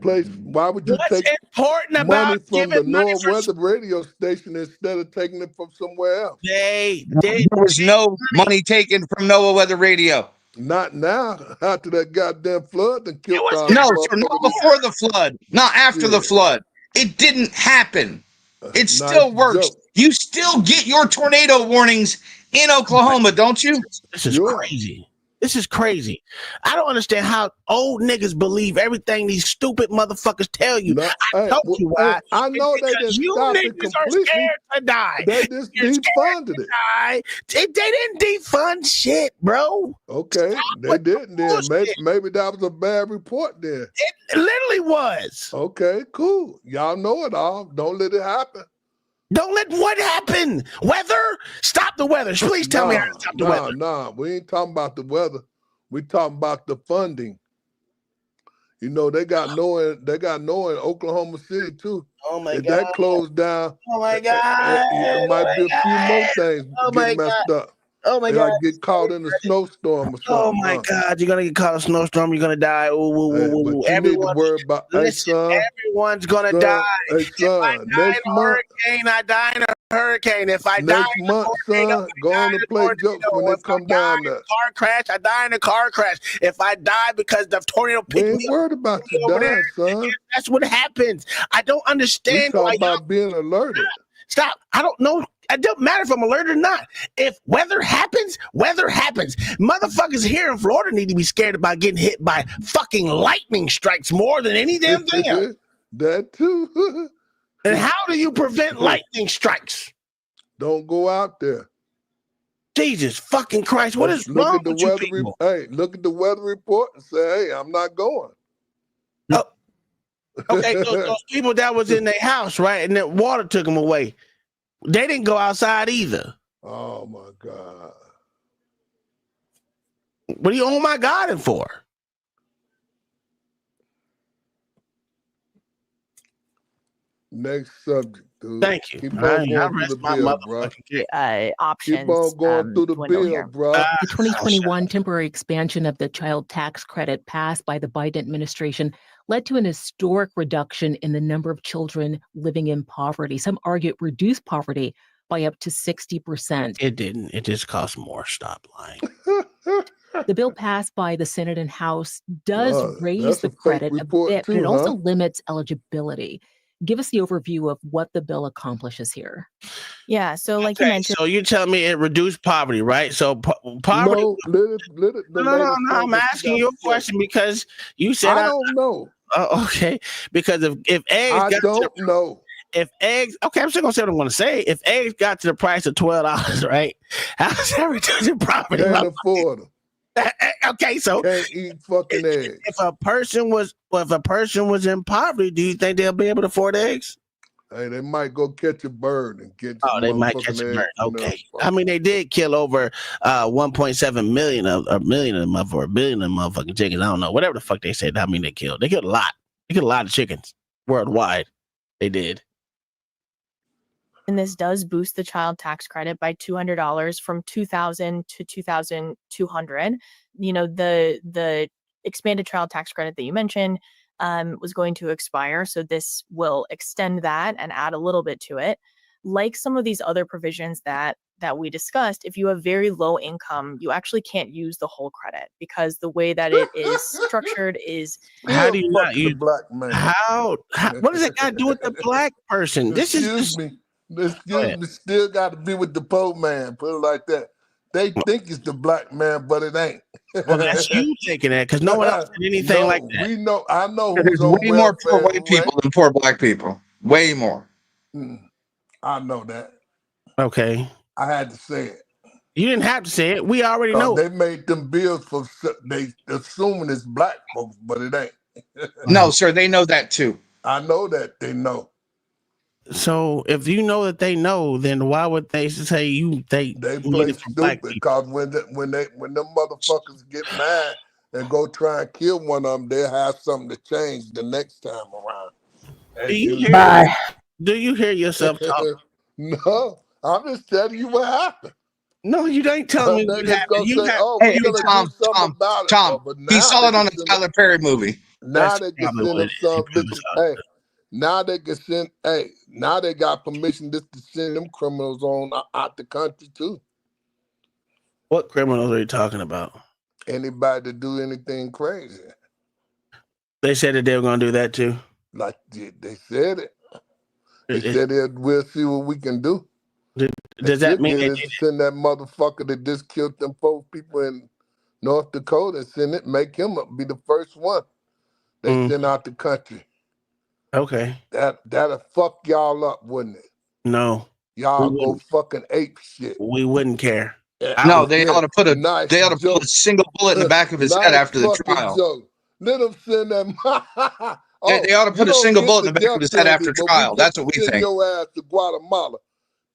place? Why would you take important money about from the giving money North Weather radio station instead of taking it from somewhere else? There was no money taken from NOAA weather radio. Not now. After that goddamn flood that killed all No, sir, not before the flood, not after the flood. It didn't happen. It still works. You still get your tornado warnings in Oklahoma, don't you? This is crazy. This is crazy. I don't understand how old niggas believe everything these stupid motherfuckers tell you. I told you why. I know they Because didn't you stop niggas it are completely. scared to die. They just You're scared defunded to it. die. They didn't defund shit, bro. Okay, they didn't then. Maybe that was a bad report then. It literally was. Okay, cool. Y'all know it all. Don't let it happen. Don't let what happen? Weather? Stop the weather. Please tell me how to stop the weather. No, we ain't talking about the weather. We talking about the funding. You know, they got no in Oklahoma City too. Oh my if God. that closed down, Oh my God. it might be a few more things get messed up. Oh my They God. might get caught in a snowstorm or something. Oh my God. You're gonna get caught in a snowstorm, you're gonna die. But you need to worry about everyone's gonna die. Hey son, next month. I die in a hurricane. If I die Next month, son, go on and play jokes when they come down there. car crash, I die in a car crash. If I die because the tornado picked We me ain't worried about you dying, son. that's what happens. I don't understand We why talking about being alerted. Stop. I don't know. It don't matter if I'm alerted or not. If weather happens, weather happens. Motherfuckers here in Florida need to be scared about getting hit by fucking lightning strikes more than any damn thing else. That too. And how do you prevent lightning strikes? Don't go out there. Jesus fucking Christ. What is wrong with you people? Hey, look at the weather report and say, hey, I'm not going. Oh. Okay, those people that was in their house, right? And that water took them away. They didn't go outside either. Oh my God. What are you oh my God for? Next subject, dude. Thank you. Keep on going through the bill, bro. Options. Keep on going through the bill, bro. The 2021 temporary expansion of the child tax credit passed by the Biden administration led to an historic reduction in the number of children living in poverty. Some argue it reduced poverty by up to 60%. It didn't. It just cost more. Stop lying. The bill passed by the Senate and House does raise that's the a fake credit a report bit, but too, it also huh? limits eligibility. Give us the overview of what the bill accomplishes here. Yeah, so like you mentioned. So you're telling me it reduced poverty, right? So poverty. No, let it No. I'm asking you a question because you said I don't know. Okay, because if eggs, If eggs, okay, I'm still gonna say what I'm gonna say. If eggs got to the price of $12, right? How's that reducing poverty? Can't afford them. Okay, so can't eat fucking eggs. If a person was in poverty, do you think they'll be able to afford eggs? Hey, they might go catch a bird and get. Oh, they might catch a bird. Okay, I mean they did kill over 1.7 million of a billion of motherfucking chickens. I don't know, whatever the fuck they said. I mean they killed a lot. They killed a lot of chickens worldwide. They did. And this does boost the child tax credit by $200 from $2,000 to $2,200. You know, the expanded child tax credit that you mentioned was going to expire, so this will extend that and add a little bit to it. Like some of these other provisions that we discussed, if you have very low income, you actually can't use the whole credit because the way that it is structured is. How do you not use black man? How what does it got to do with the black person? This Excuse me. Still got to be with the poor man. Put it like that. They think it's the black man, but it ain't. Well, that's you thinking that because no one else did anything like that. We know. I know There's who's on way more poor welfare, white people than poor black people. Way more. I know that. Okay. I had to say it. You didn't have to say it. We already know. They made them bills for they assuming it's black folks, but it ain't. No, sir, they know that too. I know that they know. So if you know that they know, then why would they say they play stupid? Because when them motherfuckers get mad and go try and kill one of them, they'll have something to change the next time around. Do you hear yourself talk? No, I'm just telling you what happened. No, you ain't telling me what happened. Hey, Tom, he saw it on a Tyler Perry movie. Now they can send them some bitches. Hey, now they can send. Hey, now they got permission just to send them criminals on out the country too. What criminals are you talking about? Anybody to do anything crazy. They said that they were going to do that too. Like they said it. They said we'll see what we can do. Does that mean they send that motherfucker that just killed them 4 people in North Dakota send it, make him be the first one they send out the country. Okay. That'll fuck y'all up, wouldn't it? No. Y'all go fucking ape shit. We wouldn't care. No, they ought to put a Nice they ought to joke. put a single bullet in the back of his Nice head after the fucking trial. joke. Let them send them. They ought to put a single bullet in the back of his head after trial. That's what we send think. your ass to Guatemala.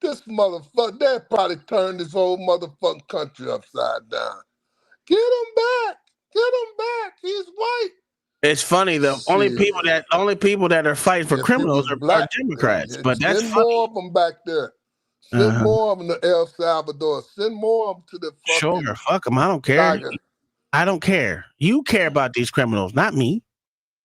This motherfucker, they probably turned this whole motherfucking country upside down. Get him back. Get him back. He's white. It's funny. The only people that are fighting for criminals are Democrats. But that's send funny. more of them back there. Send more of them to El Salvador. Send more of them to the fucking Sure, fuck them. I don't care. Tiger. I don't care. You care about these criminals, not me.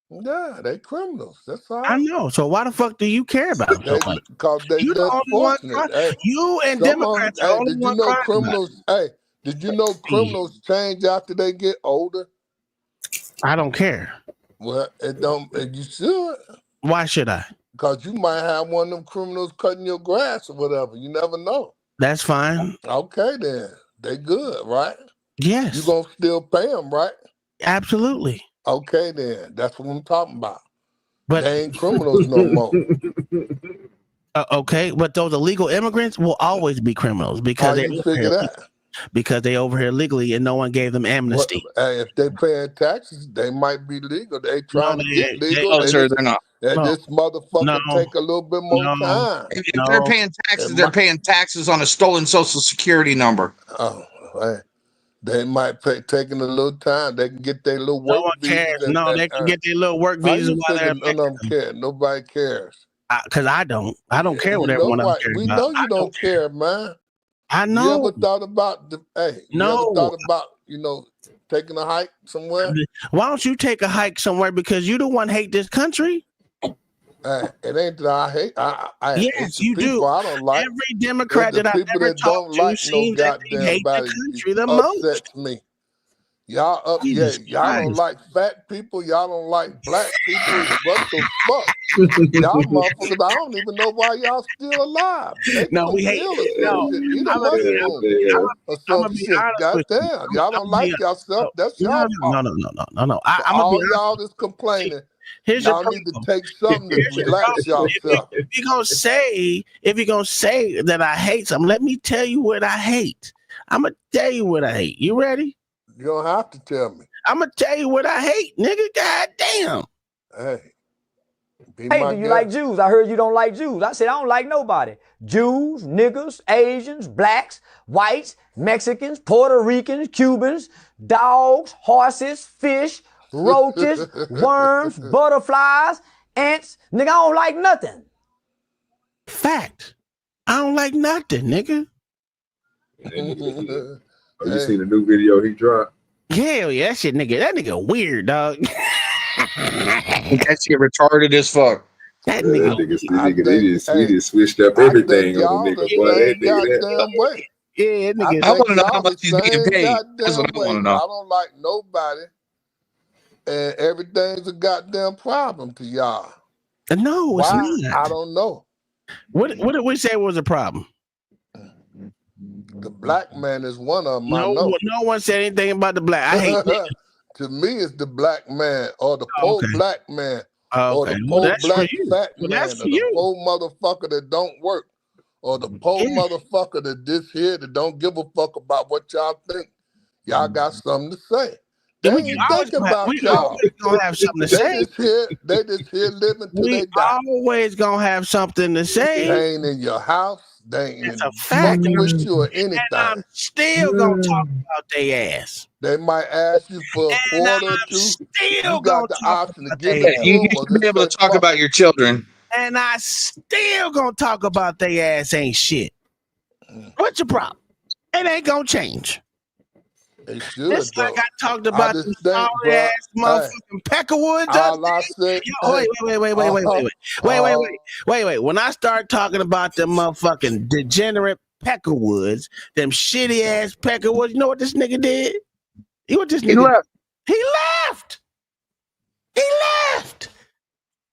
Yeah, they criminals. That's all. I know. So why the fuck do you care about them? Because they You the less only one fortunate. cry- you and some of 'em- Democrats are the only did you one know crying about criminals? Hey, did you know criminals change after they get older? I don't care. Well, it don't. You should. Why should I? Because you might have one of them criminals cutting your grass or whatever. You never know. That's fine. Okay, then they good, right? Yes. You gonna still pay them, right? Absolutely. Okay, then that's what I'm talking about. But they ain't criminals no more. Okay, but those illegal immigrants will always be criminals because How they you figure that? because they over here legally and no one gave them amnesty. Hey, if they paying taxes, they might be legal. They trying to get legal. No, sir, they're not. This motherfucker No. take a little bit more time. If they're paying taxes, they're paying taxes on a stolen social security number. Oh, hey. They might taking a little time. They can get their little work No one cares. visas. No, they can get their little work visas while they're none of them care. Nobody cares. Because I don't care what everyone else cares We about. know you don't care, man. I know. You ever thought about you ever thought about, taking a hike somewhere? Why don't you take a hike somewhere because you the one hate this country? It ain't that I hate. I Yes, you people do. I don't like. Every Democrat that I've people ever that don't talked to like no seems that they goddamn hate the body country the most. upsets me. Y'all Jesus y'all don't Christ. like fat people. Y'all don't like black people. What the fuck? Y'all motherfuckers, I don't even know why y'all still alive. Take No, some we hate. pills or some No, shit. Eat a I'm gonna be mushroom or some be shit. honest with you. Goddamn, y'all don't like yourself. That's No, y'all no, fault. no. I'm gonna All be y'all that's complaining, Here's your y'all need to problem. take something to relax yourself. If you're gonna say that I hate something, let me tell you what I hate. I'm gonna tell you what I hate. You ready? You don't have to tell me. I'm gonna tell you what I hate, nigga. God damn. Hey, do you like Jews? I heard you don't like Jews. I said I don't like nobody. Jews, niggas, Asians, blacks, whites, Mexicans, Puerto Ricans, Cubans, dogs, horses, fish, roaches, worms, butterflies, ants. Nigga, I don't like nothing. Fact. I don't like nothing, nigga. Oh, you seen the new video he dropped? Hell yeah, that nigga weird, dog. That shit retarded as fuck. That nigga, he just switched up everything on the nigga. Boy, that nigga, goddamn way. Yeah, nigga. I want to know how y'all much the he's getting same paid. That's what I goddamn want way. to know. Y'all don't like nobody, and everything's a goddamn problem to y'all. No, Why? it's not. I don't know. What did we say was a problem? The black man is one of them. No one said anything about the black. I hate niggas. To me, it's the black man or the poor black man or Okay. the Well, poor that's black for you. fat Well, man that's or for the you. poor motherfucker that don't work or the poor motherfucker that this here that don't give a fuck about what y'all think. Y'all got something to say. They ain't thinking about y'all. Always gonna have something to say. They just here living till We they die. always gonna have something to say. They ain't in your house. They ain't It's a fact. fucking with you or anything. And I'm still gonna talk about their ass. They might ask you for a quarter or two. Still You got the option to give it to You them or should be just able say to talk fuck about your children. And I still gonna talk about their ass ain't shit. What's your problem? It ain't gonna change. They should. Just like I talked I about just the think, sorry bruh, ass motherfucking Peckerwoods. all I said. Wait. When I start talking about them motherfucking degenerate Peckerwoods, them shitty ass Peckerwoods, you know what this nigga did? He left. He left. He left.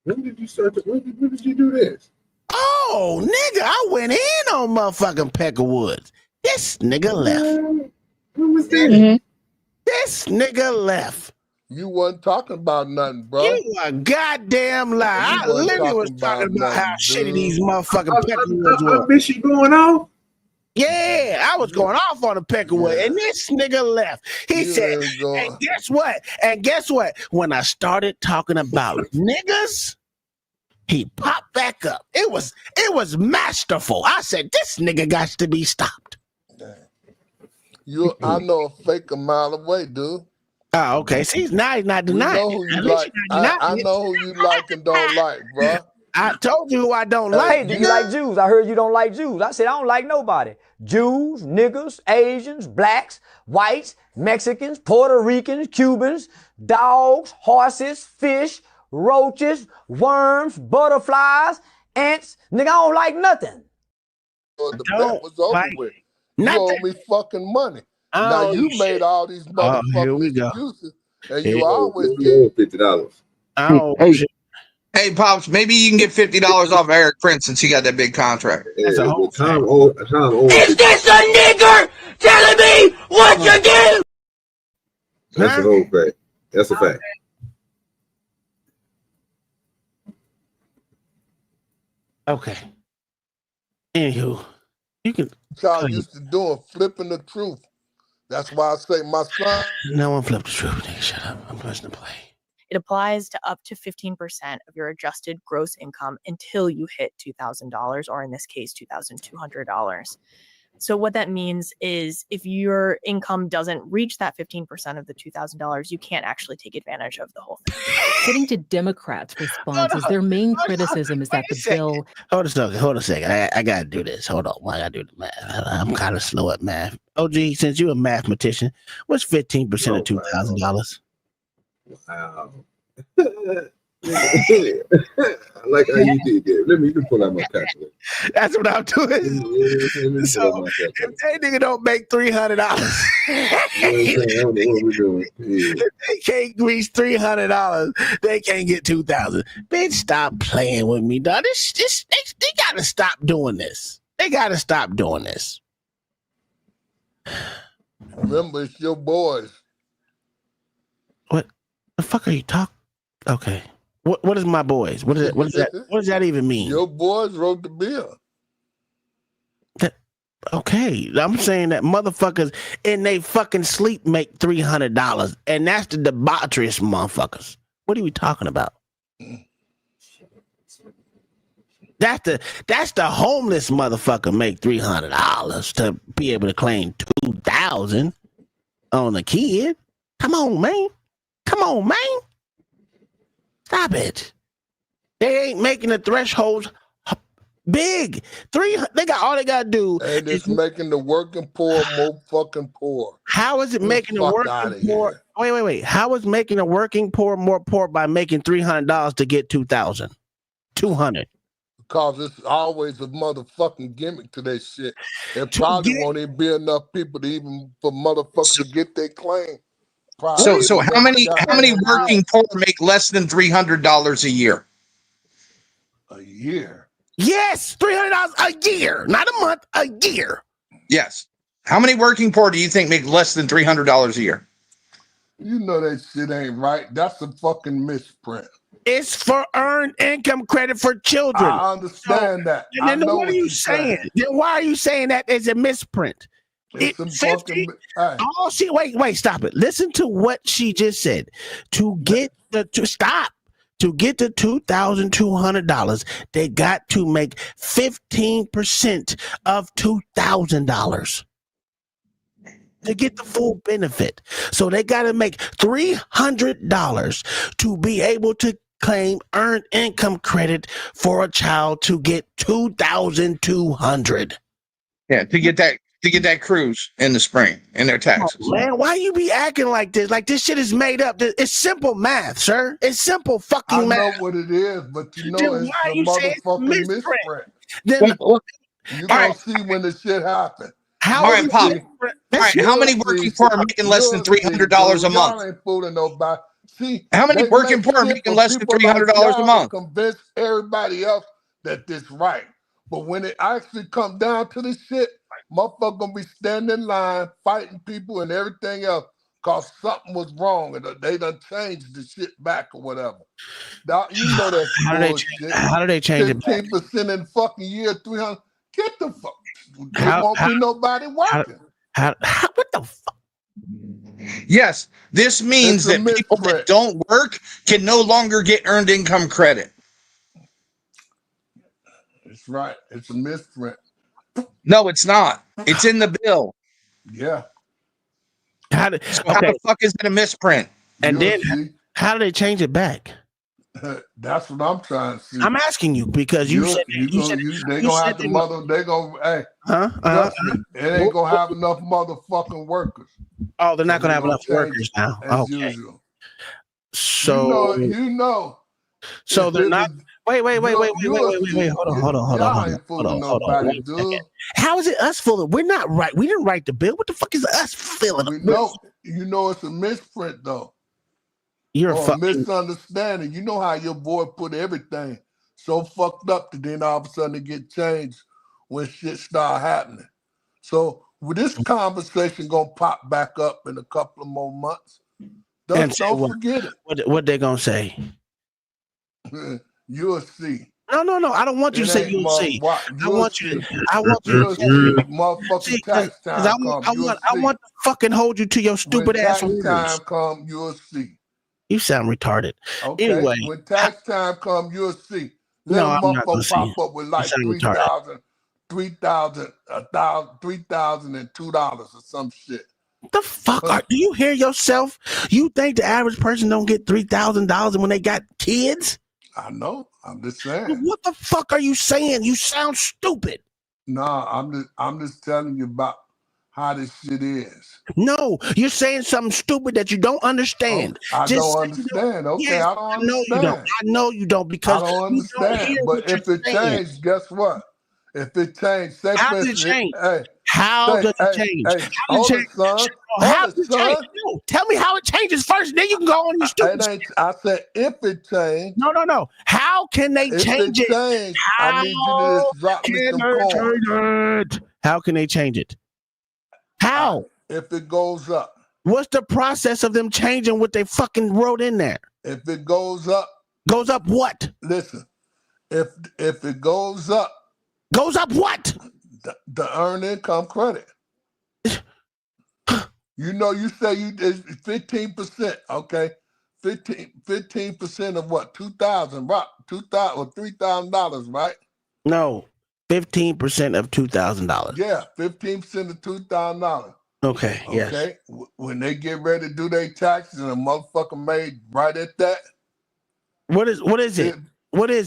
When did you do this? Oh, nigga, I went in on motherfucking Peckerwoods. This nigga left. When was that? This nigga left. You wasn't talking about nothing, bro. You a goddamn lie. You I wasn't literally was talking about how shitty these motherfucking Peckerwoods were. I miss you going on. Yeah, I was going off on the Peckerwood, and this nigga left. He said, and guess what? And guess what? When I started talking about niggas, he popped back up. It was masterful. I said, this nigga got to be stopped. I know a fake a mile away, dude. Oh, okay. See, now he's not denying. Know who you like. I know who you like and don't like, bro. I told you who I don't like. Hey, do you like Jews? I heard you don't like Jews. I said I don't like nobody. Jews, niggas, Asians, blacks, whites, Mexicans, Puerto Ricans, Cubans, dogs, horses, fish, roaches, worms, butterflies, ants. Nigga, I don't like nothing. The bet was over with. You owe me fucking money. Now you made all these motherfucking excuses, and you always get $50. Oh, hey, Pops, maybe you can get $50 off Eric Prince since he got that big contract. That's a whole Is this a nigger telling me what to do? That's a whole fact. That's a fact. Okay. Anywho, you can. Y'all used to doing flipping the truth. That's why I say my son. No one flipped the truth. Nigga, shut up. I'm pressing the play. It applies to up to 15% of your adjusted gross income until you hit $2,000, or in this case, $2,200. So what that means is if your income doesn't reach that 15% of the $2,000, you can't actually take advantage of the whole thing. Getting to Democrats' responses, their main criticism is that the bill. Hold a second. I gotta do this. Hold on. I gotta do the math. I'm kind of slow at math. OG, since you're a mathematician, what's 15% of $2,000? Wow. I like how you did that. Let me pull out my calculator. That's what I'm doing. So if that nigga don't make $300, if they can't reach $300, they can't get $2,000. Bitch, stop playing with me, dog. They gotta stop doing this. They gotta stop doing this. Remember, it's your boys. What the fuck are you talking? Okay. What is my boys? What is that? What does that even mean? Your boys wrote the bill. Okay, I'm saying that motherfuckers in they fucking sleep make $300, and that's the debaucherous motherfuckers. What are we talking about? That's the homeless motherfucker make $300 to be able to claim $2,000 on a kid. Come on, man. Stop it. They ain't making the thresholds big. They got all they gotta do. And it's making the working poor more fucking poor. How is it making the working poor? Wait. How is making the working poor more poor by making $300 to get $2,000? $200. Because it's always a motherfucking gimmick to that shit. It probably won't even be enough people to even for motherfuckers to get their claim. So how many working poor make less than $300 a year? A year? Yes, $300 a year, not a month, a year. Yes. How many working poor do you think make less than $300 a year? You know that shit ain't right. That's a fucking misprint. It's for earned income credit for children. I understand that. And then what are you saying? Then why are you saying that is a misprint? It's some fucking. Wait, stop it. Listen to what she just said. To get the $2,200, they got to make 15% of $2,000 to get the full benefit. So they got to make $300 to be able to claim earned income credit for a child to get $2,200. Yeah, to get that cruise in the spring in their taxes. Oh, man, why you be acting like this? Like this shit is made up. It's simple math, sir. It's simple fucking math. I know what it is, but you know it's a motherfucking misprint. Then you gonna see when the shit happens. All right, Pop. All right, how many working poor are making less than $300 a month? Y'all ain't fooling nobody. See, how many working poor are making less than $300 a month? Convince everybody else that this right, but when it actually comes down to this shit, motherfucker gonna be standing in line, fighting people and everything else because something was wrong and they done changed the shit back or whatever. Now, you know that's bullshit. How do they change it back? 15% in the fucking year, 300. Get the fuck. There How- won't how- be nobody working. What the fuck? Yes, this means It's a that people that don't work can no longer get earned income credit. It's right. It's a misprint. No, it's not. It's in the bill. Yeah. How the fuck is it a misprint? And You'll then see. how do they change it back? That's what I'm trying to see. I'm asking you because you said they gonna have to they gonna hey trust me, it ain't gonna have enough motherfucking workers. Oh, they're not gonna have enough change workers now. as Okay. usual. So you know. So if they're it not. was- Wait. you'll see. Hold on. Y'all ain't fooling nobody, Wait a dude. second. How is it us fooling? We're not right. We didn't write the bill. What the fuck is us feeling? You know it's a misprint though. You're or a fucking misunderstanding. You know how your boy put everything so fucked up that then all of a sudden it get changed when shit start happening. So with this conversation gonna pop back up in a couple of more months. And Don't what? forget it. What they gonna say? You'll see. No. I don't want you to say you'll see. I want you You'll to see. Motherfucking tax because time come. I want to fucking hold you to your stupid when ass tax words. time come, you'll see. You sound retarded. Okay. Anyway, When tax time come, you'll see. No, Little I'm not gonna motherfucker see. pop up with like sound $3,000, $3,002 or some shit. The fuck do you hear yourself? You think the average person don't get $3,000 when they got kids? I know. I'm just saying. What the fuck are you saying? You sound stupid. Nah, I'm just telling you about how this shit is. No, you're saying something stupid that you don't understand. I Just don't say understand. Okay, Yes, I don't understand. I know you don't because I don't you don't understand. hear But what you're if it saying. changed, guess what? If it changed, say How for does it instance, change? Hey, How say, does it hey, change? Hey, How does hold it it, change? son. How Hold does it, it change? son. No, tell me how it changes first. Then you can go on your stupid. I said if it changed. No. How can they If change it it? changed, I need you to just drop me some coins. How can they change it? How? If it goes up. What's the process of them changing what they fucking wrote in there? If it goes up. Goes up what? Listen, if it goes up. Goes up what? The earned income credit. You know, you say it's 15%, okay? 15% of what? 2,000, right? 2,000 or $3,000, right? No, 15% of $2,000. Yeah, 15% of $2,000. Okay, yes. Okay. When they get ready to do their taxes and a motherfucker made right at that. What is it? What is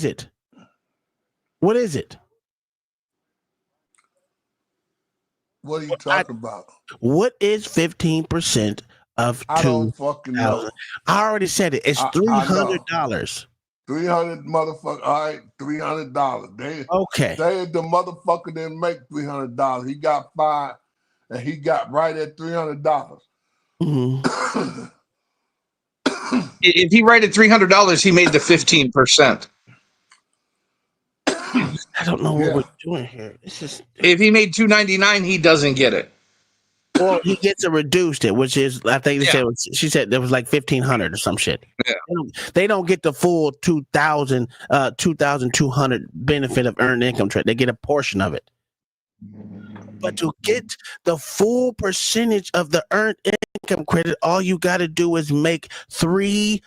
it? What is it? What are you talking about? What is 15% of I don't fucking know. 2,000? I already said it. It's $300. $300 motherfucker. All right, $300. Okay. Say the motherfucker didn't make $300. He got fired and he got right at $300. Mm-hmm. If he rated $300, he made the 15%. I don't know what we're doing here. This is if he made $299, he doesn't get it. Well, he gets a reduced it, which is I think they said she said there was like 1,500 or some shit. Yeah. They don't get the full 2,200 benefit of earned income trade. They get a portion of it. But to get the full percentage of the earned income credit, all you got to do is make $300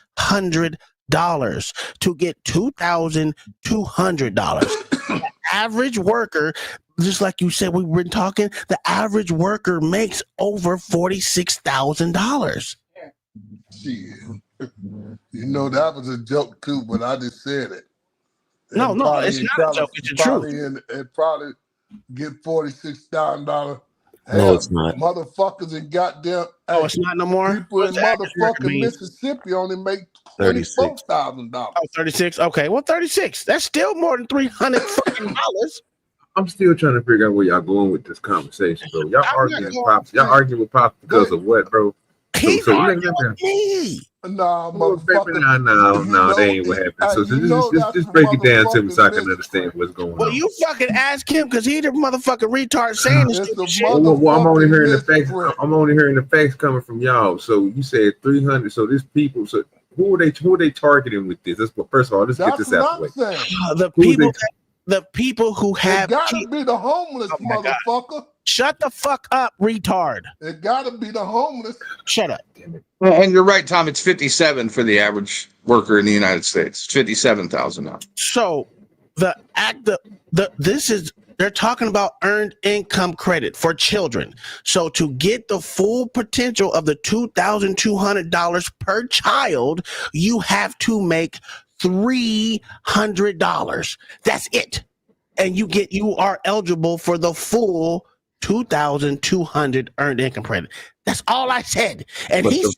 to get $2,200. The average worker, just like you said, we've been talking, the average worker makes over $46,000. You know, that was a joke too, but I just said it. No, it's not a joke. It's the truth. It probably get $46,000. No, it's not. Motherfuckers in goddamn. Oh, it's not no more. People in motherfucking Mississippi only make $24,000. Oh, 36. Okay, well, 36. That's still more than $300 fucking dollars. I'm still trying to figure out where y'all going with this conversation, bro. Y'all arguing with Pops because of what, bro? He's arguing with me. Nah, motherfucker. No, that ain't what happened. So just break it down to me so I can understand what's going Well, on. you fucking ask him because he the motherfucking retard saying this stupid shit. Well, I'm only hearing the facts. I'm only hearing the facts coming from y'all. So you said 300. So these people. So who are they targeting with this? First of all, let's get this out of the way. The people who have gotta be the homeless, motherfucker. Shut the fuck up, retard. It gotta be the homeless. Shut up. And you're right, Tom. It's 57 for the average worker in the United States. 57,000 now. So they're talking about earned income credit for children. So to get the full potential of the $2,200 per child, you have to make $300. That's it. And you are eligible for the full 2,200 earned income credit. That's all I said. And but he the, said,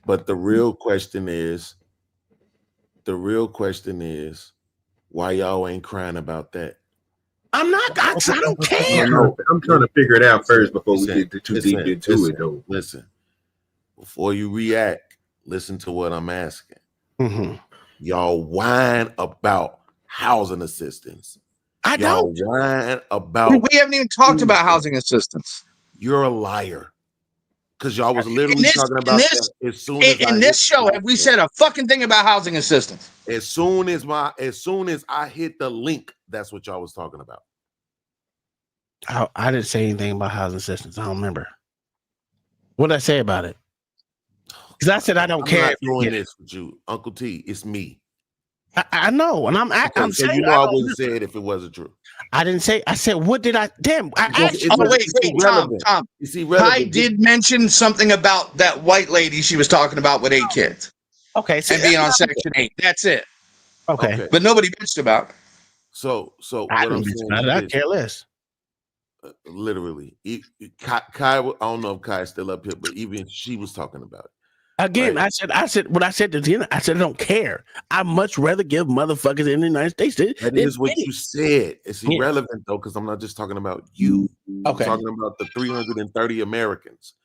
but the real question is, why y'all ain't crying about that? I'm not. I don't care. I'm trying to figure it out first before we get too deep into it, though. Listen, before you react, listen to what I'm asking. Mm-hmm. Y'all whine about housing assistance. Don't whine about. We haven't even talked about housing assistance. You're a liar. Because y'all was literally talking about that as soon as in this show, have we said a fucking thing about housing assistance? As soon as I hit the link, that's what y'all was talking about. I didn't say anything about housing assistance. I don't remember. What did I say about it? Because I said I don't care. I'm not doing this with you, Uncle T. It's me. I know, and I'm so saying I wouldn't say it if it wasn't true. I didn't say. I said, what did I? Damn! I asked you. Wait, Tom. Kai did mention something about that white lady she was talking about with 8 kids. Okay, and being on Section 8. That's it. Okay, but nobody bitched about it. So I what I'm don't saying bitch about it. I is, care less. Literally, Kai. I don't know if Kai's still up here, but even she was talking about it. Again, right? I said what I said to Tina. I said I don't care. I much rather give motherfuckers in the United States. That is what you said. It's irrelevant though, because I'm not just talking about you. Okay. I'm talking about the 330 Americans.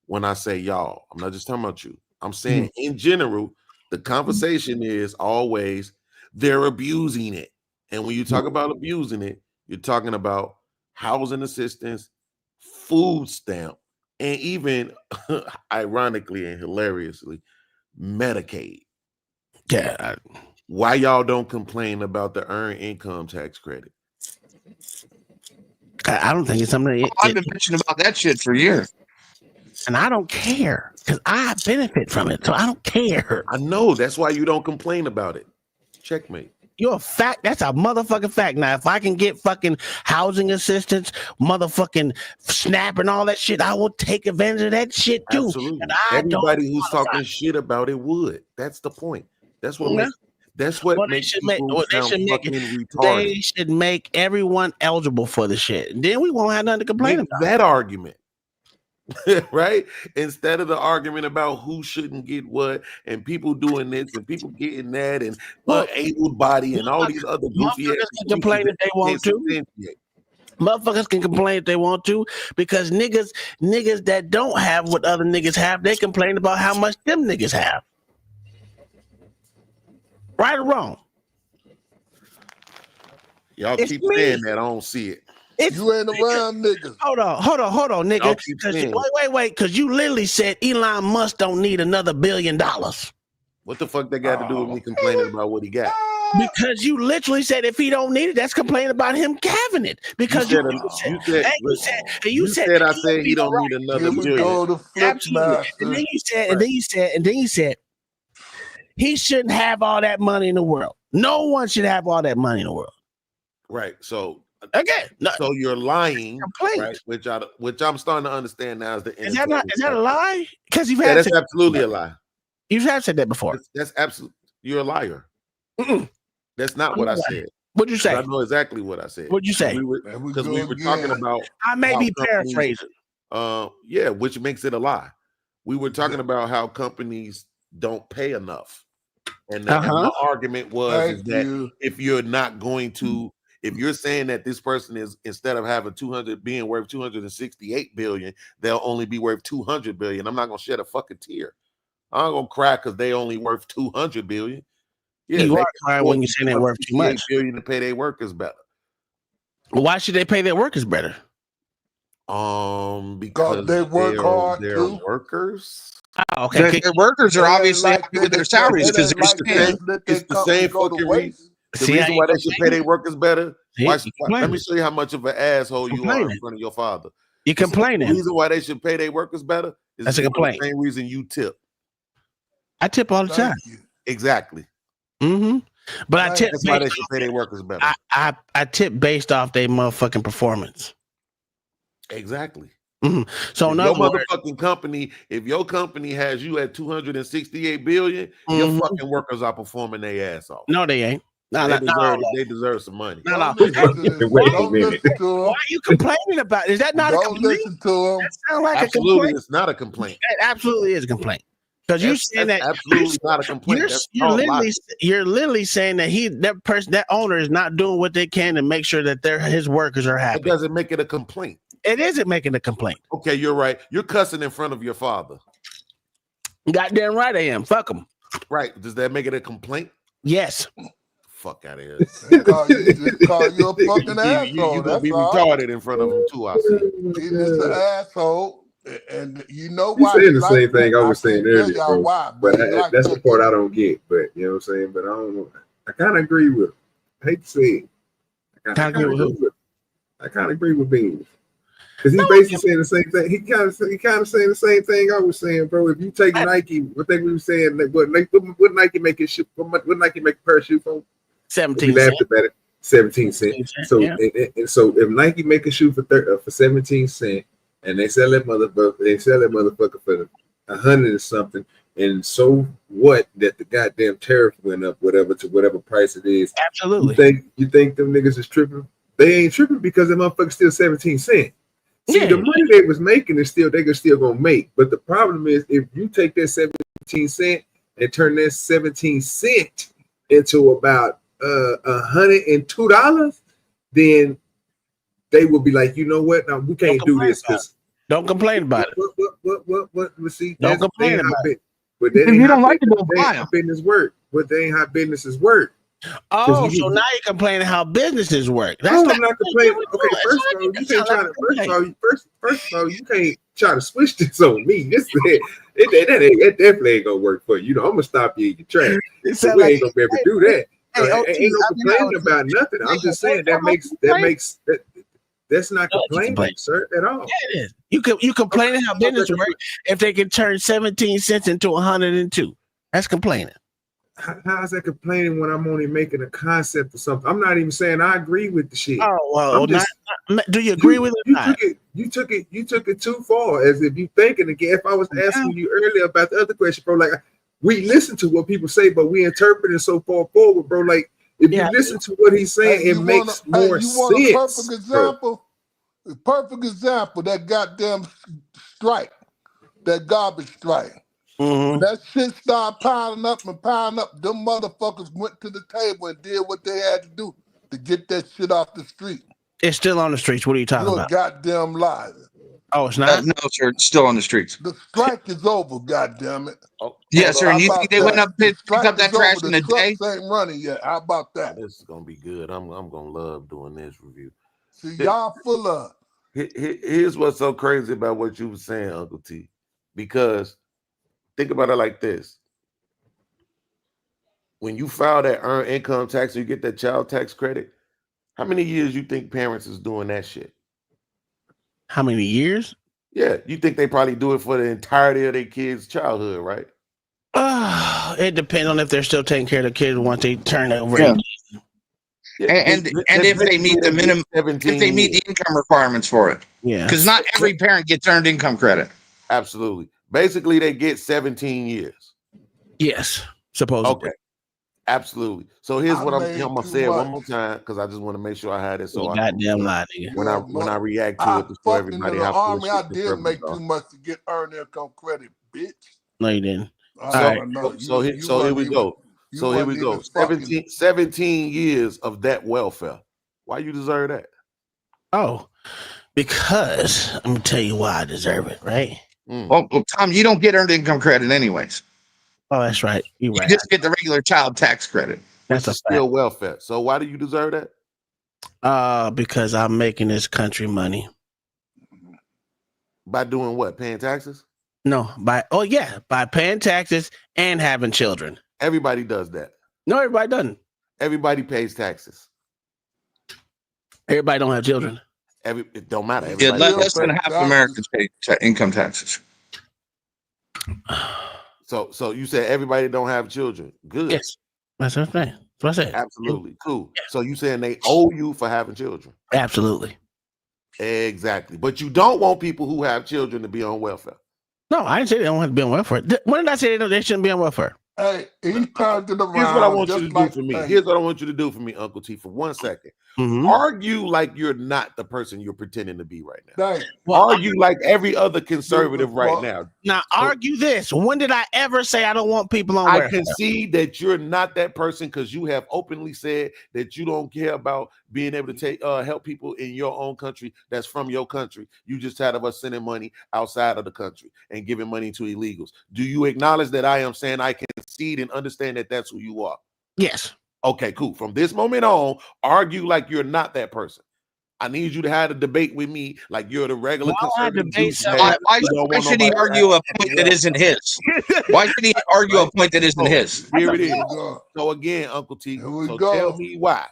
When I say y'all, I'm not just talking about you. I'm saying in general, the conversation is always they're abusing it. And when you talk about abusing it, you're talking about housing assistance, food stamp, and even ironically and hilariously, Medicaid. Yeah. Why y'all don't complain about the earned income tax credit? I don't think it's something. I've been bitching about that shit for years. And I don't care because I benefit from it. So I don't care. I know. That's why you don't complain about it. Checkmate. You're a fact. That's a motherfucking fact. Now, if I can get fucking housing assistance, motherfucking SNAP and all that shit, I will take advantage of that shit too. Absolutely. And Everybody who's talking shit about it would. That's the point. That's what makes. That's what makes people sound fucking retarded. They should make everyone eligible for the shit. Then we won't have nothing to complain about. That argument. Right? Instead of the argument about who shouldn't get what and people doing this and people getting that and able body and all these other goofy motherfuckers can complain if they want to. Motherfuckers can complain if they want to because niggas that don't have what other niggas have, they complain about how much them niggas have. Right or wrong? Y'all keep saying that. I don't see it. You ain't around niggas. Hold on, nigga. Wait, because you literally said Elon Musk don't need another $1 billion. What the fuck that got to do with me complaining about what he got? Because you literally said if he don't need it, that's complaining about him having it. Because you said I said he don't need another $1 billion. Absolutely. And then you said he shouldn't have all that money in the world. No one should have all that money in the world. Right. So again, so you're lying, right? Which I'm starting to understand now is the is that a lie? Because you've that's absolutely a lie. You have said that before. That's absolutely you're a liar. That's not what I said. What'd you say? I know exactly what I said. What'd you say? Because we were talking about. I may be paraphrasing. Yeah, which makes it a lie. We were talking about how companies don't pay enough, and the argument was that if you're not going to. If you're saying that this person is instead of having 200 being worth 268 billion, they'll only be worth 200 billion. I'm not gonna shed a fucking tear. I'm gonna cry because they only worth 200 billion. Yeah, You they are can crying afford when you say they're worth too 68 much. billion to pay their workers better. Why should they pay their workers better? Because they work hard they're too. workers. Oh, okay. Their workers are It ain't obviously like happy with their salaries because they're staying. It's the same fucking reason. The reason why they should pay their workers better. Let me show you how much of an asshole you are in front of your father. You're complaining. The reason why they should pay their workers better is That's a complaint. the same reason you tip. I tip all the time. Exactly. Mm-hmm. But I tip. That's why they should pay their workers better. I tip based off their motherfucking performance. Exactly. Mm-hmm. So if in your other words, motherfucking company, if your company has you at 268 billion, your fucking workers are performing their ass off. No, they ain't. They deserve some money. No. Why are you complaining about? Is that not a complaint? Listen to him. That sound like Absolutely, a complaint. it's not a complaint. It absolutely is a complaint. Because you're saying that absolutely not a complaint. You're literally saying that that owner is not doing what they can to make sure that his workers are happy. It doesn't make it a complaint. It isn't making a complaint. Okay, you're right. You're cussing in front of your father. Goddamn right I am. Fuck him. Right. Does that make it a complaint? Yes. Fuck out of here. They call you a fucking asshole. You're gonna be retarded in front of him too. I see. He's just an asshole, and you know He's why. saying the same thing I was saying earlier, bro. Why, but that's the part I don't get. But you know what I'm saying. But I don't know. I kind of agree with him. I hate to say it. I kind of agree with Bill. Because he's basically saying the same thing. He kind of saying the same thing I was saying, bro. If you take Nike, I think we were saying that what Nike make a shoe? What Nike make a pair of shoes for? 17 cents. 17 cents. So so if Nike make a shoe for 17 cents and they sell that motherfucker for 100 or something, and so what that the goddamn tariff went up, whatever to whatever price it is. Absolutely. You think them niggas is tripping? They ain't tripping because the motherfucker's still 17 cents. See, the money they was making is still gonna make. But the problem is if you take that 17 cent and turn that 17 cent into about $102, then they will be like, you know what? Now we can't do this because don't complain about it. What? See, don't complain about it. But that ain't how business work. But they ain't how businesses work. Oh, so now you're complaining how businesses work. That's I'm not complaining. Okay, first of all, you can't try to. First of all, you can't try to switch this on me. That definitely ain't gonna work for you. You know, I'm gonna stop you in your tracks. We ain't gonna be able to do that. Ain't no complaining about nothing. I'm just saying that's not complaining, sir, at all. Yeah, it is. You complaining how business work if they can turn 17 cents into 102. That's complaining. How is that complaining when I'm only making a concept or something? I'm not even saying I agree with the shit. Oh well, do you agree with it? You took it too far. As if you thinking again. If I was asking you earlier about the other question, bro, like we listen to what people say, but we interpret it so far forward, bro. Like if you listen to what he's saying, it makes more sense. You want a perfect example? A perfect example. That goddamn strike, that garbage strike. When that shit started piling up, them motherfuckers went to the table and did what they had to do to get that shit off the street. It's still on the streets. What are you talking about? You're a goddamn liar. Oh, it's not? No, sir. It's still on the streets. The strike is over, goddammit. Yes, sir. And you think they went up pick up that trash in a day? Ain't running yet. How about that? This is gonna be good. I'm gonna love doing this review. See, y'all full of. Here's what's so crazy about what you were saying, Uncle T. Because think about it like this. When you file that earned income tax or you get that child tax credit, how many years you think parents is doing that shit? How many years? Yeah, you think they probably do it for the entirety of their kids' childhood, right? It depends on if they're still taking care of the kids once they turn over. Yeah. And if they meet the minimum, if they meet the income requirements for it. Yeah. Because not every parent gets earned income credit. Absolutely. Basically, they get 17 years. Yes, supposedly. Okay. Absolutely. So here's what I'm gonna say it one more time because I just want to make sure I had it. So goddamn lie, nigga. When I react to it to show everybody how army, I did make too much to get earned income credit, bitch. No, you didn't. So here we go. So here we go. 17 years of debt welfare. Why you deserve that? Oh, because I'm gonna tell you why I deserve it, right? Well, Tom, you don't get earned income credit anyways. Oh, that's right. You're You right. just get the regular child tax credit. That's Which a is still welfare. So why do you deserve that? Because I'm making this country money. By doing what? Paying taxes? No, by paying taxes and having children. Everybody does that. No, everybody doesn't. Everybody pays taxes. Everybody don't have children. It don't matter. Yeah, Everybody less than half Americans pay income taxes. So you said everybody don't have children. Good. Yes, that's what I'm saying. That's what I said. Absolutely. Cool. So you saying they owe you for having children. Absolutely. Exactly. But you don't want people who have children to be on welfare. No, I didn't say they don't have to be on welfare. When did I say they shouldn't be on welfare? Hey, he's turning around. Here's what I want you to do like, for me. hey, Here's what I want you to do for me, Uncle T, for 1 second. Argue like you're not the person you're pretending to be right now. Hey, Argue like every other conservative right now. Now, argue this. When did I ever say I don't want people on I welfare? concede that you're not that person because you have openly said that you don't care about being able to help people in your own country that's from your country. You just tired of us sending money outside of the country and giving money to illegals. Do you acknowledge that I am saying I concede and understand that that's who you are? Yes. Okay, cool. From this moment on, argue like you're not that person. I need you to have a debate with me like you're the regular conservative. Why should he argue a point that isn't his? Why should he argue a point that isn't his? Here it is. So again, Uncle T, so tell me why.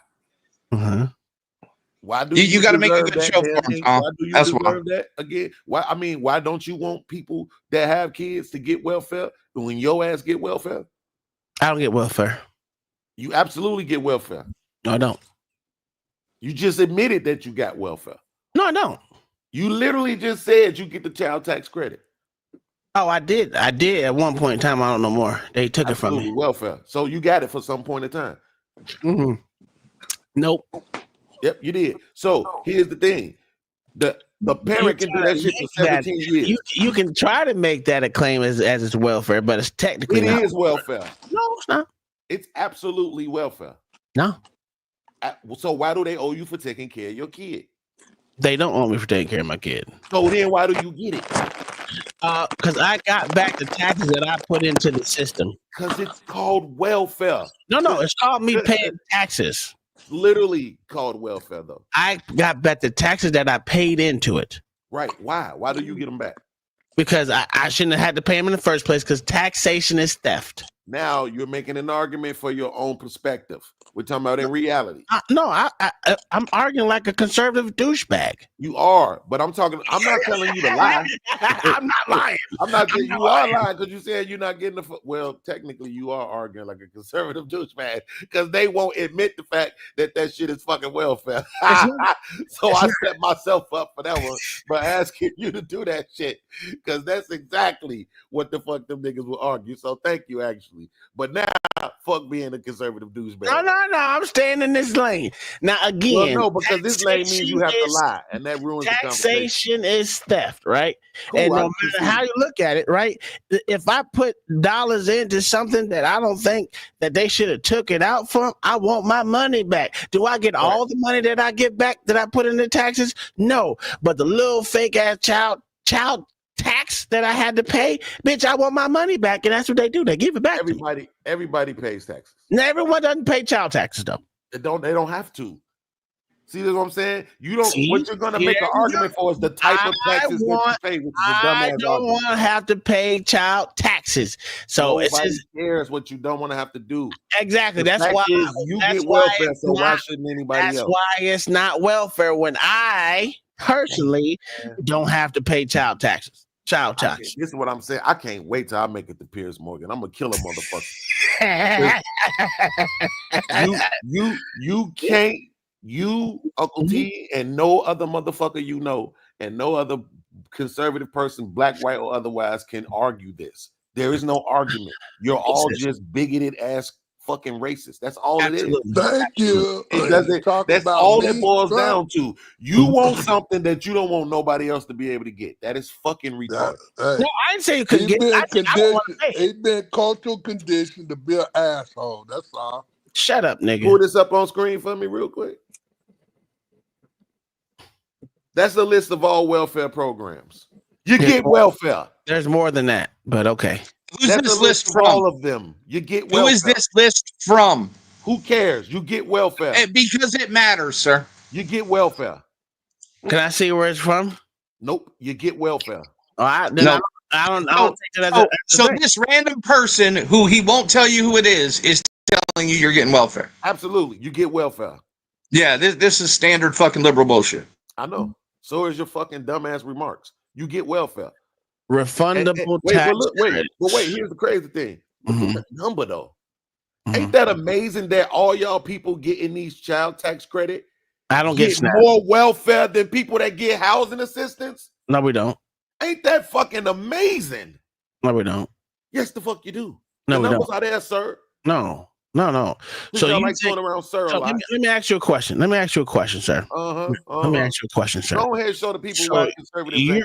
Why do you got to make a good show for him, Tom? Why do you That's deserve that again? Why don't you want people that have kids to get welfare when your ass get welfare? I don't get welfare. You absolutely get welfare. No, I don't. You just admitted that you got welfare. No, I don't. You literally just said you get the child tax credit. Oh, I did. I did at one point in time. I don't know more. They took it from me. Welfare. So you got it for some point in time. Nope. Yep, you did. So here's the thing. The parent can do that shit for 17 years. You can try to make that a claim as its welfare, but it's technically It not. is welfare. No, it's not. It's absolutely welfare. No. So why do they owe you for taking care of your kid? They don't owe me for taking care of my kid. So then why do you get it? Because I got back the taxes that I put into the system. Because it's called welfare. No, it's called me paying taxes. Literally called welfare, though. I got back the taxes that I paid into it. Right. Why? Why do you get them back? Because I shouldn't have had to pay them in the first place because taxation is theft. Now you're making an argument for your own perspective. We're talking about in reality. I'm arguing like a conservative douchebag. You are, but I'm not telling you to lie. I'm not lying. I'm not saying you are lying because you said you're not getting well, technically you are arguing like a conservative douchebag because they won't admit the fact that shit is fucking welfare. So I set myself up for that one by asking you to do that shit because that's exactly what the fuck them niggas will argue. So thank you, actually. But now, fuck being a conservative douchebag. No. I'm staying in this lane. Now, again. Well, no, because this lane means you have to lie, and that ruins the conversation. Taxation is theft, right? Cool, and no matter how you look at it, right? If I put dollars into something that I don't think that they should have took it out from, I want my money back. Do I get all the money that I get back that I put in the taxes? No. But the little fake ass child tax that I had to pay, bitch, I want my money back, and that's what they do. They give it back. Everybody pays taxes. Now, everyone doesn't pay child taxes though. They don't have to. See what I'm saying? You don't. What you're gonna make an argument for is the type of taxes that you pay, which is a dumbass I don't argument. want to have to pay child taxes. So Nobody it's just cares what you don't want to have to do. Exactly. The That's fact why is you that's get why welfare. it's So why not- shouldn't anybody That's else? why it's not welfare when I personally don't have to pay child taxes. Child tax. This is what I'm saying. I can't wait till I make it to Piers Morgan. I'm gonna kill a motherfucker. you can't. You, Uncle T, and no other motherfucker you know, and no other conservative person, black, white, or otherwise, can argue this. There is no argument. You're all just bigoted ass fucking racist. That's all it is. Thank you. That's all it boils down to. You want something that you don't want nobody else to be able to get. That is fucking retarded. No, I didn't say you couldn't get it. He's been cultural conditioned to be an asshole. That's all. Shut up, nigga. Pull this up on screen for me real quick. That's the list of all welfare programs. You get welfare. There's more than that, but okay. Who's That's this a list of from? all of them. You get welfare. Who is this list from? Who cares? You get welfare. Because it matters, sir. You get welfare. Can I see where it's from? Nope. You get welfare. I No. don't take that as So this random person who he won't tell you who it is telling you you're getting welfare. Absolutely. You get welfare. Yeah, this is standard fucking liberal bullshit. I know. So is your fucking dumbass remarks. You get welfare. Refundable wait, tax wait, here's the crazy thing. Look at that number though. Mm-hmm. Ain't that amazing that all y'all people getting these child tax credit? I don't get SNAP. more welfare than people that get housing assistance? No, we don't. Ain't that fucking amazing? No, we don't. Yes, the fuck you do. No, the we numbers don't. are there, sir. No. So you like going around, sir, a lot. Let me ask you a question. Let me ask you a question, sir. Let me ask you a question, sir. Go ahead and show the people what conservatives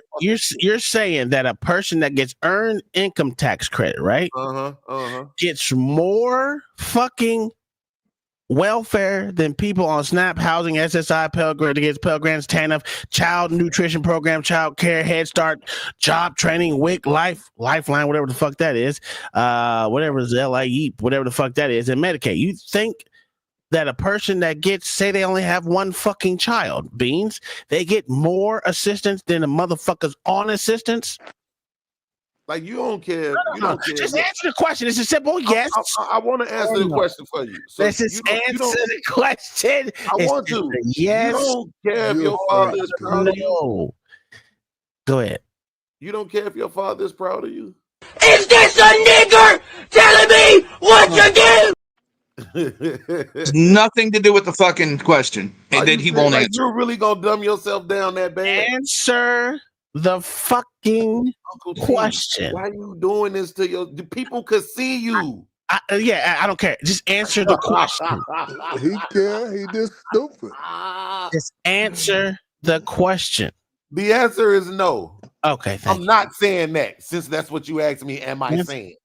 You're saying that a person that gets earned income tax credit, right? Gets more fucking welfare than people on SNAP, housing, SSI, Pell Grants, TANF, child nutrition program, child care, Head Start, job training, WIC, Lifeline, whatever the fuck that is, whatever is LIE, whatever the fuck that is, and Medicaid. You think that a person that gets, say they only have one fucking child, Beans, they get more assistance than the motherfuckers on assistance? Like you don't care. You don't care. Just answer the question. It's a simple yes. I want to answer the question for you. So Let's just answer the question. I want to. Yes. You don't care if your father is proud of you. Go ahead. You don't care if your father is proud of you. Is this a nigger telling me what to do? It's nothing to do with the fucking question. And then he won't answer. You're really gonna dumb yourself down that bad? Answer the fucking question. Why are you doing this to the people could see you? I don't care. Just answer the question. He care. He just stupid. Just answer the question. The answer is no. Okay, I'm not saying that. Since that's what you asked me, am I saying?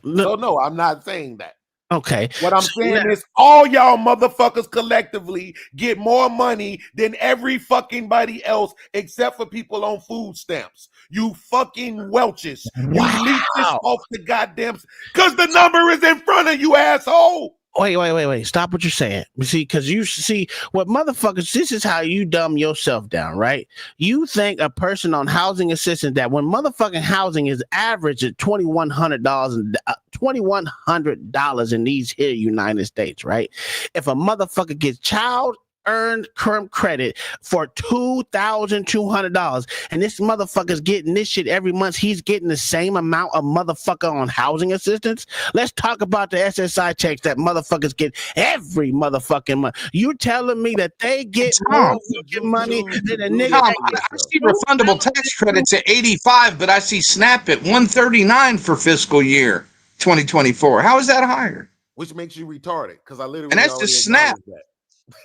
No, I'm not saying that. Okay. What I'm saying is all y'all motherfuckers collectively get more money than every fucking body else except for people on food stamps. You fucking welches. Wow. You leak this off the goddamn because the number is in front of you, asshole. Wait. Stop what you're saying. You see, because you see what motherfuckers, this is how you dumb yourself down, right? You think a person on housing assistance that when motherfucking housing is average at $2,100 and $2,100 in these here United States, right? If a motherfucker gets child earned credit for $2,200 and this motherfucker's getting this shit every month, he's getting the same amount of motherfucker on housing assistance. Let's talk about the SSI checks that motherfuckers get every motherfucking month. You telling me that they get more fucking money than a nigga? Tom, I see refundable tax credits at 85, but I see SNAP at 139 for fiscal year 2024. How is that higher? Which makes you retarded because I literally and that's just SNAP. That.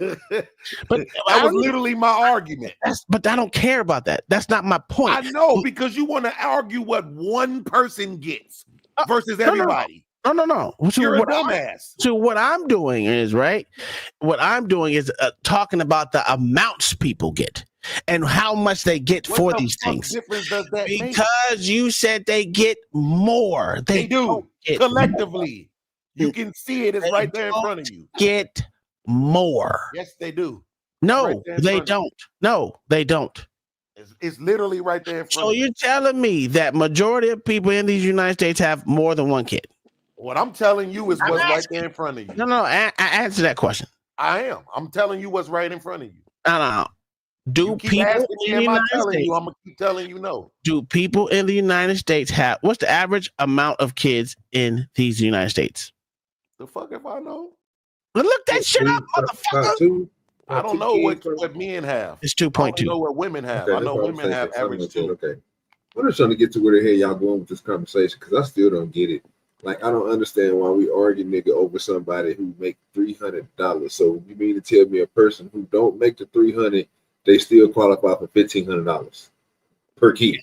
But that was literally my argument. But I don't care about that. That's not my point. I know, because you want to argue what one person gets versus everybody. No. You're a dumbass. So what I'm doing is talking about the amounts people get and how much they get for these things. Difference does that make? Because you said they get more. They do collectively. You can see it. It's right there in front of you. Get more. Yes, they do. No, they don't. No, they don't. It's literally right there in front So of you. you're telling me that majority of people in these United States have more than one kid? What I'm telling you is what's right there in front of you. No, I answer that question. I am. I'm telling you what's right in front of you. No. Do people in the United States? I'm gonna keep telling you no. Do people in the United States have? What's the average amount of kids in these United States? The fuck if I know? Look that shit up, motherfucker. I don't know what men have. It's 2.2. I don't know what women have. I know women have average 2. Okay. I'm just trying to get to where the hell y'all going with this conversation because I still don't get it. Like, I don't understand why we argue, nigga, over somebody who make $300. So you mean to tell me a person who don't make the $300, they still qualify for $1,500 per kid?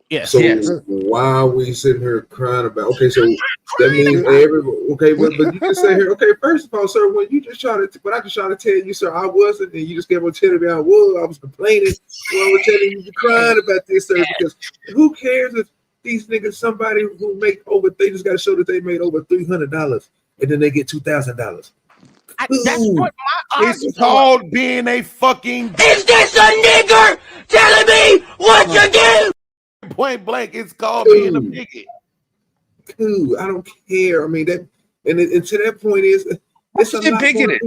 Yes. So why are we sitting here crying about? Okay, so that means but you can say here, okay, first of all, sir, when you just try to, but I just try to tell you, sir, I wasn't, and you just kept on telling me I was complaining. Well, I was telling you, you're crying about this, sir, because who cares if these niggas, somebody who make over, they just got to show that they made over $300, and then they get $2,000. That's what my It's called being a fucking. Is this a nigger telling me what to do? Point blank, it's called being a bigot. Cool. I don't care. I mean that, and to that point is, it's a lot more.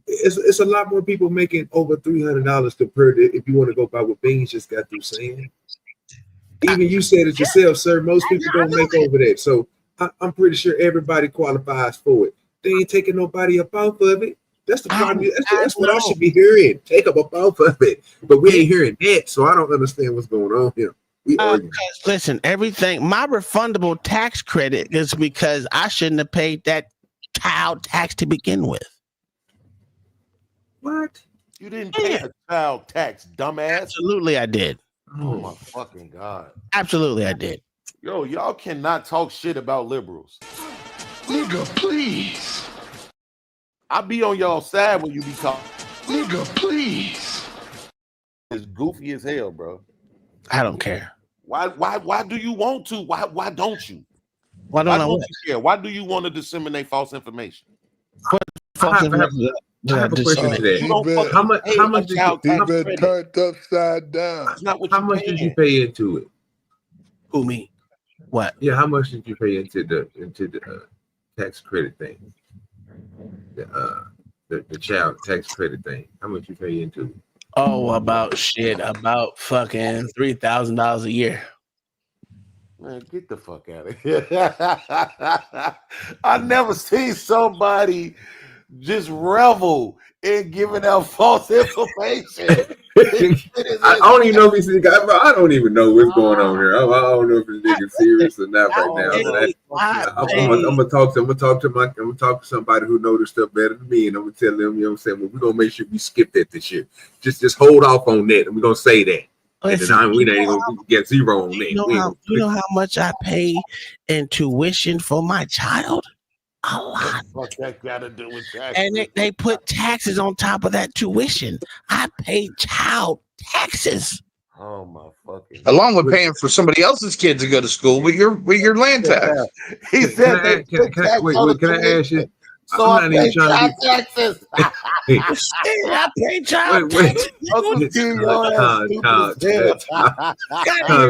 It's a lot more people making over $300 compared to if you want to go by what Beans just got through saying. Even you said it yourself, sir. Most people don't make over that, so I'm pretty sure everybody qualifies for it. They ain't taking nobody up off of it. That's the problem. That's what I should be hearing. Take up off of it, but we ain't hearing that, so I don't understand what's going on here. We arguing. Listen, everything. My refundable tax credit is because I shouldn't have paid that child tax to begin with. What? You didn't pay a child tax, dumbass. Absolutely, I did. Oh my fucking God. Absolutely, I did. Yo, y'all cannot talk shit about liberals. Nigga, please. I be on y'all side when you be talking. Nigga, please. It's goofy as hell, bro. I don't care. Why do you want to? Why don't you? Why don't you care? Why do you want to disseminate false information? I have a question to that. How much did you been turned upside down? How much did you pay into it? Who, me? What? Yeah, how much did you pay into the tax credit thing? The child tax credit thing. How much you pay into it? Oh, about fucking $3,000 a year. Man, get the fuck out of here. I never seen somebody just revel in giving out false information. I don't even know if he's I don't even know what's going on here. I don't know if this nigga's serious or not right now. I'm gonna talk to somebody who knows this stuff better than me, and I'm gonna tell them, you know what I'm saying, well, we're gonna make sure we skip that this year. Just hold off on that, and we're gonna say that. Listen, and then we ain't gonna get zero on that. You know how much I pay in tuition for my child? A lot. What that got to do with taxes? And they put taxes on top of that tuition. I pay child taxes. Oh my fucking! Along with paying for somebody else's kid to go to school with your land tax. He said, "Can I ask you?" So I pay child taxes. I pay child taxes.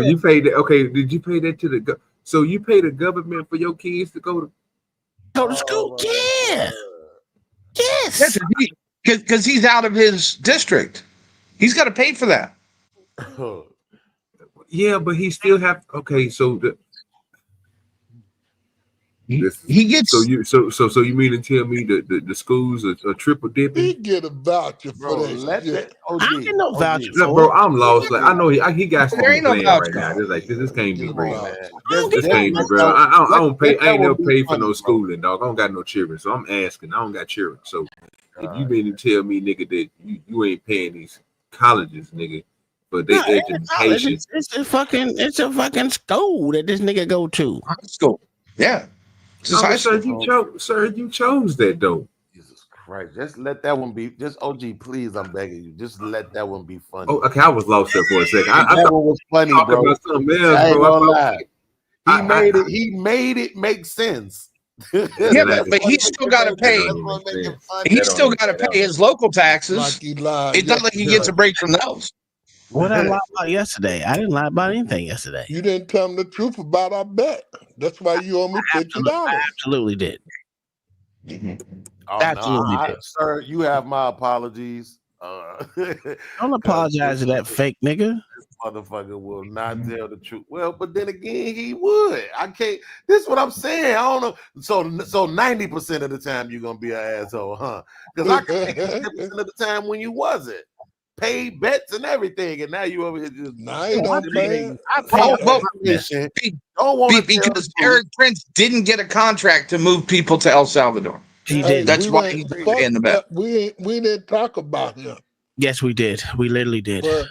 You paid that? Okay, did you pay that to the? So you pay the government for your kids to go to school? Yeah. Yes. Because he's out of his district. He's got to pay for that. Yeah, but he still have. Okay, so he gets. So you mean to tell me the schools are triple dipping? He get a voucher for that shit. I get no voucher, bro. I'm lost. Like I know he got something There ain't no playing voucher. right now. This can't be real. This can't be real. I don't pay. I ain't never paid for no schooling, dog. I don't got no children, so I'm asking. I don't got children, so if you mean to tell me, nigga, that you ain't paying these colleges, nigga, for their education, it's a fucking school that this nigga go to. School, yeah. Sir, you chose that though. Jesus Christ! Just let that one be. Just OG, please, I'm begging you. Just let that one be funny. Oh, okay, I was lost there for a second. I that one was funny, bro. About something else, bro. He made it make sense. Yeah, but he still got to pay. He still got to pay his local taxes. It's not like he gets a break from those. What I lied about yesterday? I didn't lie about anything yesterday. You didn't tell him the truth about our bet. That's why you owe me $50. I absolutely did. Oh, Absolutely no, did. Sir, you have my apologies. Don't apologize to that fake nigga. This motherfucker will not tell the truth. Well, but then again, he would. I can't. This is what I'm saying. I don't know. So 90% of the time you're gonna be an asshole, huh? Because I can't 10% of the time when you wasn't. Paid bets and everything, and now you over here just because Eric Prince didn't get a contract to move people to El Salvador. He did. That's why he's paying the bet. We didn't talk about him. Yes, we did. We literally did. But,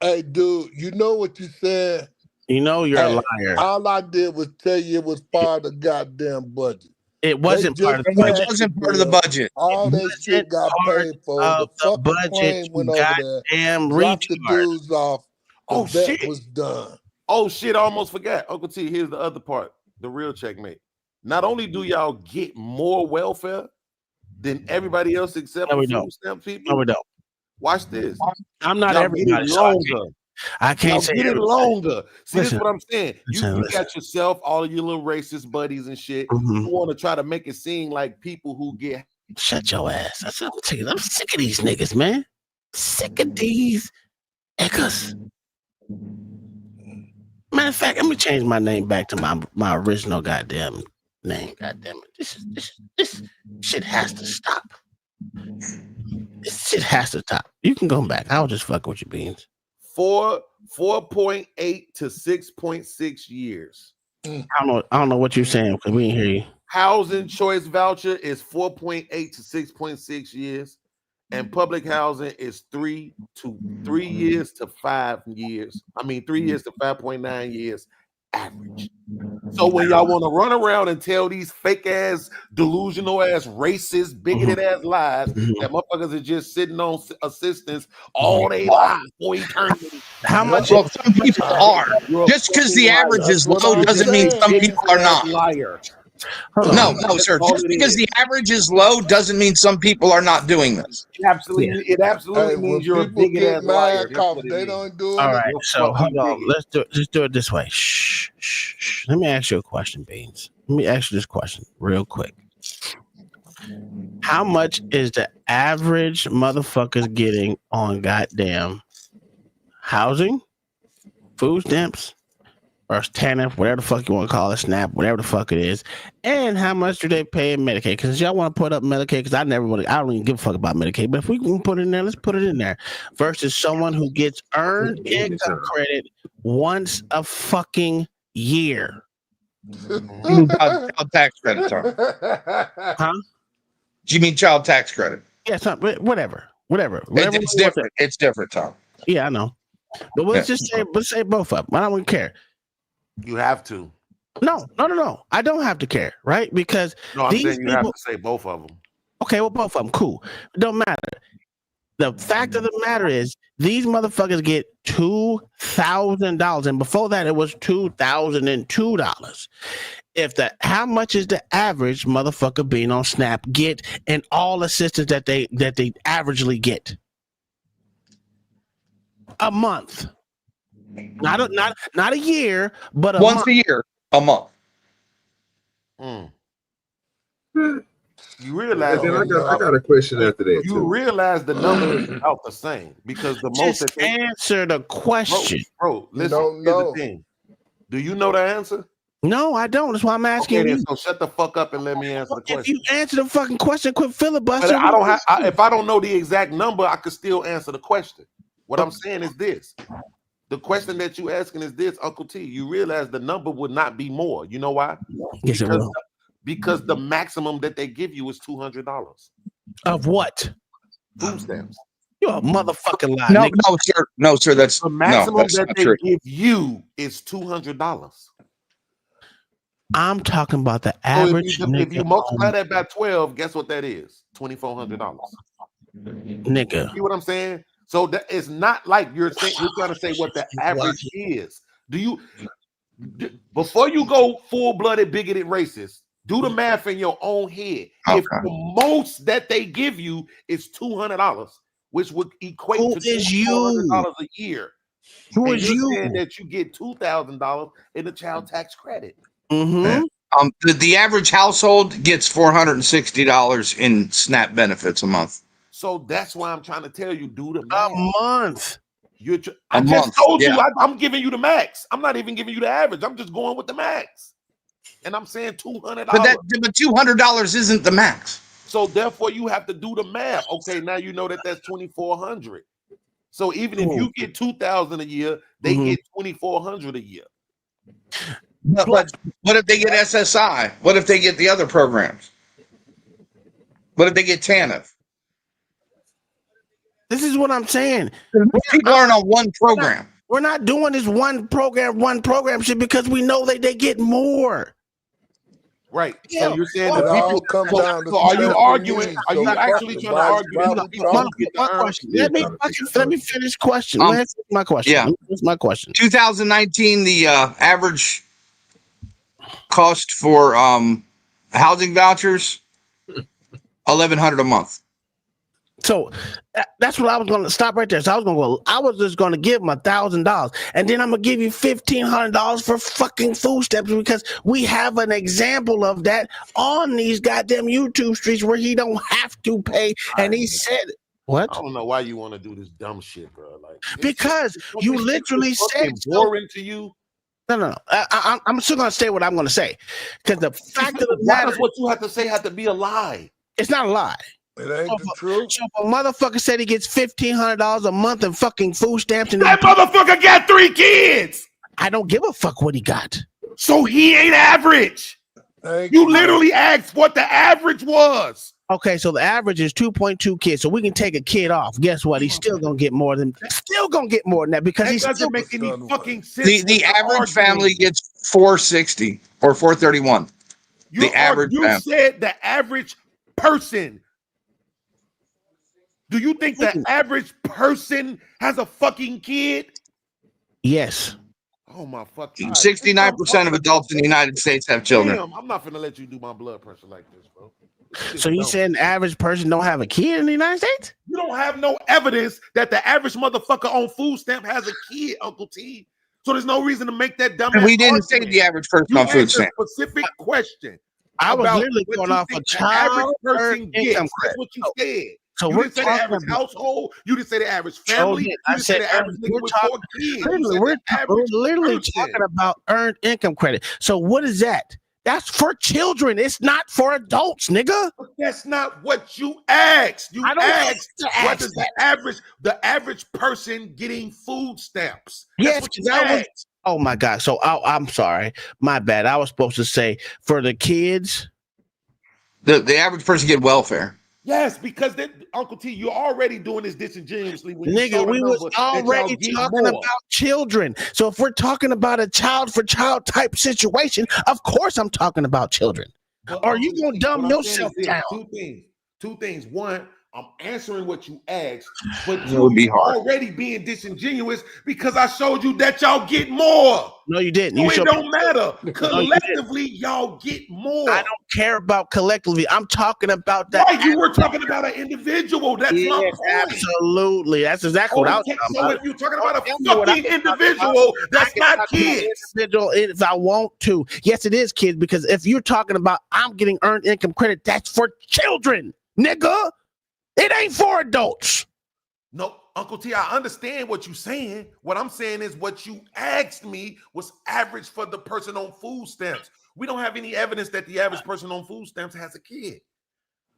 hey, dude, you know what you said? You know you're a liar. All I did was tell you it was part of the goddamn budget. It wasn't part of the budget. It wasn't part of the budget. All that shit got paid for. The fucking plane went over there, dropped the dudes off. The bet was done. Oh shit! I almost forgot. Uncle T, here's the other part. The real checkmate. Not only do y'all get more welfare than everybody else except No, for we food don't. stamp people. No, we don't. Watch this. I'm not Y'all everybody. get it So longer. I can't Y'all say get it everybody. longer. See, this is Listen, what I'm saying. listen, You listen. got yourself, all of your little racist buddies and shit. Mhm. You want to try to make it seem like people who get Shut your ass. I'm sick of these niggas, man. Sick of these niggas. Matter of fact, let me change my name back to my original goddamn name. Goddamn it. This shit has to stop. This shit has to stop. You can go back. I was just fucking with your beans. 4.8 to 6.6 years. I don't know what you're saying because we didn't hear you. Housing choice voucher is 4.8 to 6.6 years, and public housing is 3 years to 5 years. I mean, 3 years to 5.9 years average. So when y'all want to run around and tell these fake ass, delusional ass, racist, bigoted ass lies that motherfuckers are just sitting on assistance all day lives for eternity. How much? Well, some people are. Just because the average is low doesn't mean some people are not. Liar. No, sir. All Just it because is. the average is low doesn't mean some people are not doing this. It absolutely Hey, when means you're a people bigot get ass liar. mad That's cause what it they means. don't do All it. right, so fucking hold on. bigot. Let's do it this way. Shh. Let me ask you a question, Beans. Let me ask you this question real quick. How much is the average motherfuckers getting on goddamn housing, food stamps, or TANF, whatever the fuck you want to call it, SNAP, whatever the fuck it is, and how much do they pay in Medicaid? Because y'all want to put up Medicaid, because I don't even give a fuck about Medicaid, but if we can put it in there, let's put it in there. Versus someone who gets earned income credit once a fucking year. You mean child tax credit, Tom? Huh? Do you mean child tax credit? Yeah, whatever. It's different. It's different, Tom. Yeah, I know. But let's say both of them. I don't even care. You have to. No. I don't have to care, right? Because No, I'm these saying you people, have to say both of them. okay, well, both of them, cool. It don't matter. The fact of the matter is, these motherfuckers get $2,000, and before that, it was $2,002. How much is the average motherfucker being on SNAP get, and all assistance that they averagely get a month? Not a year, but once month. a year, a month. You realize And then I got a question after that you too. realize the number is about the same because the most Just answer the question. Bro, listen, don't here's know. the thing. Do you know the answer? No, I don't. That's why I'm asking Okay, then, you. so shut the fuck up and let me answer the If question. you answer the fucking question, quit filibustering. But I don't have. If I don't know the exact number, I could still answer the question. What I'm saying is this: the question that you asking is this, Uncle T. You realize the number would not be more. You know why? Yes, it will. Because the maximum that they give you is $200 of what? Food stamps. You're a motherfucking lie. No, nigga. no, sir. That's the maximum that's that not they true. give you is $200. I'm talking about the So average. if you multiply that by 12, guess what that is? $2,400. Nigga. See what I'm saying? So that it's not like you're saying you're trying to say what the average is. Before you go full-blooded bigoted racist, do the math in your own head. Okay. If the most that they give you is $200, which would equate to $2,400 a year, Who and is you're you? saying that you get $2,000 in the child tax credit. Mm-hmm. The average household gets $460 in SNAP benefits a month. So that's why I'm trying to tell you, do the math. A month. I just told you I'm giving you the max. I'm not even giving you the average. I'm just going with the max. And I'm saying $200. But $200 isn't the max. So therefore, you have to do the math. Okay, now you know that's $2,400. So even if you get $2,000 a year, they get $2,400 a year. But what if they get SSI? What if they get the other programs? What if they get TANF? This is what I'm saying. People aren't on one program. We're not doing this one program shit because we know that they get more. Right. Yeah. So you're saying It the all people. come So, down to so are you special arguing? needs. Are So you fuck actually it. trying to argue Why that we people One, don't get the one earn? question. Let me finish question. Let me finish my question. Yeah. Let me finish my question. 2019, the average cost for housing vouchers, $1,100 a month. So that's what I was going to stop right there. So I was just going to give him $1,000, and then I'm going to give you $1,500 for fucking food stamps because we have an example of that on these goddamn YouTube streets where he don't have to pay. And he said, "What? I don't know why you want to do this dumb shit, bro. Like Because you literally said boring to you. No. I'm still going to say what I'm going to say because the fact of the Why matter, does what you have to say have to be a lie? it's not a lie. It ain't the truth. So if a motherfucker said he gets $1,500 a month in fucking food stamps, and that motherfucker got 3 kids. I don't give a fuck what he got. So he ain't average. You literally asked what the average was. Okay, so the average is 2.2 kids. So we can take a kid off. Guess what? He's still gonna get more than that because he's doesn't still make any fucking sense. The average family gets 460 or 431. The average You family. said the average person. Do you think the average person has a fucking kid? Yes. Oh my fucking 69% of adults in the United States have children. Damn, I'm not gonna let you do my blood pressure like this, bro. So you said an average person don't have a kid in the United States? You don't have no evidence that the average motherfucker on food stamp has a kid, Uncle T. So there's no reason to make that dumb. We didn't say the average person on food stamp. Specific question. I was about literally what going you off a think the child average person income gets. credit. That's what you said. So You we're didn't say the talking average about- household. You didn't say the average family. did. You I didn't say said the average nigga we're with talking- 4 kids. Literally, we're literally talking about earned income credit. So what is that? That's for children. It's not for adults, nigga. But that's not what you asked. You I don't have asked to what ask is that. the average person getting food stamps. Yes, That's what because you I was. asked. Oh my God. So I'm sorry. My bad. I was supposed to say for the kids. The average person get welfare. Yes, because Uncle T, you're already doing this disingenuously when you Nigga, saw the we was number that y'all already get talking more. about children. So if we're talking about a child for child type situation, of course I'm talking about children. Are you gonna dumb What I'm saying yourself is this, down? Two things. One, I'm answering what you asked, but That would be you hard. already being disingenuous because I showed you that y'all get more. No, you didn't. So You it showed- don't matter. No, you didn't. Collectively, y'all get more. I don't care about collectively. I'm talking about that. Right, you were talking about an individual. That's my Yes, point. absolutely. That's exactly what I was Okay, talking so about. if you're talking about a Tell me what I fucking can talk individual, about. that's I can not talk about kids. individual if I want to. Yes, it is kids because if you're talking about I'm getting earned income credit, that's for children, nigga. It ain't for adults. No, Uncle T, I understand what you're saying. What I'm saying is what you asked me was average for the person on food stamps. We don't have any evidence that the average person on food stamps has a kid.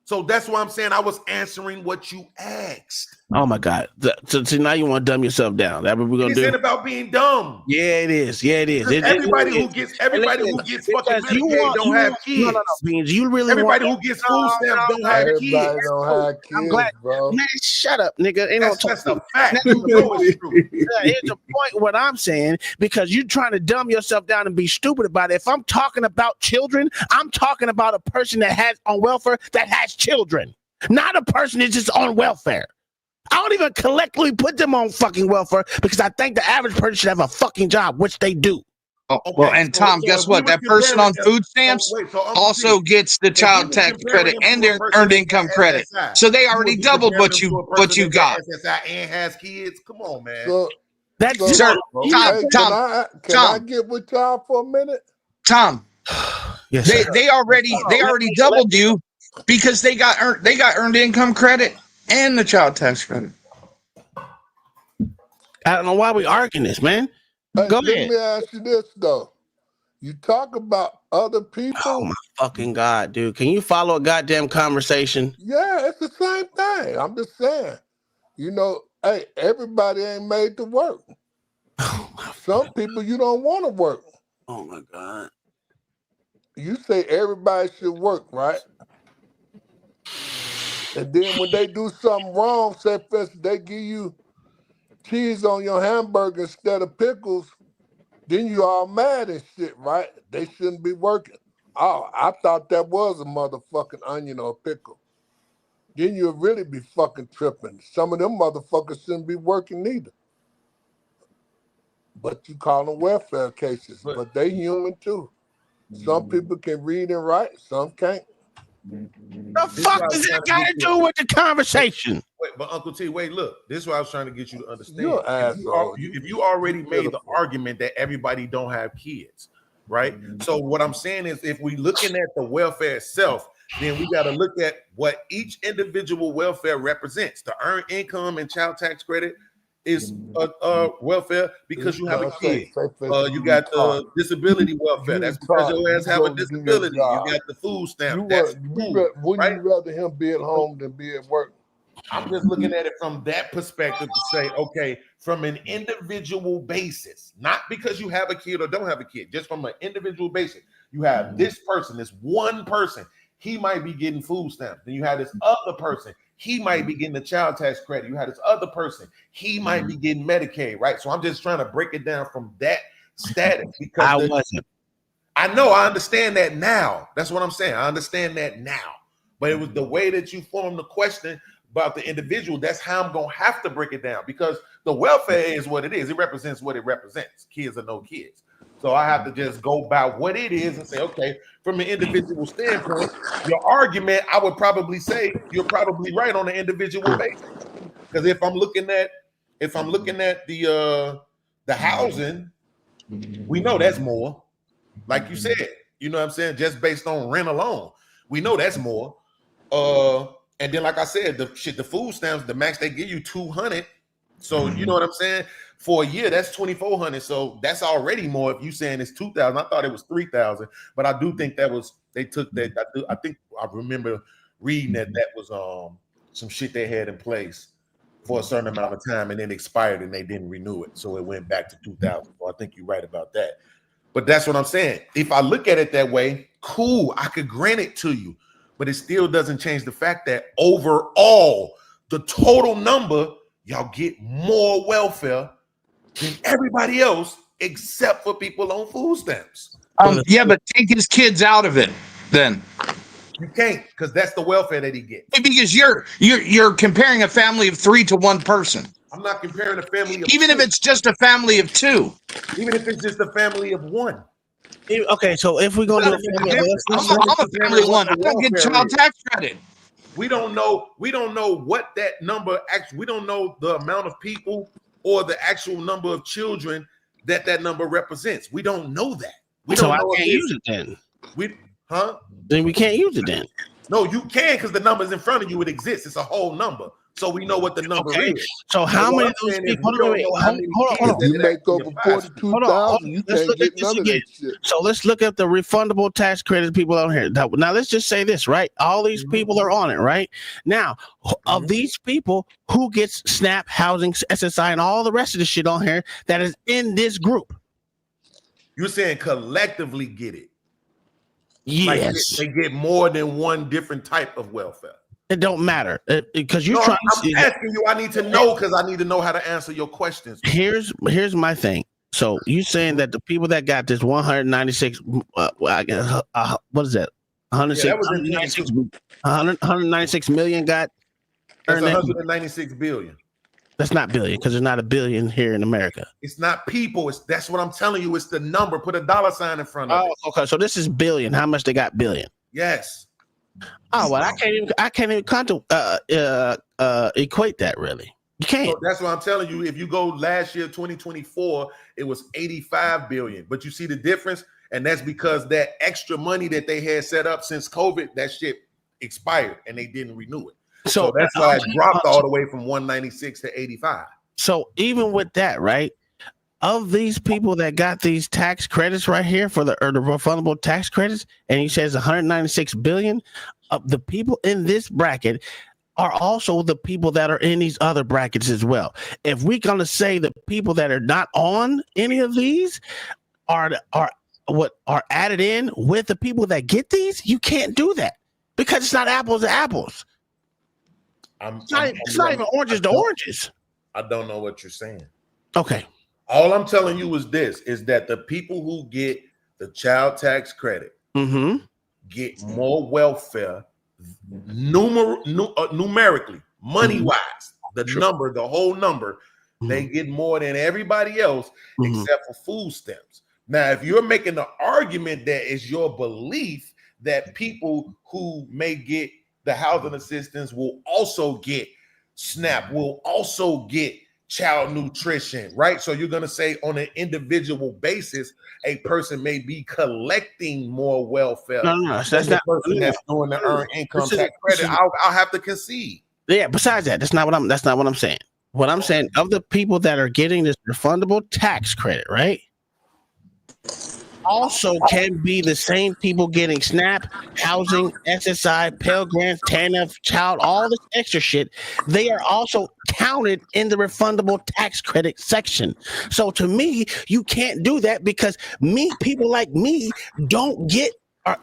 So that's why I'm saying I was answering what you asked. Oh my God. So now you want to dumb yourself down. That's what we're gonna This do. ain't about being dumb. Yeah, it is. Yeah, it is. Everybody it who gets fucking because Medicaid don't have kids. No, Beans. You really Everybody want who gets food stamps don't have Everybody kids. don't have kids, I'm glad, bro. man. Shut up, nigga. Ain't That's no the fact. Now, You know it's true. here's the point. What I'm saying, because you're trying to dumb yourself down and be stupid about it. If I'm talking about children, I'm talking about a person that has on welfare that has children, not a person that's just on welfare. I don't even collectively put them on fucking welfare because I think the average person should have a fucking job, which they do. Oh, well, and Tom, guess what? That person on food stamps also gets the child tax credit and their earned income credit. So they already doubled what you got. SSI and has kids. Come on, man. So, That's Sir, hey, Tom, can I get with y'all for a minute? Tom, yes, they already doubled you because they got earned income credit and the child tax credit. I don't know why we arguing this, man. Hey, Go let ahead. me ask you this though. You talk about other people. Oh my fucking God, dude. Can you follow a goddamn conversation? Yeah, it's the same thing. I'm just saying. You know, hey, everybody ain't made to work. Some people you don't want to work. Oh my God. You say everybody should work, right? And then when they do something wrong, say for instance, they give you cheese on your hamburger instead of pickles, then you all mad and shit, right? They shouldn't be working. Oh, I thought that was a motherfucking onion or pickle. Then you'll really be fucking tripping. Some of them motherfuckers shouldn't be working neither. But you call them welfare cases, but they human too. Some people can read and write, some can't. The fuck does that got to do with the conversation? Wait, but Uncle T, wait, look. This is what I was trying to get you to understand. You're an asshole. If you already made the argument that everybody don't have kids, right? So what I'm saying is, if we looking at the welfare itself, then we got to look at what each individual welfare represents. The earned income and child tax credit is welfare because you have a kid. You got the disability welfare. That's because your ass have a disability. You got the food stamp. Wouldn't you rather him be at home than be at work? I'm just looking at it from that perspective to say, okay, from an individual basis, not because you have a kid or don't have a kid, just from an individual basis. You have this person, this one person, he might be getting food stamps. Then you have this other person, he might be getting the child tax credit. You have this other person, he might be getting Medicaid, right? So I'm just trying to break it down from that status because I know, I understand that now. That's what I'm saying. I understand that now. But it was the way that you formed the question about the individual. That's how I'm going to have to break it down because the welfare is what it is. It represents what it represents. Kids or no kids. So I have to just go by what it is and say, okay, from an individual standpoint, your argument, I would probably say you're probably right on an individual basis. Because if I'm looking at the housing, we know that's more. Like you said, you know what I'm saying? Just based on rent alone, we know that's more. And then, like I said, the food stamps, the max they give you $200. So you know what I'm saying? For a year, that's $2,400. So that's already more. If you saying it's $2,000, I thought it was $3,000, but I do think that was they took that. I think I remember reading that was some shit they had in place for a certain amount of time and then expired and they didn't renew it, so it went back to $2,000. So I think you're right about that. But that's what I'm saying. If I look at it that way, cool, I could grant it to you. But it still doesn't change the fact that overall, the total number, y'all get more welfare than everybody else except for people on food stamps. Yeah, but take his kids out of it then. You can't, because that's the welfare that he gets. Because you're comparing a family of 3 to one person. I'm not comparing a family of even 2. if it's just a family of 2. Even if it's just a family of 1. Okay, so if we're gonna do a family, I'm a family of 1. I don't get child tax credit. We don't know what that number actually. We don't know the amount of people or the actual number of children that number represents. We don't know that. We don't know. I can't use it then. Then we can't use it then. No, you can because the number's in front of you. It exists. It's a whole number. So we know what the number is. So how many of those people? Hold on. You make over 42,000. You can't get none of that shit. So let's look at the refundable tax credit people on here. Now let's just say this, right? All these people are on it, right? Now, of these people, who gets SNAP, housing, SSI, and all the rest of the shit on here that is in this group? You're saying collectively get it. Yes. Like they get more than one different type of welfare. It don't matter because you're trying. I'm asking you. I need to know because I need to know how to answer your questions. Here's my thing. So you saying that the people that got this 196, what is that? 196 million got. That's 196 billion. That's not billion because there's not a billion here in America. It's not people. That's what I'm telling you. It's the number. Put a dollar sign in front of it. Okay. So this is billion. How much they got billion? Yes. Oh well, I can't even equate that really. You can't. So that's what I'm telling you. If you go last year, 2024, it was 85 billion. But you see the difference, and that's because that extra money that they had set up since COVID, that shit expired and they didn't renew it. So that's why it dropped all the way from 196 to 85. So even with that, right? Of these people that got these tax credits right here for the refundable tax credits, and he says 196 billion, the people in this bracket are also the people that are in these other brackets as well. If we're gonna say the people that are not on any of these are added in with the people that get these, you can't do that because it's not apples to apples. It's not even oranges to oranges. I don't know what you're saying. Okay. All I'm telling you is this, is that the people who get the child tax credit get more welfare numerically, money wise, the number, the whole number, they get more than everybody else except for food stamps. Now, if you're making the argument that it's your belief that people who may get the housing assistance will also get SNAP, will also get child nutrition, right? So you're going to say on an individual basis, a person may be collecting more welfare No, than the person that's doing the earned income tax credit. I'll have to concede. Yeah, besides that, that's not what I'm saying. What I'm saying, of the people that are getting this refundable tax credit, right? Also can be the same people getting SNAP, housing, SSI, Pell Grants, TANF, child, all this extra shit. They are also counted in the refundable tax credit section. So to me, you can't do that because people like me don't get or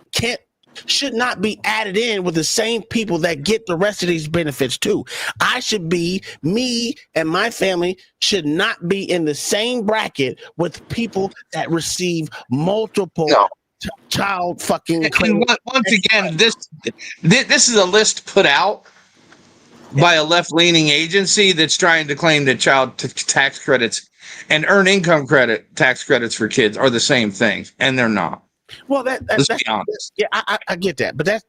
should not be added in with the same people that get the rest of these benefits too. Me and my family should not be in the same bracket with people that receive multiple child fucking. And once again, this is a list put out by a left-leaning agency that's trying to claim that child tax credits and earned income tax credits for kids are the same things, and they're not. Well, let's be honest. Yeah, I get that, but that's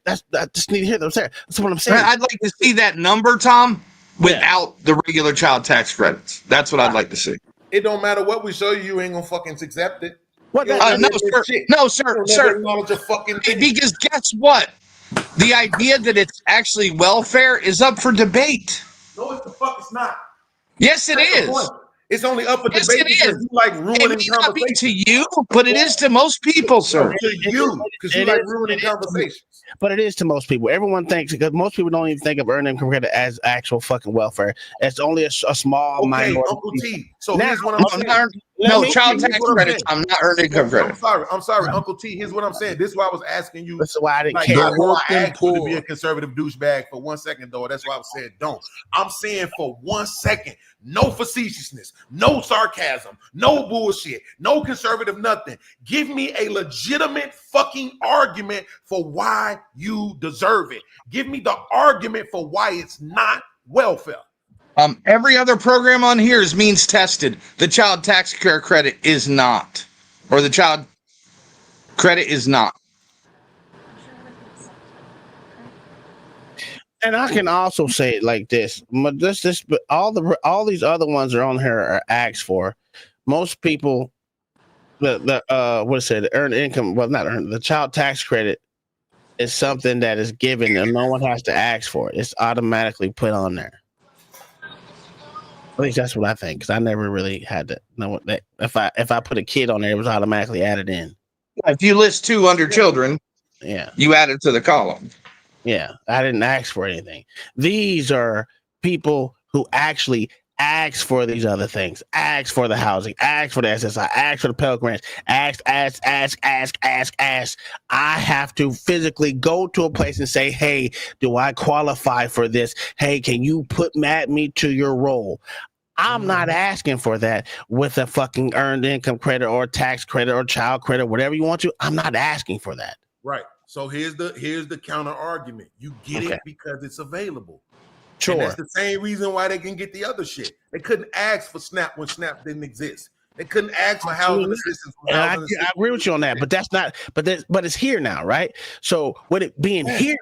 just need to hear them say. That's what I'm saying. I'd like to see that number, Tom, without the regular child tax credits. That's what I'd like to see. It don't matter what we show you ain't gonna fucking accept it. No, sir. Because guess what? The idea that it's actually welfare is up for debate. No, it's the fuck it's not. Yes, it is. It's only up for debate because you like ruining conversation. To you, but it is to most people, sir. To you, because you like ruining conversations. But it is to most people. Everyone thinks, because most people don't even think of earned income credit as actual fucking welfare. It's only a small minority. Uncle T. So here's what I'm saying. Child tax credits. I'm not earned income credit. I'm sorry, Uncle T. Here's what I'm saying. This is why I was asking you. That's why I didn't care. care. I asked you to be a conservative douchebag for 1 second, though. That's why I said don't. I'm saying for 1 second, no facetiousness, no sarcasm, no bullshit, no conservative nothing. Give me a legitimate fucking argument for why you deserve it. Give me the argument for why it's not welfare. Every other program on here is means tested. The child tax care credit is not, or the child credit is not. And I can also say it like this: all these other ones are on here are asked for. Most people, the earned income, well, not earned, the child tax credit is something that is given and no one has to ask for it. It's automatically put on there. At least that's what I think, because I never really had to know that if I put a kid on there, it was automatically added in. If you list 2 under children, you add it to the column. Yeah, I didn't ask for anything. These are people who actually ask for these other things, ask for the housing, ask for the SSI, ask for the Pell Grants, ask. I have to physically go to a place and say, hey, do I qualify for this? Hey, can you put me to your role? I'm not asking for that with a fucking earned income credit or tax credit or child credit, whatever you want to. I'm not asking for that. Right. So here's the counter argument. You get it because it's available. Sure. And that's the same reason why they can get the other shit. They couldn't ask for SNAP when SNAP didn't exist. They couldn't ask for housing assistance. I agree with you on that, but that's not. But it's here now, right? So with it being here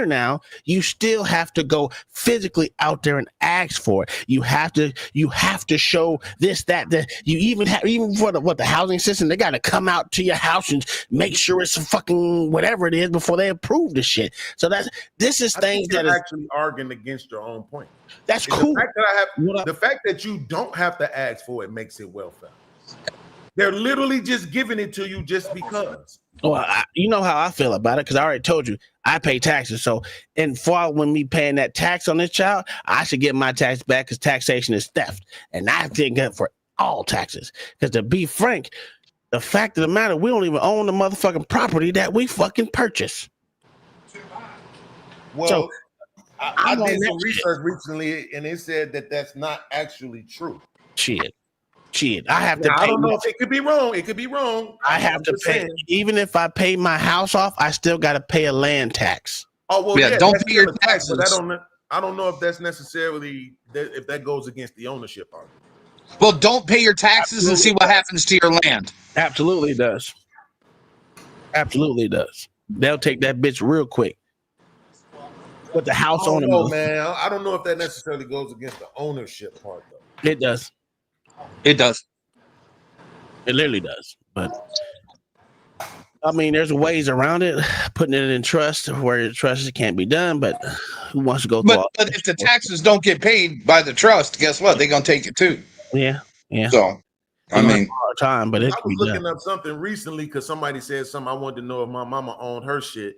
now, you still have to go physically out there and ask for it. You have to show this, that. You even for the housing system, they got to come out to your house and make sure it's fucking whatever it is before they approve the shit. So this is things that are is actually arguing against your own point. That's cool. The fact that you don't have to ask for it makes it welfare. They're literally just giving it to you just because. Well, you know how I feel about it because I already told you I pay taxes. So, when me paying that tax on this child, I should get my tax back because taxation is theft, and I think that for all taxes. Because to be frank, the fact of the matter, we don't even own the motherfucking property that we fucking purchase. Well, so, I did some research recently, and it said that that's not actually true. Shit. Shit, I have to Now, pay. I don't know if it could be wrong. It could be wrong. I have I'm to just pay. saying. Even if I pay my house off, I still got to pay a land tax. Oh well, Yeah, yeah. don't That's pay your still a tax, but taxes. I don't know if that's necessarily if that goes against the ownership part. Well, don't pay your taxes and see what happens to your land. Absolutely does. Absolutely does. They'll take that bitch real quick. With the house I don't owner, know, man. I don't know if that necessarily goes against the ownership part, though. It does. It does. It literally does. But I mean, there's ways around it. Putting it in trust where trust can't be done. But who wants to go through all? But if the taxes don't get paid by the trust, guess what? They're gonna take it too. Yeah. So, I mean, hard time, but it I can be was done. looking up something recently because somebody said something. I wanted to know if my mama owned her shit.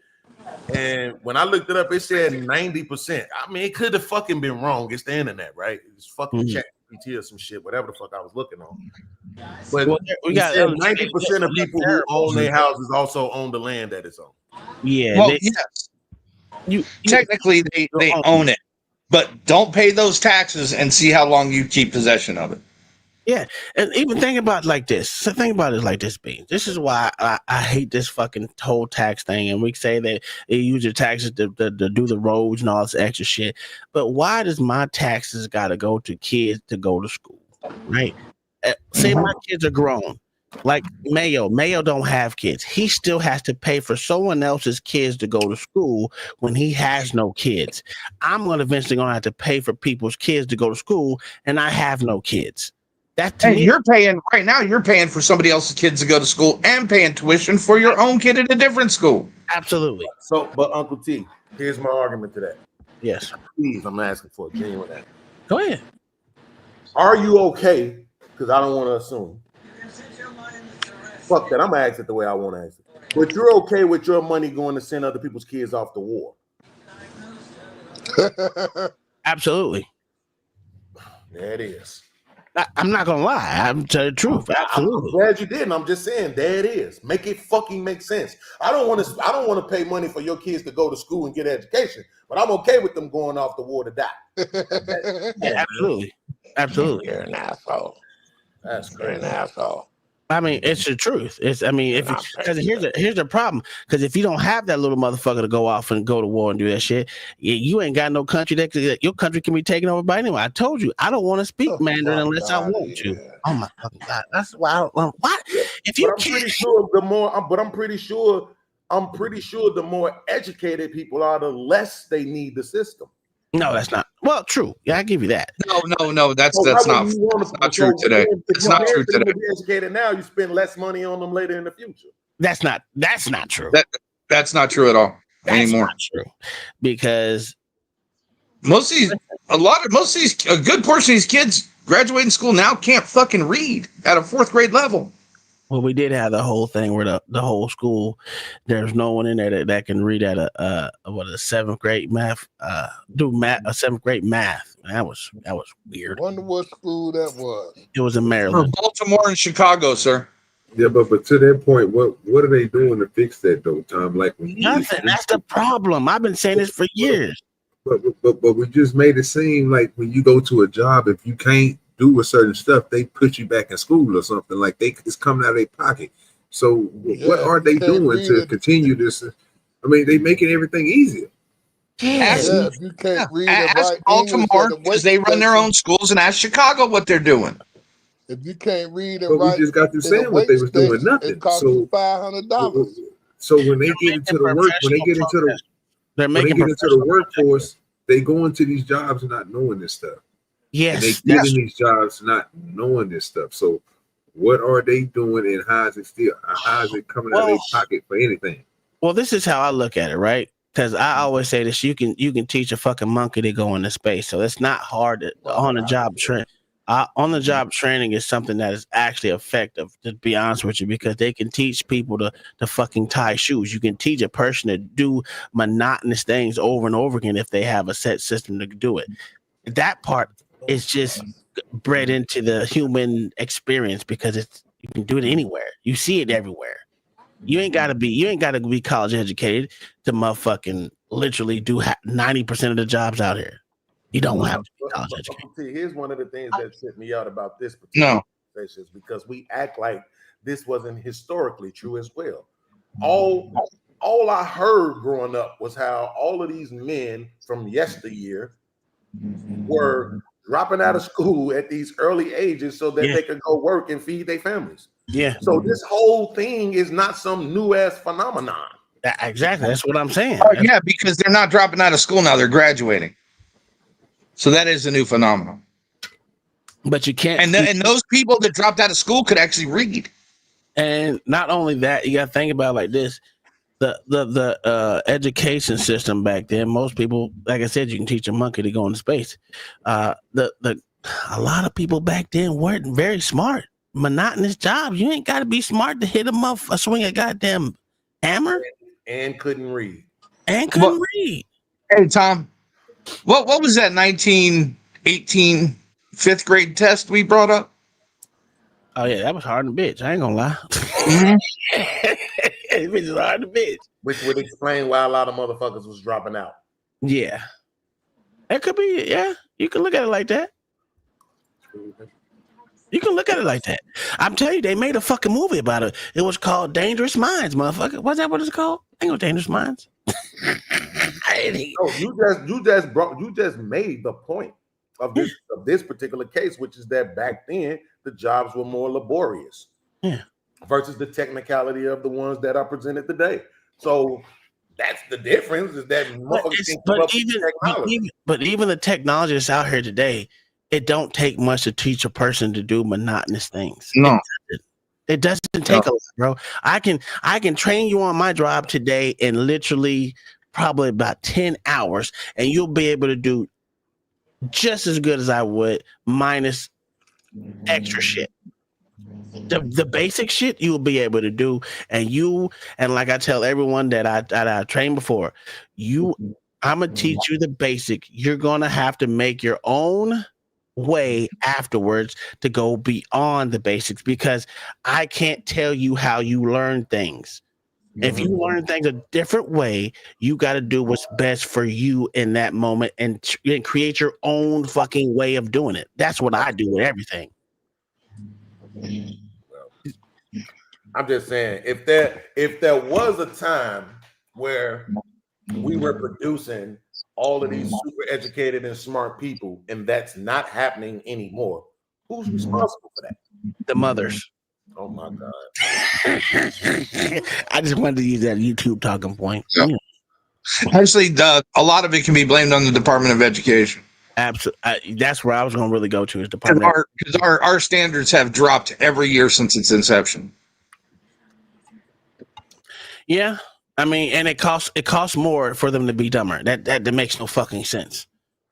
And when I looked it up, it said 90%. I mean, it could have fucking been wrong. It's the internet, right? It's fucking ChatGPT or some shit, whatever the fuck I was looking on. But we got 90% of people who own their houses also own the land that it's on. Yeah. well, yes. Technically, they own it, but don't pay those taxes and see how long you keep possession of it. Yeah, and even think about it like this. So think about it like this, B. This is why I hate this fucking whole tax thing. And we say that they use your taxes to do the roads and all this extra shit. But why does my taxes got to go to kids to go to school, right? Say my kids are grown. Like Mayo don't have kids. He still has to pay for someone else's kids to go to school when he has no kids. I'm eventually going to have to pay for people's kids to go to school, and I have no kids. You're paying right now. You're paying for somebody else's kids to go to school and paying tuition for your own kid at a different school. Absolutely. So, but Uncle T, here's my argument to that. Yes. Please, I'm asking for a genuine answer. Go ahead. Are you okay? Because I don't want to assume. Fuck that. I'm gonna ask it the way I want to ask it. But you're okay with your money going to send other people's kids off to war? Absolutely. There it is. I'm not gonna lie. I'm telling the truth. Absolutely. I'm glad you did. And I'm just saying, there it is. Make it fucking make sense. I don't want to pay money for your kids to go to school and get education, but I'm okay with them going off the war to die. Yeah, absolutely. Absolutely. You're an asshole. That's You're an asshole. I mean, it's the truth. Because here's the problem. Because if you don't have that little motherfucker to go off and go to war and do that shit, you ain't got no country your country can be taken over by anyone. I told you, I don't want to speak Mandarin unless I want to. Oh my fucking God! That's why I don't want. What? If you I'm pretty sure the more educated people are, the less they need the system. No, that's not. Well, true. Yeah, I give you that. No. That's not true today. It's not true today. Be educated now, you spend less money on them later in the future. That's not true. That's not true at all anymore. Not true, because a good portion of these kids graduating school now can't fucking read at a 4th grade level. Well, we did have the whole thing where the whole school, there's no one in there that can read at a 7th grade math, a 7th grade math. That was weird. Wonder what school that was. It was in Maryland. Baltimore and Chicago, sir. Yeah, but to that point, what are they doing to fix that though, Tom? Like nothing. That's the problem. I've been saying this for years. But we just made it seem like when you go to a job, if you can't do a certain stuff, they put you back in school or something. Like it's coming out of their pocket. So what are they doing to continue this? I mean, they making everything easier. If you can't read and write Baltimore, because they run their own schools, and ask Chicago what they're doing. If you can't read and write, we just got through saying what they was doing. Nothing. It costs you $500. So when they get into the work, when they get into the workforce, they go into these jobs not knowing this stuff. Yes, and they get in these jobs not knowing this stuff. So what are they doing, and how is it coming out of their pocket for anything? Well, this is how I look at it, right? Because I always say this: you can teach a fucking monkey to go into space, so it's not hard on the job training. On the job training is something that is actually effective, to be honest with you, because they can teach people to fucking tie shoes. You can teach a person to do monotonous things over and over again if they have a set system to do it. That part is just bred into the human experience because you can do it anywhere. You see it everywhere. You ain't gotta be college educated to motherfucking literally do 90% of the jobs out here. You don't have to be college educated. Here's one of the things that tripped me out about this. No. conversations because we act like this wasn't historically true as well. All I heard growing up was how all of these men from yesteryear were dropping out of school at these early ages so that they could go work and feed their families. Yeah. So this whole thing is not some new ass phenomenon. Exactly. That's what I'm saying. Yeah, because they're not dropping out of school now; they're graduating. So that is a new phenomenon. But you can't. And those people that dropped out of school could actually read. And not only that, you got to think about it like this: the education system back then. Most people, like I said, you can teach a monkey to go into space. A lot of people back then weren't very smart. Monotonous jobs. You ain't got to be smart to hit a swing a goddamn hammer. And couldn't read. Read. Hey, Tom, what was that 1918 fifth grade test we brought up? Oh yeah, that was hard to bitch. I ain't gonna lie. It was hard to bitch. Which would explain why a lot of motherfuckers was dropping out. Yeah. That could be, yeah. You can look at it like that. You can look at it like that. I'm telling you, they made a fucking movie about it. It was called Dangerous Minds, motherfucker. What's that what it's called? I ain't no Dangerous Minds. No, you just made the point of this particular case, which is that back then the jobs were more laborious. Yeah. Versus the technicality of the ones that are presented today. So that's the difference, is that but even the technology that's out here today, it don't take much to teach a person to do monotonous things. No. It doesn't take a lot, bro. I can train you on my job today in literally probably about 10 hours, and you'll be able to do just as good as I would, minus extra shit. The basic shit you will be able to do, and like I tell everyone that I trained before, I'm gonna teach you the basic. You're gonna have to make your own way afterwards to go beyond the basics, because I can't tell you how you learn things. If you learn things a different way, you got to do what's best for you in that moment and create your own fucking way of doing it. That's what I do with everything. I'm just saying, if there was a time where we were producing all of these super educated and smart people, and that's not happening anymore, who's responsible for that? The mothers. Oh my God. I just wanted to use that YouTube talking point. Yeah. Actually, a lot of it can be blamed on the Department of Education. Absolutely. That's where I was going to really go to, is Department. Because our standards have dropped every year since its inception. Yeah, I mean, and it costs more for them to be dumber. That makes no fucking sense.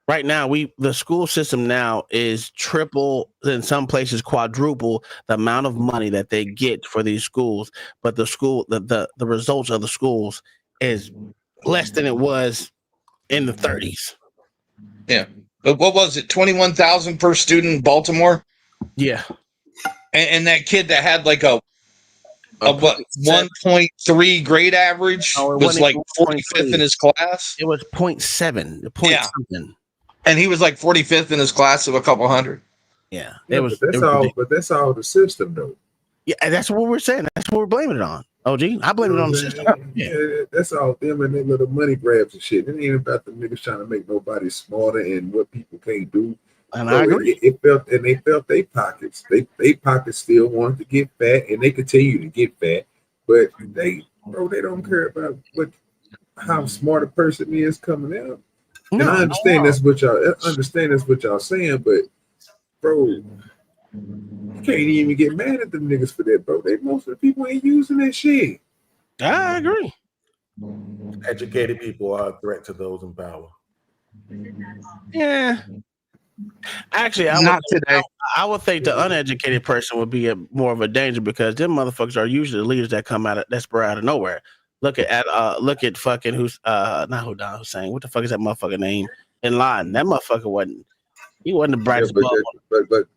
Right now, the school system now is triple, in some places quadruple the amount of money that they get for these schools, but the results of the schools is less than it was in the 30s. Yeah, but what was it? 21,000 per student in Baltimore. Yeah, and that kid that had like a 1.3 grade average was like 45th in his class. It was 0.7, something. And he was like 45th in his class of a couple hundred. Yeah, but that's all the system though. Yeah, that's what we're saying. That's what we're blaming it on. OG, I blame it on the system. Yeah, that's all them and their little money grabs and shit. It ain't about the niggas trying to make nobody smarter and what people can't do. And I agree. They felt their pockets. They pockets still wanted to get fat, and they continue to get fat. But they don't care about how smart a person is coming out. And I understand that's what y'all saying, but bro, you can't even get mad at them niggas for that, bro. Most of the people ain't using that shit. I agree. Educated people are a threat to those in power. Yeah. Actually, I would think the uneducated person would be more of a danger, because them motherfuckers are usually the leaders that come out of nowhere. Look at fucking who's not Saddam Hussein. What the fuck is that motherfucker name? In line. That motherfucker wasn't the brightest bulb.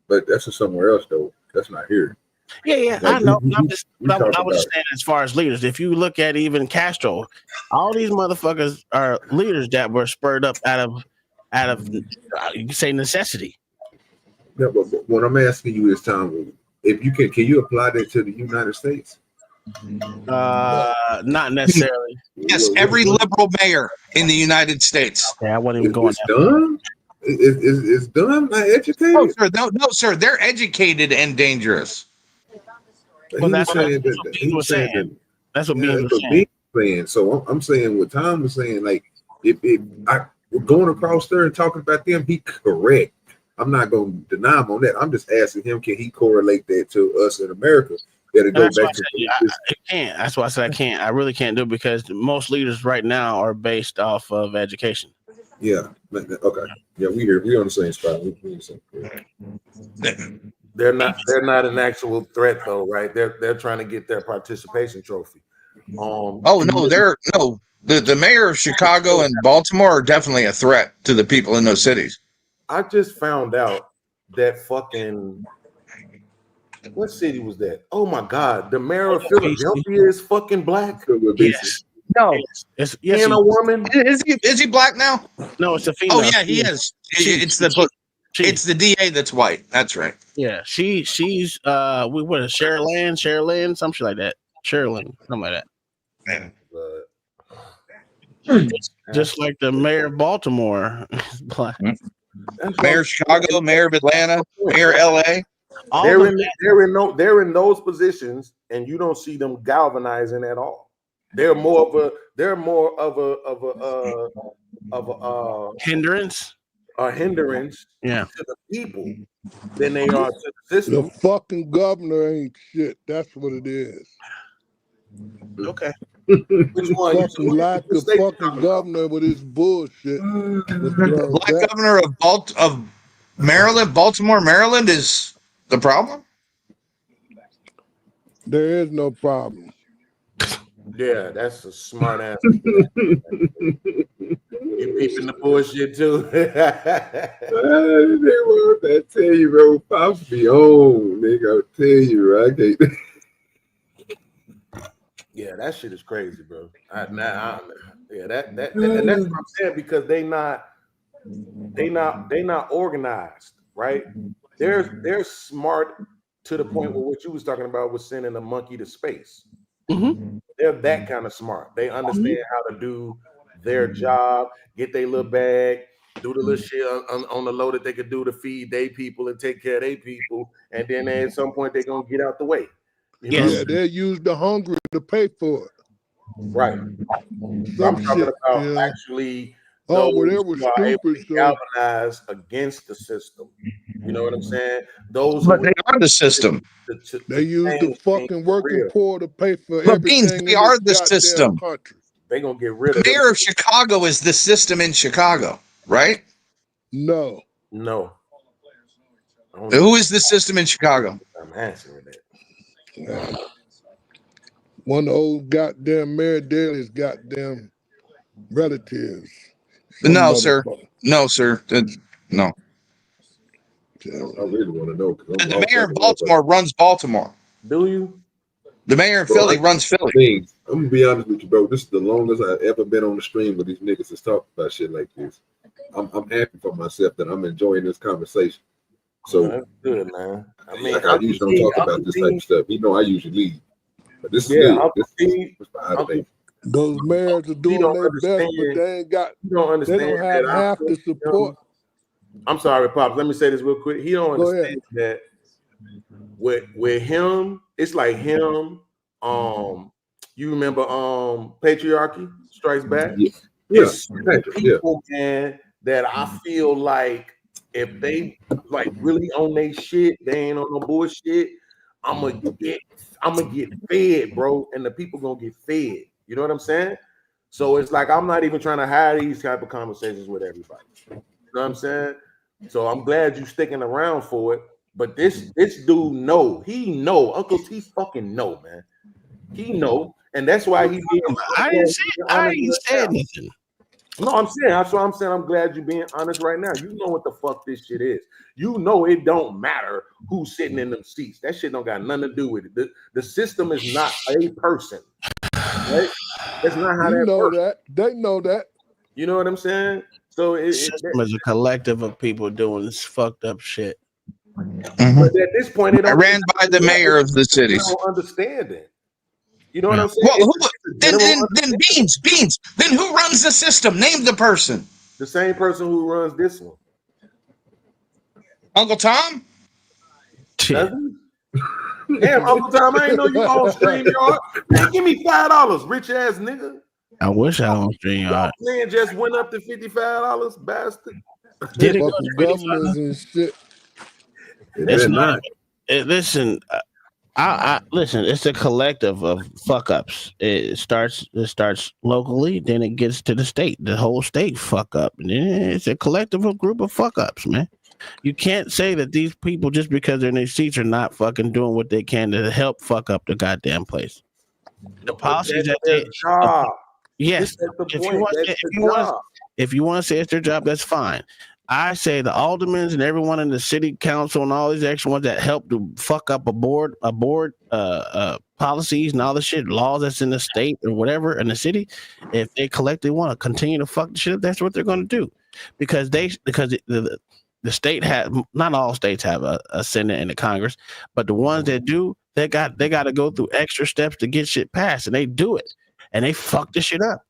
But that's somewhere else though. That's not here. Yeah, I know. I was just saying, as far as leaders, if you look at even Castro, all these motherfuckers are leaders that were spurred up out of you can say necessity. No, but what I'm asking you is, Tom, if you can you apply that to the United States? Not necessarily. Yes, every liberal mayor in the United States. Okay, I wasn't even going. It's dumb. It's dumb. Not educated. No, sir. No, sir. They're educated and dangerous. Well, that's what Beans was saying. That's what Beans was saying. So I'm saying what Tom was saying. Like, if going across there and talking about them, he correct. I'm not going to deny him on that. I'm just asking him, can he correlate that to us in America? That'll go back to I can't. That's why I said I can't. I really can't do it because most leaders right now are based off of education. Yeah. Okay. Yeah, we on the same spot. They're not an actual threat though, right? They're trying to get their participation trophy. The mayor of Chicago and Baltimore are definitely a threat to the people in those cities. I just found out that fucking what city was that? Oh my God, the mayor of Philadelphia is fucking black. Yes. No, yes, and a woman. Is he black now? No, it's a female. Oh yeah, he is. It's the DA that's white. That's right. Yeah, she's what is Sherilyn, something like that. Sherilyn, something like that. Just like the mayor of Baltimore is black. Mayor of Chicago, mayor of Atlanta, mayor of LA. They're in those positions, and you don't see them galvanizing at all. They're more of a hindrance. A hindrance to the people than they are to the system. The fucking governor ain't shit. That's what it is. Okay. Which one? Fucking lack of fucking governor with his bullshit. Black governor of Maryland, Baltimore, Maryland is the problem? There is no problem. Yeah, that's a smart answer. You peeping the bullshit too. I tell you, bro, Pops be on. They gonna tell you, right? Yeah, that shit is crazy, bro. And that's what I'm saying, because they not organized, right? They're smart to the point where what you was talking about was sending a monkey to space. Mm-hmm. They're that kind of smart. They understand how to do their job, get their little bag, do the little shit on the low that they could do to feed their people and take care of their people, and then at some point they're gonna get out the way. Yeah, they use the hungry to pay for it. Right. So I'm talking about actually those who are able to galvanize against the system. You know what I'm saying? Those but they are the system. They use the fucking working poor to pay for But everything. they are the system. They're gonna get rid of the mayor of Chicago is the system in Chicago, right? No. Who is the system in Chicago? I'm answering that. One of the old goddamn Mayor Daley's goddamn relatives. No, sir. No, sir. No. I really want to know. The mayor of Baltimore runs Baltimore. Do you? The mayor of Philly runs Philly. I'm gonna be honest with you, bro. This is the longest I've ever been on the stream with these niggas that's talking about shit like this. I'm happy for myself that I'm enjoying this conversation. So that's good, man. I mean, like I usually don't talk about this type of stuff. You know, I usually leave. But this is good. Those mayors are doing their best, but they ain't got. You don't understand. They don't have half the support. I'm sorry, Pops. Let me say this real quick. He don't understand that with him, it's like him. You remember Patriarchy Strikes Back? It's people, man, that I feel like if they like really on their shit, they ain't on no bullshit. I'm gonna get fed, bro, and the people gonna get fed. You know what I'm saying? So it's like I'm not even trying to have these type of conversations with everybody. You know what I'm saying? So I'm glad you sticking around for it. But this dude he know. Uncle T fucking know, man. He know, and that's why he being. I ain't said nothing. No, I'm saying that's why I'm saying I'm glad you're being honest right now. You know what the fuck this shit is. You know it don't matter who's sitting in them seats. That shit don't got nothing to do with it. The system is not a person. Right? That's not how that works. They know that. You know what I'm saying? So System is a collective of people doing this fucked up shit. But at this point, they I don't. ran by the mayor of the city. Don't understand it. You know what I'm saying? Well, It's then beans. Then who runs the system? Name the person. the same person who runs this one. Uncle Tom? Does he? Damn, Uncle Tom, I ain't know you on StreamYard. Man, give me $5, rich ass nigga. I wish I was StreamYard. Plan just went up to $55, bastard. Did it go Fucking to governors and shit. It's not. Listen, I listen. It's a collective of fuck ups. It starts locally, then it gets to the state. The whole state fuck up, and then it's a collective of group of fuck ups, man. You can't say that these people, just because they're in their seats, are not fucking doing what they can to help fuck up the goddamn place. The policies that they yes, if you want to say it's their job, that's fine. I say the aldermen and everyone in the city council and all these extra ones that help to fuck up a board policies and all the shit, laws that's in the state or whatever in the city, if they collectively want to continue to fuck the shit up, that's what they're going to do, because the state not all states have a Senate and a Congress, but the ones that do, they got to go through extra steps to get shit passed, and they do it, and they fuck the shit up.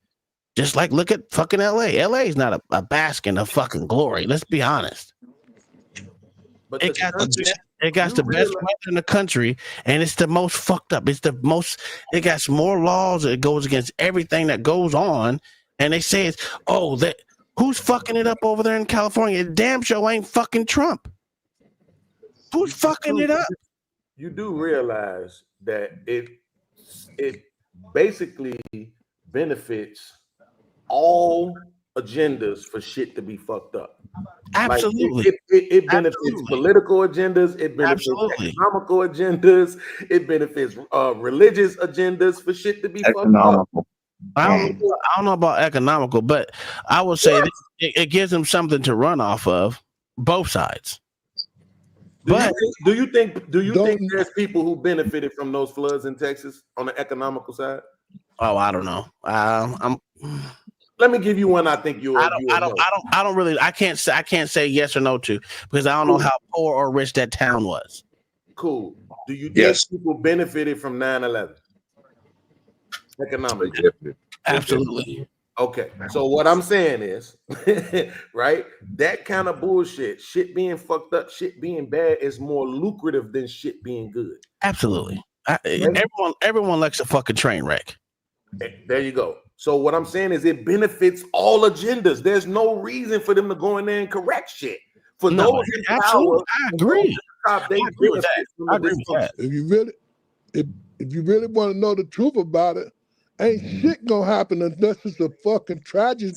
Just like look at fucking LA. LA is not a basking of fucking glory. Let's be honest. But it got the best weather in the country, and it's the most fucked up. It got more laws that goes against everything that goes on, and they say who's fucking it up over there in California? It damn sure ain't fucking Trump. Who's fucking it up? You do realize that it basically benefits all agendas for shit to be fucked up. Absolutely. Like it benefits political agendas, it benefits economical agendas, it benefits religious agendas for shit to be fucked up. I don't know about economical, but I would say it gives them something to run off of, both sides. Do you think there's people who benefited from those floods in Texas on the economical side? Oh, I don't know. Let me give you one. I think you. I don't really. I can't say yes or no to, because I don't know how poor or rich that town was. Cool. Do you think people benefited from 9/11 economically? Absolutely. Okay. So what I'm saying is, right? That kind of bullshit, shit being fucked up, shit being bad, is more lucrative than shit being good. Absolutely. Everyone likes a fucking train wreck. There you go. So what I'm saying is it benefits all agendas. There's no reason for them to go in there and correct shit. For those in power, I agree. I agree with that. If you really want to know the truth about it, ain't shit gonna happen unless it's a fucking tragedy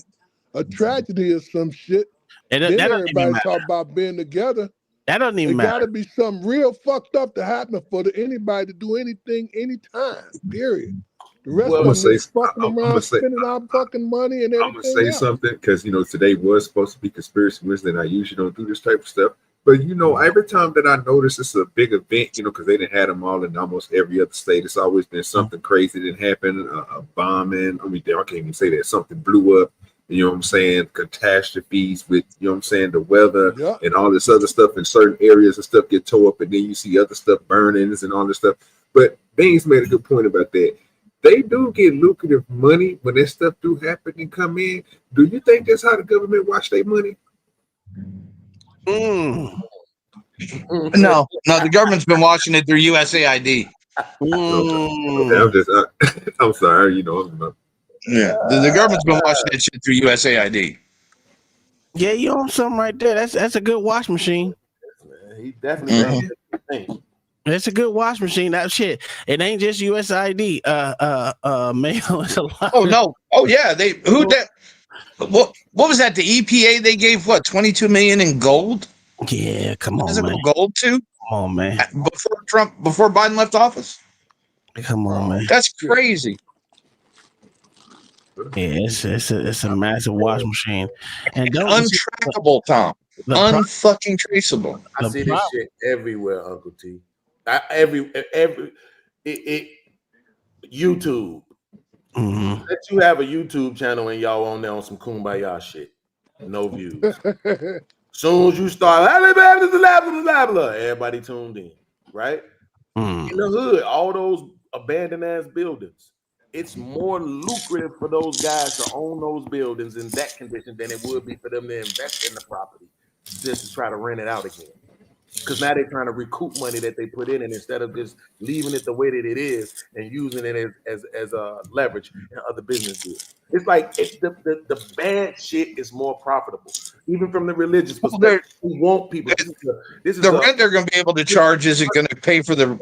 or some shit. Then everybody talk about being together. That doesn't even matter. It gotta be something real fucked up to happen for anybody to do anything anytime. Period. The rest of them is fucking around, spending our fucking money and everything. I'm gonna say something, because today was supposed to be Conspiracy Wednesday, and I usually don't do this type of stuff. But every time that I notice it's a big event, because they didn't have them all in almost every other state. It's always been something crazy that happened, a bombing. I can't even say that, something blew up. You know what I'm saying? Catastrophes with, the weather and all this other stuff in certain areas and stuff get tore up, and then you see other stuff burnings and all this stuff. But Baines made a good point about that. They do get lucrative money when that stuff do happen and come in. Do you think that's how the government watch their money? No, the government's been watching it through USAID. Okay, I'm sorry. The government's been watching that shit through USAID. Yeah, you own something right there. That's a good wash machine. He definitely. It's a good wash machine. That shit. It ain't just USAID. Mayo is a lot. Oh no. Oh yeah. What was that? The EPA, they gave what, 22 million in gold? Yeah, come on, man. Gold too? Come on, man. Before Biden left office? Come on, man. That's crazy. Yeah, it's a massive wash machine. And untrackable, Tom. Unfucking traceable. I see this shit everywhere, Uncle T. YouTube. Let you have a YouTube channel and y'all on there on some kumbaya shit. No views. Soon as you start, everybody tuned in, right? In the hood, all those abandoned ass buildings. It's more lucrative for those guys to own those buildings in that condition than it would be for them to invest in the property just to try to rent it out again. Because now they're trying to recoup money that they put in, and instead of just leaving it the way that it is and using it as a leverage in other business deals. It's like the bad shit is more profitable, even from the religious perspective. We want people. This is the rent they're going to be able to charge isn't going to pay for the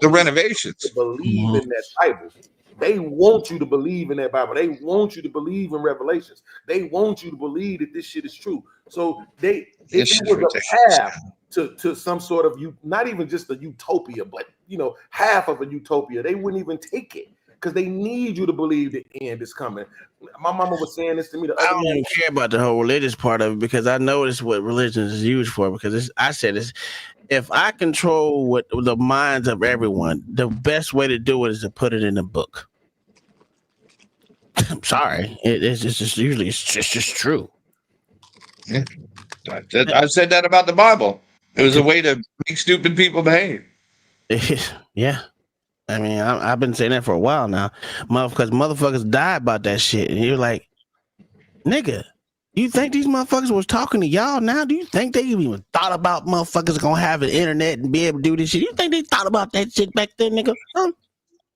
renovations. To believe in that Bible. They want you to believe in that Bible. They want you to believe in Revelations. They want you to believe that this shit is true. So if it was a path to some sort of not even just a utopia, but half of a utopia, they wouldn't even take it because they need you to believe the end is coming. My mama was saying this to me the other I don't even care about the whole religious part of it because I know this is what religion is used for. Because I said this. If I control what the minds of everyone, the best way to do it is to put it in a book. I'm sorry, it's just usually it's just true. Yeah. I've said that about the Bible. It was a way to make stupid people behave. Yeah, I mean, I've been saying that for a while now, because motherfuckers die about that shit, and you're like, nigga. You think these motherfuckers was talking to y'all now? Do you think they even thought about motherfuckers gonna have an internet and be able to do this shit? You think they thought about that shit back then, nigga?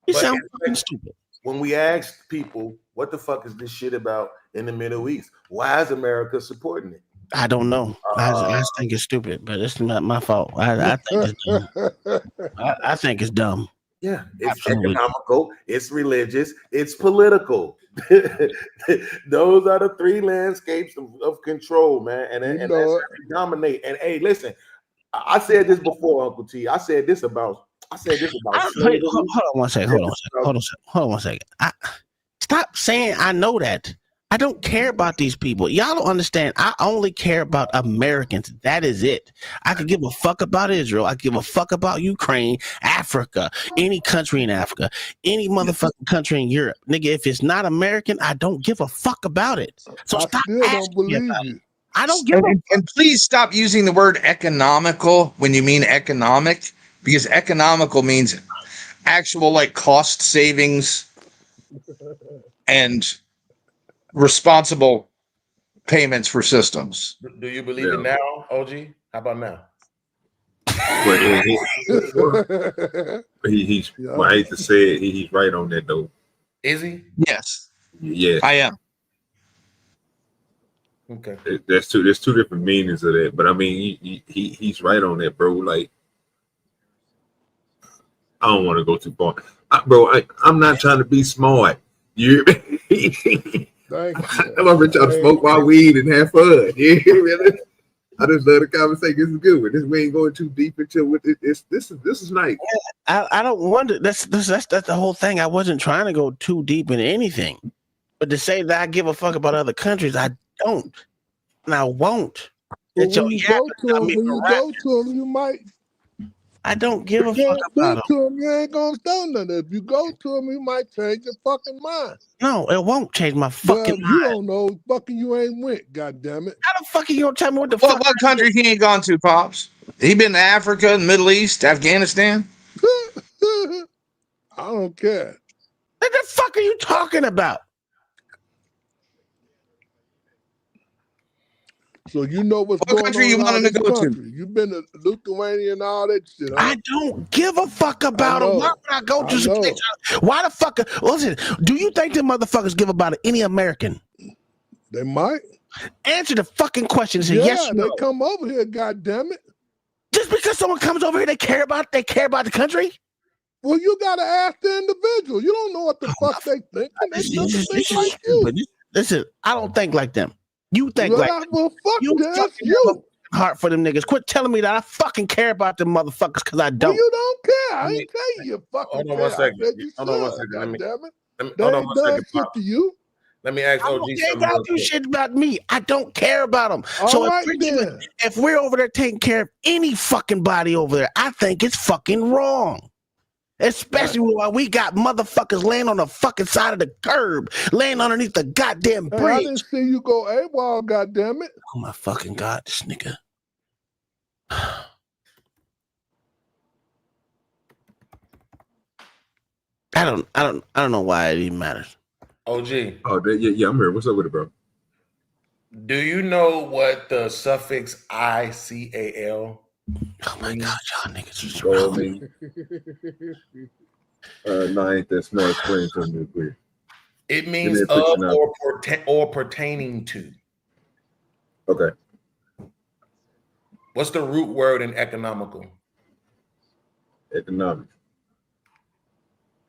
You sound fucking stupid. When we asked people, what the fuck is this shit about in the Middle East? Why is America supporting it? I don't know. I think it's stupid, but it's not my fault. I think it's dumb. I think it's dumb. Yeah, it's economical, it's religious, it's political. Those are the three landscapes of control, man. And that's how they dominate. And hey, listen, I said this before, Uncle T. I said this about slavery. Hold on one second. Stop saying I know that. I don't care about these people. Y'all don't understand. I only care about Americans. That is it. I could give a fuck about Israel. I give a fuck about Ukraine, Africa, any country in Africa, any motherfucking country in Europe. Nigga, if it's not American, I don't give a fuck about it. So stop asking me about it. I don't give a fuck. And please stop using the word economical when you mean economic, because economical means actual like cost savings and responsible payments for systems. Do you believe it now, OG? How about now? He's I hate to say it, he's right on that though. Is he? Yes. Yes. I am. Okay. There's two different meanings of that, but I mean he's right on that, bro. Like I don't want to go too far. I'm not trying to be smart. You I'm trying to smoke my weed and have fun. Yeah, really. I just love the conversation. This is good. We ain't going too deep into it. This is nice. I don't wonder. That's the whole thing. I wasn't trying to go too deep into anything, but to say that I give a fuck about other countries, I don't, and I won't. When you go to them, you might. I don't give a fuck about them. You ain't gonna stand nothing. If you go to them, you might change your fucking mind. No, it won't change my fucking mind. You don't know. Fucking you ain't went. God damn it. How the fuck are you gonna tell me what the fuck? What country he ain't gone to, Pops? He been to Africa, Middle East, Afghanistan? I don't care. What the fuck are you talking about? So you know what's what country you wanted to go to? You've been to Lithuania and all that shit. Huh? I don't give a fuck about them. Why would I go to some place? Why the fuck? Listen, do you think them motherfuckers give about any American? They might. Answer the fucking question. Say yes or no. They come over here. God damn it! Just because someone comes over here, they care about the country. Well, you gotta ask the individual. You don't know what the fuck they think. They think like you. Listen, I don't think like them. You think like well, fuck you this. You heart for them niggas. Quit telling me that I fucking care about them motherfuckers because I don't. Well, you don't care. I ain't tell you fucking hold on 1 second. Hold on 1 second. Let me. Hold on 1 second. Shit to you. Let me ask OG they something. gotta do shit about me. I don't care about them. All so right, if we're over there taking care of any fucking body over there, I think it's fucking wrong. Especially while we got motherfuckers laying on the fucking side of the curb, laying underneath the goddamn Hey, I bridge. didn't see you go AWOL, goddammit. Oh my fucking God, this nigga. I don't know why it even matters. OG, Yeah, I'm here. What's up with it, bro? do you know what the suffix ICAL? Oh my God, y'all niggas is Gold mean. Ninth, that's not explained to me clear. It means of or pertaining to. Okay. What's the root word in economical? Economic.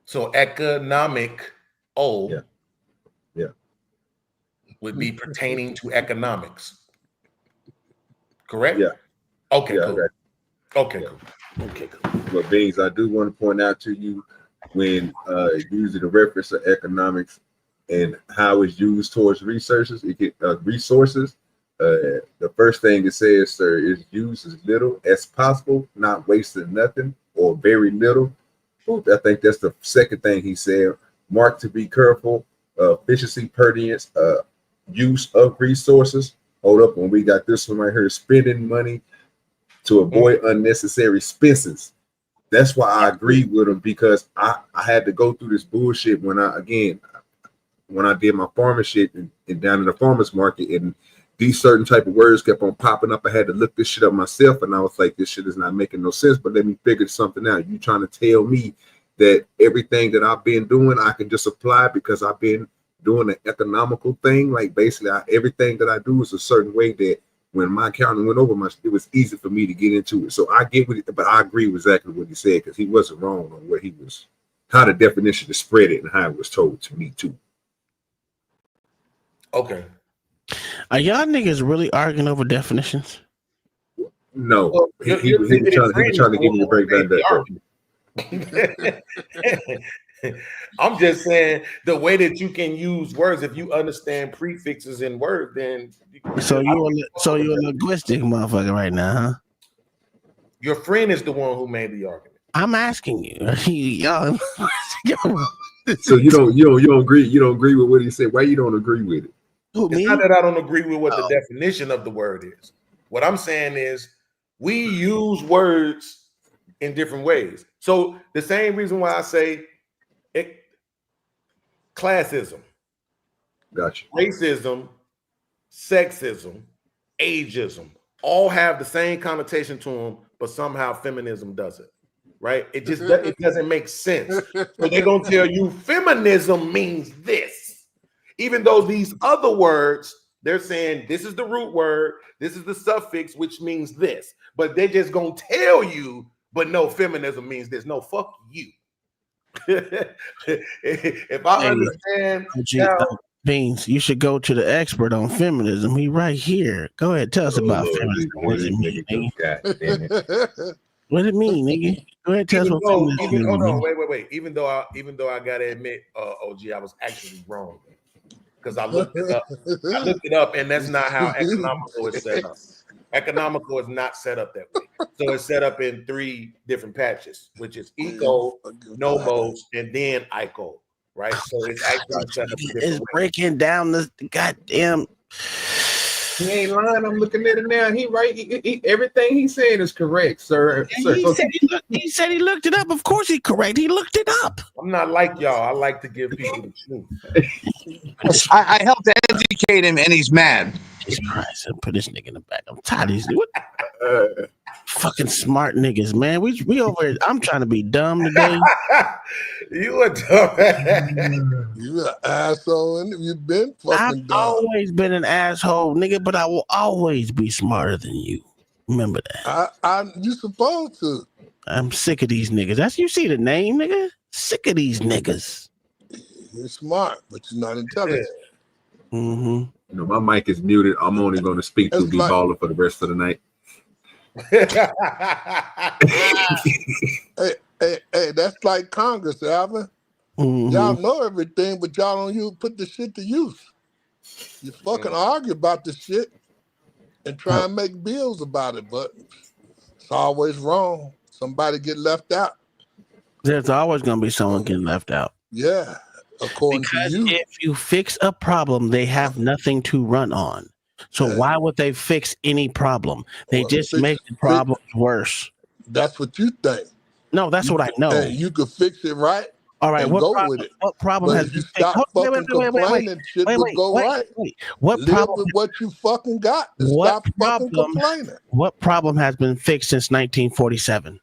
So economic Yeah. would be pertaining to economics. Correct? Yeah. Okay, Yeah, cool. Okay, cool. Okay, cool. But Beans, I do want to point out to you when using the reference of economics and how it's used towards researchers, resources. The first thing it says, sir, is use as little as possible, not wasting nothing or very little. I think that's the second thing he said. Mark to be careful, efficiency, pertinence, use of resources. Hold up, when we got this one right here, spending money to avoid unnecessary expenses. That's why I agree with him, because I had to go through this bullshit when I did my farming shit and down in the farmer's market, and these certain type of words kept on popping up. I had to look this shit up myself, and I was like, this shit is not making no sense, but let me figure something out. You trying to tell me that everything that I've been doing, I can just apply because I've been doing an economical thing? Like basically everything that I do is a certain way that when my accountant went over it was easy for me to get into it. So I get with it, but I agree with exactly what he said, because he wasn't wrong on what he was, how the definition to spread it and how it was told to me too. Okay. Are y'all niggas really arguing over definitions? No. Well, he was trying to give me a breakdown that. I'm just saying the way that you can use words, if you understand prefixes in word, then So you're a linguistic motherfucker right now, huh? Your friend is the one who made the argument. I'm asking you. Y'all. So you don't agree with what he said. Why you don't agree with it? It's not that I don't agree with what the definition of the word is. What I'm saying is we use words in different ways. So the same reason why I say classism, gotcha, racism, sexism, ageism, all have the same connotation to them, but somehow feminism doesn't. Right? It just it doesn't make sense. So they're gonna tell you feminism means this, even though these other words, they're saying this is the root word, this is the suffix, which means this, but they're just gonna tell you, but no, feminism means this. No, fuck you. If I understand Beans, you should go to the expert on feminism. He right here. Go ahead, tell us about feminism. What does it mean, nigga? What does it mean, nigga? Go ahead, tell us what feminism means. Hold on, wait. Even though I gotta admit, OG, I was actually wrong because I looked it up. I looked it up, and that's not how economical is set up. Economical is not set up that way. So it's set up in 3 different patches, which is eco, nomos, and then ICO. Right, so it's actually set up. It's breaking down the goddamn. He ain't lying. I'm looking at it now. He right. He, everything he said is correct, sir. He said he looked it up. Of course he's correct. He looked it up. I'm not like y'all. I like to give people the truth. I helped to educate him, and he's mad. Jesus Christ! Put this nigga in the back. I'm tired of these. What? Fucking smart niggas, man. We over here. I'm trying to be dumb today. You a dumb. You an asshole, and you've been fucking I've dumb. always been an asshole, nigga, but I will always be smarter than you. Remember that. You supposed to. I'm sick of these niggas. That's you see the name, nigga. Sick of these niggas. You're smart, but you're not intelligent. Mm-hmm. You know, my mic is muted. I'm only going to speak to Bill for the rest of the night. Hey, that's like Congress, Alvin. Mm-hmm. Y'all know everything, but y'all don't put the shit to use. You fucking argue about the shit and try and make bills about it, but it's always wrong. Somebody get left out. There's always going to be someone getting left out. Yeah, according Because to you. if you fix a problem, they have nothing to run on. So why would they fix any problem? They just make the problem worse. That's what you think. No, that's what I know. Hey, you could fix it right. All right, and what go problem, with it. what problem But has if you been fixed? stop fucking complaining, shit would go right. What Live problem? with what you fucking got and What stop fucking problem? complaining. What problem has been fixed since 1947?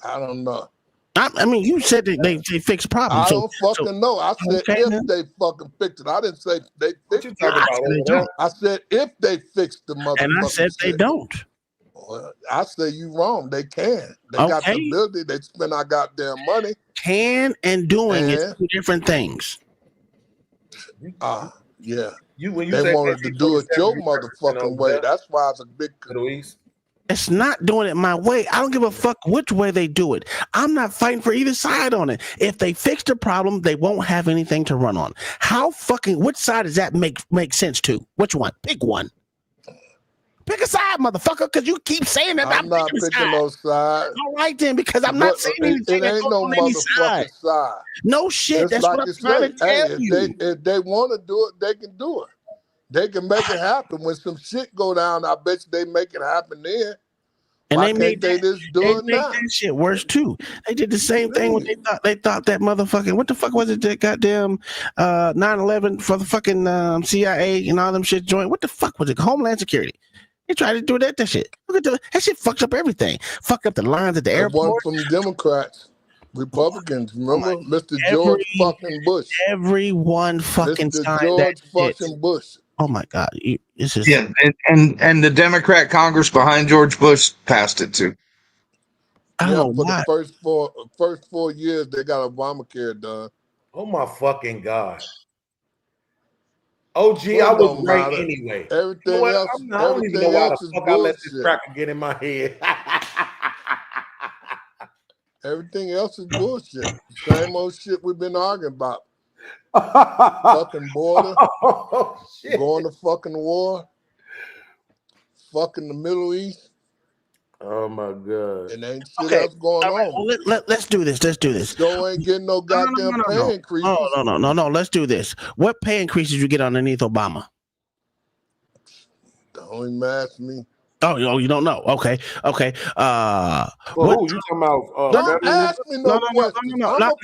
I don't know. I mean, you said that they fixed problems. I don't fucking know. I said if they fucking fixed it. I didn't say they fixed it. I said if they fixed the motherfucking And I said they shit. don't. Well, I say you wrong. They can. They got the ability. They spend our goddamn money. Can and doing is two different things. Yeah. When you They say wanted to do it your motherfucking way. That's why it's a big. It's not doing it my way. I don't give a fuck which way they do it. I'm not fighting for either side on it. If they fix the problem, they won't have anything to run on. Which side does that make sense to? Which one? Pick one. Pick a side, motherfucker, because you keep saying that. I'm not picking no side. All right, then, because I'm not saying anything. It ain't no motherfucking side. No shit. Just That's like what I'm you trying say, to tell you. If they want to do it, they can do it. They can make it happen. When some shit go down, I bet you they make it happen then. And why can't they just do it now? That shit worse too. They did the same thing when they thought that motherfucking what the fuck was it that goddamn 9/11 for the fucking CIA and all them shit joint. What the fuck was it? Homeland Security. They tried to do that shit. Look at that shit fucked up everything. Fucked up the lines at the airport. One from Democrats, Republicans. Remember, Mr. George fucking Bush. Everyone fucking Mr. signed George that fucking Bush. Oh my God! This is and the Democrat Congress behind George Bush passed it too. For the first 4 years, they got Obamacare done. Oh my fucking God. OG, I was right anyway. Everything else, I don't even know why the fuck I let this bullshit. cracker get in my head. Everything else is bullshit. Same old shit we've been arguing about. Fucking border, going to fucking war, fucking the Middle East. Oh my God! And ain't shit else going on. Well, let's do this. Let's do this. Still ain't getting no goddamn pay increase. No. Let's do this. What pay increases you get underneath Obama? Don't ask me. Oh, you don't know? Okay. Well, who you talking about? Don't ask me no questions. No,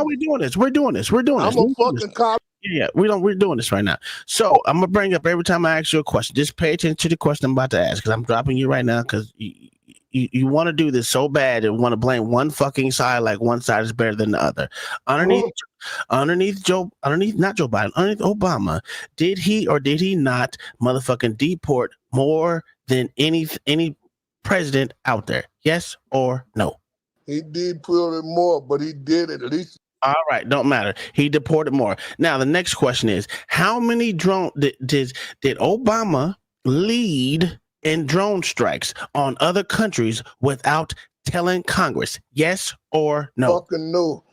we're doing this. We're doing this. I'm a fucking cop. Yeah, we're doing this right now. So I'm gonna bring up every time I ask you a question. Just pay attention to the question I'm about to ask because I'm dropping you right now because you want to do this so bad and want to blame one fucking side like one side is better than the other. Underneath Obama, did he or did he not motherfucking deport more than any president out there? Yes or no? He did put it more, but he did at least. All right, don't matter. He deported more. Now the next question is: how many drone did Obama lead in drone strikes on other countries without telling Congress? Yes or no? Fucking no.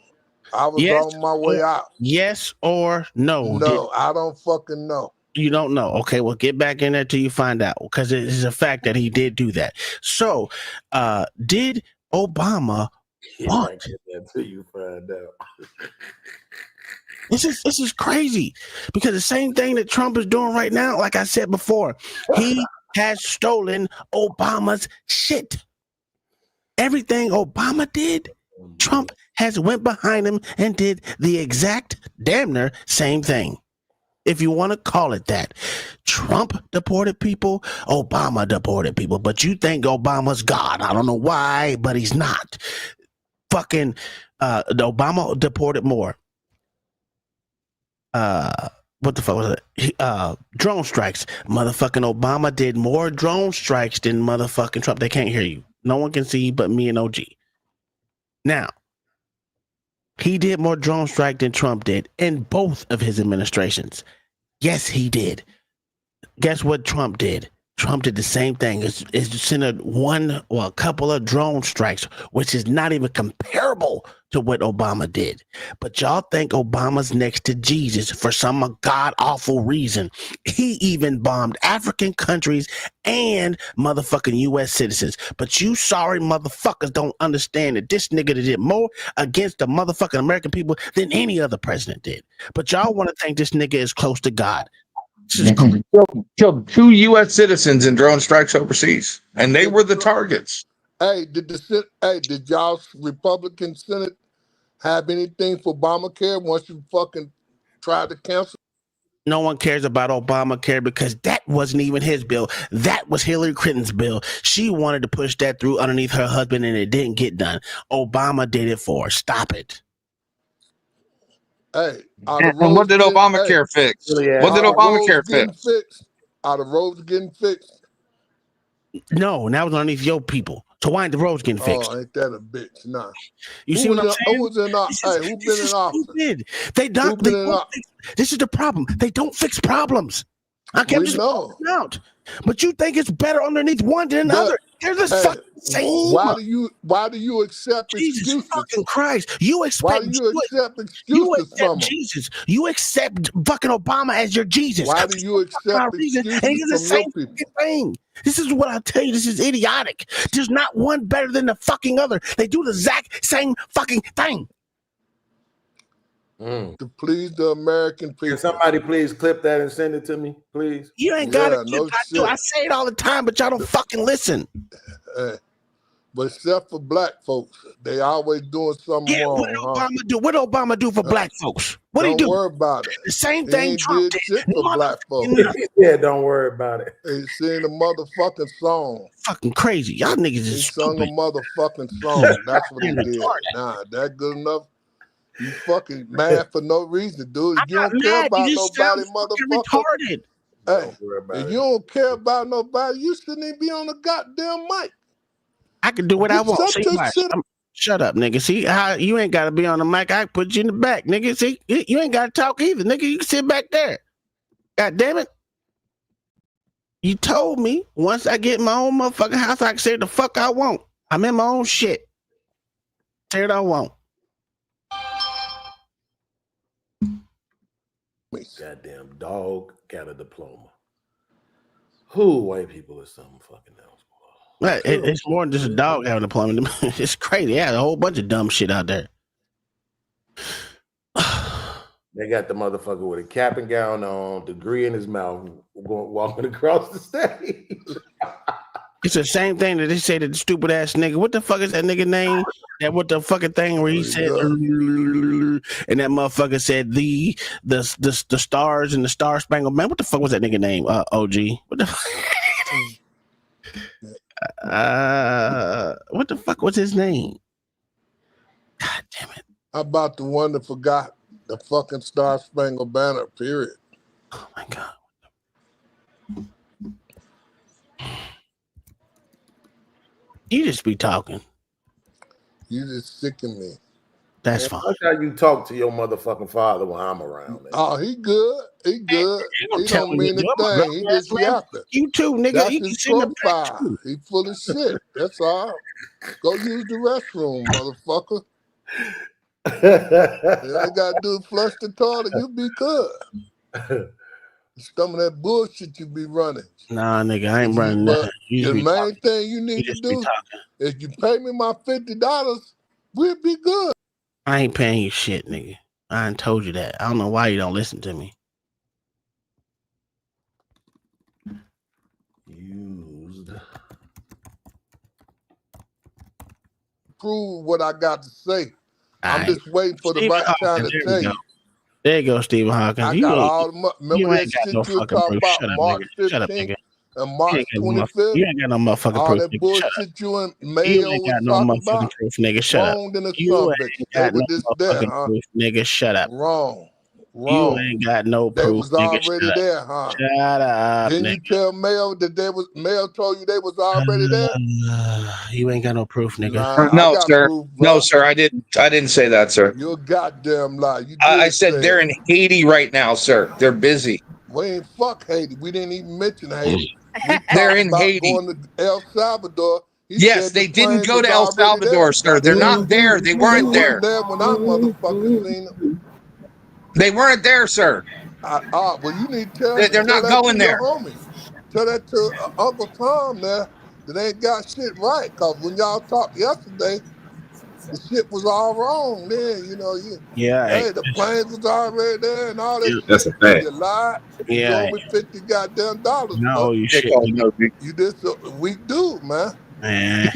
I was on my way out. Yes or no? No, I don't fucking know. You don't know. Okay, well, get back in there till you find out because it is a fact that he did do that. So, did Obama want? Until you find out. This is crazy because the same thing that Trump is doing right now, like I said before, he has stolen Obama's shit. Everything Obama did, Trump has went behind him and did the exact damn near same thing. If you want to call it that. Trump deported people, Obama deported people, but you think Obama's God. I don't know why, but he's not. Fucking Obama deported more. What the fuck was it? Drone strikes. Motherfucking Obama did more drone strikes than motherfucking Trump. They can't hear you. No one can see but me and OG. Now, he did more drone strike than Trump did in both of his administrations. Yes, he did. Guess what Trump did? Trump did the same thing. It's sent a couple of drone strikes, which is not even comparable to what Obama did. But y'all think Obama's next to Jesus for some god awful reason. He even bombed African countries and motherfucking U.S. citizens. But you sorry motherfuckers don't understand that this nigga did more against the motherfucking American people than any other president did. But y'all want to think this nigga is close to God. Killed 2 U.S. citizens in drone strikes overseas, and they were the targets. Hey, did y'all Republican Senate have anything for Obamacare once you fucking tried to cancel? No one cares about Obamacare because that wasn't even his bill. That was Hillary Clinton's bill. She wanted to push that through underneath her husband, and it didn't get done. Obama did it for her. Stop it. Hey, and what did Obamacare fix? What did Obamacare fix? Are the roads getting fixed? No, that was underneath your people. So why ain't the roads getting fixed? Oh, ain't that a bitch? Nah. You see what I'm saying? Who was in office? Hey, who been in office? They don't. This is the problem. They don't fix problems. Okay, I'm just pointing out. But you think it's better underneath one than another? They're the fucking same. Why do you accept Jesus excuses? fucking Christ! You expect Why do you accept excuses from them? Jesus? You accept fucking Obama as your Jesus. Why do you accept excuses from your people? Thing. This is what I tell you. This is idiotic. There's not one better than the fucking other. They do the exact same fucking thing. To please the American people. Can somebody please clip that and send it to me, please? You ain't got it. I say it all the time, but y'all don't fucking listen. But except for black folks, they always doing something wrong. What did Obama do for black folks? What did he do? Don't worry about it. The same thing Trump did. Shit for black folks. Yeah, don't worry about it. He sing a motherfucking song. Fucking crazy. Y'all niggas is stupid. He sung a motherfucking song. That's what he did. Nah, that good enough? You fucking mad for no reason, dude. If you don't care about nobody, motherfucker. Hey, if you don't care about nobody, you shouldn't even be on the goddamn mic. I can do what I want. Shut up, nigga. See how you ain't gotta be on the mic. I put you in the back, nigga. See, you ain't gotta talk either, nigga. You can sit back there. God damn it. You told me once I get my own motherfucking house, I can say the fuck I want. I'm in my own shit. Say what I want. Goddamn dog got a diploma. Who white people is something fucking else. It's more than just a dog having a diploma. It's crazy. Yeah, a whole bunch of dumb shit out there. They got the motherfucker with a cap and gown on, degree in his mouth, walking across the stage. It's the same thing that they say to the stupid ass nigga. What the fuck is that nigga name? That what the fucking thing where he said, and that motherfucker said the stars and the Star Spangled Man. What the fuck was that nigga name? OG. What the fuck? What the fuck was his name? God damn it. How about the one that forgot the fucking Star Spangled Banner, period? Oh my God. You just be talking. You just sicken me. That's fine. That's how you talk to your motherfucking father when I'm around, man. Oh, he good. He good. He don't mean a thing. He just yapping. You too, nigga. That's you his profile. He full of shit. That's all. Go use the restroom, motherfucker. All I gotta do is flush the toilet. You be good. Some of that bullshit you be running. Nah, nigga, I ain't running nothing. The main thing you need to do is you pay me my $50, we'll be good. I ain't paying you shit, nigga. I ain't told you that. I don't know why you don't listen to me. Used. Prove what I got to say. I'm just waiting for the right time to tell you. There you go, Stephen Hawkins. I got all the remember that shit no you were talking about March 15th and March 25th? You ain't got no motherfucking proof. All that bullshit you and Mayo was talking about? Proof, nigga. Shut wrong up. than a You bitch. ain't got They no were just there, huh? proof, nigga. Shut up. Wrong. You ain't got no proof. They was already there, huh? Shut up. Didn't you tell Mayo that Mayo told you they was already there? You ain't got no proof, nigga. Nah, No, I got sir. proof, No, sir. I didn't say that, sir. You're a goddamn lie. You I did said say they're it. in Haiti right now, sir. They're busy. We ain't fuck Haiti. We didn't even mention Haiti. They're in about Haiti. going to El Salvador. He Yes, said they the didn't planes go was to El already there. Salvador, sir. They're not there. They They weren't there. wasn't there when I motherfucking seen them. They weren't there, sir. Well, you need to They're tell not that going to your there. homie. Tell that to Uncle Tom there that ain't got shit right. Cause when y'all talked yesterday, the shit was all wrong. Then Yeah. hey, the planes was already there and all that shit. That's a And fact. you lied. You Yeah. owe me $50 goddamn dollars. I owe you They shit. call no, dude. You just a weak dude, man. Man,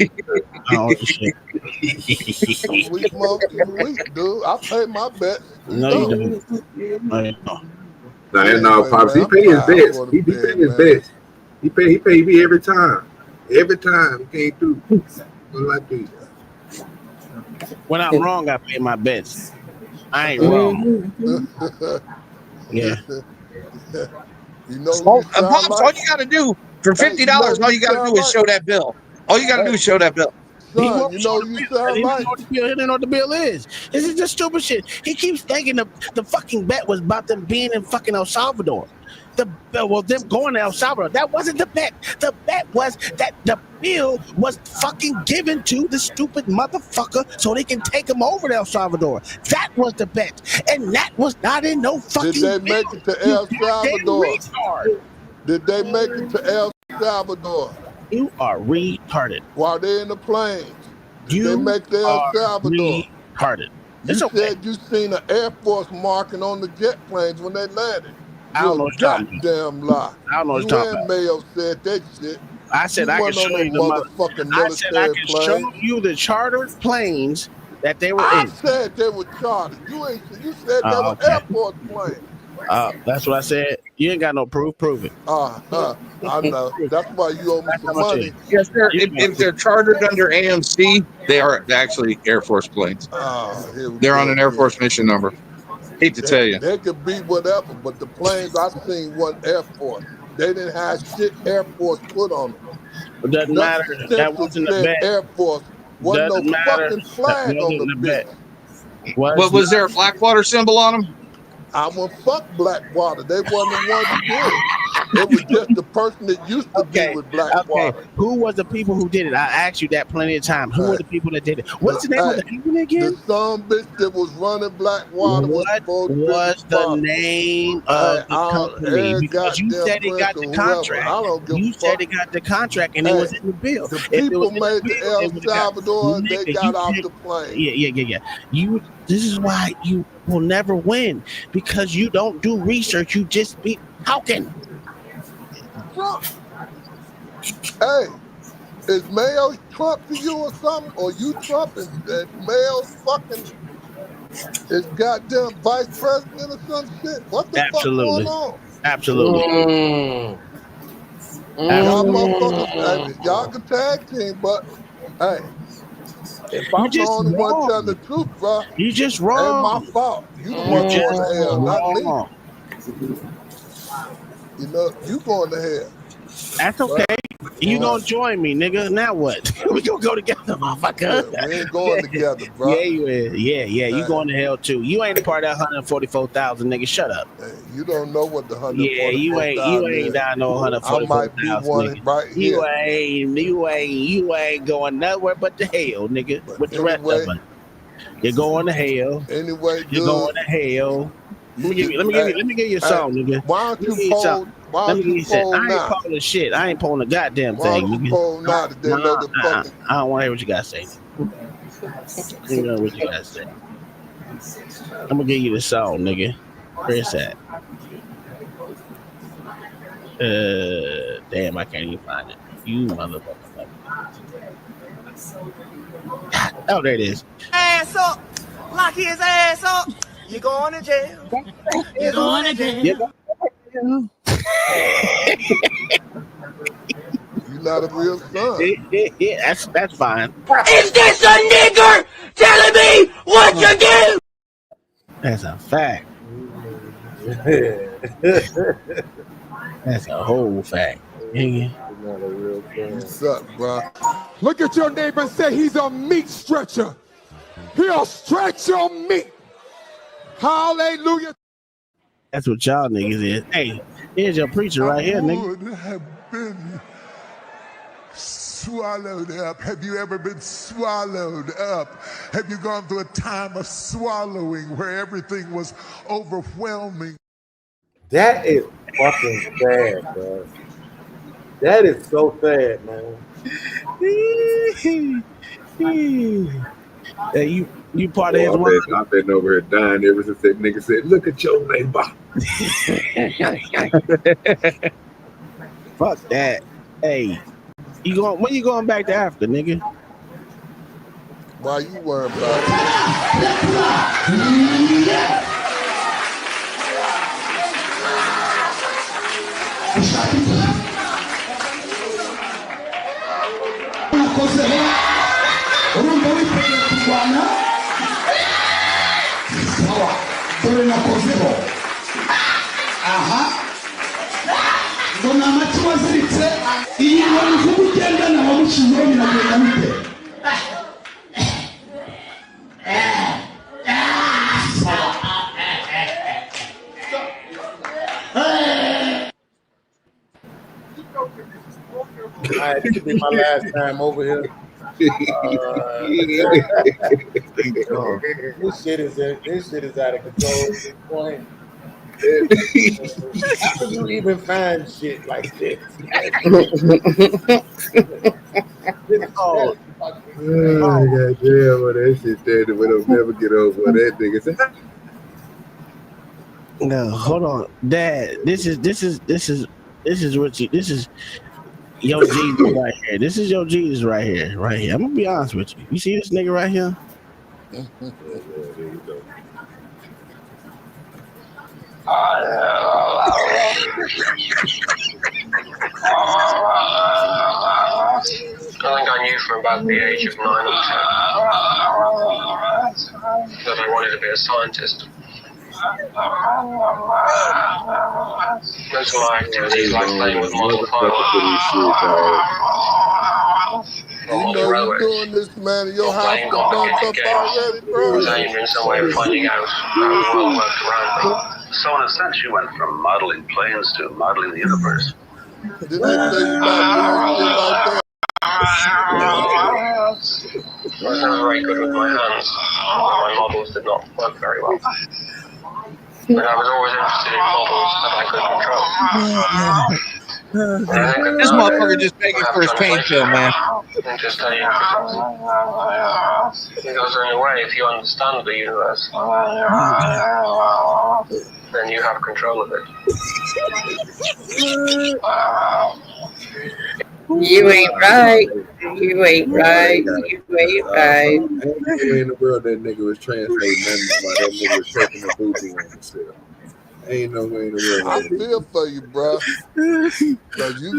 I owe you shit. You weak, dude. I pay my bets. You No, you don't. don't. No, you don't. No, Pops, he I'm pay his tired. I'm bets. going to He bed, pay his man. bets. He pay me every time. Every time he came through. Like this. When I'm wrong, I pay my bets. I ain't wrong. Yeah. You know who you sound Pops, all like? you got to do for $50, Hey, you know who all you you got to sound do is like? show that bill. All you got to do is show that bill. He Son, won't you show know the who you bill. sound He like? didn't know the bill. He didn't know what the bill is. This is just stupid shit. He keeps thinking the fucking bet was about them being in fucking El Salvador. Them going to El Salvador. That wasn't the bet. The bet was that the bill was fucking given to the stupid motherfucker so they can take him over to El Salvador. That was the bet. And that was not in no fucking Did they bill. make it to You El Salvador? retard. Did they make it to El Salvador? You are retarded. While they're in the planes? Did they You make it to El are Salvador? retarded. You It's okay. said you seen an Air Force marking on the jet planes when they landed. I don't know You a what you're talking about. goddamn lie. I don't know what You you're talking and about. Mayo said that shit. I said You I can wasn't show on you no the mother. motherfucking I said I military can show plane. you the chartered planes that they were I in. said they were chartered. You said they were Okay. Air Force planes. That's what I said. You ain't got no proof. Prove it. I know. That's why you owe me That's some how much it money. is. Yes, sir. You If they're chartered under AMC, they are actually Air Force planes. Here we They're on go an Air again. Force mission number. Hate to tell you. They could be whatever, but the planes I seen wasn't Air Force. They didn't have shit Air Force put on them. It doesn't matter. Nothing That stencil wasn't the said bet. Air Force. Wasn't no Doesn't matter. fucking That flag on the wasn't the bitch. bet. But was there a Blackwater symbol on them? I won't fuck Blackwater. They wasn't the ones who did it. It was just the person that used to be with Blackwater. Who was the people who did it? I asked you that plenty of times. Who were the people that did it? What's the name of the company again? The some bitch that was running Blackwater was supposed to be What's the name of the company? Because you said it got the contract. I don't give You a fuck. said it got the contract and it was in the bill. The If it people was in made the the bill, El they would've got- Salvador, they Nigga, got you off said- the plane. Yeah. This is why you will never win, because you don't do research. You just be talking. Trump. Hey, is Mayo Trump to you or something? Or you Trump and Mayo's fucking is goddamn vice president or some shit? What the fuck going on? Absolutely. Y'all motherfuckers, y'all can tag team, but hey, if I'm the just only one wrong. telling the truth, bro, You just ain't wrong. my fault. You the You one just going to hell, not me. wrong. You know, you going to hell. That's okay. You gonna join me, nigga. Now what? We gonna go together, motherfucker. Yeah, we ain't going together, bro. Yeah, you is. Yeah. You going to hell too. You ain't a part of that 144,000, nigga. Shut up. Hey, you don't know what the Yeah, you 144,000 ain't is. down no I might be 144,000. one Nigga. right here. You ain't going nowhere but to hell, nigga. But with the rest of us. You're going to hell. Anyway, You're going to hell. Let me give you a song, nigga. Why don't you poll? Why don't you poll I ain't now? polling shit. I ain't polling a goddamn Why thing, don't you nigga. poll now that they know the fucking? I don't want to hear what you gotta say. You know what you gotta say. I'm gonna give you the song, nigga. Where's that? Damn, I can't even find it. You motherfucker. Oh, there it is. Ass up. Lock his ass up. You going to jail. You going to jail. You're not a real son. Yeah, that's fine. Is this a nigger telling me what you do? That's a fact. That's a whole fact. Nigga. You suck, bro. Look at your neighbor and say he's a meat stretcher. He'll stretch your meat. Hallelujah. That's what y'all niggas is. Hey, here's your preacher right here, nigga. Would have been swallowed up? Have you ever been swallowed up? Have you gone through a time of swallowing where everything was overwhelming? That is fucking sad, bro. That is so sad, man. Hey, you part of his I've been over here dying ever since that nigga said, "Look at your neighbor." Fuck that. Hey, when you going back to Africa, nigga? Why you worrying about urumva witegeye kurwana sawa dore nakozeho aha ngo ni amati waziritse iyi nkoni uvuga ugendana wamuciyeho biragenda bite Alright, this should be my last time over here. This shit is out of control at this point. How do you even find shit like this? Oh, God damn, well, that shit there that we'll never get over. That nigga said, No, hold on, Dad. This is your Jesus right here. This is your Jesus right here, right here. I'm gonna be honest with you. You see this nigga right here? there you go. I think I knew from about the age of 9 or 10 that I wanted to be a scientist. Most of my activities like playing with model fireworks. You know you're doing this, man, and your house got burnt up already, bro. Was aiming in some way of finding out how the world worked around me. So in a sense, you went from modeling planes to modeling the universe. Didn't they tell you about doing shit like that? I was never very good with my hands. My models did not work very well. And I was always interested in models that I could control. This motherfucker just begging for his pain pill, man. Just studying physics. Because in a way, if you understand the universe, then you have control of it. You ain't right. You ain't right. You ain't right. Ain't no way in the world that nigga was translating nothing while that nigga was taking a boo-boo on himself. Ain't no way in the world. I feel for you, bro. Cause you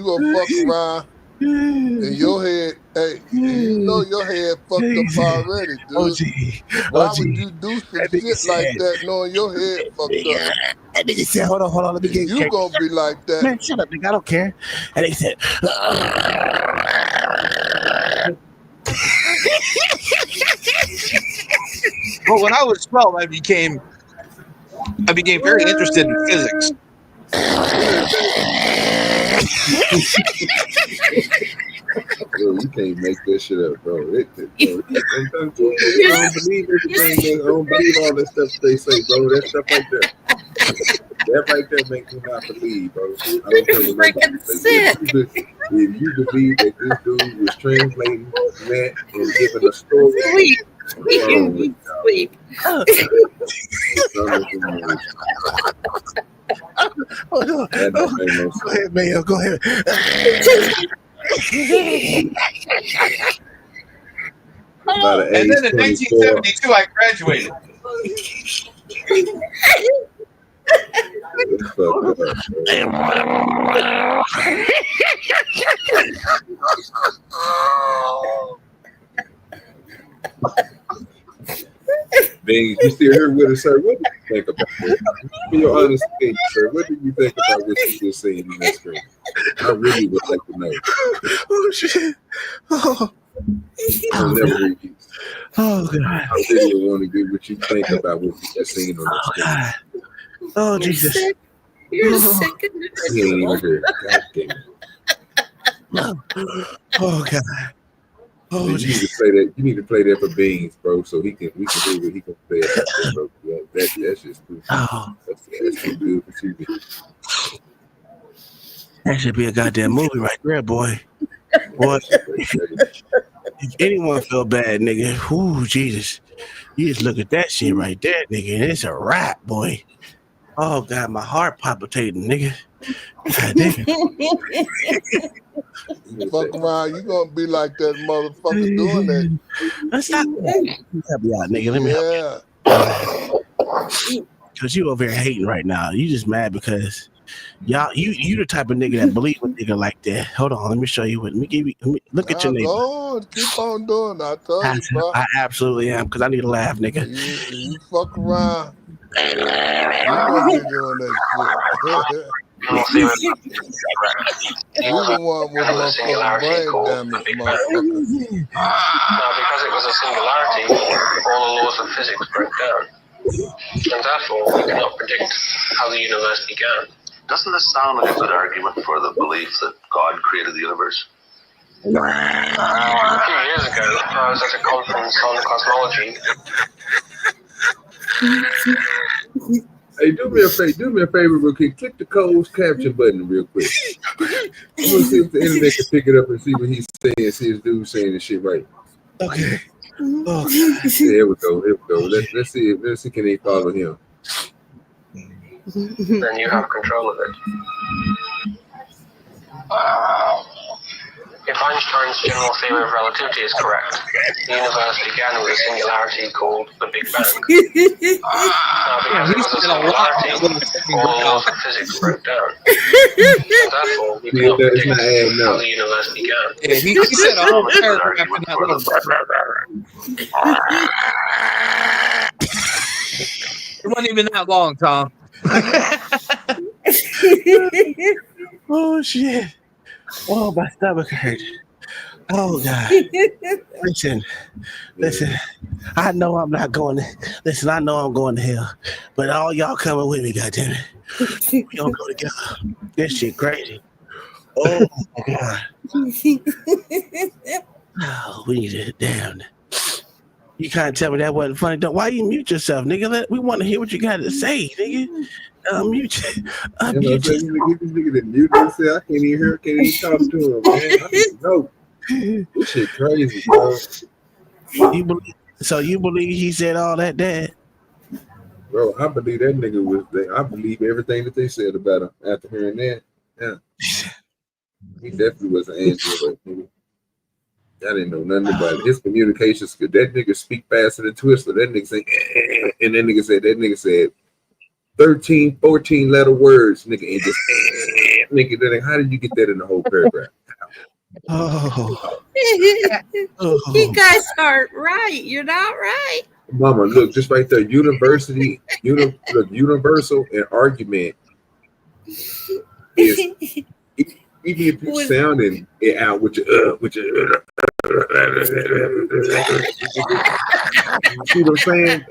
gonna fuck around in your head. Hey, you know your head fucked up already, dude. Why would you do some shit like that knowing your head fucked up? That nigga said, hold on, let me get you gonna be like that. Man, shut up, nigga, I don't care. And they said, Well, when I was 12, I became very interested in physics. Bro, you can't make that shit up, bro. Sometimes I don't believe everything. I don't believe all that stuff they say, bro. That stuff like that. That right there makes me not believe, bro. I don't care what nobody says. If you believe that this dude was translating that and giving a story, Sleep. Go ahead, Mayo. Go ahead. And then in 1972, I graduated. Bing, you still here with us, sir? What do you think about this? Be your honest opinion, sir. What do you think about what you just seen in that screen? I really would like to know. Oh shit! Oh, I'll never hear you. Oh god! I really want to get what you think about what you just seen on that screen. Oh Jesus! You're sick He ain't even here. God damn it. Oh God. Oh, you need to play that. You need to play that for Beans, bro, so we can hear what he can say about that, bro. Yeah, that's just too. That's too good for TV. That should be a goddamn movie right there, boy. Boy, if anyone feel bad, nigga, ooh, Jesus, you just look at that shit right there, nigga, and it's a wrap, boy. Oh God, my heart palpitating, nigga. God damn. Fuck around, you gonna be like that motherfucker doing that. Let's stop that. Help me out, nigga. Let me help you. Cause you over here hating right now. You just mad because y'all, you the type of nigga that believe a nigga like that. Hold on, let me show you what. Let me give you. Look at your neighbor. Go on, keep on doing it. I told you, bro. I absolutely am, because I need to laugh, nigga. You fuck around, you gonna be doing that shit. You the one with motherfucking brain damage, motherfucker. Now, because it was a singularity, all the laws of physics broke down, and therefore we cannot predict how the universe began. Doesn't this sound like a good argument for the belief that God created the universe? A few years ago, I was at a conference on cosmology. Hey, do me a favor, real quick. Click the closed caption button real quick. I'm gonna see if the internet can pick it up and see what he's saying. See his dude saying this shit right. Okay. Oh, here we go. Let's see. Can they follow him? Then you have control of it. If Einstein's general theory of relativity is correct, the universe began with a singularity called the Big Bang. Now, because it was a singularity, all the laws of physics broke down. And therefore, we cannot predict how the universe began. Yeah, he said a whole paragraph in that little. It wasn't even that long, Tom. Oh shit. Oh, my stomach hurt. Oh God. Listen. I know I'm not going to listen, I know I'm going to hell. But all y'all coming with me, goddammit. We don't go together. This shit crazy. Oh my God. Oh, we need it down. You can't tell me that wasn't funny. Why you mute yourself, nigga? We want to hear what you got to say, nigga. Mute yourself. Get this nigga to mute himself. I can't even hear. Can't even talk to him, man. I don't know. This shit crazy, bro. You believe he said all that, Dad? Bro, I believe that nigga was there. I believe everything that they said about him after hearing that. Yeah. He definitely was an angel, nigga. I didn't know nothing about it. His communication skills. That nigga speak faster than Twister. That nigga say, and that nigga said 13, 14 letter words, nigga, and just nigga, how did you get that in the whole paragraph? Oh. You guys aren't right. You're not right. Mama, look, just right there. Universal and argument is even if you're sounding it out with your see what I'm saying?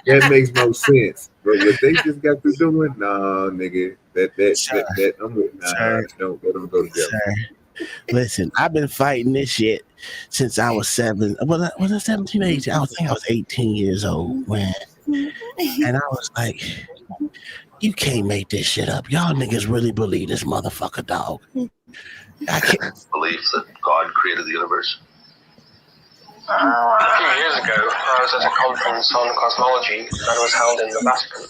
That makes no sense. But what they just got to doing, nah, nigga, that I'm with. Nah, don't go together. Sir. Listen, I've been fighting this shit since I was 7. Was I 17, 18? I think I was 18 years old, man. And I was like, you can't make this shit up. Y'all niggas really believe this motherfucker, dog. I can't believe that God created the universe. A few years ago, I was at a conference on cosmology that was held in the Vatican.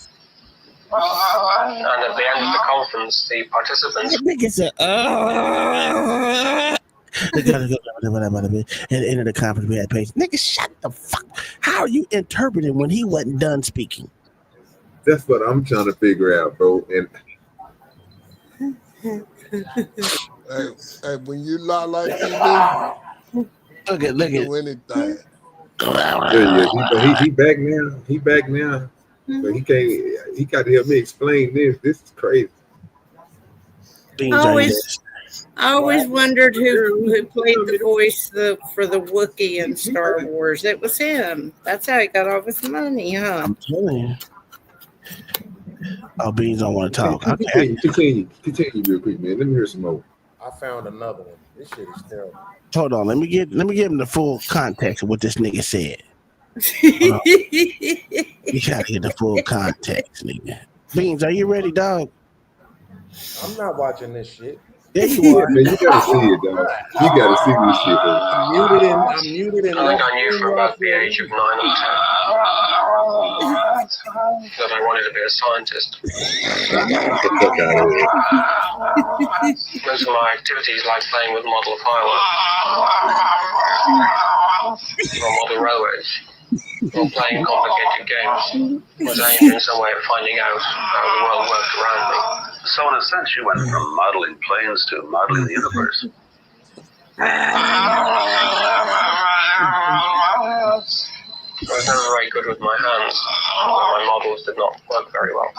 And at the end of the conference, the participants... At the end of the conference, we had patience. Nigga, shut the fuck. How are you interpreting when he wasn't done speaking? That's what I'm trying to figure out, bro. And hey, when you lie like you do, look at do anything. Yeah, he back now. He back now. So he can't. He got to help me explain this. This is crazy. I always wondered who played the voice for the Wookiee in Star Wars. It was him. That's how he got all his money, huh? I'm telling you. Oh, Beans don't want to talk. Continue real quick, man. Let me hear some more. I found another one. This shit is terrible. Hold on, let me give him the full context of what this nigga said. You gotta get the full context, nigga. Beans, are you ready, dog? I'm not watching this shit. There you are. Man, you gotta see it, dog. You gotta see this shit, bro. I'm muted and I think I knew from about the age of 9 or 10 that I wanted to be a scientist. Most of my activities, like playing with model fireworks or model railways, or playing complicated games, was aimed in some way at finding out how the world worked around me. So in a sense, you went from modeling planes to modeling the universe. I was never very good with my hands. My models did not work very well.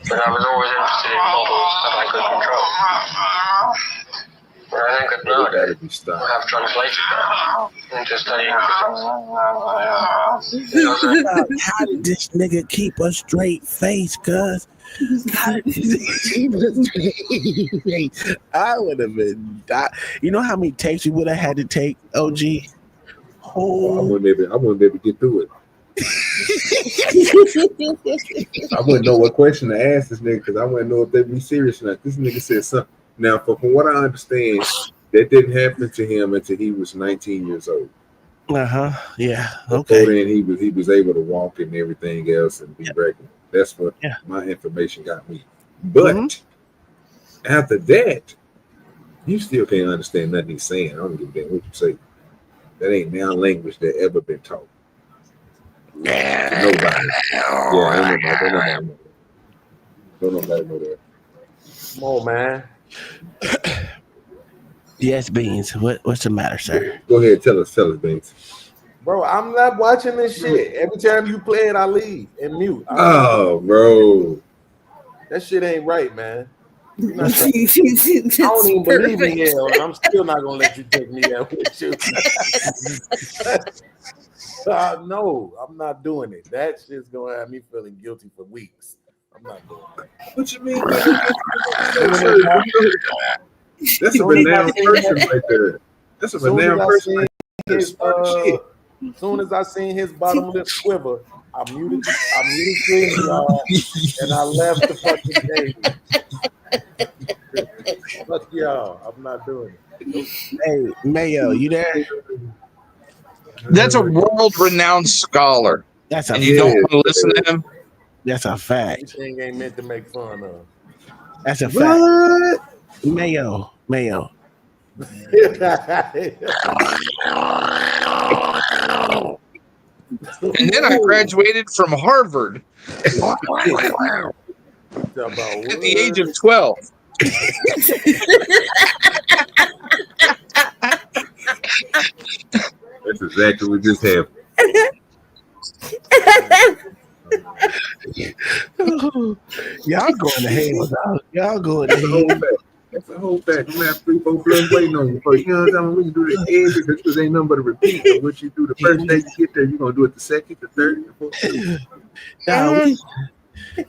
But I was always interested in models that I could control. And I think that nowadays I have translated that into studying physics. How did this nigga keep a straight face, cuz? How did this nigga keep a straight face? I would have been died. You know how many takes we would have had to take, OG? I wouldn't be able to get through it. I wouldn't know what question to ask this nigga because I wouldn't know if they'd be serious or not. This nigga said something. Now, from what I understand, that didn't happen to him until he was 19 years old. Yeah. Before Okay. then, he was able to walk and everything else and be regular. That's what my information got me. But after that, you still can't understand nothing he's saying. I don't give a damn what you say. That ain't now language that ever been taught. To nobody. Yeah, ain't nobody know that. Come on, man. Yes, Beans. What's the matter, sir? Go ahead, tell us, Beans. Bro, I'm not watching this shit. Every time you play it, I leave and mute. Oh, bro. That shit ain't right, man. I don't even believe in hell, and I'm still not gonna let you take me out with you. No, I'm not doing it. That shit's gonna have me feeling guilty for weeks. I'm not doing it. What you mean? That's a renowned person right there. That's a renowned person right there. Smart shit. As soon as I seen his bottom lip quiver, I muted screen, y'all, and I left the fucking game. Fuck y'all, I'm not doing it. Hey, Mayo, you there? That's a world-renowned scholar. That's a and you don't want to listen to him? That's a fact. Everything ain't meant to make fun of. That's a fact. Mayo. And then I graduated from Harvard at the age of 12. That's exactly what just happened. Y'all going to hell, dog. Y'all going to hell. That's the whole fact. I'm gonna have 3-4 bloods waiting on you first. You know what I'm saying? We can do the edge because ain't nothing but a repeat. So what you do the first day you get there, you're gonna do it the second, the third, the fourth.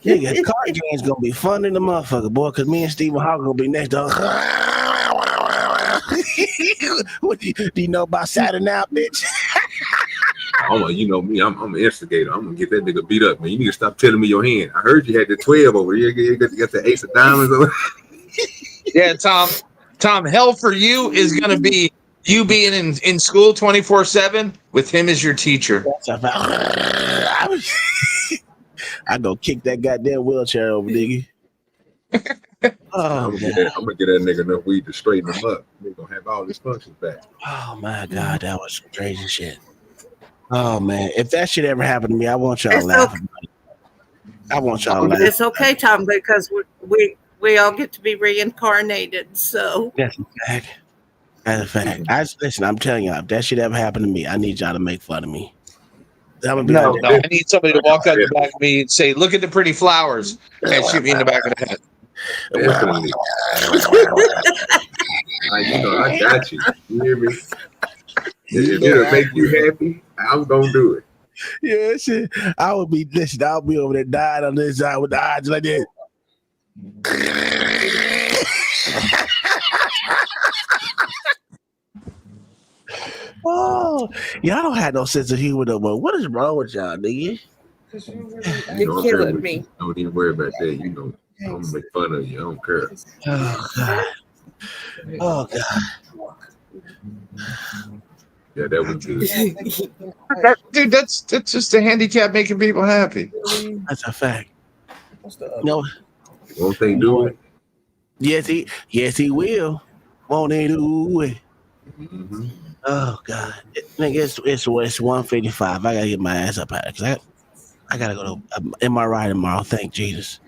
Nigga, card game's gonna be fun in the motherfucker, boy, because me and Stephen Hawk gonna be next to What do you know about Saturday now, bitch? You know me, I'm an instigator. I'm gonna get that nigga beat up, man. You need to stop telling me your hand. I heard you had the 12 over there. You got the ace of diamonds over. Yeah, Tom, hell for you is going to be you being in school 24/7 with him as your teacher. I go kick that goddamn wheelchair over, nigga. I'm gonna get that nigga enough weed to straighten him up. We're gonna have all his functions back. Oh my god, that was some crazy shit. Oh man, if that shit ever happened to me, I want y'all laughing. I want y'all laughing. It's okay, Tom, because we all get to be reincarnated. So that's a fact. That's a fact. Listen, I'm telling y'all, if that shit ever happened to me, I need y'all to make fun of me. No, I need somebody to walk out the back of me and say, "Look at the pretty flowers," and shoot me in the back of the head. I got you. You hear me? If it'll make you happy, I'm gonna do it. Yeah, shit. I'll be over there dying on this side with the eyes like that. Y'all don't have no sense of humor no more. What is wrong with y'all, nigga? You're killing me. Don't even worry about that. You know, I'm gonna make fun of you. I don't care. Oh God. Oh God. Yeah, that was good. Dude, that's just a handicap making people happy. That's a fact. What's the other? No. Won't they do it? Yes, he will. Won't they do it? Mm-hmm. Oh God, nigga, it's 1:55. I gotta get my ass up out because I gotta go to MRI tomorrow. Thank Jesus.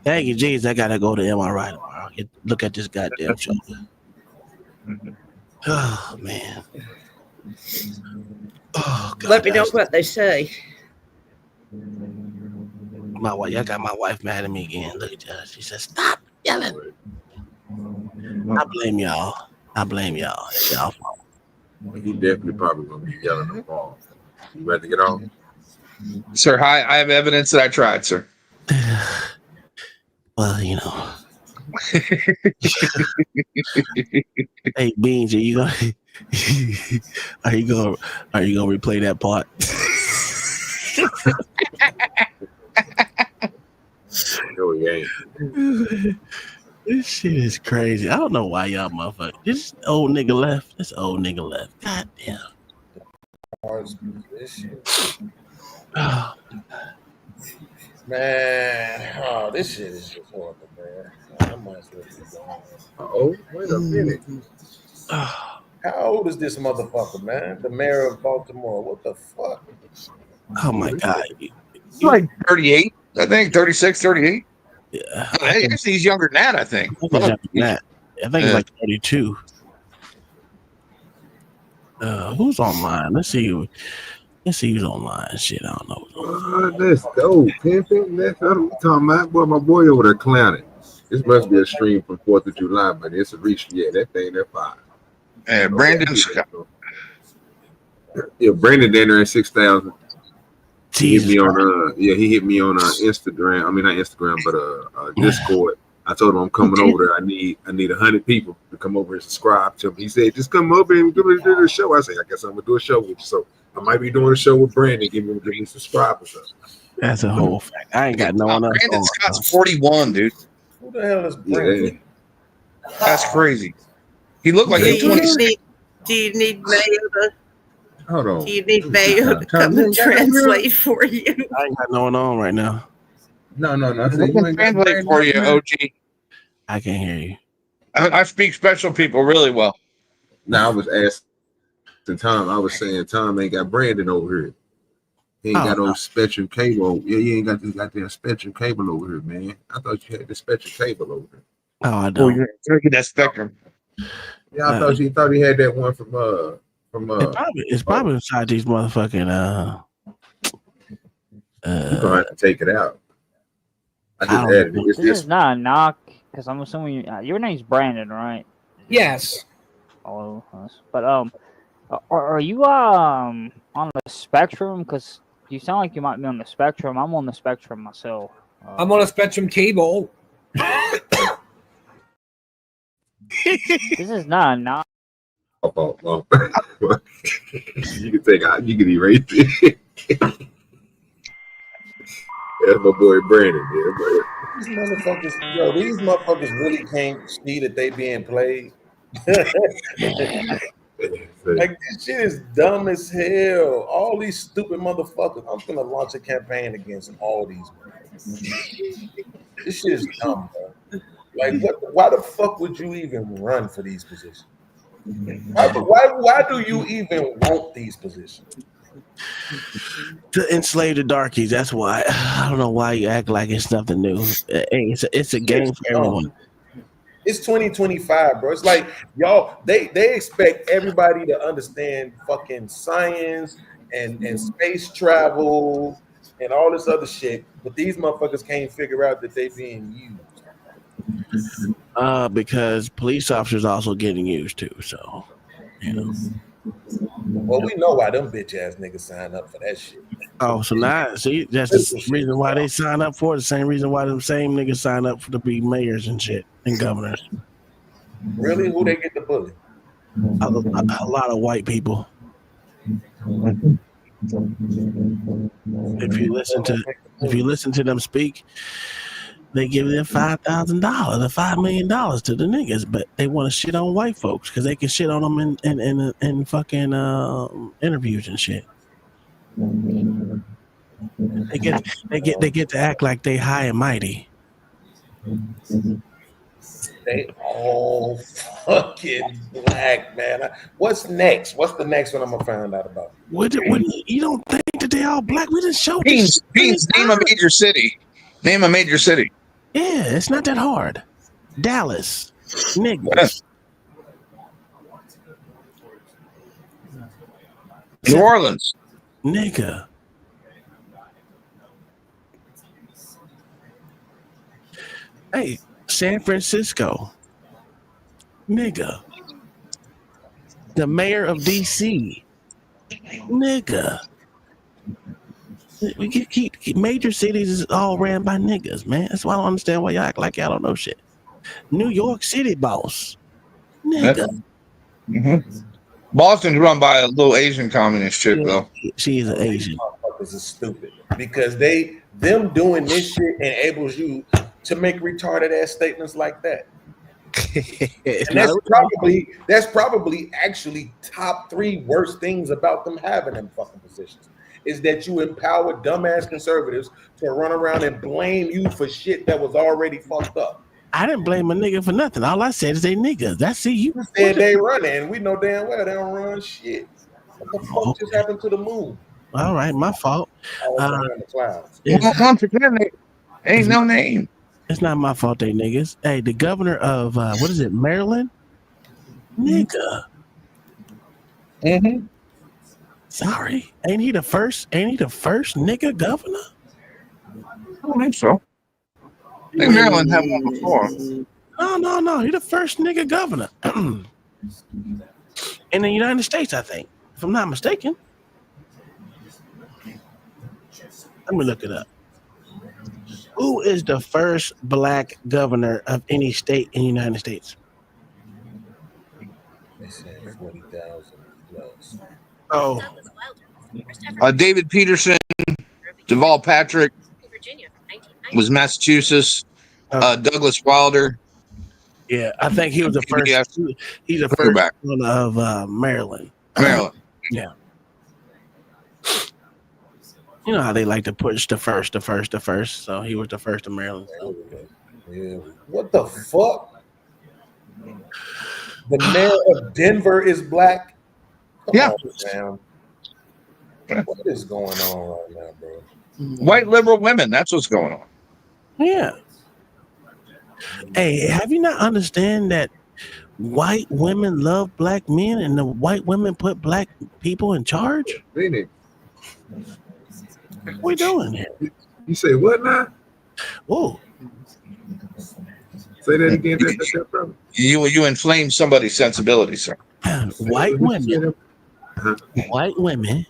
Thank you, Jesus. I gotta go to MRI tomorrow. Look at this goddamn shoulder. Oh man. Oh God. Let me know what they say. My wife, I got my wife mad at me again. Look at that. She says, "Stop yelling." I blame y'all. It's y'all fault. He definitely probably gonna be yelling the ball. You ready to get off? Sir, I have evidence that I tried, sir. Well, you know. Hey, Beans, are you gonna replay that part? No, he ain't. This shit is crazy. I don't know why y'all motherfuckers. This old nigga left. God damn. Man, this shit is just horrible, man. I might as well be gone. Oh, wait a minute. How old is this motherfucker, man? The mayor of Baltimore. What the fuck? Oh my God. He's like 38, I think, 36, 38. Yeah. Actually, he's younger than that, I think. I think it's like 32. Who's online? Let's see who's online. Shit, I don't know. Let's go, Pimpin'. That's what I'm talking about. Boy, my boy over there clowning. This must be a stream from 4th of July, but it's a reach. Yeah, that thing, that fire. Brandon. Yeah, Brandon down there at 6,000. He hit me on Instagram. I mean, not Instagram, but Discord. I told him I'm coming over there. I need 100 people to come over and subscribe to him. He said, just come over and do the show. I said, I guess I'm gonna do a show with you. So I might be doing a show with Brandon. Give me subscribers. That's a whole fact. I ain't got no one else. Brandon Scott's 41, dude. Who the hell is Brandon? That's crazy. He looked like he's 26. Do you need Mayo to? Hold on. Do you need Mayo to come and translate for you? I ain't got no one on right now. No. I can translate for you, OG. I can't hear you. I speak special people really well. Now I was asking Tom. I was saying Tom ain't got Brandon over here. He ain't got no Spectrum cable. Yeah, you ain't got this goddamn Spectrum cable over here, man. I thought you had the Spectrum cable over here. Oh, I don't. You're taking that Spectrum. Yeah, I thought he had that one from It's probably inside these motherfucking you're gonna have to take it out. I just added it. This is not a knock because I'm assuming your name's Brandon, right? Yes. Oh, but are you on the spectrum? Because you sound like you might be on the spectrum. I'm on the spectrum myself. I'm on a Spectrum cable. This is not a knock. Oh. You can take out. You can erase it. That's my boy Brandon. These motherfuckers really can't see that they being played. Like, this shit is dumb as hell. All these stupid motherfuckers. I'm gonna launch a campaign against all these. This shit is dumb, bro. Like, why the fuck would you even run for these positions? Why do you even want these positions? To enslave the darkies. That's why. I don't know why you act like it's nothing new. It's a game for everyone. It's 2025, bro. It's like y'all. They expect everybody to understand fucking science and space travel and all this other shit, but these motherfuckers can't figure out that they being used. Because police officers also getting used too. So, you know. Well, we know why them bitch ass niggas sign up for that shit. Oh, so now see that's the reason why they sign up for it. The same reason why them same niggas sign up to be mayors and shit and governors. Really, who they get the bully? A lot of white people. If you listen to them speak, they give them $5,000 or $5 million to the niggas, but they want to shit on white folks because they can shit on them in fucking interviews and shit. They get to act like they high and mighty. They all fucking black, man. What's next? What's the next one I'm gonna find out about? You don't think that they all black? We didn't show Beans. Name a major city. Name a major city. Yeah, it's not that hard. Dallas, niggas. New Orleans, nigga. Hey, San Francisco, nigga. The mayor of DC, nigga. We keep major cities is all ran by niggas, man. That's why I don't understand why y'all act like y'all don't know shit. New York City boss, nigga. Boston's run by a little Asian communist chick, though. She is an Asian. This is stupid because them doing this shit enables you to make retarded ass statements like that. And that's probably actually top 3 worst things about them having them fucking positions. Is that you empower dumbass conservatives to run around and blame you for shit that was already fucked up. I didn't blame a nigga for nothing. All I said is they niggas. That's it. You said they running. We know damn well they don't run shit. What the fuck just happened to the moon? All right, my fault. In the clouds. Ain't no name. It's not my fault they niggas. Hey, the governor of what is it, Maryland? Nigga. Sorry. Ain't he the first nigga governor? I don't think so. I think Maryland had one before. No. He the first nigga governor. In the United States, I think. If I'm not mistaken. Let me look it up. Who is the first black governor of any state in the United States? They said 40,000 plus. Oh. David Peterson, Deval Patrick was Massachusetts. Douglas Wilder. Yeah, I think he was the first. He's the first one of Maryland. Maryland. Yeah. You know how they like to push the first. So he was the first in Maryland. So. Yeah. What the fuck? The mayor of Denver is black? Come on, man. What is going on right now, bro? White liberal women. That's what's going on. Yeah. Hey, have you not understand that white women love black men and the white women put black people in charge? Really? What we doing here? You say what now? Oh. Say that again. That problem. You inflame somebody's sensibilities, sir. White women. White women.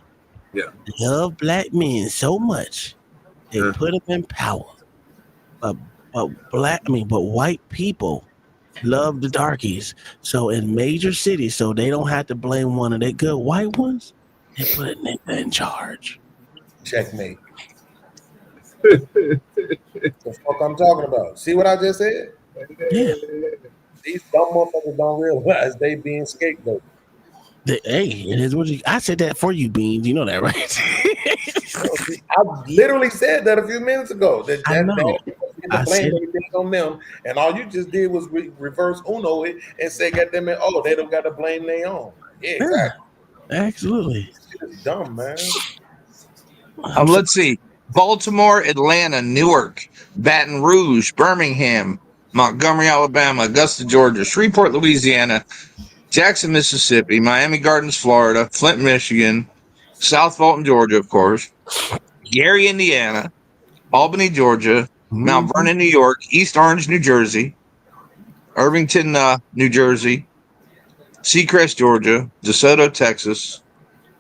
Yeah. Love black men so much they put them in power. But white people love the darkies. So in major cities, so they don't have to blame one of their good white ones, they put a nigga in charge. Checkmate. The fuck I'm talking about? See what I just said? Yeah. These dumb motherfuckers don't realize they being scapegoated. Hey, it is what I said that for you, Beans. You know that, right? I literally said that a few minutes ago. I know. I blame everything on them, and all you just did was reverse Uno it and say, "Got them in." Oh, they don't got to blame their own. Yeah, exactly. Absolutely. It's dumb, man. Let's see: Baltimore, Atlanta, Newark, Baton Rouge, Birmingham, Montgomery, Alabama, Augusta, Georgia, Shreveport, Louisiana, Jackson, Mississippi, Miami Gardens, Florida, Flint, Michigan, South Fulton, Georgia, of course, Gary, Indiana, Albany, Georgia, Mount Vernon, New York, East Orange, New Jersey, Irvington, New Jersey, Seacrest, Georgia, DeSoto, Texas,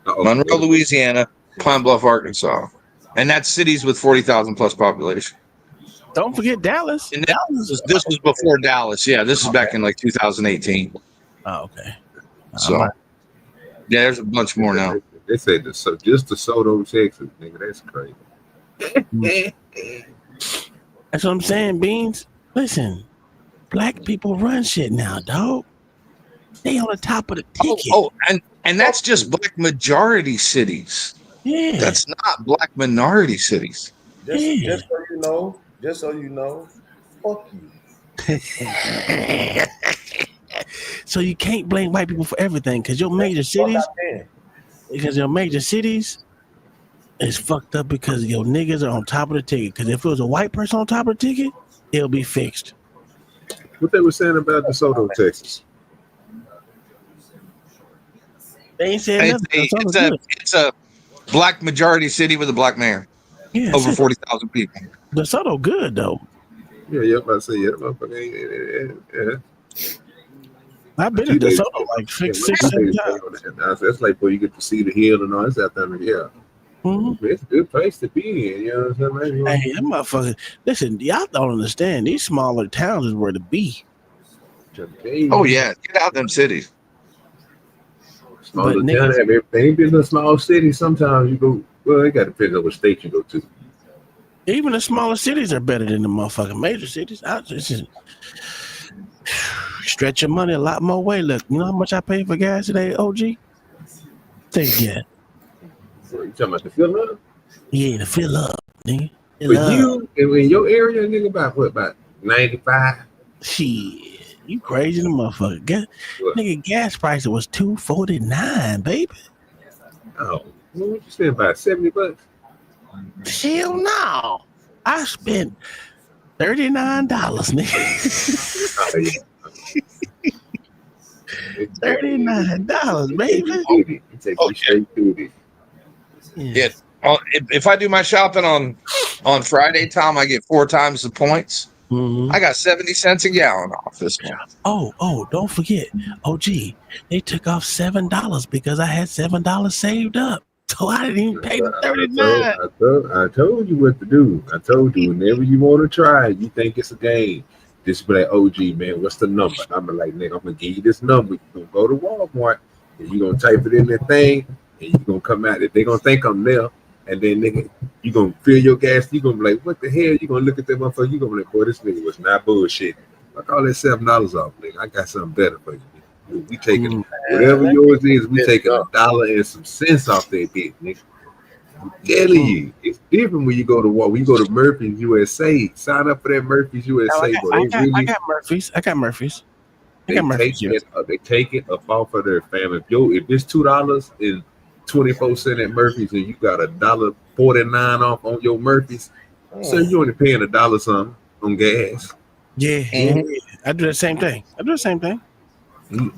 Monroe, Louisiana, Pine Bluff, Arkansas. And that's cities with 40,000 plus population. Don't forget Dallas. And this was before Dallas. Yeah, this is back in like 2018. Oh, okay. So, yeah, there's a bunch more now. They say so just DeSoto, Texas, nigga. That's crazy. That's what I'm saying, Beans. Listen, black people run shit now, dog. They on the top of the ticket. And that's just black majority cities. Yeah. That's not black minority cities. Just so you know, fuck you. So you can't blame white people for everything because your major cities is fucked up because your niggas are on top of the ticket. Because if it was a white person on top of the ticket, it'll be fixed. What they were saying about DeSoto, Texas? They ain't saying nothing. It's a black majority city with a black mayor. Yeah, over 40,000 people. DeSoto good though. Yeah, about to say motherfucker. I've been to DeSoto like six, 7 times. That's like where you get to see the hill and all this out there. Yeah. Mm-hmm. It's a good place to be in, you know what I'm saying? Hey, that motherfucker. Listen, y'all don't understand. These smaller towns is where to be. Oh yeah, get out them cities. Smaller town have everything. Been in a small city. Sometimes you go. Well, it got to depend on what state you go to. Even the smaller cities are better than the motherfucking major cities. Stretch your money a lot more way. Look, you know how much I pay for gas today, OG? Take gas. You talking about the fill up? Yeah, the fill up, nigga. You in your area, nigga, about 95? Shit, you crazy the motherfucker. Nigga, gas price was $2.49, baby. Oh, what you spend about $70? Hell no. I spent $39, nigga. Oh, yeah. $39, baby. Okay. Yeah. If I do my shopping on Friday, Tom, I get 4 times the points. Mm-hmm. I got 70 cents a gallon off this month. Oh, don't forget. OG, they took off $7 because I had $7 saved up. So I didn't even pay the $39. I told you what to do. I told you whenever you want to try it, you think it's a game. Just be like, OG, man, what's the number? I'm like, nigga, I'm going to give you this number. You're going to go to Walmart, and you're going to type it in that thing, and you're going to come out. They're going to think I'm there. And then, nigga, you're going to fill your gas. You're going to be like, what the hell? You're going to look at that motherfucker. You're going to be like, boy, this nigga was not bullshit. Fuck all that $7 off, nigga. I got something better for you. We taking whatever yours is, we taking $1 and some cents off that bitch, nigga. I'm telling you, it's different when you go to Walmart. When you go to Murphy's USA, sign up for that Murphy's USA. I got Murphy's. They take it up off of their family. If it's $2 and 24 cents at Murphy's, and you got $1.49 off on your Murphy's, so you only paying $1 something on gas. Yeah, I do the same thing. Man,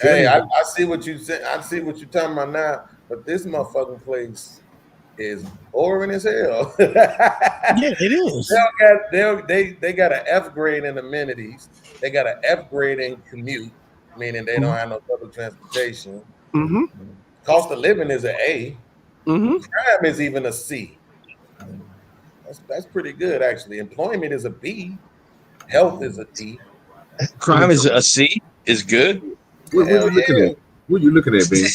hey, I see what you said. I see what you're talking about now. But this motherfucking place is boring as hell. Yeah, it is. They got an F grade in amenities. They got an F grade in commute, meaning they don't have no public transportation. Mm-hmm. Cost of living is an A. Mm-hmm. Crime is even a C. That's pretty good, actually. Employment is a B. Health is a D. Crime is a C. Is good. What are you looking at? What are you looking at, Ben?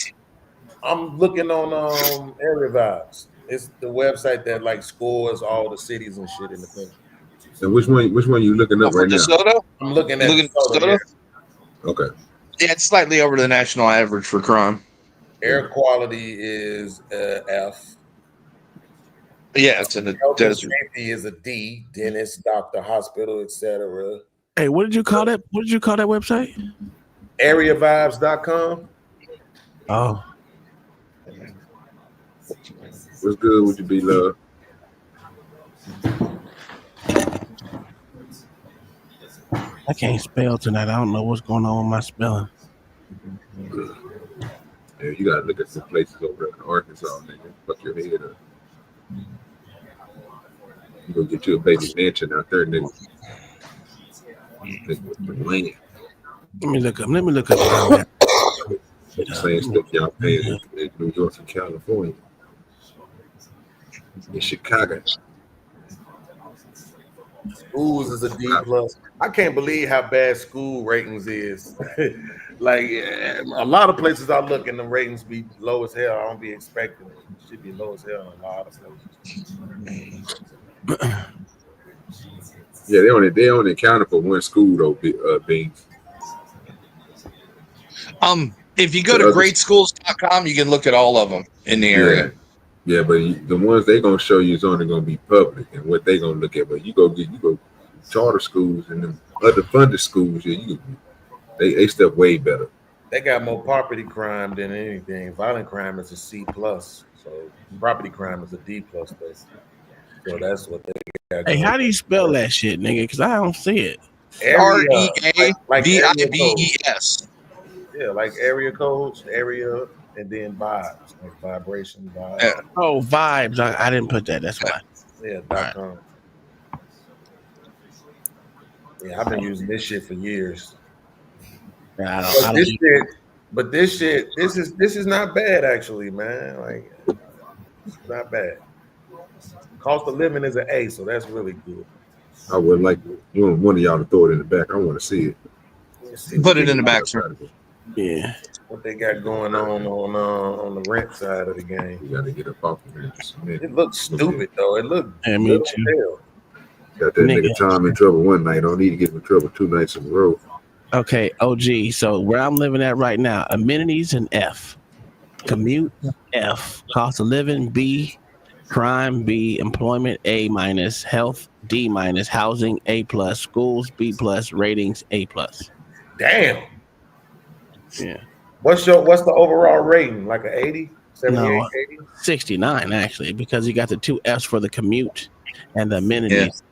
I'm looking on Area Vibes. It's the website that like scores all the cities and shit in the country. So which one you looking up right DeSoto? I'm looking at DeSoto. Yeah. Okay. Yeah, it's slightly over the national average for crime. Air quality is F. Yeah, it's in the Health and desert. safety is a D. Dentist, doctor, hospital, etc. Hey, what did you call that? What did you call that website? Areavibes.com. Oh. What's good with you, B-Love? I can't spell tonight. I don't know what's going on with my spelling. Yeah, you gotta look at some places over in Arkansas, nigga. Fuck your head up. You gonna get you a baby mansion out there, nigga. With the land. Let me look up. The same stuff y'all paying in New York and California. In Chicago. Schools is a D plus. I can't believe how bad school ratings is. Like a lot of places I look and the ratings be low as hell. I don't be expecting it. It should be low as hell in a lot of places. Yeah, they only accounted for one school though, Beans. If you go to greatschools.com, you can look at all of them in the area. Yeah, but the ones they gonna show you is only gonna be public and what they gonna look at. But you go charter schools and them other funded schools, yeah, they stuff way better. They got more property crime than anything. Violent crime is a C plus, so property crime is a D plus. So that's what they got. Hey, how do you spell that shit, nigga? Because I don't see it. REAVIBES. Yeah, like area codes, area, and then vibes, like vibration, vibes. Yeah. Oh, vibes. I didn't put that. That's why. Yeah, .com. Yeah, I've been using this shit for years. Yeah, this is not bad actually, man. Like, it's not bad. Cost of living is an A, so that's really good. I would like one of y'all to throw it in the back. I want to see it. Put it in the back, sir. Yeah. What they got going on the rent side of the game. You got to get up off of it. It looks stupid though. It looks me too. Got that nigga Tom in trouble one night. I don't need to get him in trouble 2 nights in a row. Okay, OG. So where I'm living at right now, amenities an F, commute F, cost of living B, crime B, employment A minus, health D minus, housing A plus, schools B plus, ratings A plus. Damn. Yeah. What's the overall rating? Like an 80, 78, No, 80? 69 actually, because you got the 2 F's for the commute and the amenities.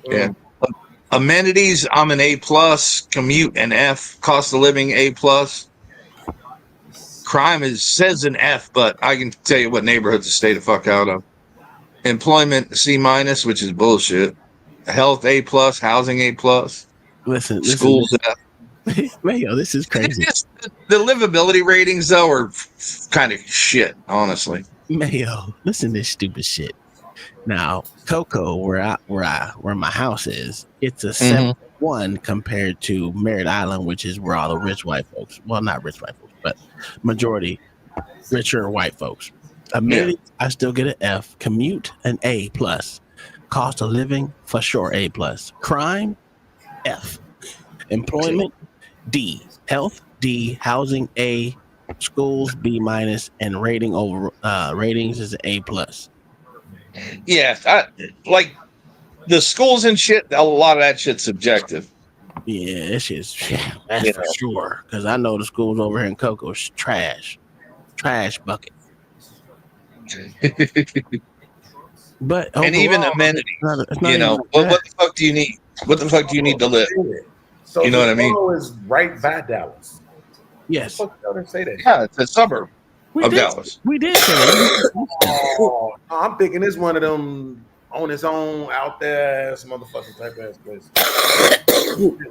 Yeah. Amenities, I'm an A plus. Commute an F. Cost of living A plus. Crime says an F, but I can tell you what neighborhoods to stay the fuck out of. Employment C minus, which is bullshit. Health A plus. Housing A plus. Listen, schools F. Mayo, this is crazy. The livability ratings though are kind of shit, honestly. Mayo, listen to this stupid shit. Now, Cocoa, where my house is, it's a 7-1 compared to Merritt Island, which is where all the rich white folks, well, not rich white folks, but majority richer white folks. Amenities, I still get an F. Commute, an A plus. Cost of living, for sure, A plus. Crime, F. Employment, D. Health, D. Housing, A. Schools, B minus, and ratings is A plus. Yeah, like the schools and shit. A lot of that shit's subjective. Yeah, that's for sure. Because I know the schools over here in Coco's trash bucket. But overall, and even amenities, it's not you know, what the fuck do you need? What the fuck do you need to live? So you know what I mean? Is right by Dallas. Yes. What the fuck did say that? Yeah, it's a suburb of Dallas. We did say that. Oh, I'm thinking it's one of them on its own out there ass motherfucking type ass place.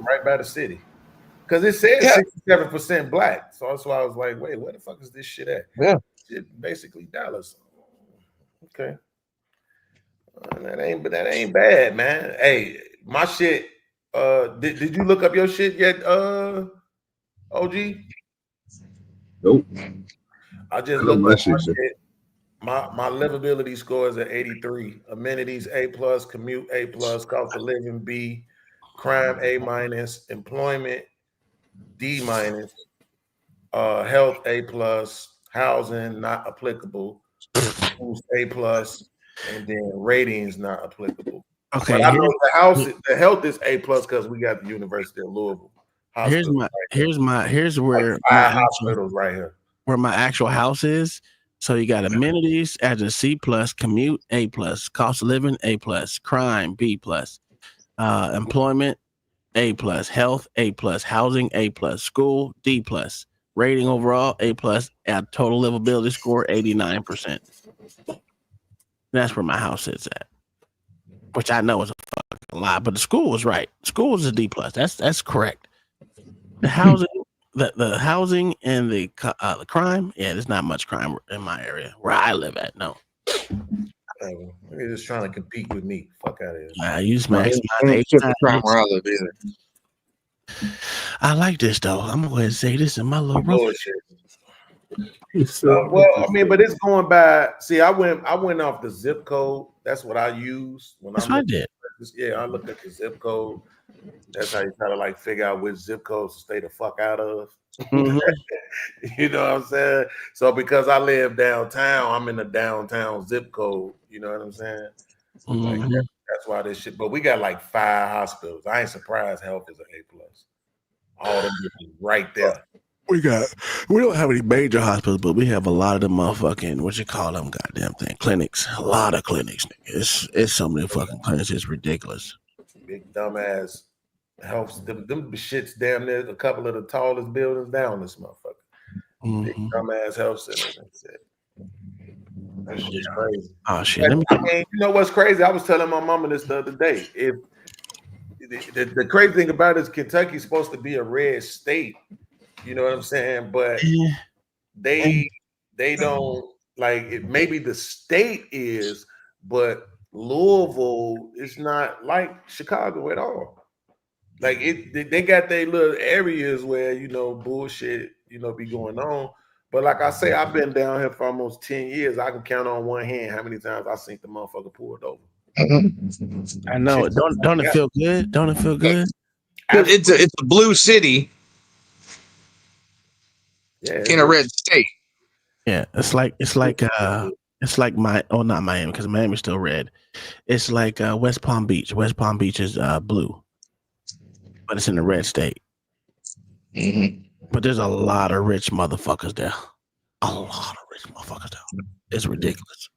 Right by the city. Because it says 67% black. So that's why I was like, wait, where the fuck is this shit at? Yeah. Shit, basically Dallas. Okay. That ain't bad, man. Hey, my shit. Did you look up your shit yet, OG? Nope. I just looked up my shit. My livability score is at 83. Amenities A plus, commute A plus, cost of living B, crime A minus, employment D minus, health A plus, housing not applicable, schools A plus, and then ratings not applicable. Okay, but I know the health is A plus because we got the University of Louisville. Here's where like 5 hospitals right here. Where my actual house is. So you got amenities as a C plus, commute A plus, cost of living A plus, crime B plus, employment A plus, health A plus, housing A plus, school D plus, rating overall A plus, at total livability score 89%. That's where my house is at, which I know is a fucking lie, but the school was right. School is a D plus. That's correct. The housing. The housing and the crime, yeah, there's not much crime in my area where I live at. No, Whatever. They're just trying to compete with me. Fuck out of here. You smashed mine Ain't 8 shit to times. try where I live either. I like this though. I'm gonna go ahead and say this in my little Bullshit. So, Well, I mean, but it's going by. See, I went off the zip code. That's what I use when That's I'm what I looking did. at this. Yeah, I look at the zip code. That's how you try to like figure out which zip codes to stay the fuck out of. Mhm. You know what I'm saying? So because I live downtown, I'm in the downtown zip code. You know what I'm saying? Like Mhm. that's why this shit. But we got like 5 hospitals. I ain't surprised health is an A+. All them bitches right there. We don't have any major hospitals, but we have a lot of the motherfucking what you call them goddamn thing clinics. A lot of clinics. Nigga. It's so many fucking clinics. It's ridiculous. Big dumbass helps them shits damn near a couple of the tallest buildings down this motherfucker. Big dumbass health centers. That's it. That shit's crazy. Oh shit. I mean, you know what's crazy? I was telling my mama this the other day. If the crazy thing about it is Kentucky's supposed to be a red state. You know what I'm saying? But they don't like it. Maybe the state is, but Louisville is not like Chicago at all. Like they got their little areas where bullshit be going on. But like I say, I've been down here for almost 10 years. I can count on one hand how many times I seen the motherfucker pulled over. I know. Don't it feel good? Don't it feel good? It's a blue city in a red state. Yeah, it's like not Miami because Miami's still red. It's like West Palm Beach. West Palm Beach is blue, but it's in the red state. But there's a lot of rich motherfuckers there. A lot of rich motherfuckers there. It's ridiculous.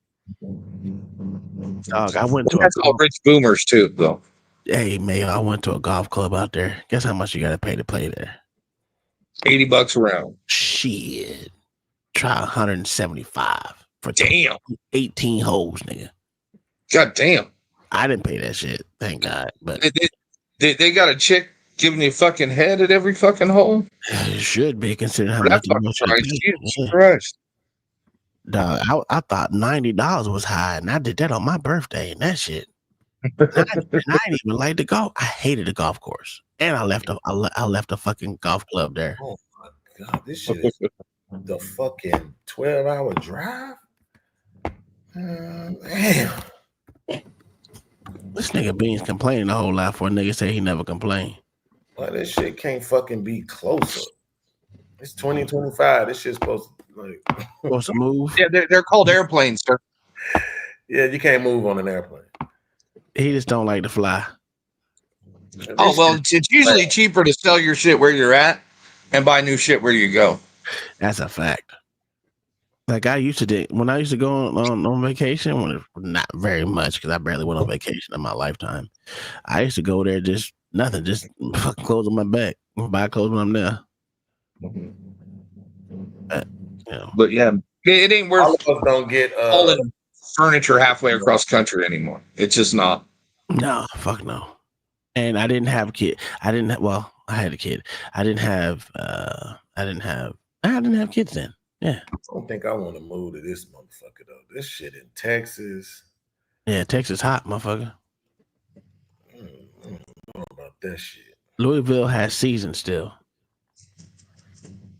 Dog, I went to That's all rich boomers too, though. Hey, man, I went to a golf club out there. Guess how much you got to pay to play there? $80 a round. Shit. Try 175 for 18 holes, nigga. God damn. I didn't pay that shit, thank God. But they got a chick giving you fucking head at every fucking hole? It should be considering how For much that you fucking price, Jesus yeah. Christ. Dog, I thought $90 was high, and I did that on my birthday, and that shit. I didn't even like the golf. I hated the golf course, and I left a fucking golf club there. Oh my god, this shit is the fucking 12-hour drive. Damn. This nigga Beans complaining a whole lot for a nigga say he never complained. Well, this shit can't fucking be closer. It's 2025. This shit's supposed to move. Yeah, they're called airplanes, sir. Yeah, you can't move on an airplane. He just don't like to fly. Oh, well, it's usually cheaper to sell your shit where you're at and buy new shit where you go. That's a fact. Like I used to do when I used to go on vacation, not very much because I barely went on vacation in my lifetime. I used to go there just nothing, just fucking clothes on my back, buy clothes when I'm there. But yeah, it ain't worth all of us don't get hauling furniture halfway across country anymore. It's just not. No, fuck no. And I didn't have a kid. I had a kid. I didn't have kids then. Yeah. I don't think I want to move to this motherfucker though. This shit in Texas. Yeah, Texas hot, motherfucker. I don't know about that shit. Louisville has seasons still.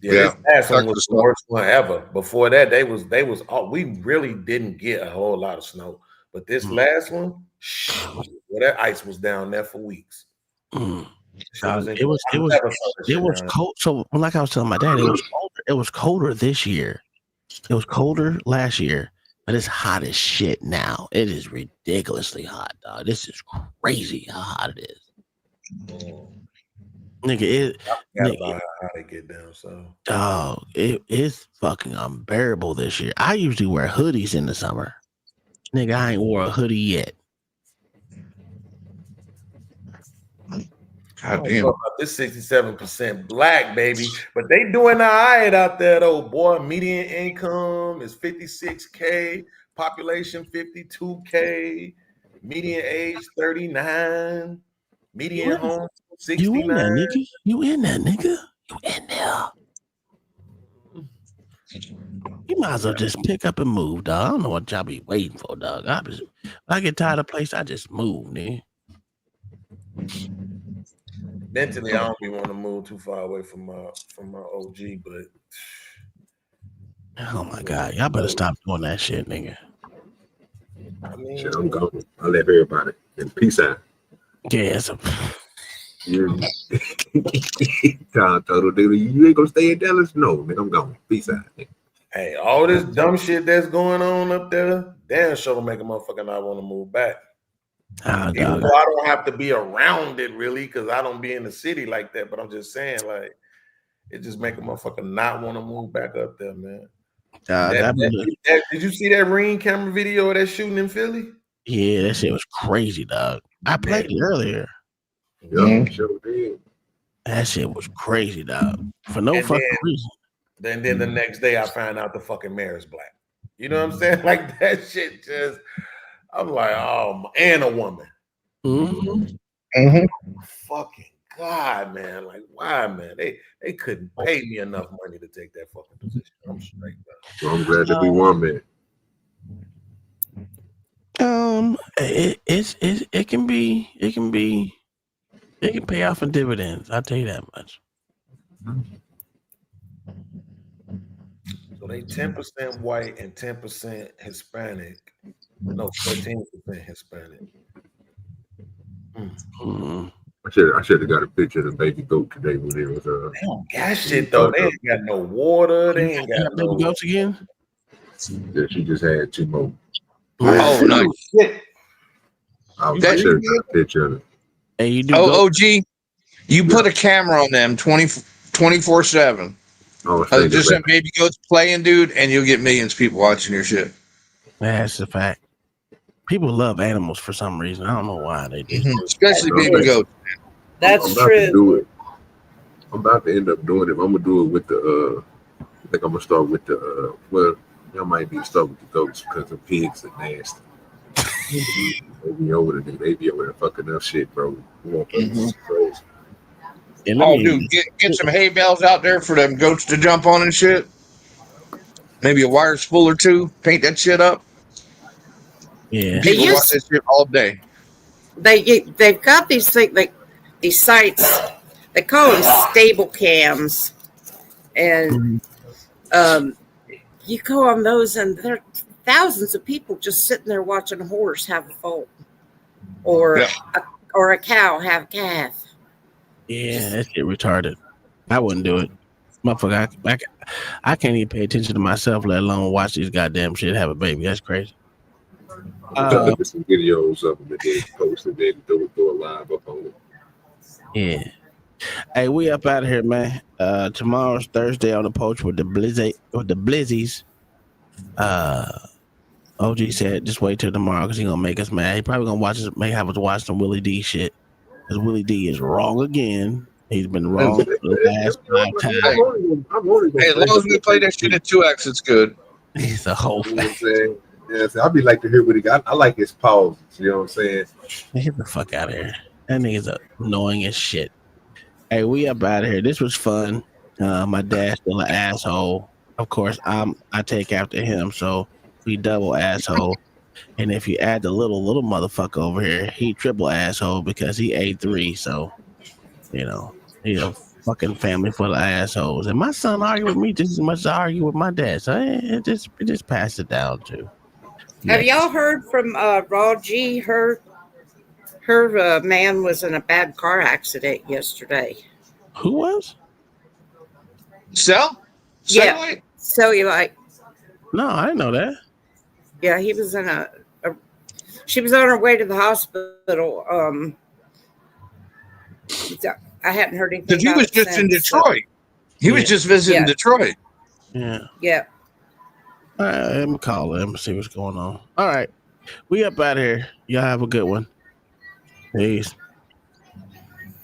Yeah, this last one was the worst one ever. Before that, we really didn't get a whole lot of snow. But this last one, that ice was down there for weeks. It was cold. So, like I was telling my dad, it was colder. It was colder this year. It was colder last year, but it's hot as shit now. It is ridiculously hot, dog. This is crazy how hot it is. Nigga, about how they get down. So, dog, it's fucking unbearable this year. I usually wear hoodies in the summer. Nigga, I ain't wore a hoodie yet. God damn. This 67% black, baby. But they doing all right out there, though, boy. Median income is 56K. Population 52K. Median age 39. Median home 69. You in there, nigga? You in there, nigga? You in there? You might as well just pick up and move, dog. I don't know what y'all be waiting for, dog. I get tired of a place, I just move, nigga. Mentally, I don't be want to move too far away from my OG, but oh my god, y'all better stop doing that shit, nigga. I mean, shit, I'm gone. I'll let everybody. And peace out. Yeah, Tom total nigga, you ain't gonna stay in Dallas? No, nigga, I'm gone. Peace out. Nigga. Hey, all this dumb shit that's going on up there, damn sure to make a motherfucker not want to move back. Even though I don't have to be around it really, because I don't be in the city like that. But I'm just saying, like, it just make a motherfucker not want to move back up there, man. Did you see that ring camera video of that shooting in Philly? Yeah, that shit was crazy, dog. I played it earlier. Yeah, sure did. That shit was crazy, dog. For no fucking reason. Then the next day I found out the fucking mayor's black. You know what I'm saying? Like that shit just, I'm like, oh, and a woman. Fucking God, man. Like, why, man? They couldn't pay me enough money to take that fucking position. I'm straight, bro. Well, I'm glad that we won, man. It can pay off in dividends. I'll tell you that much. So they 10% white and 10% Hispanic. No, 13% Hispanic. I should have got a picture of the baby goat today when it was They don't got shit though. They ain't got no water. They ain't got no baby goats again. Yeah, she just had 2 more. Oh, nice. Shit. I should have got a picture of it. Hey, you do OG, you put a camera on them 24/7. Just have baby goats playing, dude, and you'll get millions of people watching your shit. That's a fact. People love animals for some reason. I don't know why they do. Especially baby goats. That's I'm about to true. do it. I'm about to end up doing it. I'm gonna do it with the. I think I'm gonna start with the. Well, I might be start with the goats because the pigs are nasty. They be over there fucking up shit, bro. Crazy. Oh, dude, get some hay bales out there for them goats to jump on and shit. Maybe a wire spool or 2. Paint that shit up. Yeah, people watch that shit all day. They've got these things like these sites. They call them stable cams, and you go on those, and there are thousands of people just sitting there watching a horse have a foal, or a cow have a calf. Yeah, that shit retarded. I wouldn't do it. Motherfucker, I can't even pay attention to myself, let alone watch these goddamn shit have a baby. That's crazy. Look at some videos of them and then post and then do a live up on it. Yeah. Hey, we up out of here, man. Tomorrow's Thursday on the Poach with the Blizzies. OG said just wait till tomorrow because he's gonna make us mad. He probably gonna have us watch some Willie D shit. Because Willie D is wrong again. He's been wrong for the last 5 times. Hey, as long as we play that shit at 2x, it's good. He's a whole fact. Yeah, so I'd be like to hear what he got. I like his pauses. You know what I'm saying? Get the fuck out of here. That nigga's annoying as shit. Hey, we up out of here. This was fun. My dad's still an asshole. Of course, I take after him, so we double asshole. And if you add the little motherfucker over here, he triple asshole because he A3. So, you know, he's a fucking family full of assholes. And my son argue with me just as much as I argue with my dad. So it just passed it down too. Have y'all heard from Raw G? Her man was in a bad car accident yesterday. Who was? Cellulite? Cellulite. No, I didn't know that. Yeah, he was in she was on her way to the hospital. I hadn't heard anything. Because he was just in Detroit. He was just visiting Detroit. Yeah. Yeah. All right, let me call him and see what's going on. All right. We up out of here. Y'all have a good one. Peace.